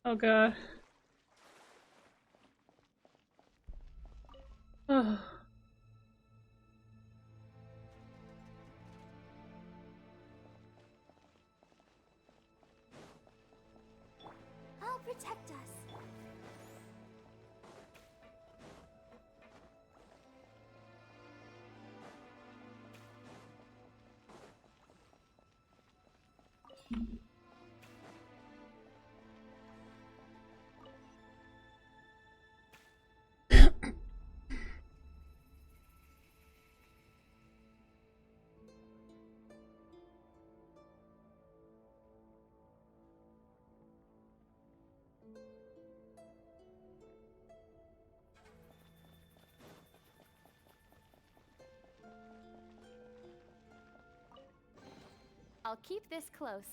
Oh god. Oh. I'll protect us. I'll keep this close.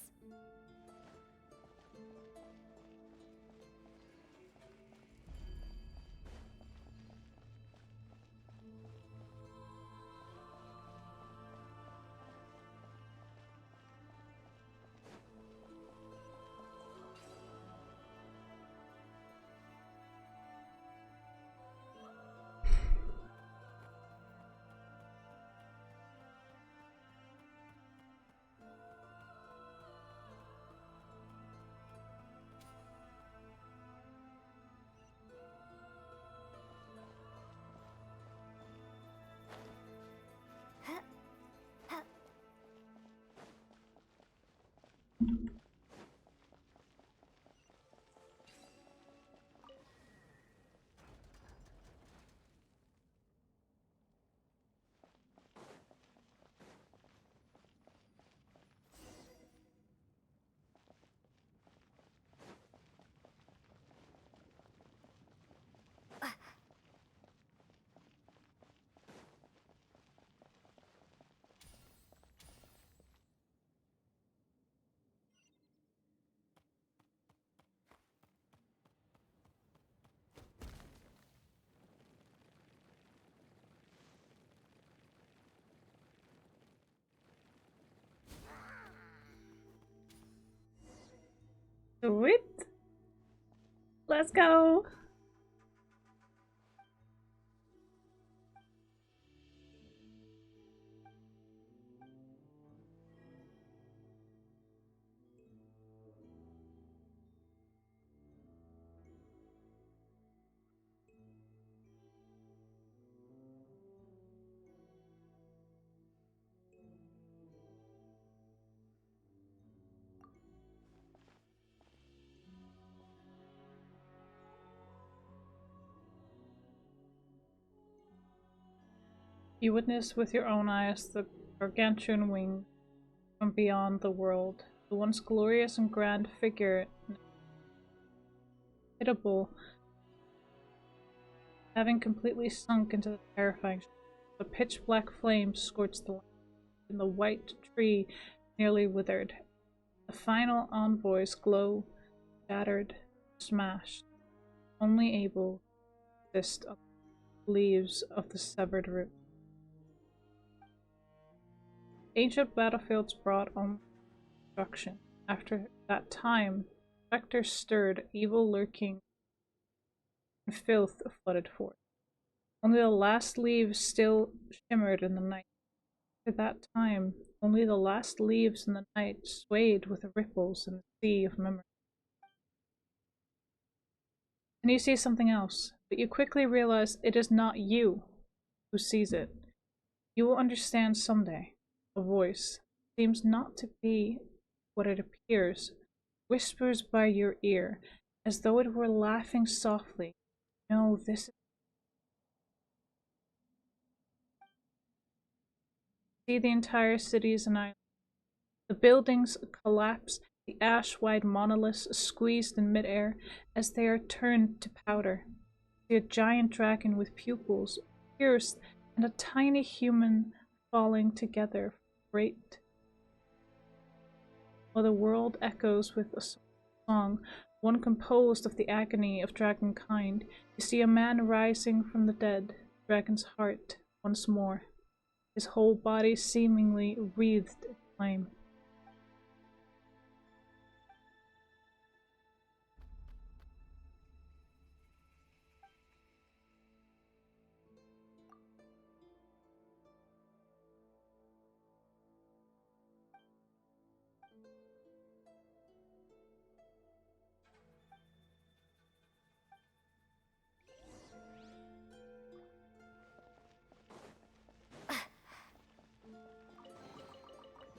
Sweet. Let's go. You witness with your own eyes the gargantuan wing from beyond the world. The once glorious and grand figure, pitiable, having completely sunk into the terrifying. The pitch black flames scorched the land, and the white tree nearly withered. The final envoy's glow shattered, smashed, only able to exist on the leaves of the severed root. Ancient battlefields brought on destruction. After that time, specters stirred, evil lurking, and filth flooded forth. Only the last leaves still shimmered in the night. After that time, only the last leaves in the night swayed with the ripples in the sea of memory. And you see something else, but you quickly realize it is not you who sees it. You will understand someday. A voice seems not to be what it appears, whispers by your ear, as though it were laughing softly. No, this is... See the entire city as an island. The buildings collapse, the ash-white monoliths squeezed in midair as they are turned to powder. See a giant dragon with pupils pierced and a tiny human falling together from great. While the world echoes with a song, one composed of the agony of dragonkind, you see a man rising from the dead, dragon's heart once more, his whole body seemingly wreathed in flame.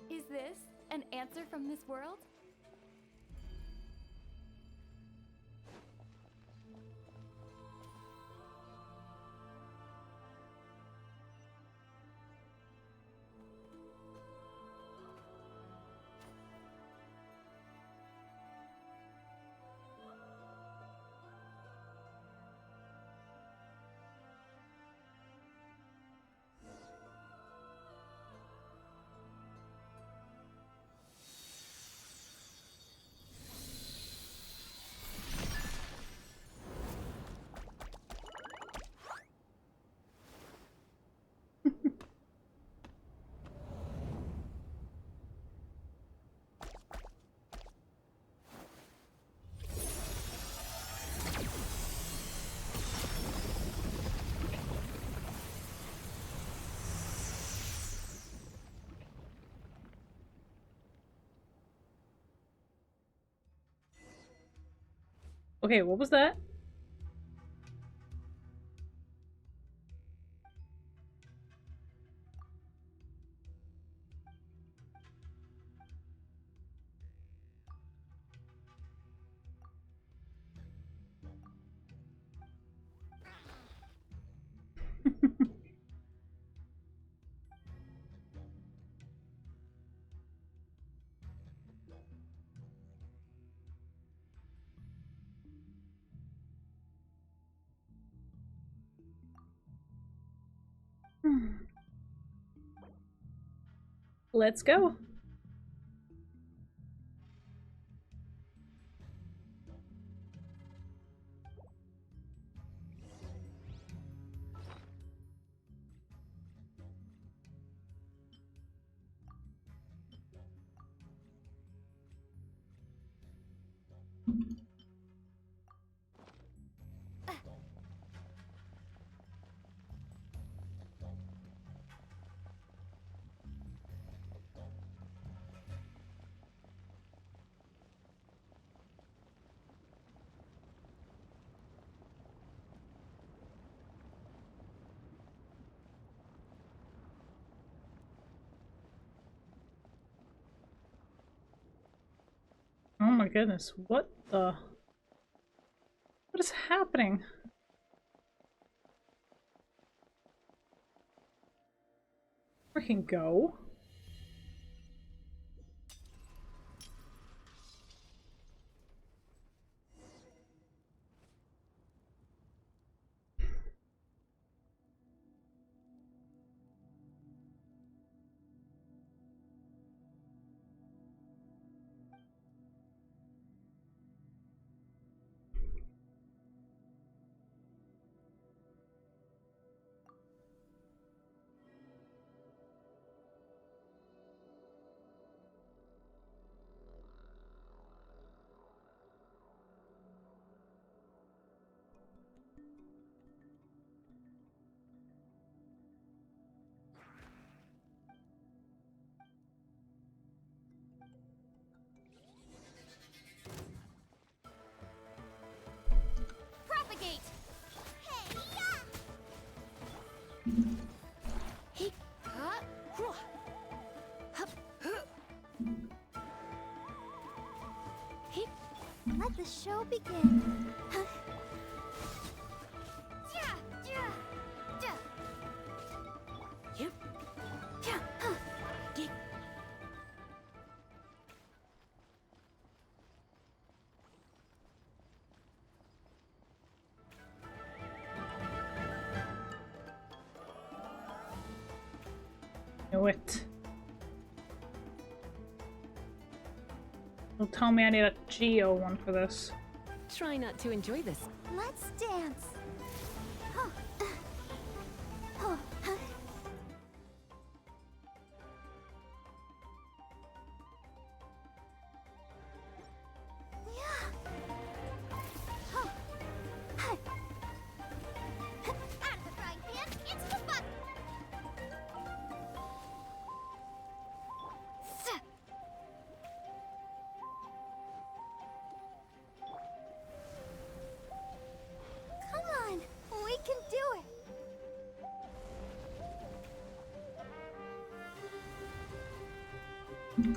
Is this an answer from this world? Okay, what was that? Let's go. Oh my goodness, what the... What is happening? Freaking go. Let the show begin. Knew it. Don't tell me I need a Geo one for this. Try not to enjoy this. Let's dance.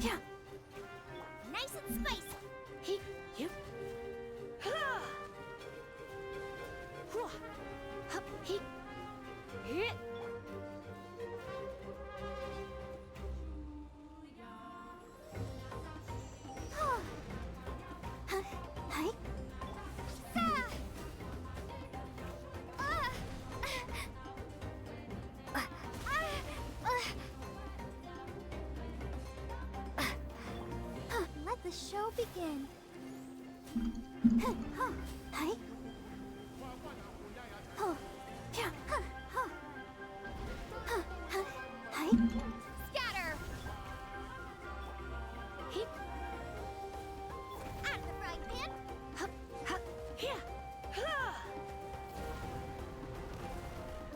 Yeah. Nice and spicy. He, you. Ha. Hup, he. Hit. Hi. Let the show begin. Hi. Hi. Scatter. Heap. Out of the frying pan. Hup, hup, here.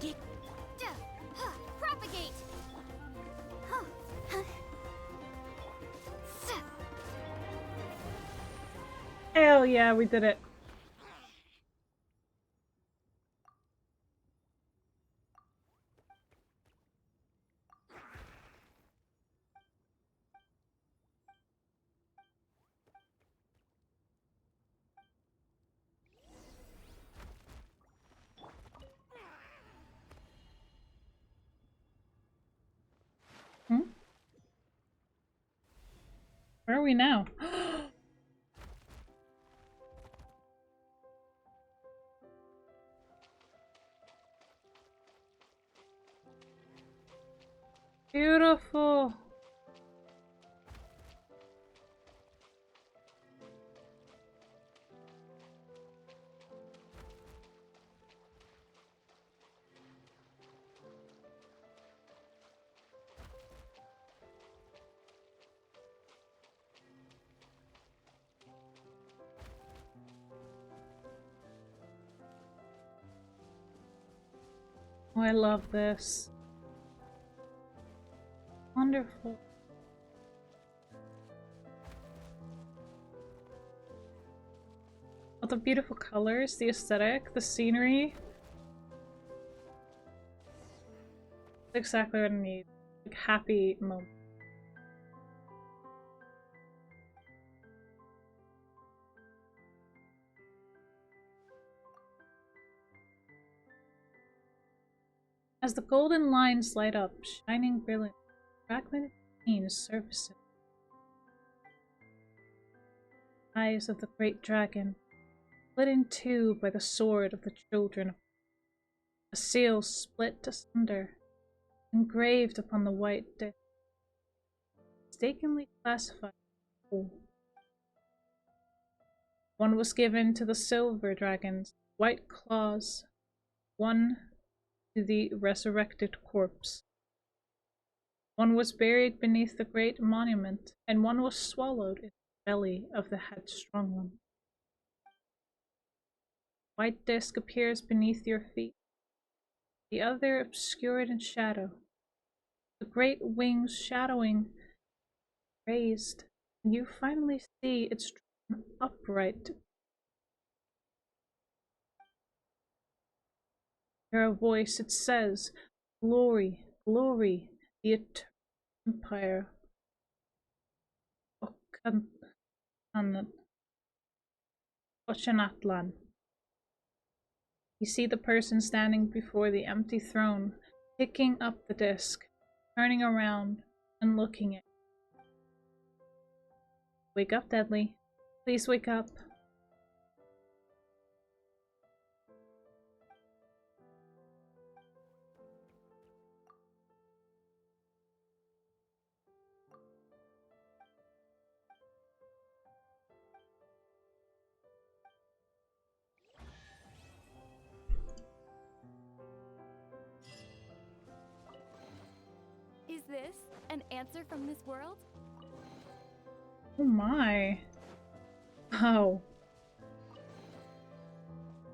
Get. Propagate. Hell yeah, we did it. Where are we now? Beautiful. Oh, I love this. Wonderful. All the beautiful colors, the aesthetic, the scenery. It's exactly what I need. Like, happy moment. As the golden lines light up, shining brilliant, a fragment of green surfaces. Eyes of the great dragon, split in two by the sword of the children. A seal split asunder, engraved upon the white disk, mistakenly classified as whole. One was given to the silver dragon's white claws, one to the resurrected corpse. One was buried beneath the great monument, and one was swallowed in the belly of the headstrong one. White disk appears beneath your feet, the other obscured in shadow, the great wings shadowing raised, and you finally see it's drawn upright. Hear a voice, it says, Glory, glory, the empire. Ochanatlan. You see the person standing before the empty throne, picking up the disc, turning around, and looking at you. Wake up, Deadly. Please wake up. Is this an answer from this world? Oh my. Oh.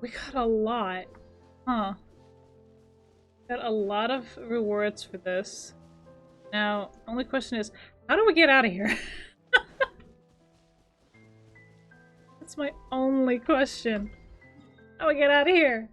We got a lot. Huh. Got a lot of rewards for this. Now, only question is, how do we get out of here? That's my only question. How do we get out of here?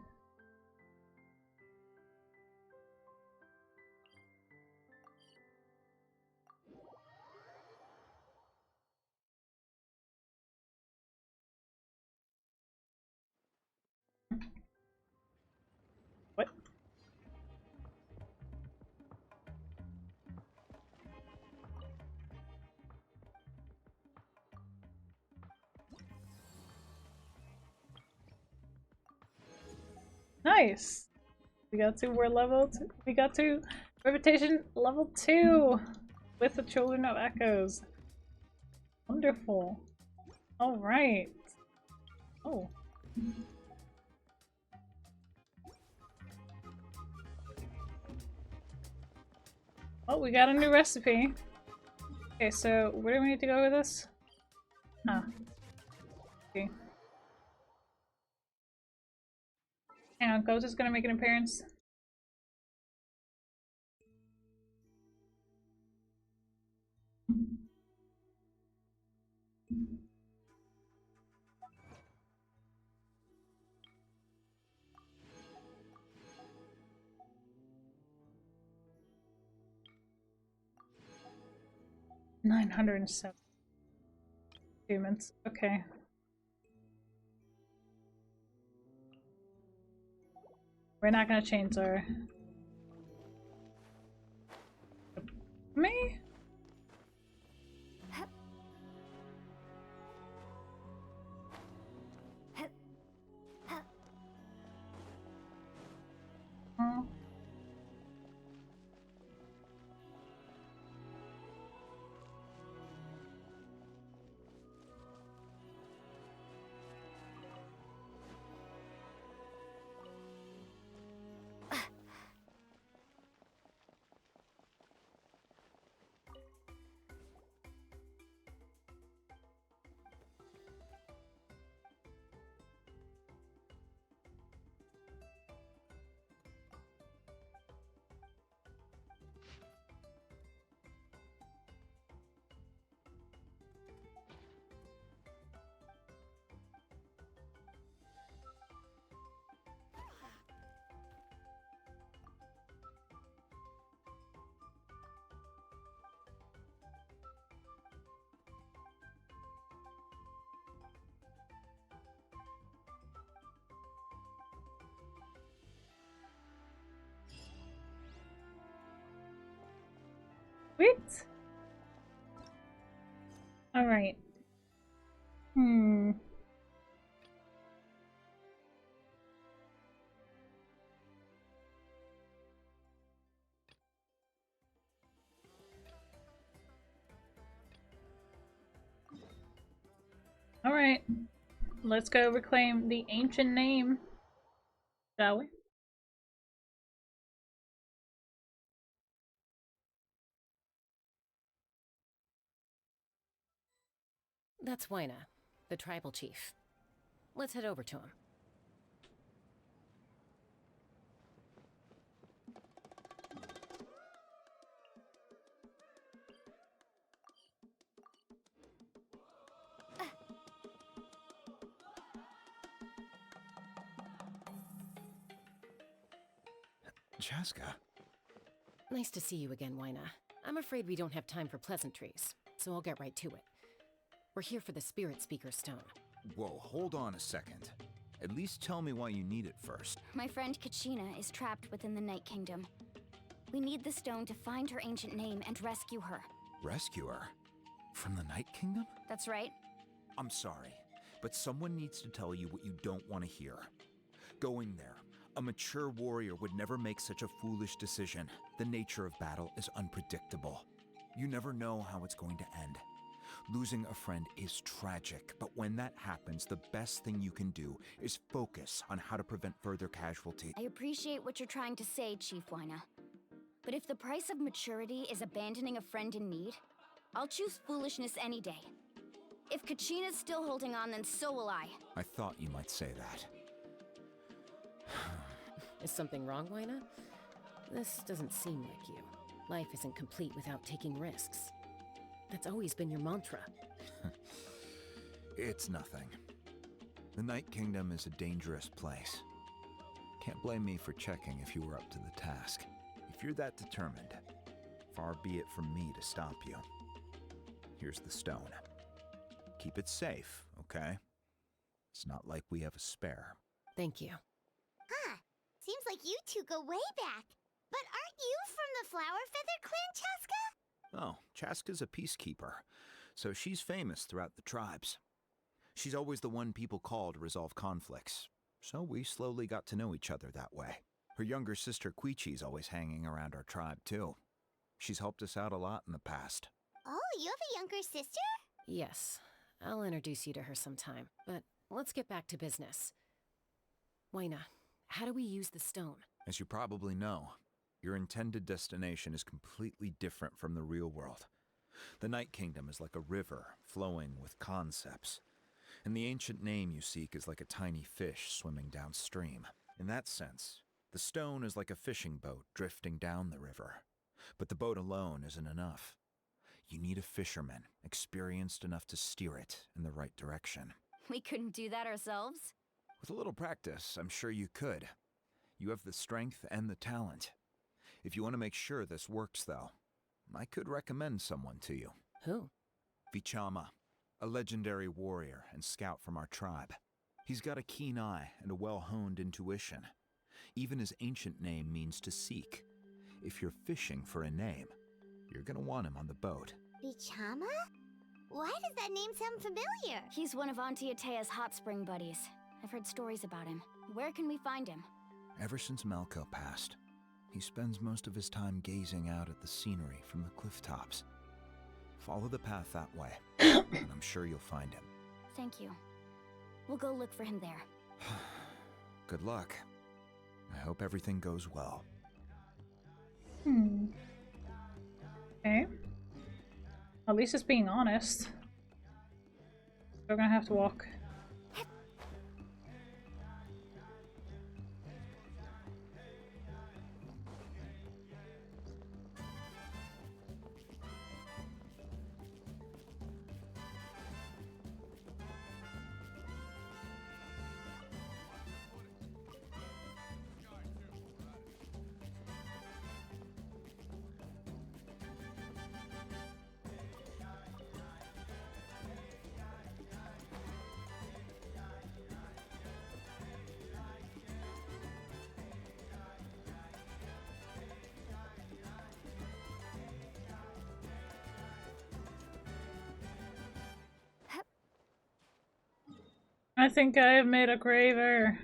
What? Nice. We got to, we're level 2. We got to reputation level 2 with the Children of Echoes. Wonderful. All right. Oh. Oh, we got a new recipe. Okay, so where do we need to go with this? Ah. Okay. Hang on, Ghost is gonna make an appearance. $907 humans. Okay. We're not gonna change our... Me? Oh. Wait. All right. All right. Let's go reclaim the ancient name, shall we? That's Wyna, the tribal chief. Let's head over to him. Chaska, Nice to see you again, Wyna. I'm afraid we don't have time for pleasantries, so I'll get right to it. We're here for the Spirit Speaker Stone. Whoa, hold on a second. At least tell me why you need it first. My friend Kachina is trapped within the Night Kingdom. We need the stone to find her ancient name and rescue her. Rescue her? From the Night Kingdom? That's right. I'm sorry, but someone needs to tell you what you don't want to hear. Going there, a mature warrior would never make such a foolish decision. The nature of battle is unpredictable. You never know how it's going to end. Losing a friend is tragic, but when that happens, the best thing you can do is focus on how to prevent further casualty. I appreciate what you're trying to say, Chief Wyna. But if the price of maturity is abandoning a friend in need, I'll choose foolishness any day. If Kachina's still holding on, then so will I. I thought you might say that. Is something wrong, Wyna? This doesn't seem like you. Life isn't complete without taking risks. That's always been your mantra. It's nothing. The Night Kingdom is a dangerous place. Can't blame me for checking if you were up to the task. If you're that determined, far be it from me to stop you. Here's the stone. Keep it safe, okay? It's not like we have a spare. Thank you. Huh. Seems like you two go way back. But aren't you from the Flower Feather Clan, Chaska? Oh, Chaska's a peacekeeper, so she's famous throughout the tribes. She's always the one people call to resolve conflicts, so we slowly got to know each other that way. Her younger sister Quichi's always hanging around our tribe, too. She's helped us out a lot in the past. Oh, you have a younger sister? Yes, I'll introduce you to her sometime, but let's get back to business. Wyna, how do we use the stone? As you probably know, your intended destination is completely different from the real world. The Night Kingdom is like a river flowing with concepts, and the ancient name you seek is like a tiny fish swimming downstream. In that sense, the stone is like a fishing boat drifting down the river. But the boat alone isn't enough. You need a fisherman, experienced enough to steer it in the right direction. We couldn't do that ourselves? With a little practice, I'm sure you could. You have the strength and the talent. If you want to make sure this works, though, I could recommend someone to you. Who? Vichama, a legendary warrior and scout from our tribe. He's got a keen eye and a well-honed intuition. Even his ancient name means to seek. If you're fishing for a name, you're gonna want him on the boat. Vichama? Why does that name sound familiar? He's one of Auntie Atea's hot spring buddies. I've heard stories about him. Where can we find him? Ever since Malco passed, he spends most of his time gazing out at the scenery from the cliff tops. Follow the path that way, and I'm sure you'll find him. Thank you. We'll go look for him there. Good luck. I hope everything goes well. Okay. At least it's being honest. We're gonna have to walk. I think I have made a grave error.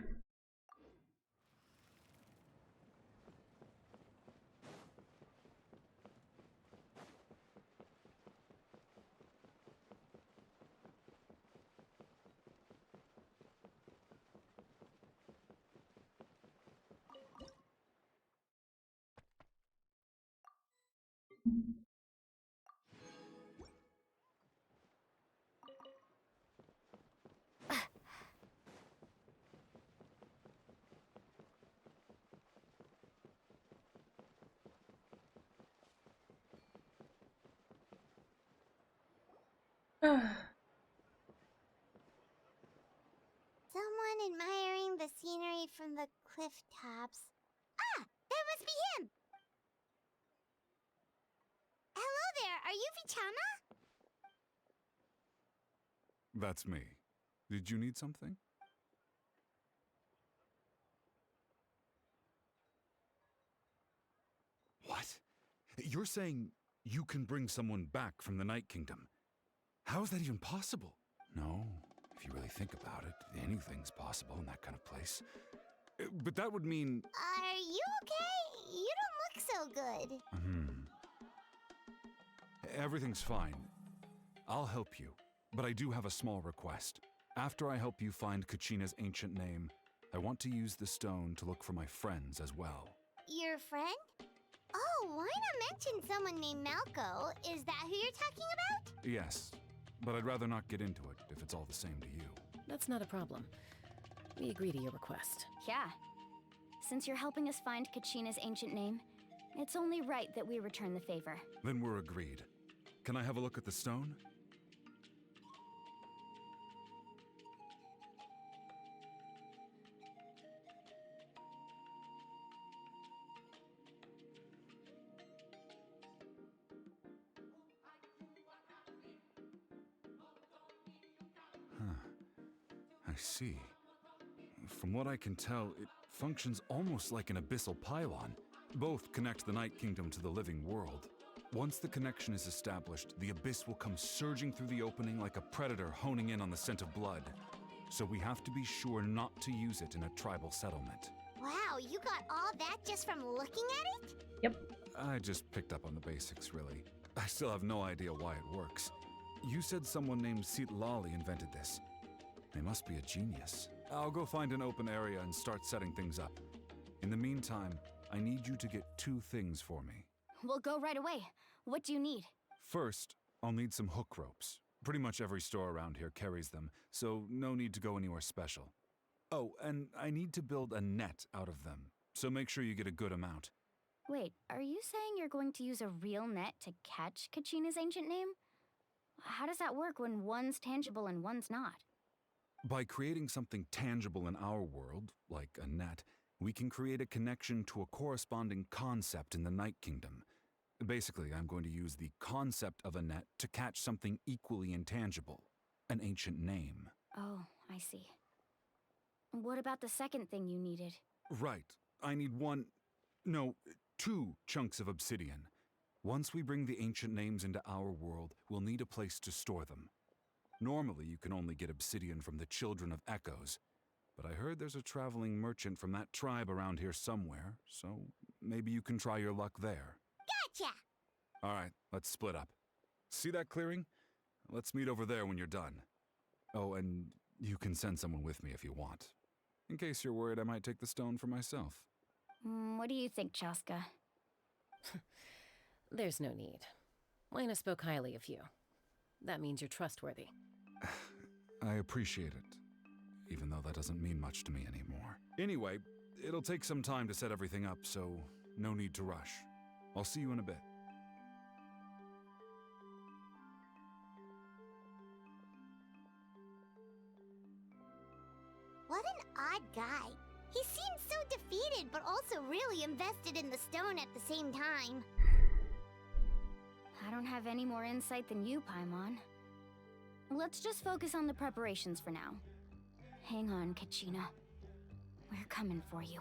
Someone admiring the scenery from the cliff tops. Ah! That must be him! That's me. Did you need something? What? You're saying you can bring someone back from the Night Kingdom? How is that even possible? No, if you really think about it, anything's possible in that kind of place. But that would mean... Are you okay? You don't look so good. Everything's fine. I'll help you, but I do have a small request. After I help you find Kachina's ancient name, I want to use the stone to look for my friends as well. Your friend? Oh, why not mention someone named Malco? Is that who you're talking about? Yes, but I'd rather not get into it if it's all the same to you. That's not a problem. We agree to your request. Yeah. Since you're helping us find Kachina's ancient name, it's only right that we return the favor. Then we're agreed. Can I have a look at the stone? I see. From what I can tell, it functions almost like an abyssal pylon. Both connect the Night Kingdom to the living world. Once the connection is established, the abyss will come surging through the opening like a predator honing in on the scent of blood. So we have to be sure not to use it in a tribal settlement. Wow, you got all that just from looking at it? Yep. I just picked up on the basics, really. I still have no idea why it works. You said someone named Lali invented this. They must be a genius. I'll go find an open area and start setting things up. In the meantime, I need you to get 2 things for me. We'll go right away. What do you need? First, I'll need some hook ropes. Pretty much every store around here carries them, so no need to go anywhere special. Oh, and I need to build a net out of them, so make sure you get a good amount. Wait, are you saying you're going to use a real net to catch Kachina's ancient name? How does that work when one's tangible and one's not? By creating something tangible in our world, like a net, we can create a connection to a corresponding concept in the Night Kingdom. Basically, I'm going to use the concept of a net to catch something equally intangible, an ancient name. Oh, I see. What about the second thing you needed? Right. I need 2 chunks of obsidian. Once we bring the ancient names into our world, we'll need a place to store them. Normally, you can only get obsidian from the Children of Echoes, but I heard there's a traveling merchant from that tribe around here somewhere, so maybe you can try your luck there. Gotcha! Alright, let's split up. See that clearing? Let's meet over there when you're done. Oh, and you can send someone with me if you want. In case you're worried I might take the stone for myself. What do you think, Chaska? There's no need. Lena spoke highly of you. That means you're trustworthy. I appreciate it, even though that doesn't mean much to me anymore. Anyway, it'll take some time to set everything up, so no need to rush. I'll see you in a bit. What an odd guy. He seems so defeated, but also really invested in the stone at the same time. I don't have any more insight than you, Paimon. Let's just focus on the preparations for now. Hang on, Kachina. We're coming for you.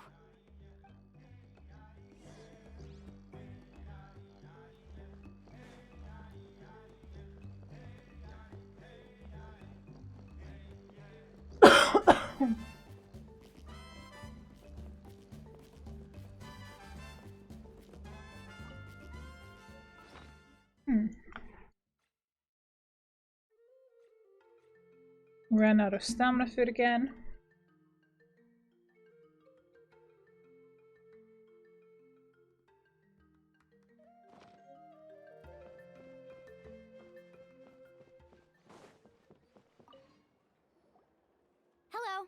Ran out of stamina food again. Hello.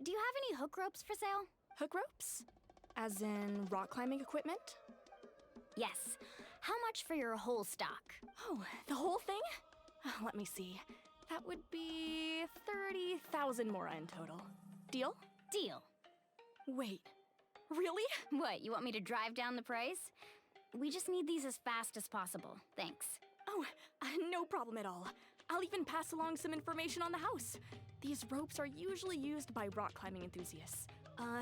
Do you have any hook ropes for sale? Hook ropes? As in rock climbing equipment? Yes. How much for your whole stock? Oh, the whole thing? Let me see. That would be 30,000 mora in total. Deal? Deal. Wait, really? What, you want me to drive down the price? We just need these as fast as possible. Thanks. Oh, no problem at all. I'll even pass along some information on the house. These ropes are usually used by rock climbing enthusiasts.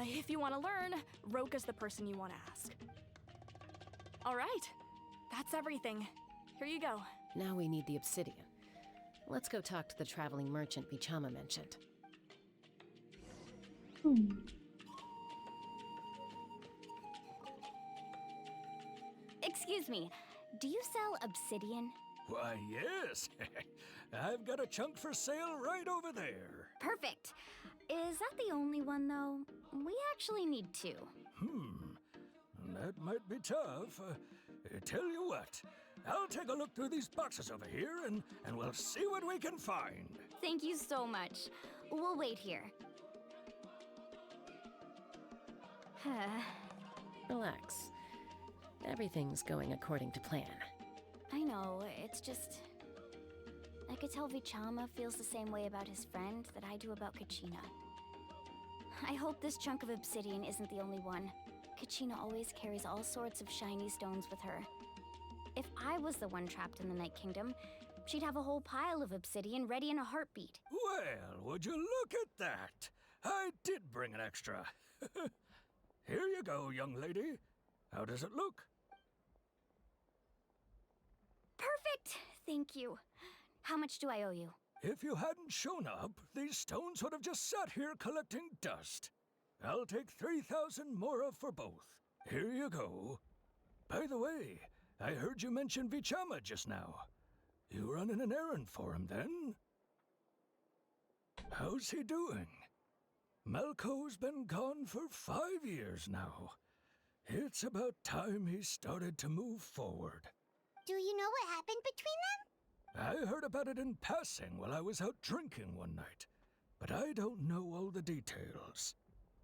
If you want to learn, Roka's the person you want to ask. All right, that's everything. Here you go. Now we need the obsidian. Let's go talk to the traveling merchant Vichama mentioned. Excuse me, do you sell obsidian? Why, yes. I've got a chunk for sale right over there. Perfect. Is that the only one, though? We actually need two. That might be tough. Tell you what, I'll take a look through these boxes over here and we'll see what we can find. Thank you so much. We'll wait here. Relax. Everything's going according to plan. I know, it's just... I could tell Vichama feels the same way about his friend that I do about Kachina. I hope this chunk of obsidian isn't the only one. Kachina always carries all sorts of shiny stones with her. If I was the one trapped in the Night Kingdom, she'd have a whole pile of obsidian ready in a heartbeat. Well, would you look at that? I did bring an extra. Here you go, young lady. How does it look? Perfect! Thank you. How much do I owe you? If you hadn't shown up, these stones would have just sat here collecting dust. I'll take 3,000 mora for both. Here you go. By the way, I heard you mention Vichama just now. You running an errand for him, then? How's he doing? Malco's been gone for 5 years now. It's about time he started to move forward. Do you know what happened between them? I heard about it in passing while I was out drinking one night, but I don't know all the details.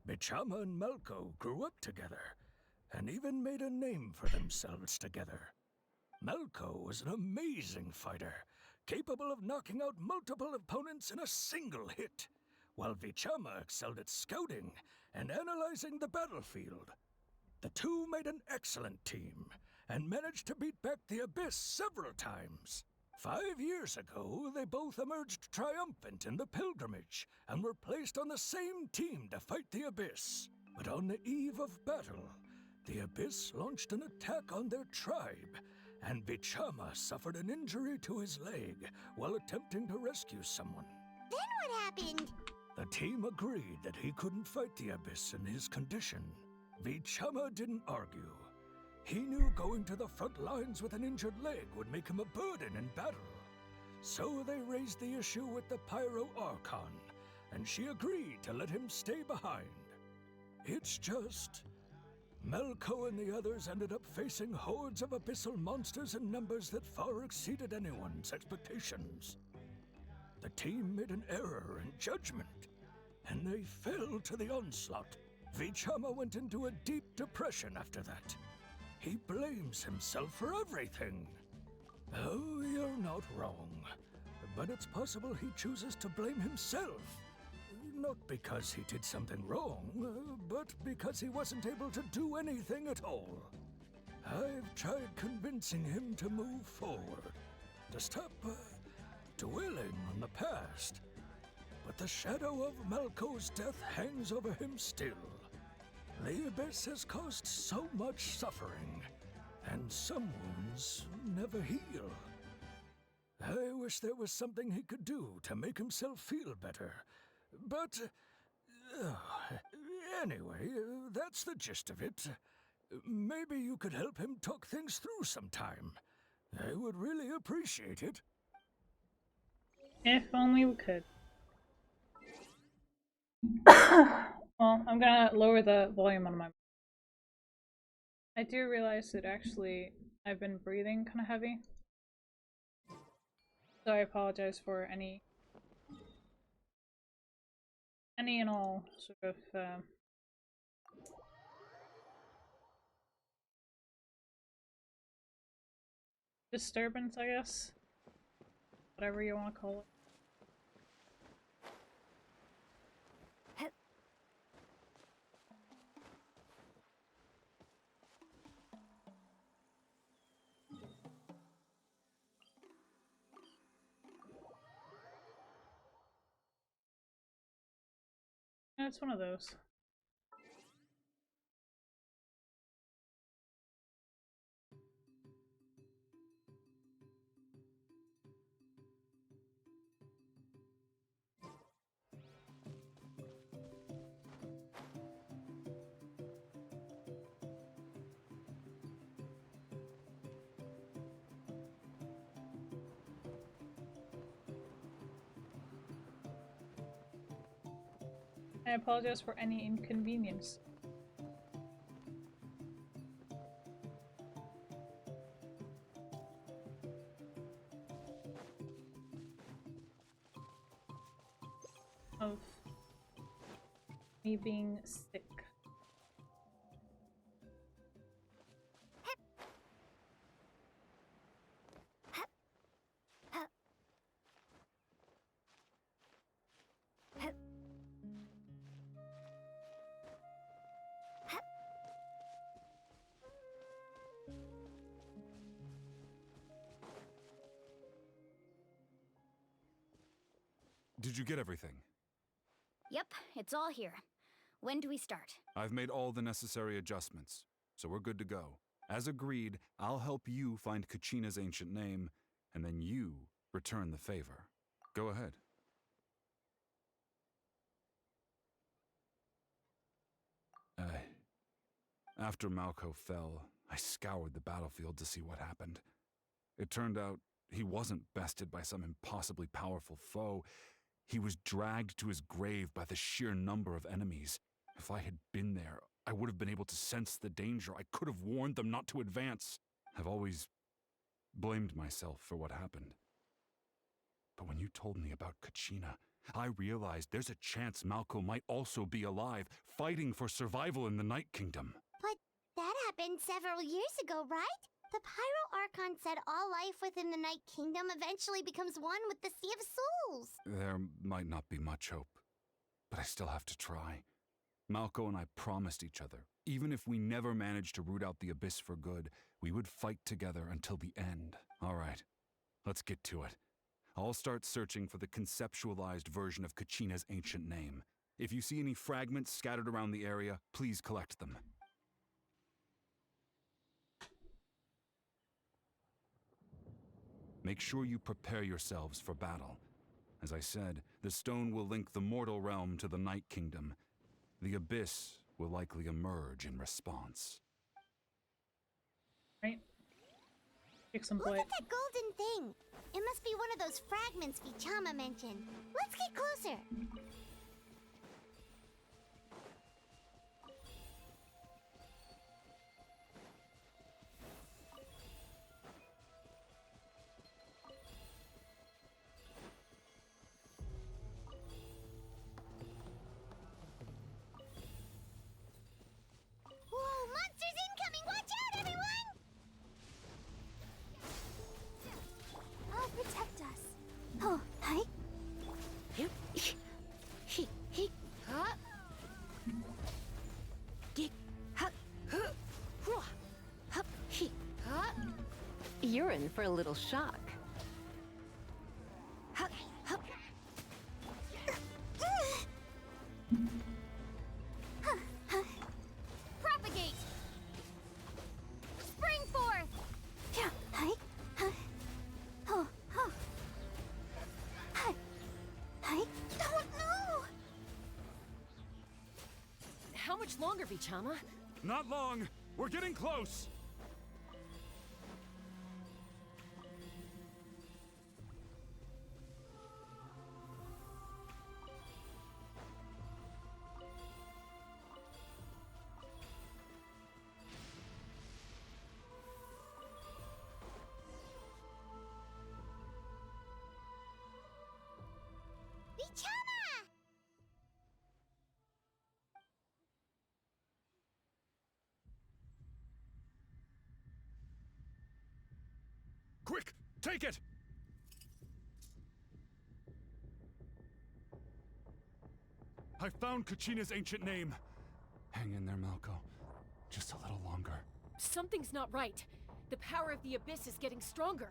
Vichama and Malco grew up together, and even made a name for themselves together. Malco was an amazing fighter, capable of knocking out multiple opponents in a single hit, while Vichama excelled at scouting and analyzing the battlefield. The two made an excellent team, and managed to beat back the Abyss several times. 5 years ago, they both emerged triumphant in the pilgrimage, and were placed on the same team to fight the Abyss. But on the eve of battle, the Abyss launched an attack on their tribe, and Vichama suffered an injury to his leg while attempting to rescue someone. Then what happened? The team agreed that he couldn't fight the Abyss in his condition. Vichama didn't argue. He knew going to the front lines with an injured leg would make him a burden in battle. So they raised the issue with the Pyro Archon, and she agreed to let him stay behind. It's just... Malco and the others ended up facing hordes of abyssal monsters in numbers that far exceeded anyone's expectations. The team made an error in judgment, and they fell to the onslaught. Vichama went into a deep depression after that. He blames himself for everything. Oh, you're not wrong. But it's possible he chooses to blame himself. Not because he did something wrong, but because he wasn't able to do anything at all. I've tried convincing him to move forward, to stop dwelling on the past. But the shadow of Malco's death hangs over him still. The Abyss has caused so much suffering, and some wounds never heal. I wish there was something he could do to make himself feel better, but... anyway, that's the gist of it. Maybe you could help him talk things through sometime. I would really appreciate it. If only we could. Well, I'm gonna lower the volume on my... I do realize that actually I've been breathing kind of heavy. So I apologize for any and all sort of disturbance, I guess. Whatever you want to call it. it's one of those. I apologize for any inconvenience. Of me being sick. Did you get everything? Yep, it's all here. When do we start? I've made all the necessary adjustments, so we're good to go. As agreed, I'll help you find Kachina's ancient name, and then you return the favor. Go ahead. After Malco fell, I scoured the battlefield to see what happened. It turned out he wasn't bested by some impossibly powerful foe. He was dragged to his grave by the sheer number of enemies. If I had been there, I would have been able to sense the danger. I could have warned them not to advance. I've always blamed myself for what happened. But when you told me about Kachina, I realized there's a chance Malco might also be alive, fighting for survival in the Night Kingdom. But that happened several years ago, right? The Pyro Archon said all life within the Night Kingdom eventually becomes one with the Sea of Souls. There might not be much hope, but I still have to try. Malco and I promised each other, even if we never managed to root out the Abyss for good, we would fight together until the end. All right, let's get to it. I'll start searching for the conceptualized version of Kachina's ancient name. If you see any fragments scattered around the area, please collect them. Make sure you prepare yourselves for battle. As I said, the stone will link the mortal realm to the Night Kingdom. The Abyss will likely emerge in response. Right? Kick some Look butt. at that golden thing! It must be one of those fragments Vichama mentioned. Let's get closer! Whoa, monsters incoming! Watch out, everyone! I'll protect us. Oh, hi. You're in for a little shock. Propagate! Spring forth! Yeah, hi. Oh, oh. Hi. Hi. Oh, no! How much longer, Vichama? Not long! We're getting close! Vichama! Quick! Take it! I found Kachina's ancient name. Hang in there, Malco. Just a little longer. Something's not right. The power of the Abyss is getting stronger.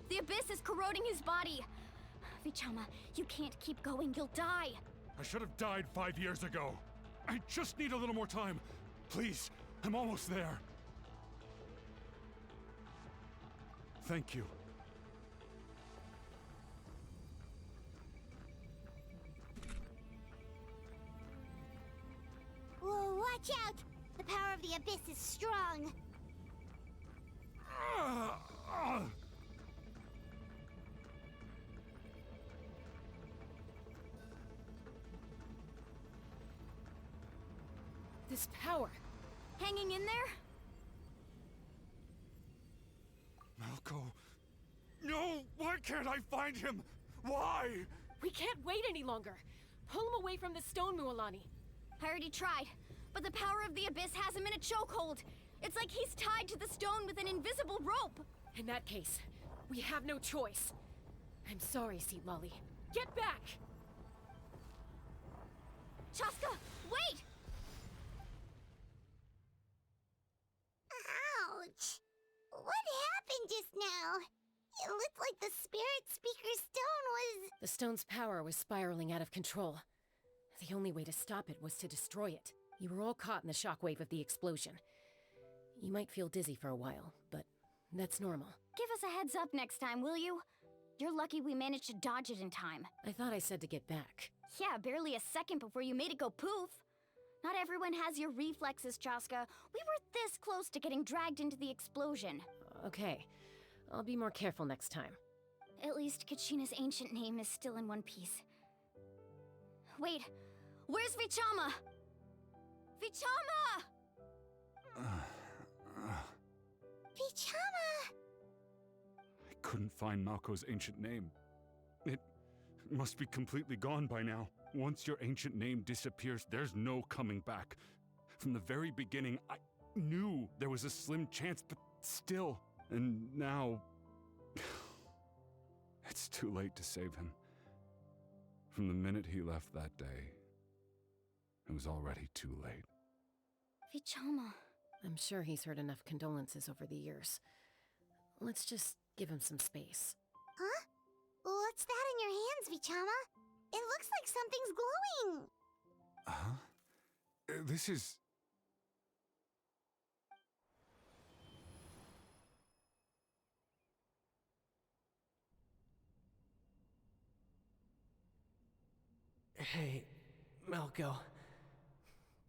The Abyss is corroding his body. Vichama, you can't keep going. You'll die. I should have died 5 years ago. I just need a little more time. Please, I'm almost there. Thank you. Whoa, watch out! The power of the Abyss is strong. This power. Hanging in there? Malco. No! Why can't I find him? Why? We can't wait any longer. Pull him away from the stone, Mualani. I already tried, but the power of the Abyss has him in a chokehold. It's like he's tied to the stone with an invisible rope. In that case, we have no choice. I'm sorry, Seat Lolly. Get back! Chaska, wait! Ouch! What happened just now? It looked like the Spirit Speaker stone was... The stone's power was spiraling out of control. The only way to stop it was to destroy it. You were all caught in the shockwave of the explosion. You might feel dizzy for a while, but that's normal. Give us a heads up next time, will you? You're lucky we managed to dodge it in time. I thought I said to get back. Yeah, barely a second before you made it go poof. Not everyone has your reflexes, Chaska. We were this close to getting dragged into the explosion. Okay, I'll be more careful next time. At least Kachina's ancient name is still in one piece. Wait, where's Vichama? Vichama! Vichama! I couldn't find Malco's ancient name. It must be completely gone by now. Once your ancient name disappears, there's no coming back. From the very beginning, I knew there was a slim chance, but still. And now... it's too late to save him. From the minute he left that day, it was already too late. Vichama. I'm sure he's heard enough condolences over the years. Let's just give him some space. Huh? What's that in your hands, Vichama? It looks like something's glowing! Huh? This is... Hey, Malco.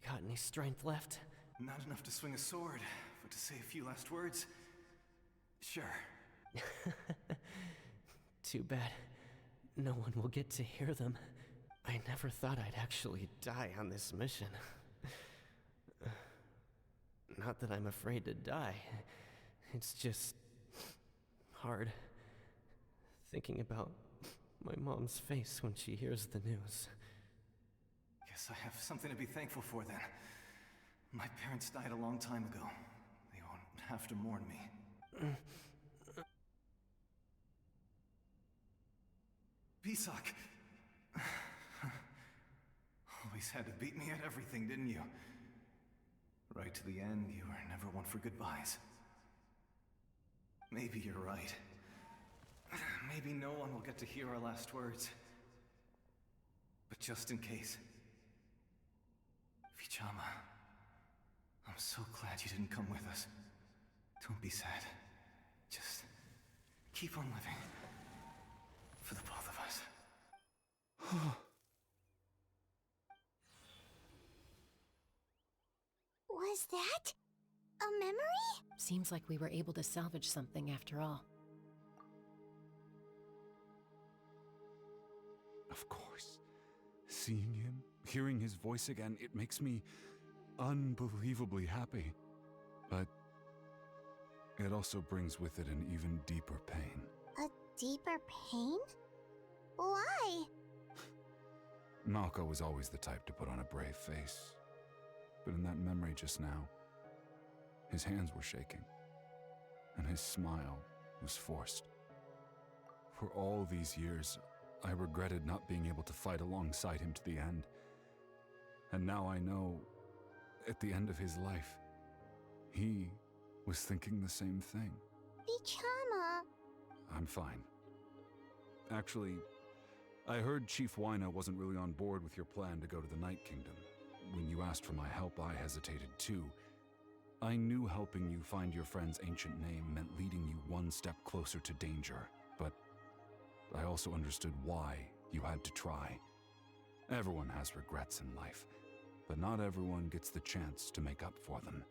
Got any strength left? Not enough to swing a sword, but to say a few last words? Sure. Too bad. No one will get to hear them. I never thought I'd actually die on this mission. Not that I'm afraid to die. It's just... hard. Thinking about my mom's face when she hears the news. Guess I have something to be thankful for then. My parents died a long time ago. They won't have to mourn me. Pisak! Always had to beat me at everything, didn't you? Right to the end, you were never one for goodbyes. Maybe you're right. Maybe no one will get to hear our last words. But just in case... Vichama, I'm so glad you didn't come with us. Don't be sad. Just keep on living. For the both of us. Was that a memory? Seems like we were able to salvage something after all. Of course. Seeing him, hearing his voice again, it makes me unbelievably happy. But it also brings with it an even deeper pain. A deeper pain? Why? Malco was always the type to put on a brave face. But in that memory just now, his hands were shaking, and his smile was forced. For all these years, I regretted not being able to fight alongside him to the end. And now I know, at the end of his life, he was thinking the same thing. Vichama. I'm fine. Actually, I heard Chief Wyna wasn't really on board with your plan to go to the Night Kingdom. When you asked for my help, I hesitated too. I knew helping you find your friend's ancient name meant leading you one step closer to danger, but I also understood why you had to try. Everyone has regrets in life, but not everyone gets the chance to make up for them.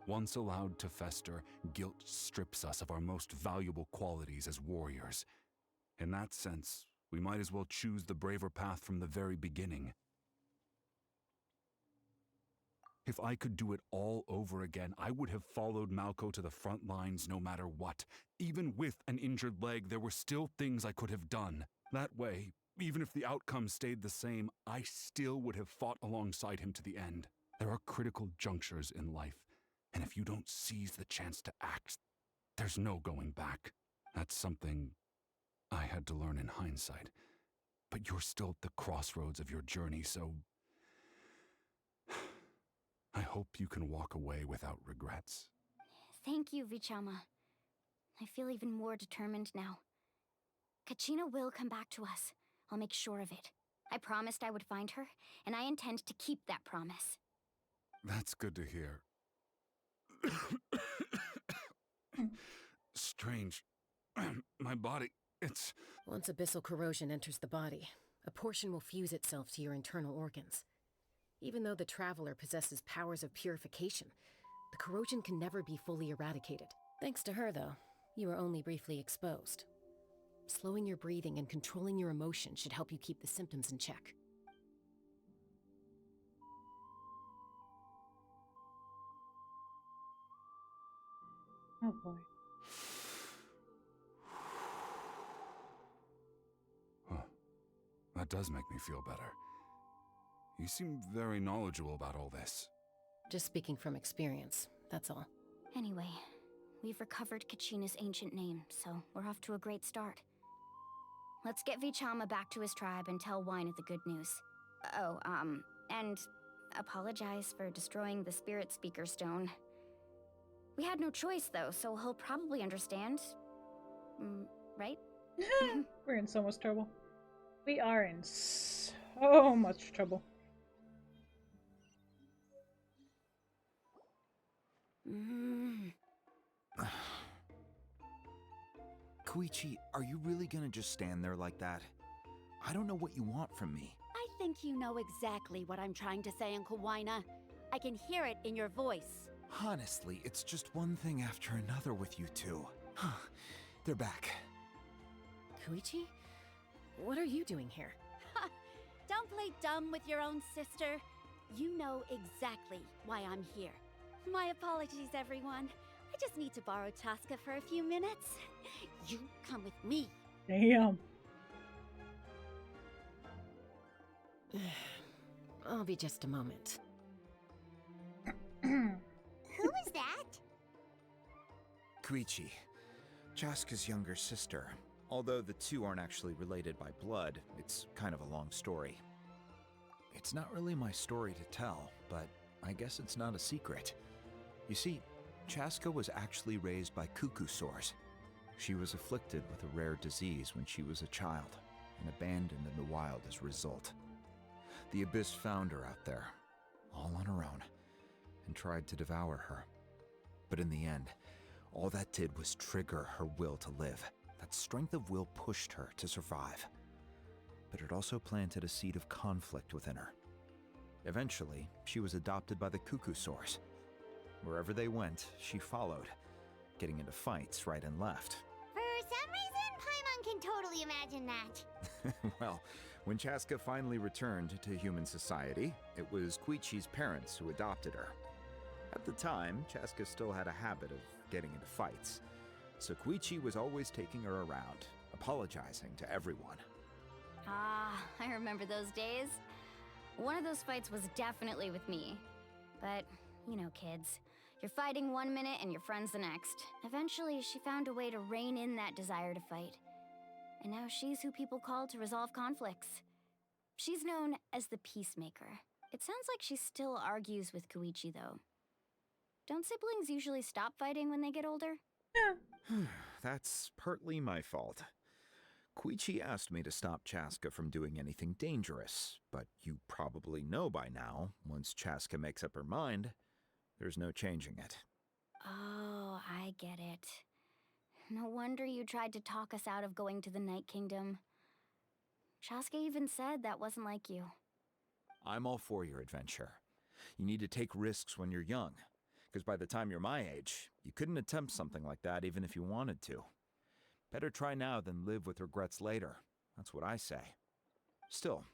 Once allowed to fester, guilt strips us of our most valuable qualities as warriors. In that sense, we might as well choose the braver path from the very beginning. If I could do it all over again, I would have followed Malco to the front lines no matter what. Even with an injured leg, there were still things I could have done. That way, even if the outcome stayed the same, I still would have fought alongside him to the end. There are critical junctures in life, and if you don't seize the chance to act, there's no going back. That's something I had to learn in hindsight. But you're still at the crossroads of your journey, so I hope you can walk away without regrets. Thank you, Vichama. I feel even more determined now. Kachina will come back to us. I'll make sure of it. I promised I would find her, and I intend to keep that promise. That's good to hear. Strange. My body, it's... Once abyssal corrosion enters the body, a portion will fuse itself to your internal organs. Even though the Traveler possesses powers of purification, the corrosion can never be fully eradicated. Thanks to her, though, you are only briefly exposed. Slowing your breathing and controlling your emotions should help you keep the symptoms in check. Oh boy. Huh. That does make me feel better. You seem very knowledgeable about all this. Just speaking from experience, that's all. Anyway, we've recovered Kachina's ancient name, so we're off to a great start. Let's get Vichama back to his tribe and tell Wyna the good news. Oh, and apologize for destroying the Spirit Speaker Stone. We had no choice, though, so he'll probably understand. Right? We're in so much trouble. We are in so much trouble. Koichi, are you really gonna just stand there like that? I don't know what you want from me. I think you know exactly what I'm trying to say, Uncle Wyna. I can hear it in your voice. Honestly, it's just one thing after another with you two. They're back. Koichi? What are you doing here? Don't play dumb with your own sister. You know exactly why I'm here. My apologies, everyone. I just need to borrow Chaska for a few minutes. You come with me. Damn. I'll be just a moment. Who is that? Koichi, Chaska's younger sister. Although the two aren't actually related by blood, it's kind of a long story. It's not really my story to tell, but I guess it's not a secret. You see, Chaska was actually raised by cuckoo sores. She was afflicted with a rare disease when she was a child, and abandoned in the wild as a result. The Abyss found her out there, all on her own, and tried to devour her. But in the end, all that did was trigger her will to live. That strength of will pushed her to survive. But it also planted a seed of conflict within her. Eventually, she was adopted by the cuckoo sores. Wherever they went, she followed, getting into fights right and left. For some reason, Paimon can totally imagine that. Well, when Chaska finally returned to human society, it was Koichi's parents who adopted her. At the time, Chaska still had a habit of getting into fights, so Koichi was always taking her around, apologizing to everyone. Ah, I remember those days. One of those fights was definitely with me. But, you know, kids. You're fighting one minute and your friend's the next. Eventually, she found a way to rein in that desire to fight. And now she's who people call to resolve conflicts. She's known as the Peacemaker. It sounds like she still argues with Koichi, though. Don't siblings usually stop fighting when they get older? That's partly my fault. Koichi asked me to stop Chaska from doing anything dangerous, but you probably know by now, once Chaska makes up her mind, there's no changing it. Oh, I get it. No wonder you tried to talk us out of going to the Night Kingdom. Chaska even said that wasn't like you. I'm all for your adventure. You need to take risks when you're young, because by the time you're my age, you couldn't attempt something like that even if you wanted to. Better try now than live with regrets later. That's what I say. Still,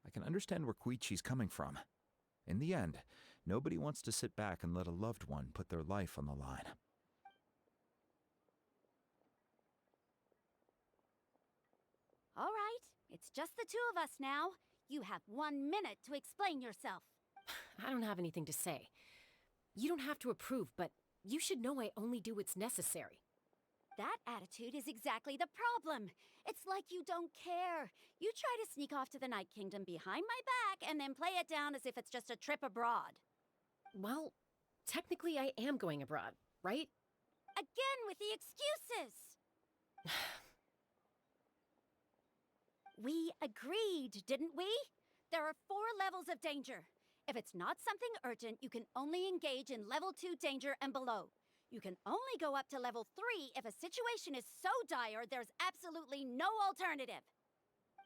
I can understand where Koichi's coming from. In the end, nobody wants to sit back and let a loved one put their life on the line. All right, it's just the two of us now. You have 1 minute to explain yourself. I don't have anything to say. You don't have to approve, but you should know I only do what's necessary. That attitude is exactly the problem. It's like you don't care. You try to sneak off to the Night Kingdom behind my back and then play it down as if it's just a trip abroad. Well, technically I am going abroad, right? Again with the excuses! We agreed, didn't we? There are 4 levels of danger. If it's not something urgent, you can only engage in level 2 danger and below. You can only go up to level 3 if a situation is so dire there's absolutely no alternative.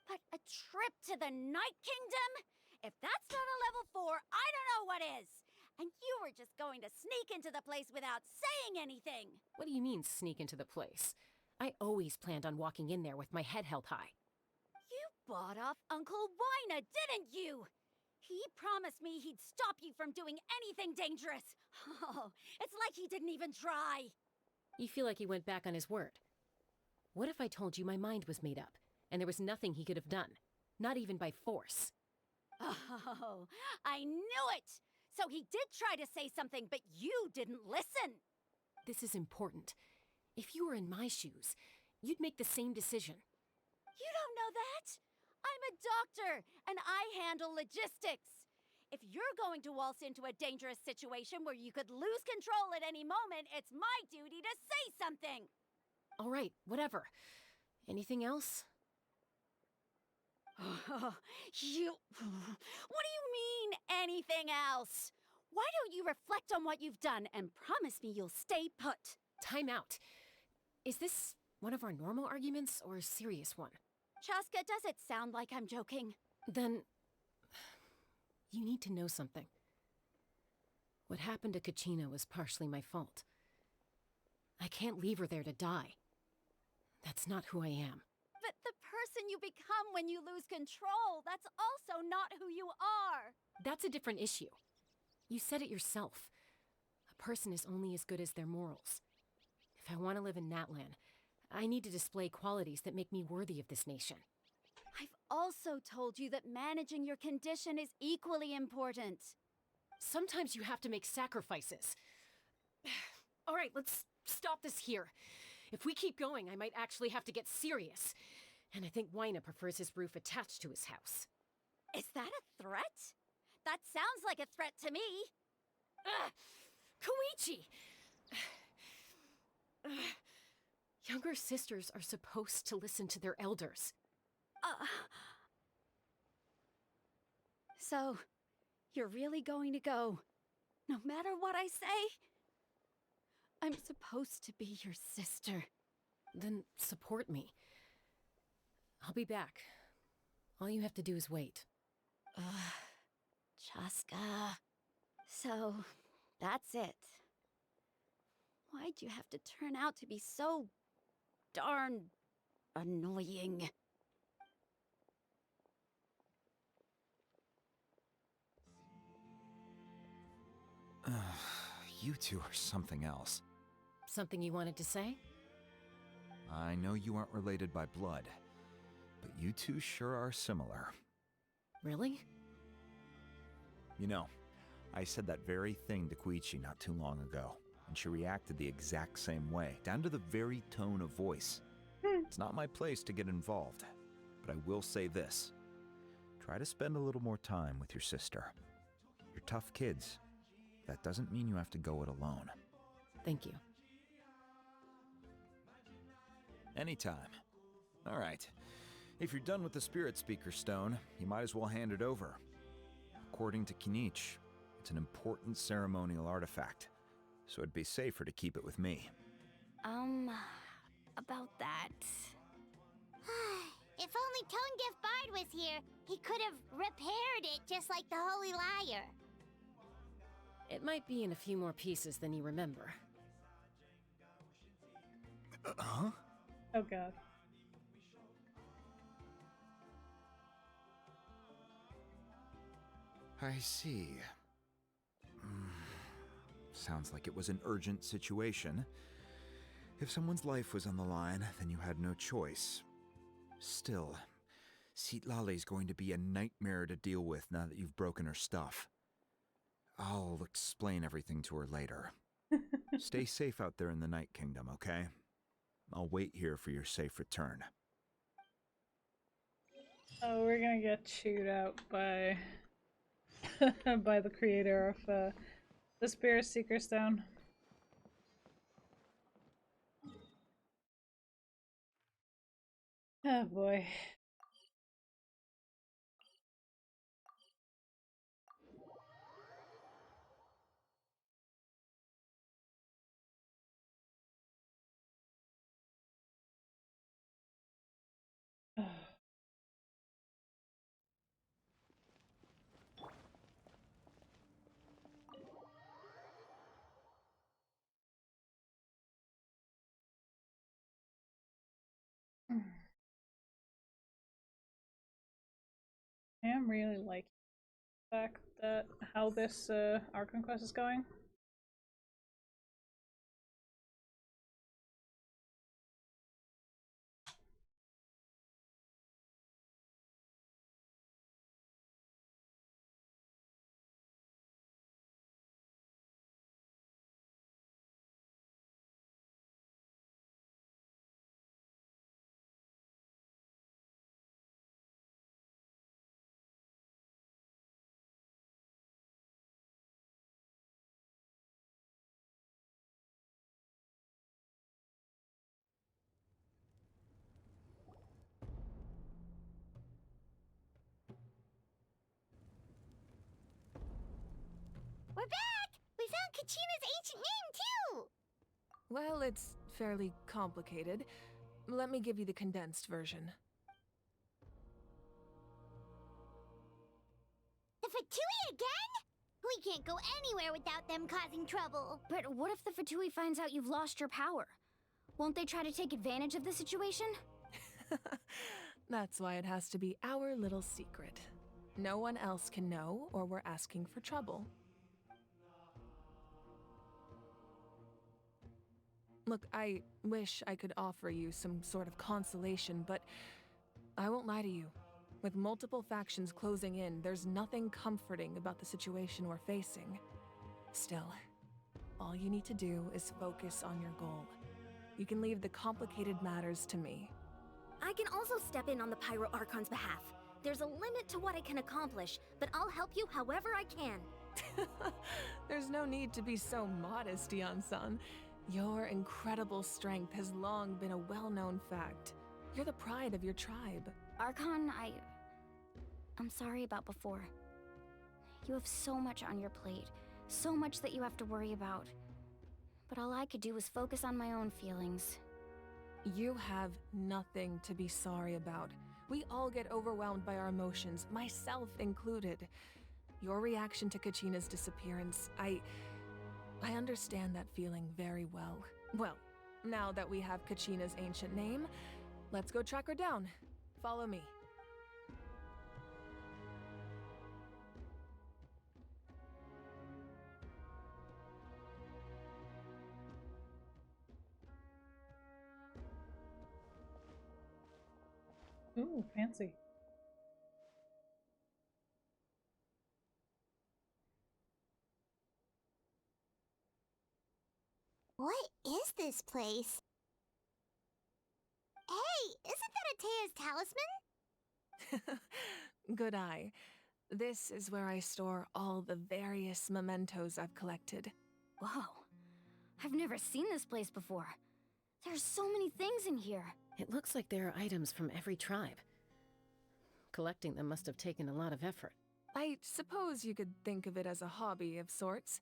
But a trip to the Night Kingdom? If that's not a level 4, I don't know what is. And you were just going to sneak into the place without saying anything. What do you mean, sneak into the place? I always planned on walking in there with my head held high. You bought off Uncle Wina, didn't you? He promised me he'd stop you from doing anything dangerous. Oh, it's like he didn't even try. You feel like he went back on his word. What if I told you my mind was made up, and there was nothing he could have done? Not even by force. Oh, I knew it! So he did try to say something, but you didn't listen. This is important. If you were in my shoes, you'd make the same decision. You don't know that? I'm a doctor, and I handle logistics. If you're going to waltz into a dangerous situation where you could lose control at any moment, it's my duty to say something. All right, whatever. Anything else? What do you mean, anything else? Why don't you reflect on what you've done and promise me you'll stay put? Time out. Is this one of our normal arguments or a serious one? Chaska, does it sound like I'm joking? Then you need to know something. What happened to Kachina was partially my fault. I can't leave her there to die. That's not who I am. But the person you become when you lose control, that's also not who you are. That's a different issue. You said it yourself. A person is only as good as their morals. If I want to live in Natlan, I need to display qualities that make me worthy of this nation. I've also told you that managing your condition is equally important. Sometimes you have to make sacrifices. All right, let's stop this here. If we keep going, I might actually have to get serious. And I think Wina prefers his roof attached to his house. Is that a threat? That sounds like a threat to me. Koichi! Younger sisters are supposed to listen to their elders. So, you're really going to go, no matter what I say? I'm supposed to be your sister. Then support me. I'll be back. All you have to do is wait. Chaska. So, that's it. Why'd you have to turn out to be so darn annoying? You two are something else. Something you wanted to say? I know you aren't related by blood, but you two sure are similar. Really? You know, I said that very thing to Koichi not too long ago, and she reacted the exact same way, down to the very tone of voice. It's not my place to get involved, but I will say this. Try to spend a little more time with your sister. You're tough kids. That doesn't mean you have to go it alone. Thank you. Anytime. Alright. If you're done with the Spirit Speaker Stone, you might as well hand it over. According to Kinich, it's an important ceremonial artifact, so it'd be safer to keep it with me. About that. If only Tone-Deaf Bard was here, he could have repaired it just like the Holy Liar. It might be in a few more pieces than you remember. Huh? Oh god. I see. Sounds like it was an urgent situation. If someone's life was on the line, then you had no choice. Still, Citlali's going to be a nightmare to deal with now that you've broken her stuff. I'll explain everything to her later. Stay safe out there in the Night Kingdom, okay? I'll wait here for your safe return. Oh, we're gonna get chewed out by by the creator of the Spirit Seeker Stone. Oh boy. I am really liking the fact that how this Archon quest is going. We're back! We found Kachina's ancient name, too! Well, it's fairly complicated. Let me give you the condensed version. The Fatui again? We can't go anywhere without them causing trouble. But what if the Fatui finds out you've lost your power? Won't they try to take advantage of the situation? That's why it has to be our little secret. No one else can know, or we're asking for trouble. Look, I wish I could offer you some sort of consolation, but I won't lie to you. With multiple factions closing in, there's nothing comforting about the situation we're facing. Still, all you need to do is focus on your goal. You can leave the complicated matters to me. I can also step in on the Pyro Archon's behalf. There's a limit to what I can accomplish, but I'll help you however I can. There's no need to be so modest, Dion-san. Your incredible strength has long been a well-known fact. You're the pride of your tribe. Archon, I'm sorry about before. You have so much on your plate, so much that you have to worry about. But all I could do was focus on my own feelings. You have nothing to be sorry about. We all get overwhelmed by our emotions, myself included. Your reaction to Kachina's disappearance, I understand that feeling very well. Well, now that we have Kachina's ancient name, let's go track her down. Follow me. Ooh, fancy. What is this place? Hey, isn't that Atea's talisman? Good eye. This is where I store all the various mementos I've collected. Whoa. I've never seen this place before. There's so many things in here. It looks like there are items from every tribe. Collecting them must have taken a lot of effort. I suppose you could think of it as a hobby of sorts.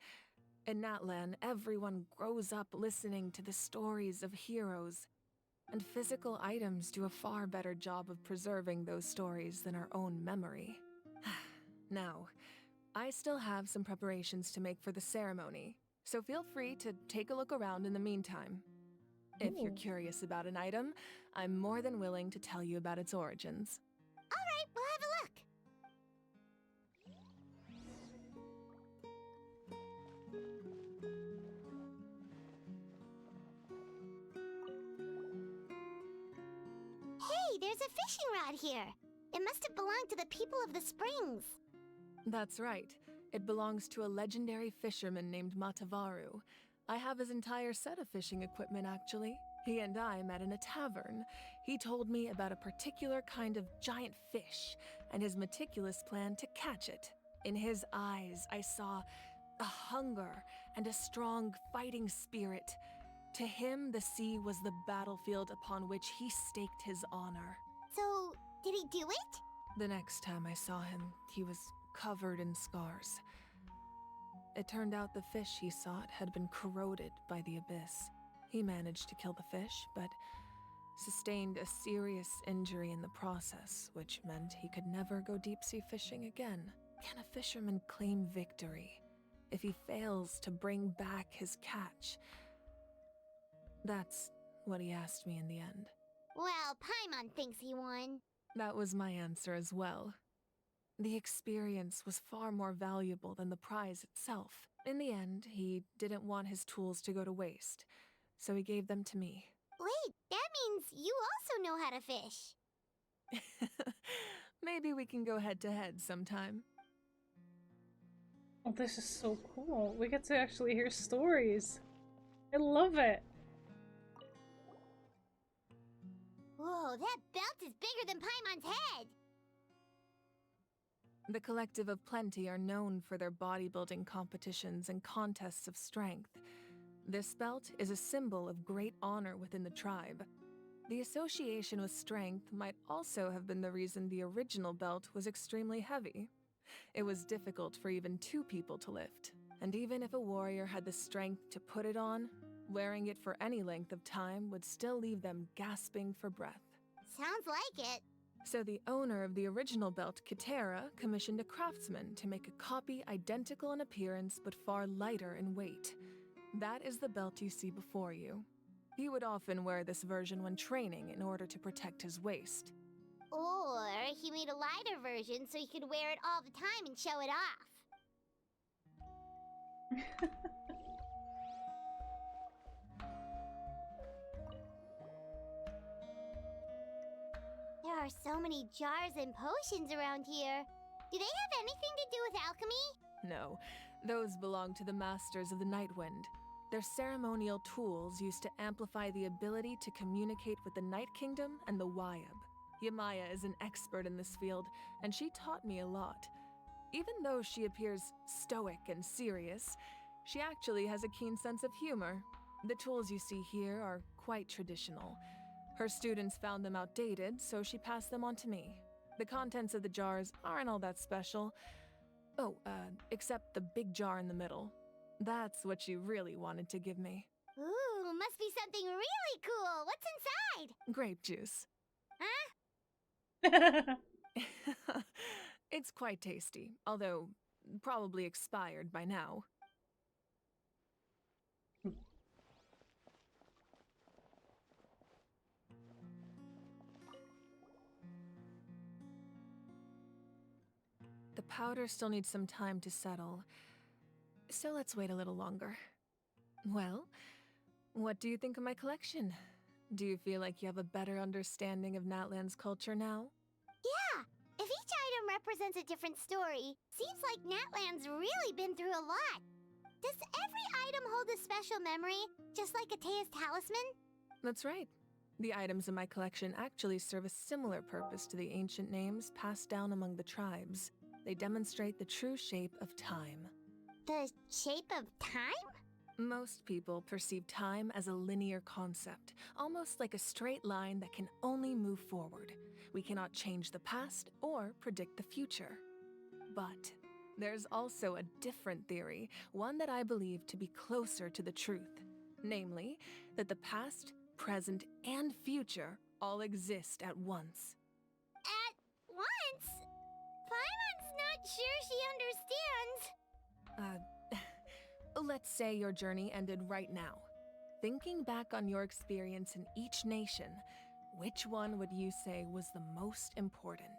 In Natlan, everyone grows up listening to the stories of heroes, and physical items do a far better job of preserving those stories than our own memory. Now, I still have some preparations to make for the ceremony, so feel free to take a look around in the meantime. If you're curious about an item, I'm more than willing to tell you about its origins. Alright, we'll have a look. Hey, there's a fishing rod here. It must have belonged to the people of the springs. That's right. It belongs to a legendary fisherman named Matavaru. I have his entire set of fishing equipment, actually. He and I met in a tavern. He told me about a particular kind of giant fish and his meticulous plan to catch it. In his eyes, I saw a hunger and a strong fighting spirit. To him, the sea was the battlefield upon which he staked his honor. So, did he do it? The next time I saw him, he was covered in scars. It turned out the fish he sought had been corroded by the abyss. He managed to kill the fish, but sustained a serious injury in the process, which meant he could never go deep-sea fishing again. Can a fisherman claim victory if he fails to bring back his catch? That's what he asked me in the end. Well, Paimon thinks he won. That was my answer as well. The experience was far more valuable than the prize itself. In the end, he didn't want his tools to go to waste, so he gave them to me. Wait, that means you also know how to fish. Maybe we can go head-to-head sometime. Oh, this is so cool. We get to actually hear stories. I love it. Whoa, that belt is bigger than Paimon's head! The Collective of Plenty are known for their bodybuilding competitions and contests of strength. This belt is a symbol of great honor within the tribe. The association with strength might also have been the reason the original belt was extremely heavy. It was difficult for even 2 people to lift, and even if a warrior had the strength to put it on, wearing it for any length of time would still leave them gasping for breath. Sounds like it. So the owner of the original belt, Kitera, commissioned a craftsman to make a copy identical in appearance but far lighter in weight. That is the belt you see before you. He would often wear this version when training in order to protect his waist. Or he made a lighter version so he could wear it all the time and show it off. There are so many jars and potions around here. Do they have anything to do with alchemy? No, those belong to the Masters of the Nightwind. They're ceremonial tools used to amplify the ability to communicate with the Night Kingdom and the Wyab. Yamaya is an expert in this field, and she taught me a lot. Even though she appears stoic and serious, she actually has a keen sense of humor. The tools you see here are quite traditional. Her students found them outdated, so she passed them on to me. The contents of the jars aren't all that special. Oh, except the big jar in the middle. That's what she really wanted to give me. Ooh, must be something really cool. What's inside? Grape juice. Huh? It's quite tasty, although probably expired by now. The powder still needs some time to settle, so let's wait a little longer. Well, what do you think of my collection? Do you feel like you have a better understanding of Natlan's culture now? Yeah! If each item represents a different story, seems like Natlan's really been through a lot. Does every item hold a special memory, just like Atea's talisman? That's right. The items in my collection actually serve a similar purpose to the ancient names passed down among the tribes. They demonstrate the true shape of time. The shape of time? Most people perceive time as a linear concept, almost like a straight line that can only move forward. We cannot change the past or predict the future. But there's also a different theory, one that I believe to be closer to the truth. Namely, that the past, present, and future all exist at once. At once? Paimon's not sure she understands. Let's say your journey ended right now. Thinking back on your experience in each nation, which one would you say was the most important?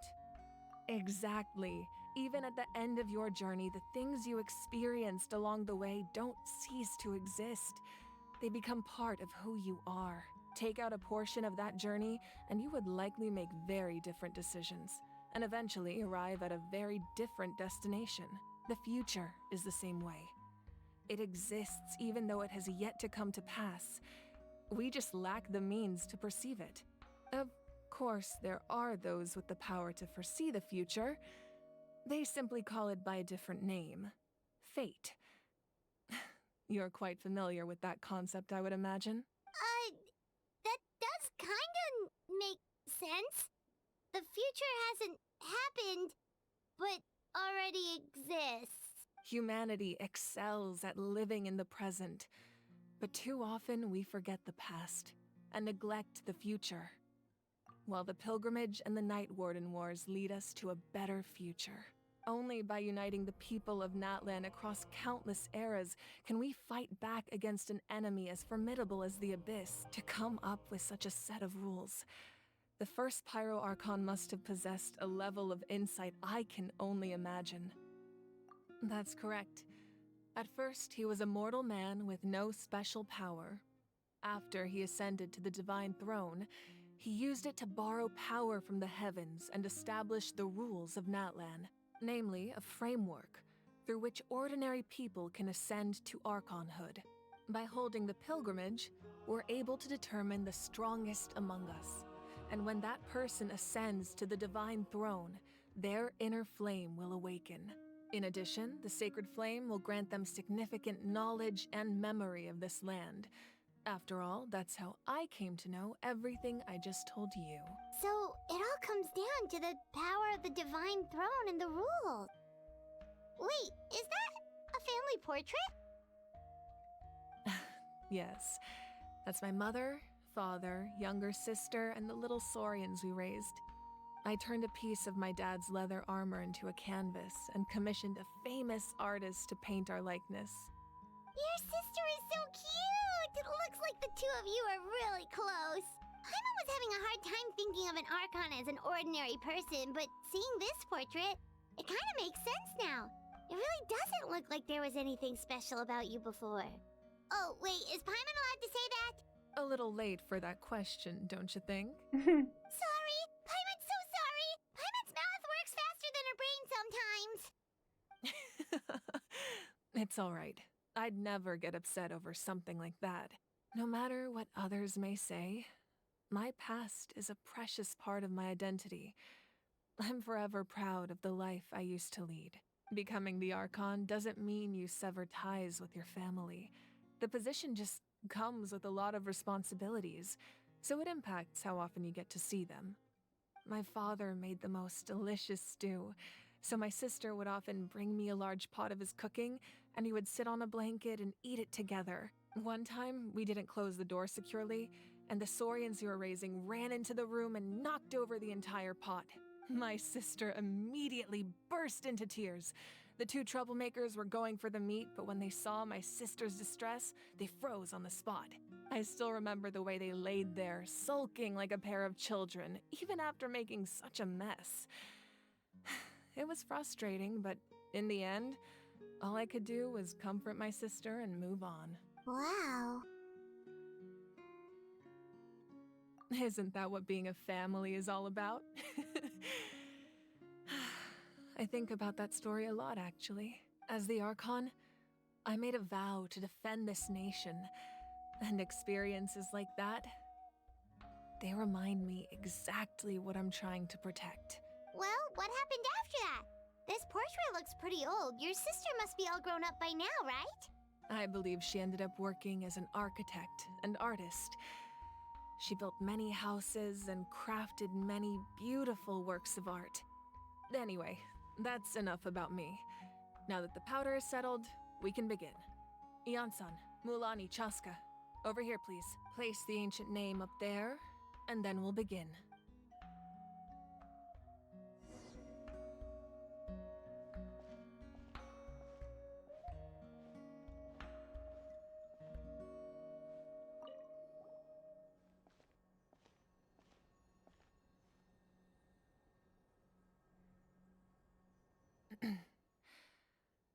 Exactly. Even at the end of your journey, the things you experienced along the way don't cease to exist. They become part of who you are. Take out a portion of that journey, and you would likely make very different decisions, and eventually arrive at a very different destination. The future is the same way. It exists even though it has yet to come to pass. We just lack the means to perceive it. Of course, there are those with the power to foresee the future. They simply call it by a different name. Fate. You're quite familiar with that concept, I would imagine. That does kinda make sense. The future hasn't happened, but already exists. Humanity excels at living in the present, but too often we forget the past and neglect the future. While the pilgrimage and the Night Warden Wars lead us to a better future. Only by uniting the people of Natlan across countless eras can we fight back against an enemy as formidable as the Abyss. To come up with such a set of rules, the first Pyro Archon must have possessed a level of insight I can only imagine. That's correct. At first, he was a mortal man with no special power. After he ascended to the Divine Throne, he used it to borrow power from the heavens and establish the rules of Natlan, namely a framework through which ordinary people can ascend to Archonhood. By holding the pilgrimage, we're able to determine the strongest among us, and when that person ascends to the Divine Throne, their inner flame will awaken. In addition, the sacred flame will grant them significant knowledge and memory of this land. After all, that's how I came to know everything I just told you. So, it all comes down to the power of the Divine Throne and the rules. Wait, is that a family portrait? Yes, that's my mother, father, younger sister, and the little saurians we raised. I turned a piece of my dad's leather armor into a canvas and commissioned a famous artist to paint our likeness. Your sister is so cute! It looks like the two of you are really close. Paimon was having a hard time thinking of an Archon as an ordinary person, but seeing this portrait, it kind of makes sense now. It really doesn't look like there was anything special about you before. Oh, wait, is Paimon allowed to say that? A little late for that question, don't you think? Sorry! Paimon's so sorry! Paimon's mouth works faster than her brain sometimes! It's all right. I'd never get upset over something like that. No matter what others may say, my past is a precious part of my identity. I'm forever proud of the life I used to lead. Becoming the Archon doesn't mean you sever ties with your family. The position just comes with a lot of responsibilities, so it impacts how often you get to see them. My father made the most delicious stew, so my sister would often bring me a large pot of his cooking, and we would sit on a blanket and eat it together. One time, we didn't close the door securely, and the saurians we were raising ran into the room and knocked over the entire pot. My sister immediately burst into tears. The two troublemakers were going for the meat, but when they saw my sister's distress, they froze on the spot. I still remember the way they laid there, sulking like a pair of children, even after making such a mess. It was frustrating, but in the end, all I could do was comfort my sister and move on. Wow. Isn't that what being a family is all about? I think about that story a lot, actually. As the Archon, I made a vow to defend this nation, and experiences like that, they remind me exactly what I'm trying to protect. Well, what happened after that? This portrait looks pretty old. Your sister must be all grown up by now, right? I believe she ended up working as an architect and artist. She built many houses and crafted many beautiful works of art. Anyway, that's enough about me. Now that the powder is settled, we can begin. Ian-san, Mulani, Chaska, over here please. Place the ancient name up there, and then we'll begin.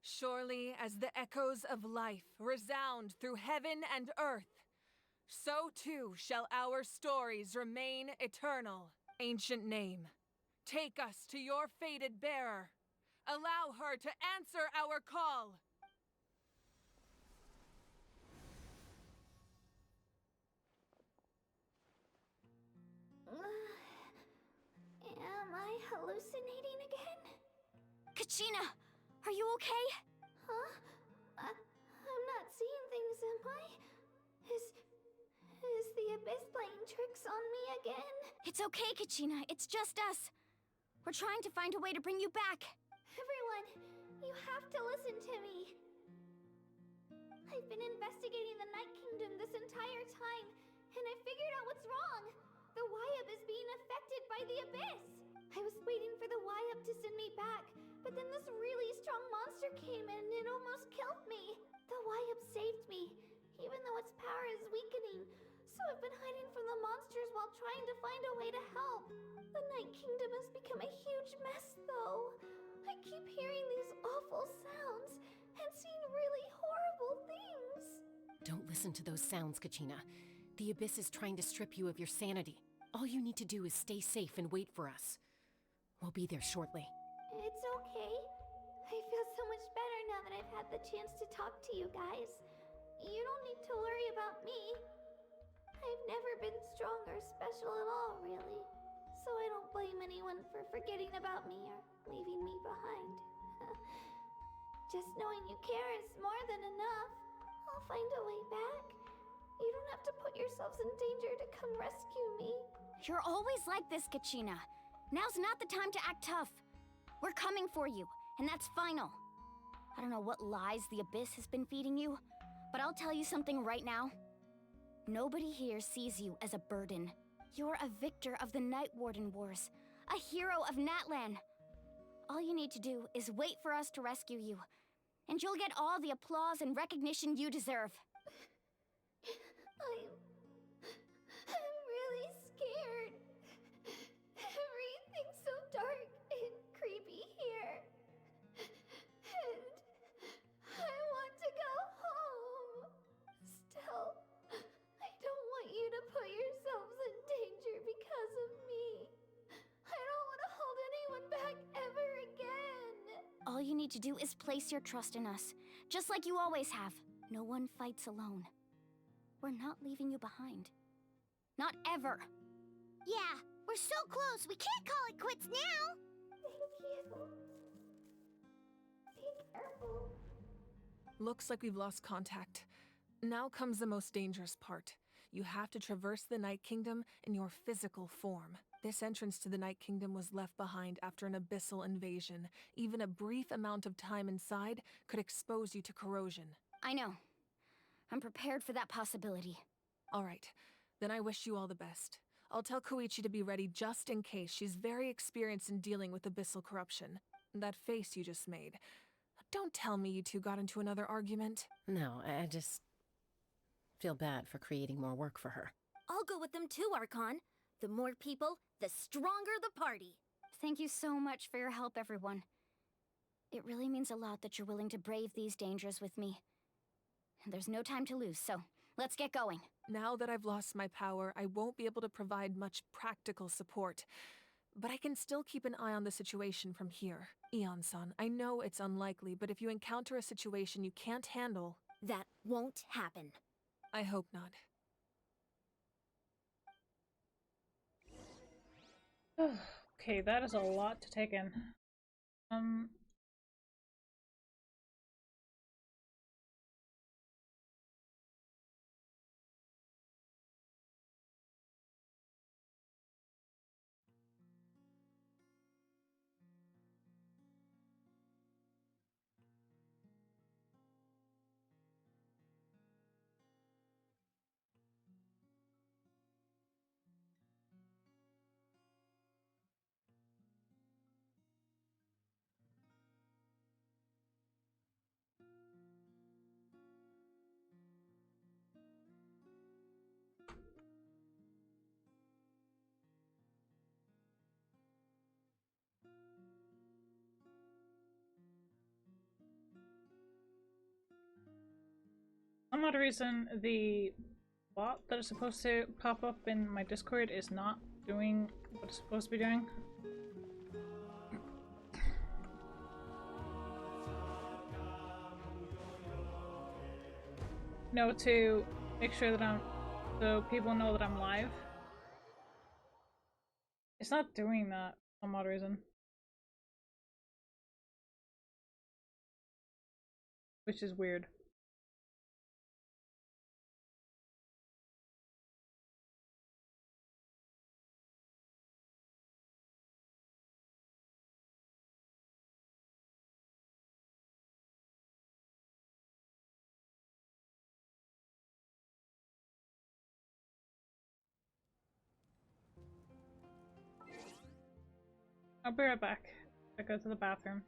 Surely as the echoes of life resound through heaven and earth, so too shall our stories remain eternal. Ancient name, take us to your fated bearer. Allow her to answer our call. Am I hallucinating again? Kachina, are you okay? Huh? I'm not seeing things, am I? Is the Abyss playing tricks on me again? It's okay, Kachina. It's just us. We're trying to find a way to bring you back. Everyone, you have to listen to me. I've been investigating the Night Kingdom this entire time, and I figured out what's wrong. The Wyab is being affected by the Abyss. I was waiting for the Wyab to send me back, but then this really strong monster came in and it almost killed me. The Wyab saved me, even though its power is weakening. So I've been hiding from the monsters while trying to find a way to help. The Night Kingdom has become a huge mess, though. I keep hearing these awful sounds and seeing really horrible things. Don't listen to those sounds, Kachina. The Abyss is trying to strip you of your sanity. All you need to do is stay safe and wait for us. We'll be there shortly. It's okay. I feel so much better now that I've had the chance to talk to you guys. You don't need to worry about me. I've never been strong or special at all, really. So I don't blame anyone for forgetting about me or leaving me behind. Just knowing you care is more than enough. I'll find a way back. You don't have to put yourselves in danger to come rescue me. You're always like this, Kachina. Now's not the time to act tough. We're coming for you, and that's final. I don't know what lies the Abyss has been feeding you, but I'll tell you something right now. Nobody here sees you as a burden. You're a victor of the Night Warden Wars, a hero of Natlan. All you need to do is wait for us to rescue you, and you'll get all the applause and recognition you deserve. I'm really scared. Everything's so dark and creepy here. And I want to go home. Still, I don't want you to put yourselves in danger because of me. I don't want to hold anyone back ever again. All you need to do is place your trust in us, just like you always have. No one fights alone. We're not leaving you behind. Not ever. Yeah, we're so close. We can't call it quits now. Thank you. Be careful. Looks like we've lost contact. Now comes the most dangerous part. You have to traverse the Night Kingdom in your physical form. This entrance to the Night Kingdom was left behind after an abyssal invasion. Even a brief amount of time inside could expose you to corrosion. I know. I'm prepared for that possibility. All right. Then I wish you all the best. I'll tell Koichi to be ready just in case. She's very experienced in dealing with abyssal corruption. That face you just made. Don't tell me you two got into another argument. No, I just feel bad for creating more work for her. I'll go with them too, Archon. The more people, the stronger the party. Thank you so much for your help, everyone. It really means a lot that you're willing to brave these dangers with me. There's no time to lose, so let's get going. Now that I've lost my power, I won't be able to provide much practical support. But I can still keep an eye on the situation from here. Ian-san, I know it's unlikely, but if you encounter a situation you can't handle... That won't happen. I hope not. Okay, that is a lot to take in. some odd reason, the bot that is supposed to pop up in my Discord is not doing what it's supposed to be doing. No, to make sure that so people know that I'm live. It's not doing that for some odd reason. Which is weird. I'll be right back. I go to the bathroom.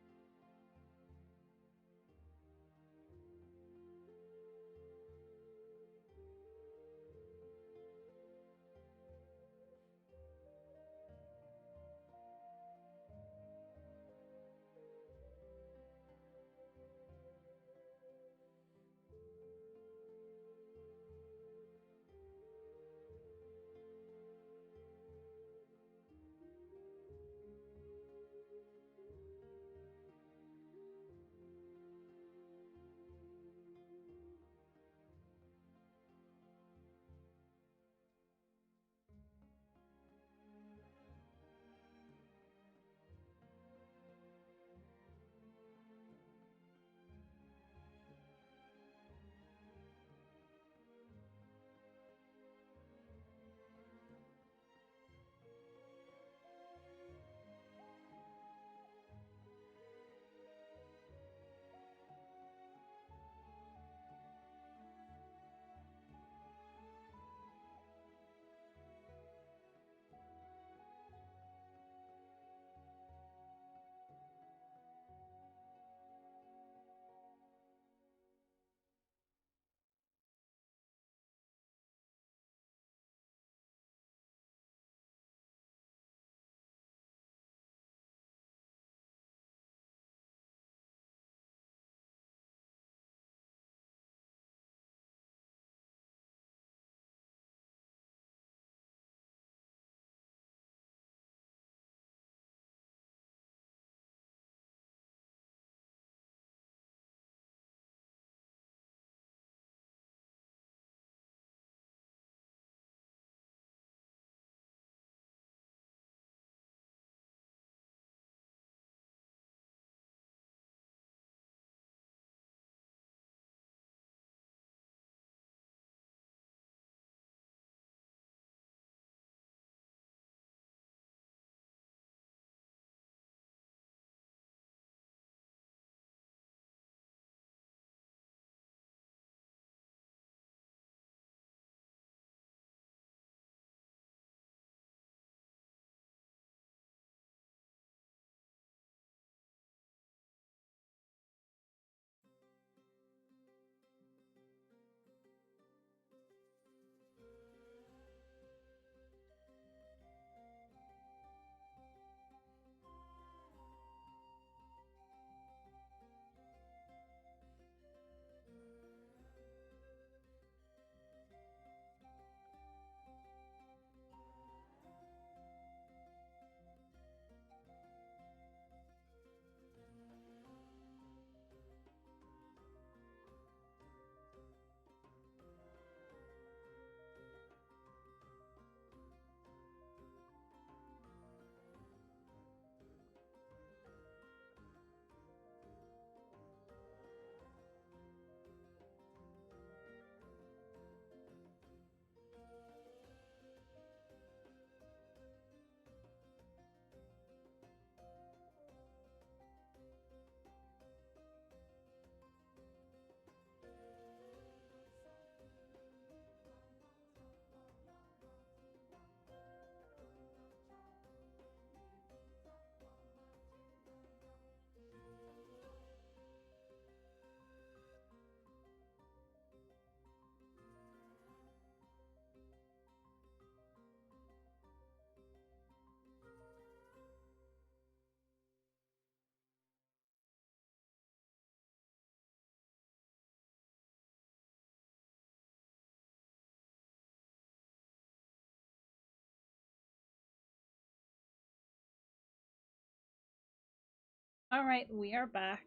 Alright, we are back.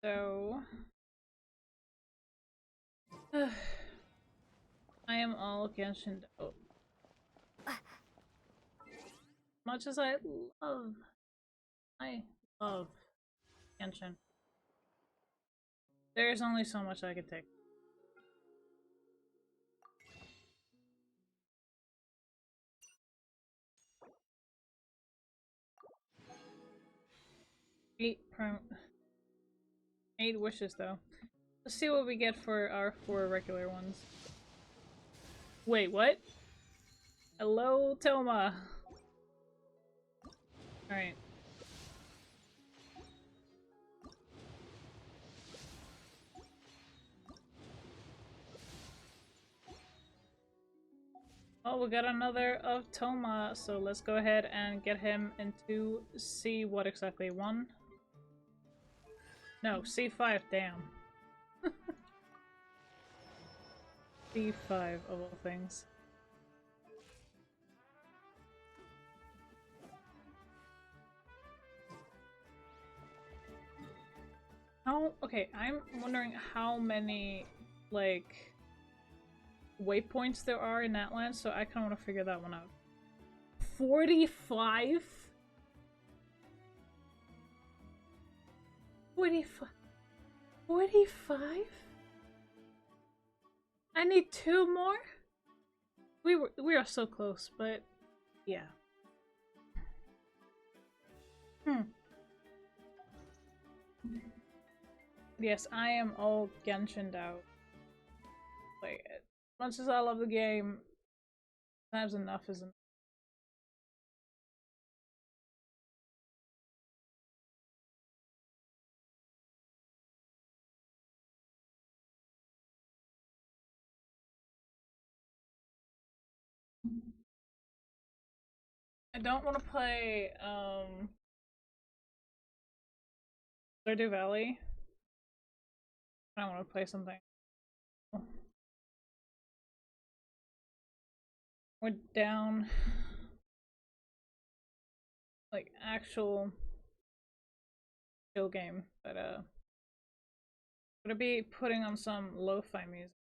So... I am all Genshin out. Much as I love Genshin. There's only so much I could take. Eight wishes though. Let's see what we get for our 4 regular ones. Wait, what? Hello, Toma. Alright. Oh, we got another of Toma, so let's go ahead and get him into C what exactly? 1? No, C5, damn. C5 of all things. Okay, I'm wondering how many, like, waypoints there are in that land, so I kind of want to figure that one out. 45? 45? 45? I need 2 more? We are so close, but yeah. Yes, I am all Genshin'd out. Like, as much as I love the game, sometimes enough isn't. I don't want to play, Stardew Valley. I want to play something. We're down, like, actual chill game, but gonna be putting on some lo-fi music.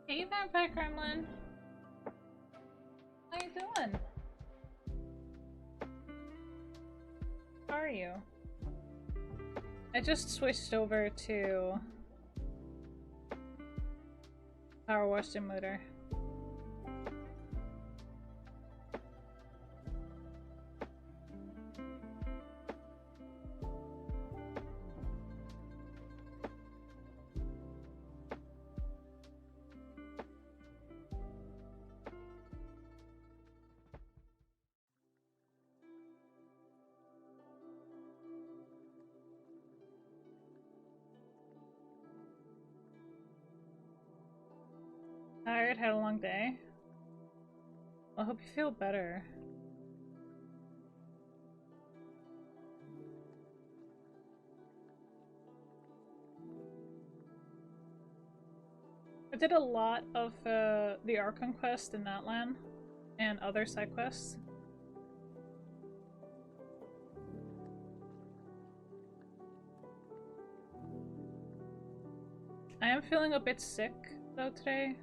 Hey, Vampire Kremlin! How you doing? How are you? I just switched over to Power wash simulator. Tired, had a long day. I hope you feel better. I did a lot of the Archon quest in Natlan and other side quests. I am feeling a bit sick though today.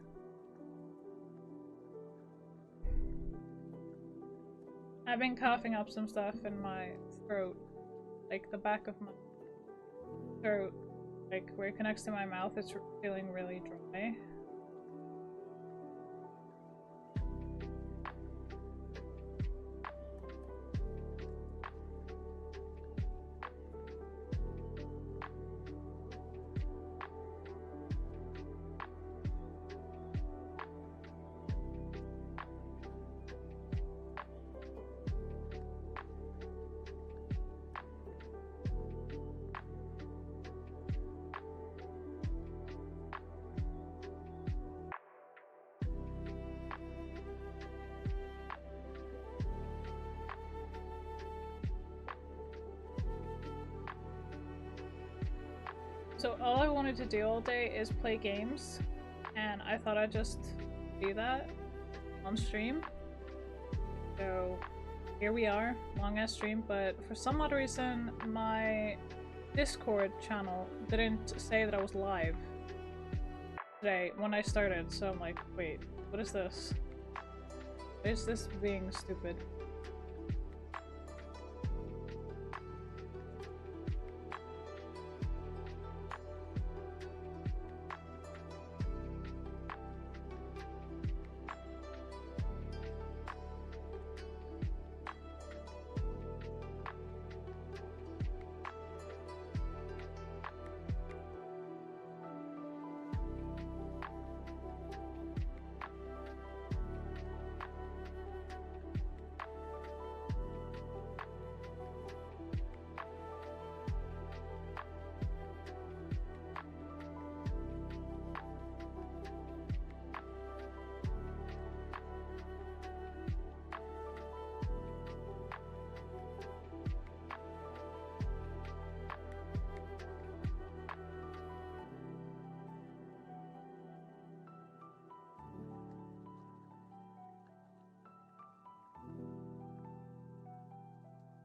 I've been coughing up some stuff in my throat, like the back of my throat, like where it connects to my mouth. It's feeling really dry. So all I wanted to do all day is play games, and I thought I'd just do that on stream. So here we are, long ass stream, but for some odd reason my Discord channel didn't say that I was live today when I started, so I'm like, wait, what is this? Is this being stupid?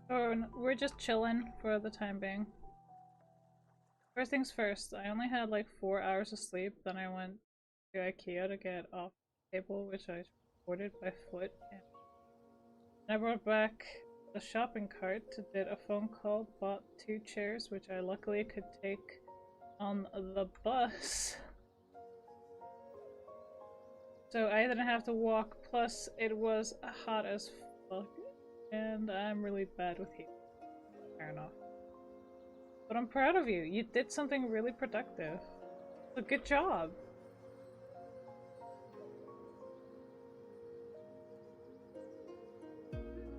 Oh, we're just chilling for the time being. First things first, I only had like 4 hours of sleep, then I went to IKEA to get off the table, which I ordered by foot. And I brought back the shopping cart, did a phone call, bought 2 chairs, which I luckily could take on the bus. So I didn't have to walk, plus it was hot as fuck. And I'm really bad with heat. Fair enough. But I'm proud of you. You did something really productive. So good job.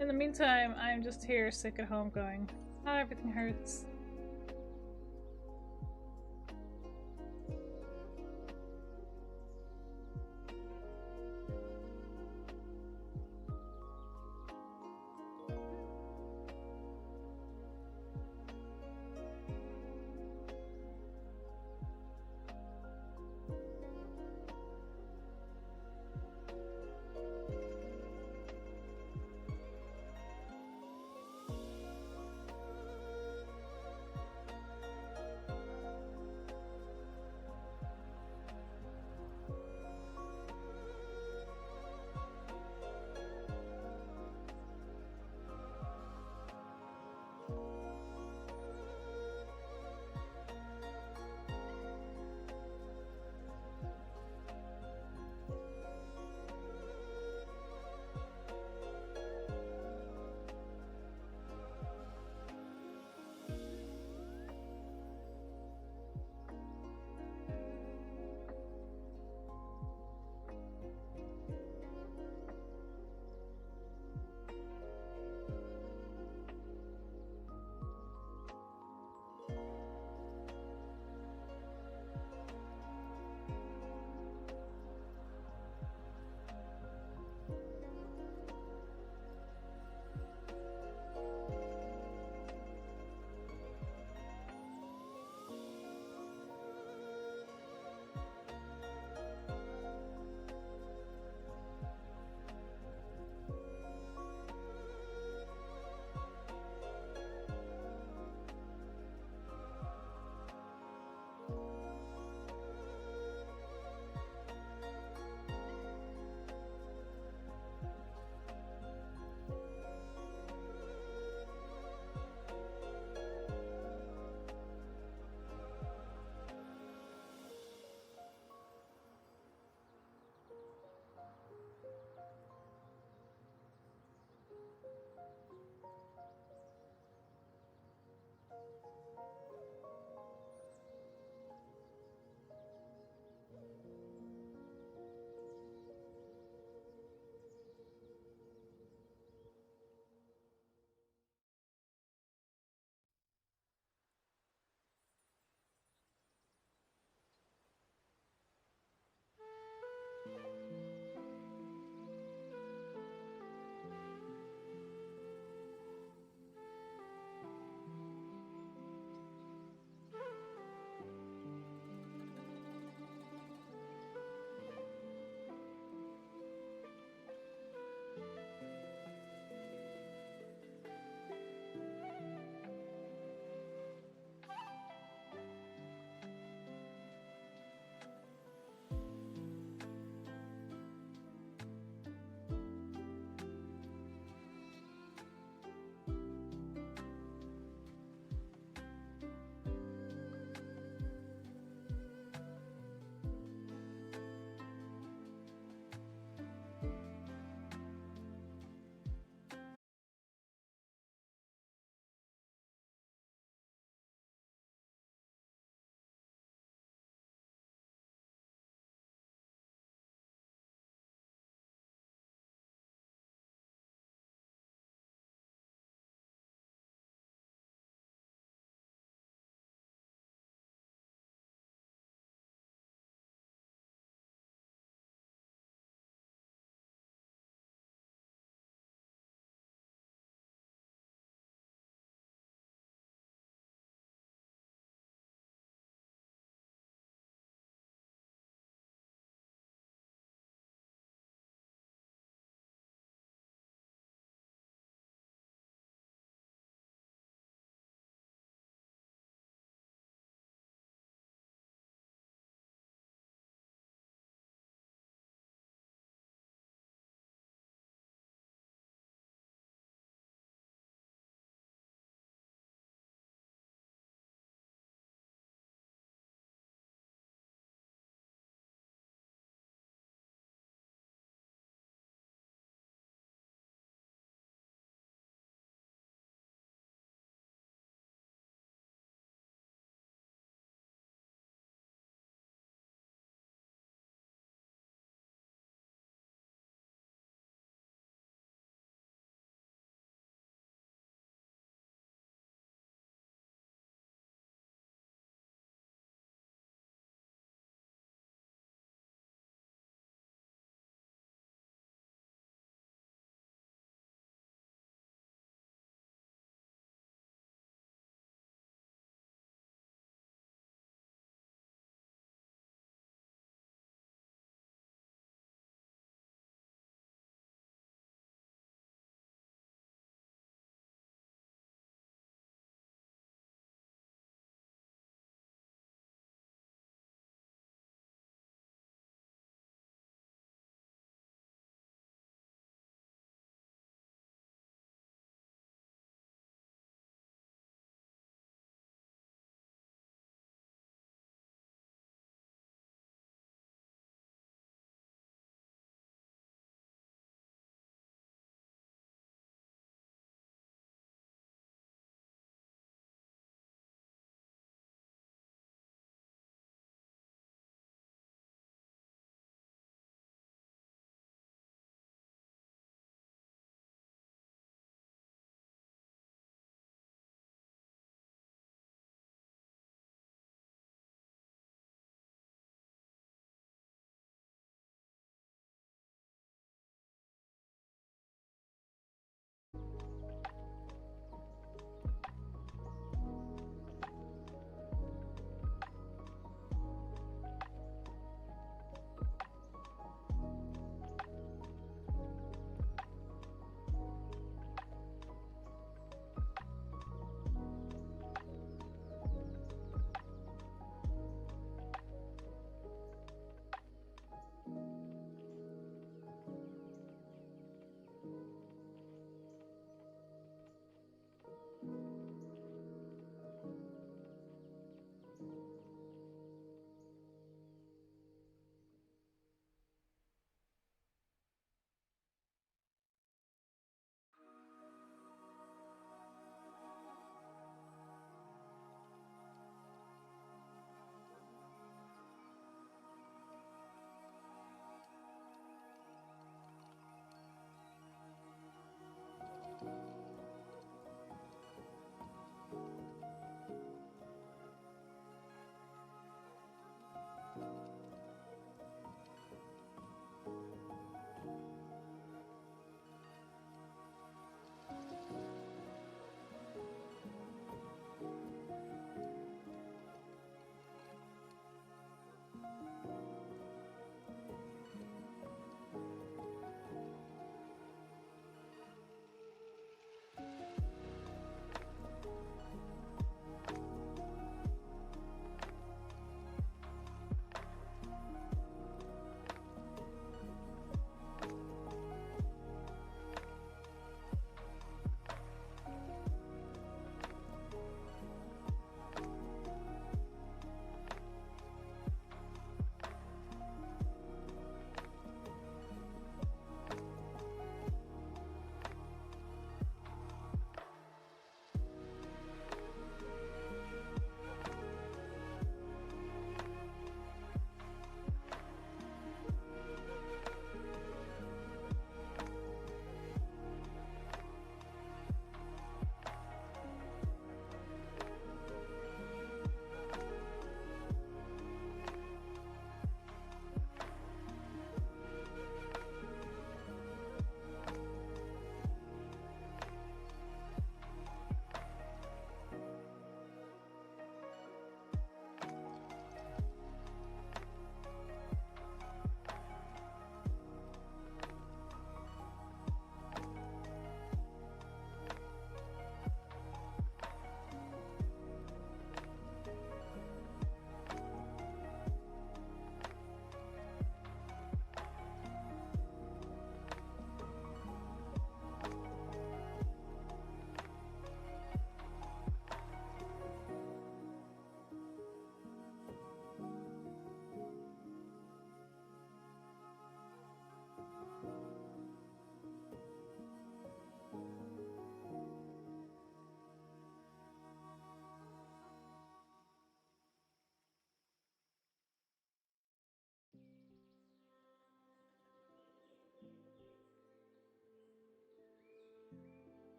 In the meantime, I'm just here sick at home going, ah, everything hurts.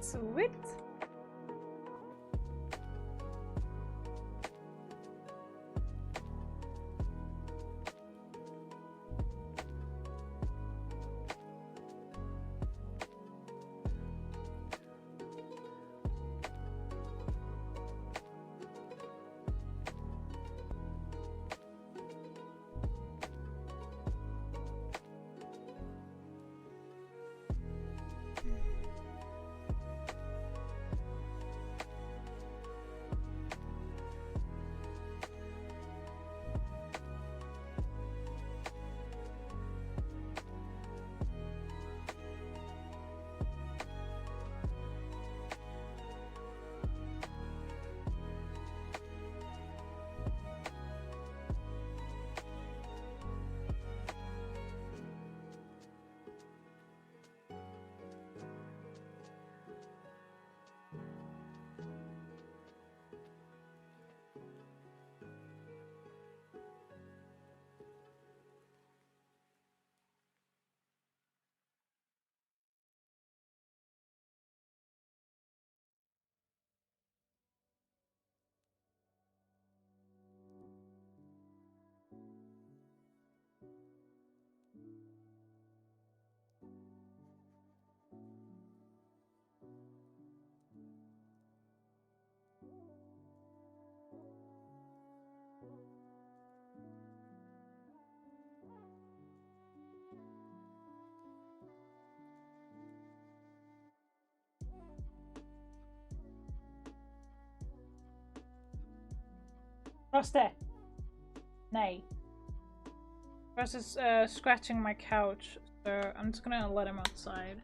Sweet. Froste! Nay. Frost is scratching my couch, so I'm just gonna let him outside.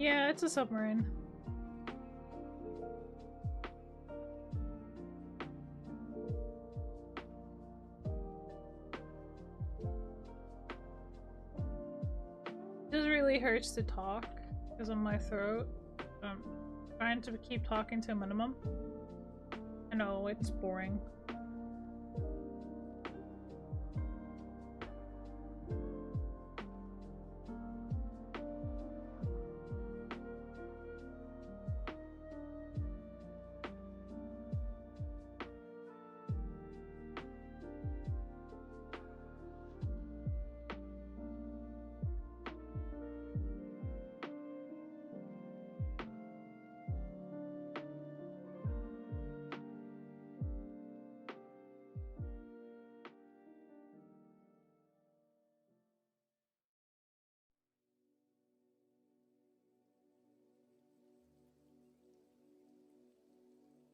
Yeah, it's a submarine. It just really hurts to talk because of my throat. I'm trying to keep talking to a minimum. I know, it's boring.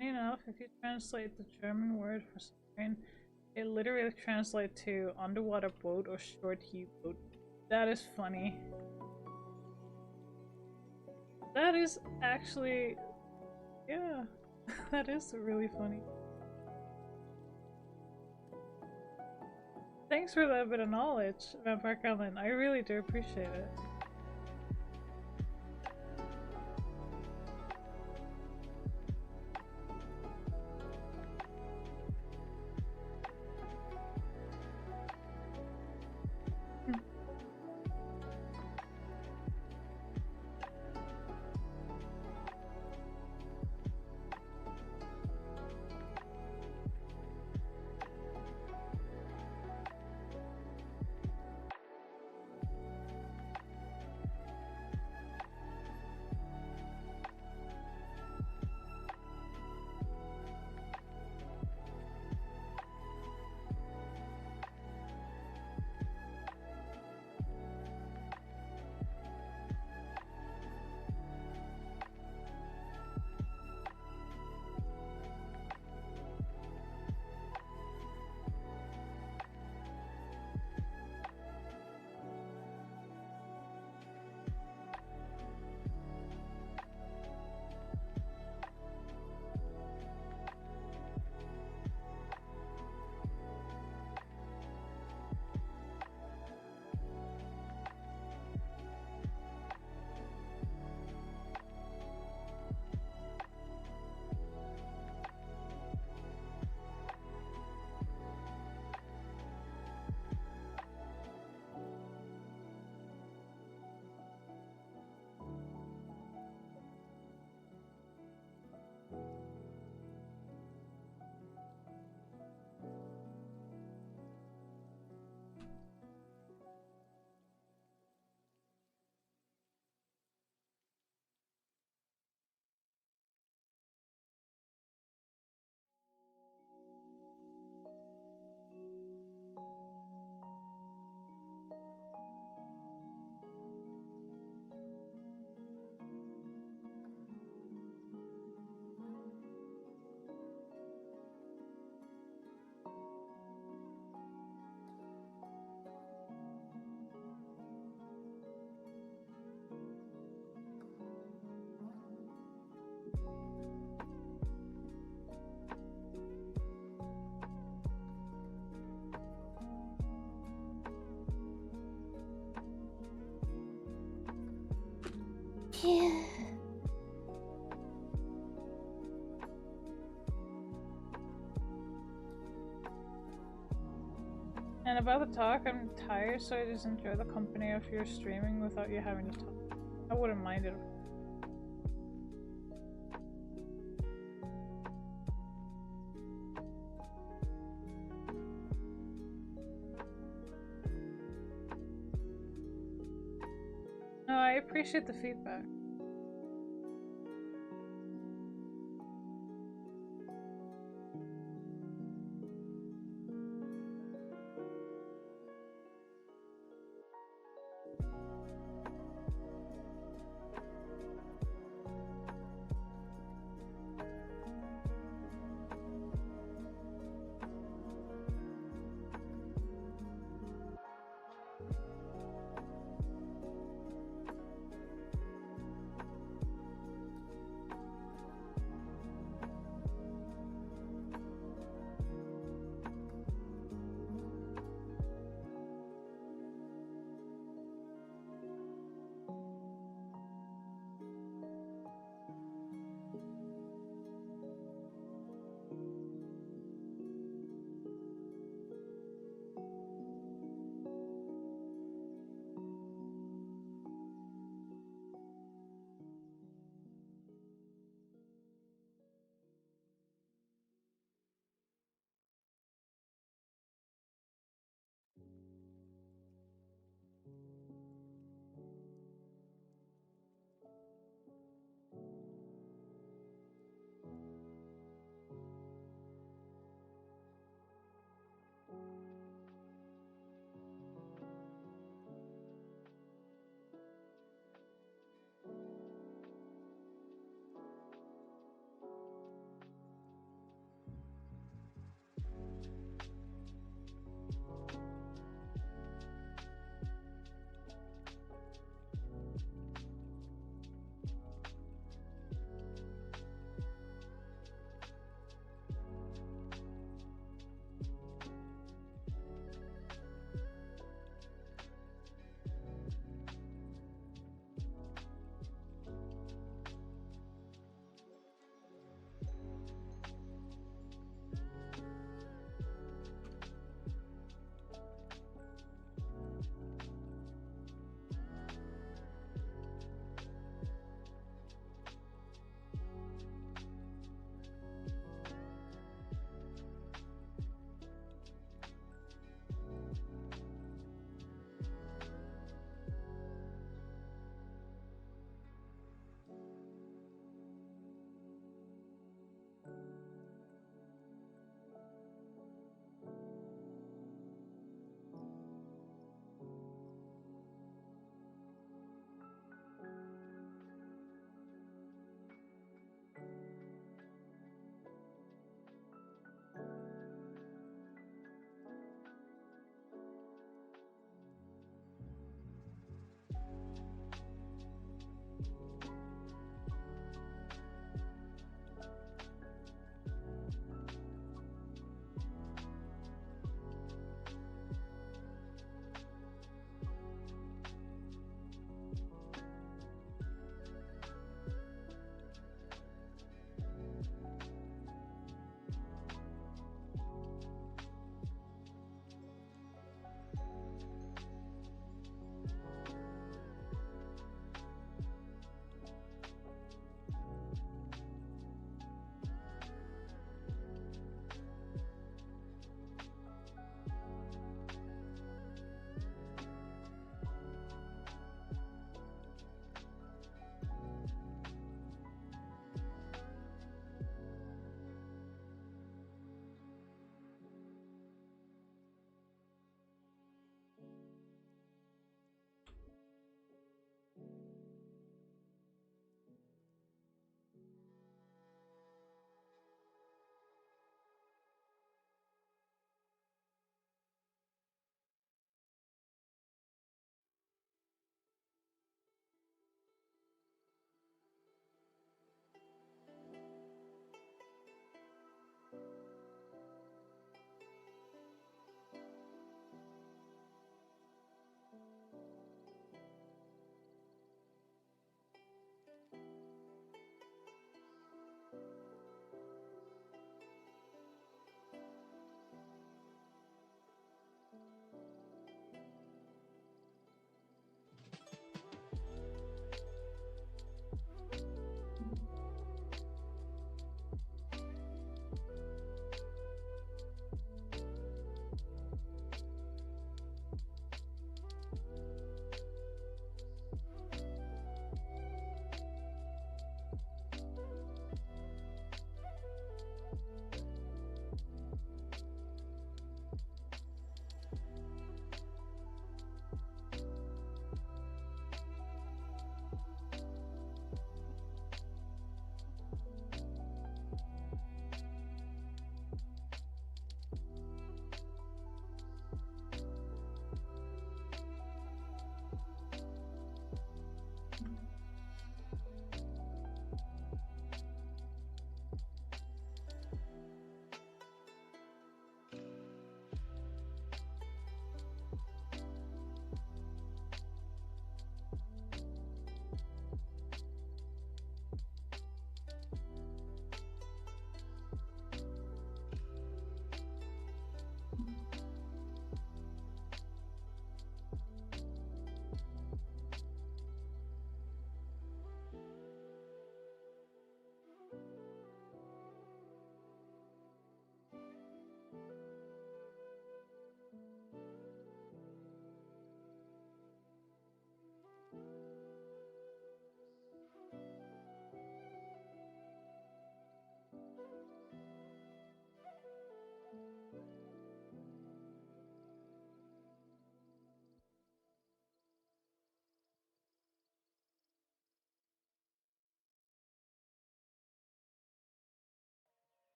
You know, if you translate the German word for submarine, it literally translates to underwater boat or short U-boat. That is funny. That is actually, yeah, that is really funny. Thanks for that bit of knowledge, Vampire Gremlin. I really do appreciate it. Yeah. And about the talk, I'm tired, so I just enjoy the company of your streaming without you having to talk. I wouldn't mind it. No, I appreciate the feedback.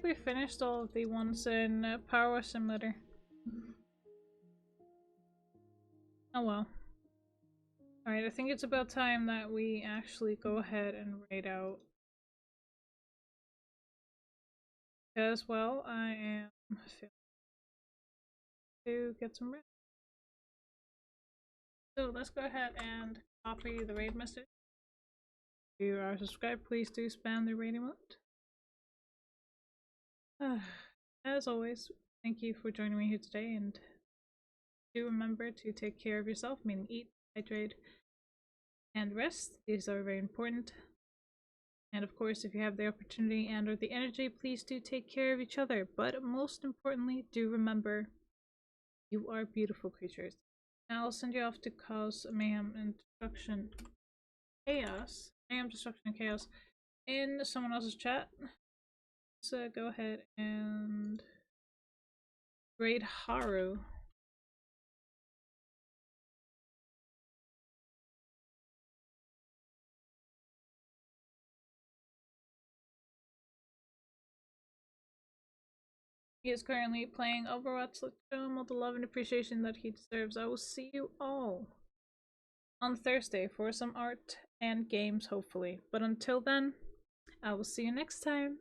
like we finished all of the ones in Power Simulator. Oh well. Alright, I think it's about time that we actually go ahead and raid out. Because, well, I am failing to get some rest. So let's go ahead and copy the raid message. If you are subscribed, please do spam the raid emote. As always, thank you for joining me here today, and do remember to take care of yourself, meaning eat, hydrate, and rest. These are very important. And of course, if you have the opportunity and or the energy, please do take care of each other. But most importantly, do remember, you are beautiful creatures. Now I'll send you off to cause mayhem and destruction, chaos, mayhem, destruction, and chaos in someone else's chat. So go ahead and raid Haru. He is currently playing Overwatch. Let's show him all the love and appreciation that he deserves. I will see you all on Thursday for some art and games, hopefully. But until then, I will see you next time.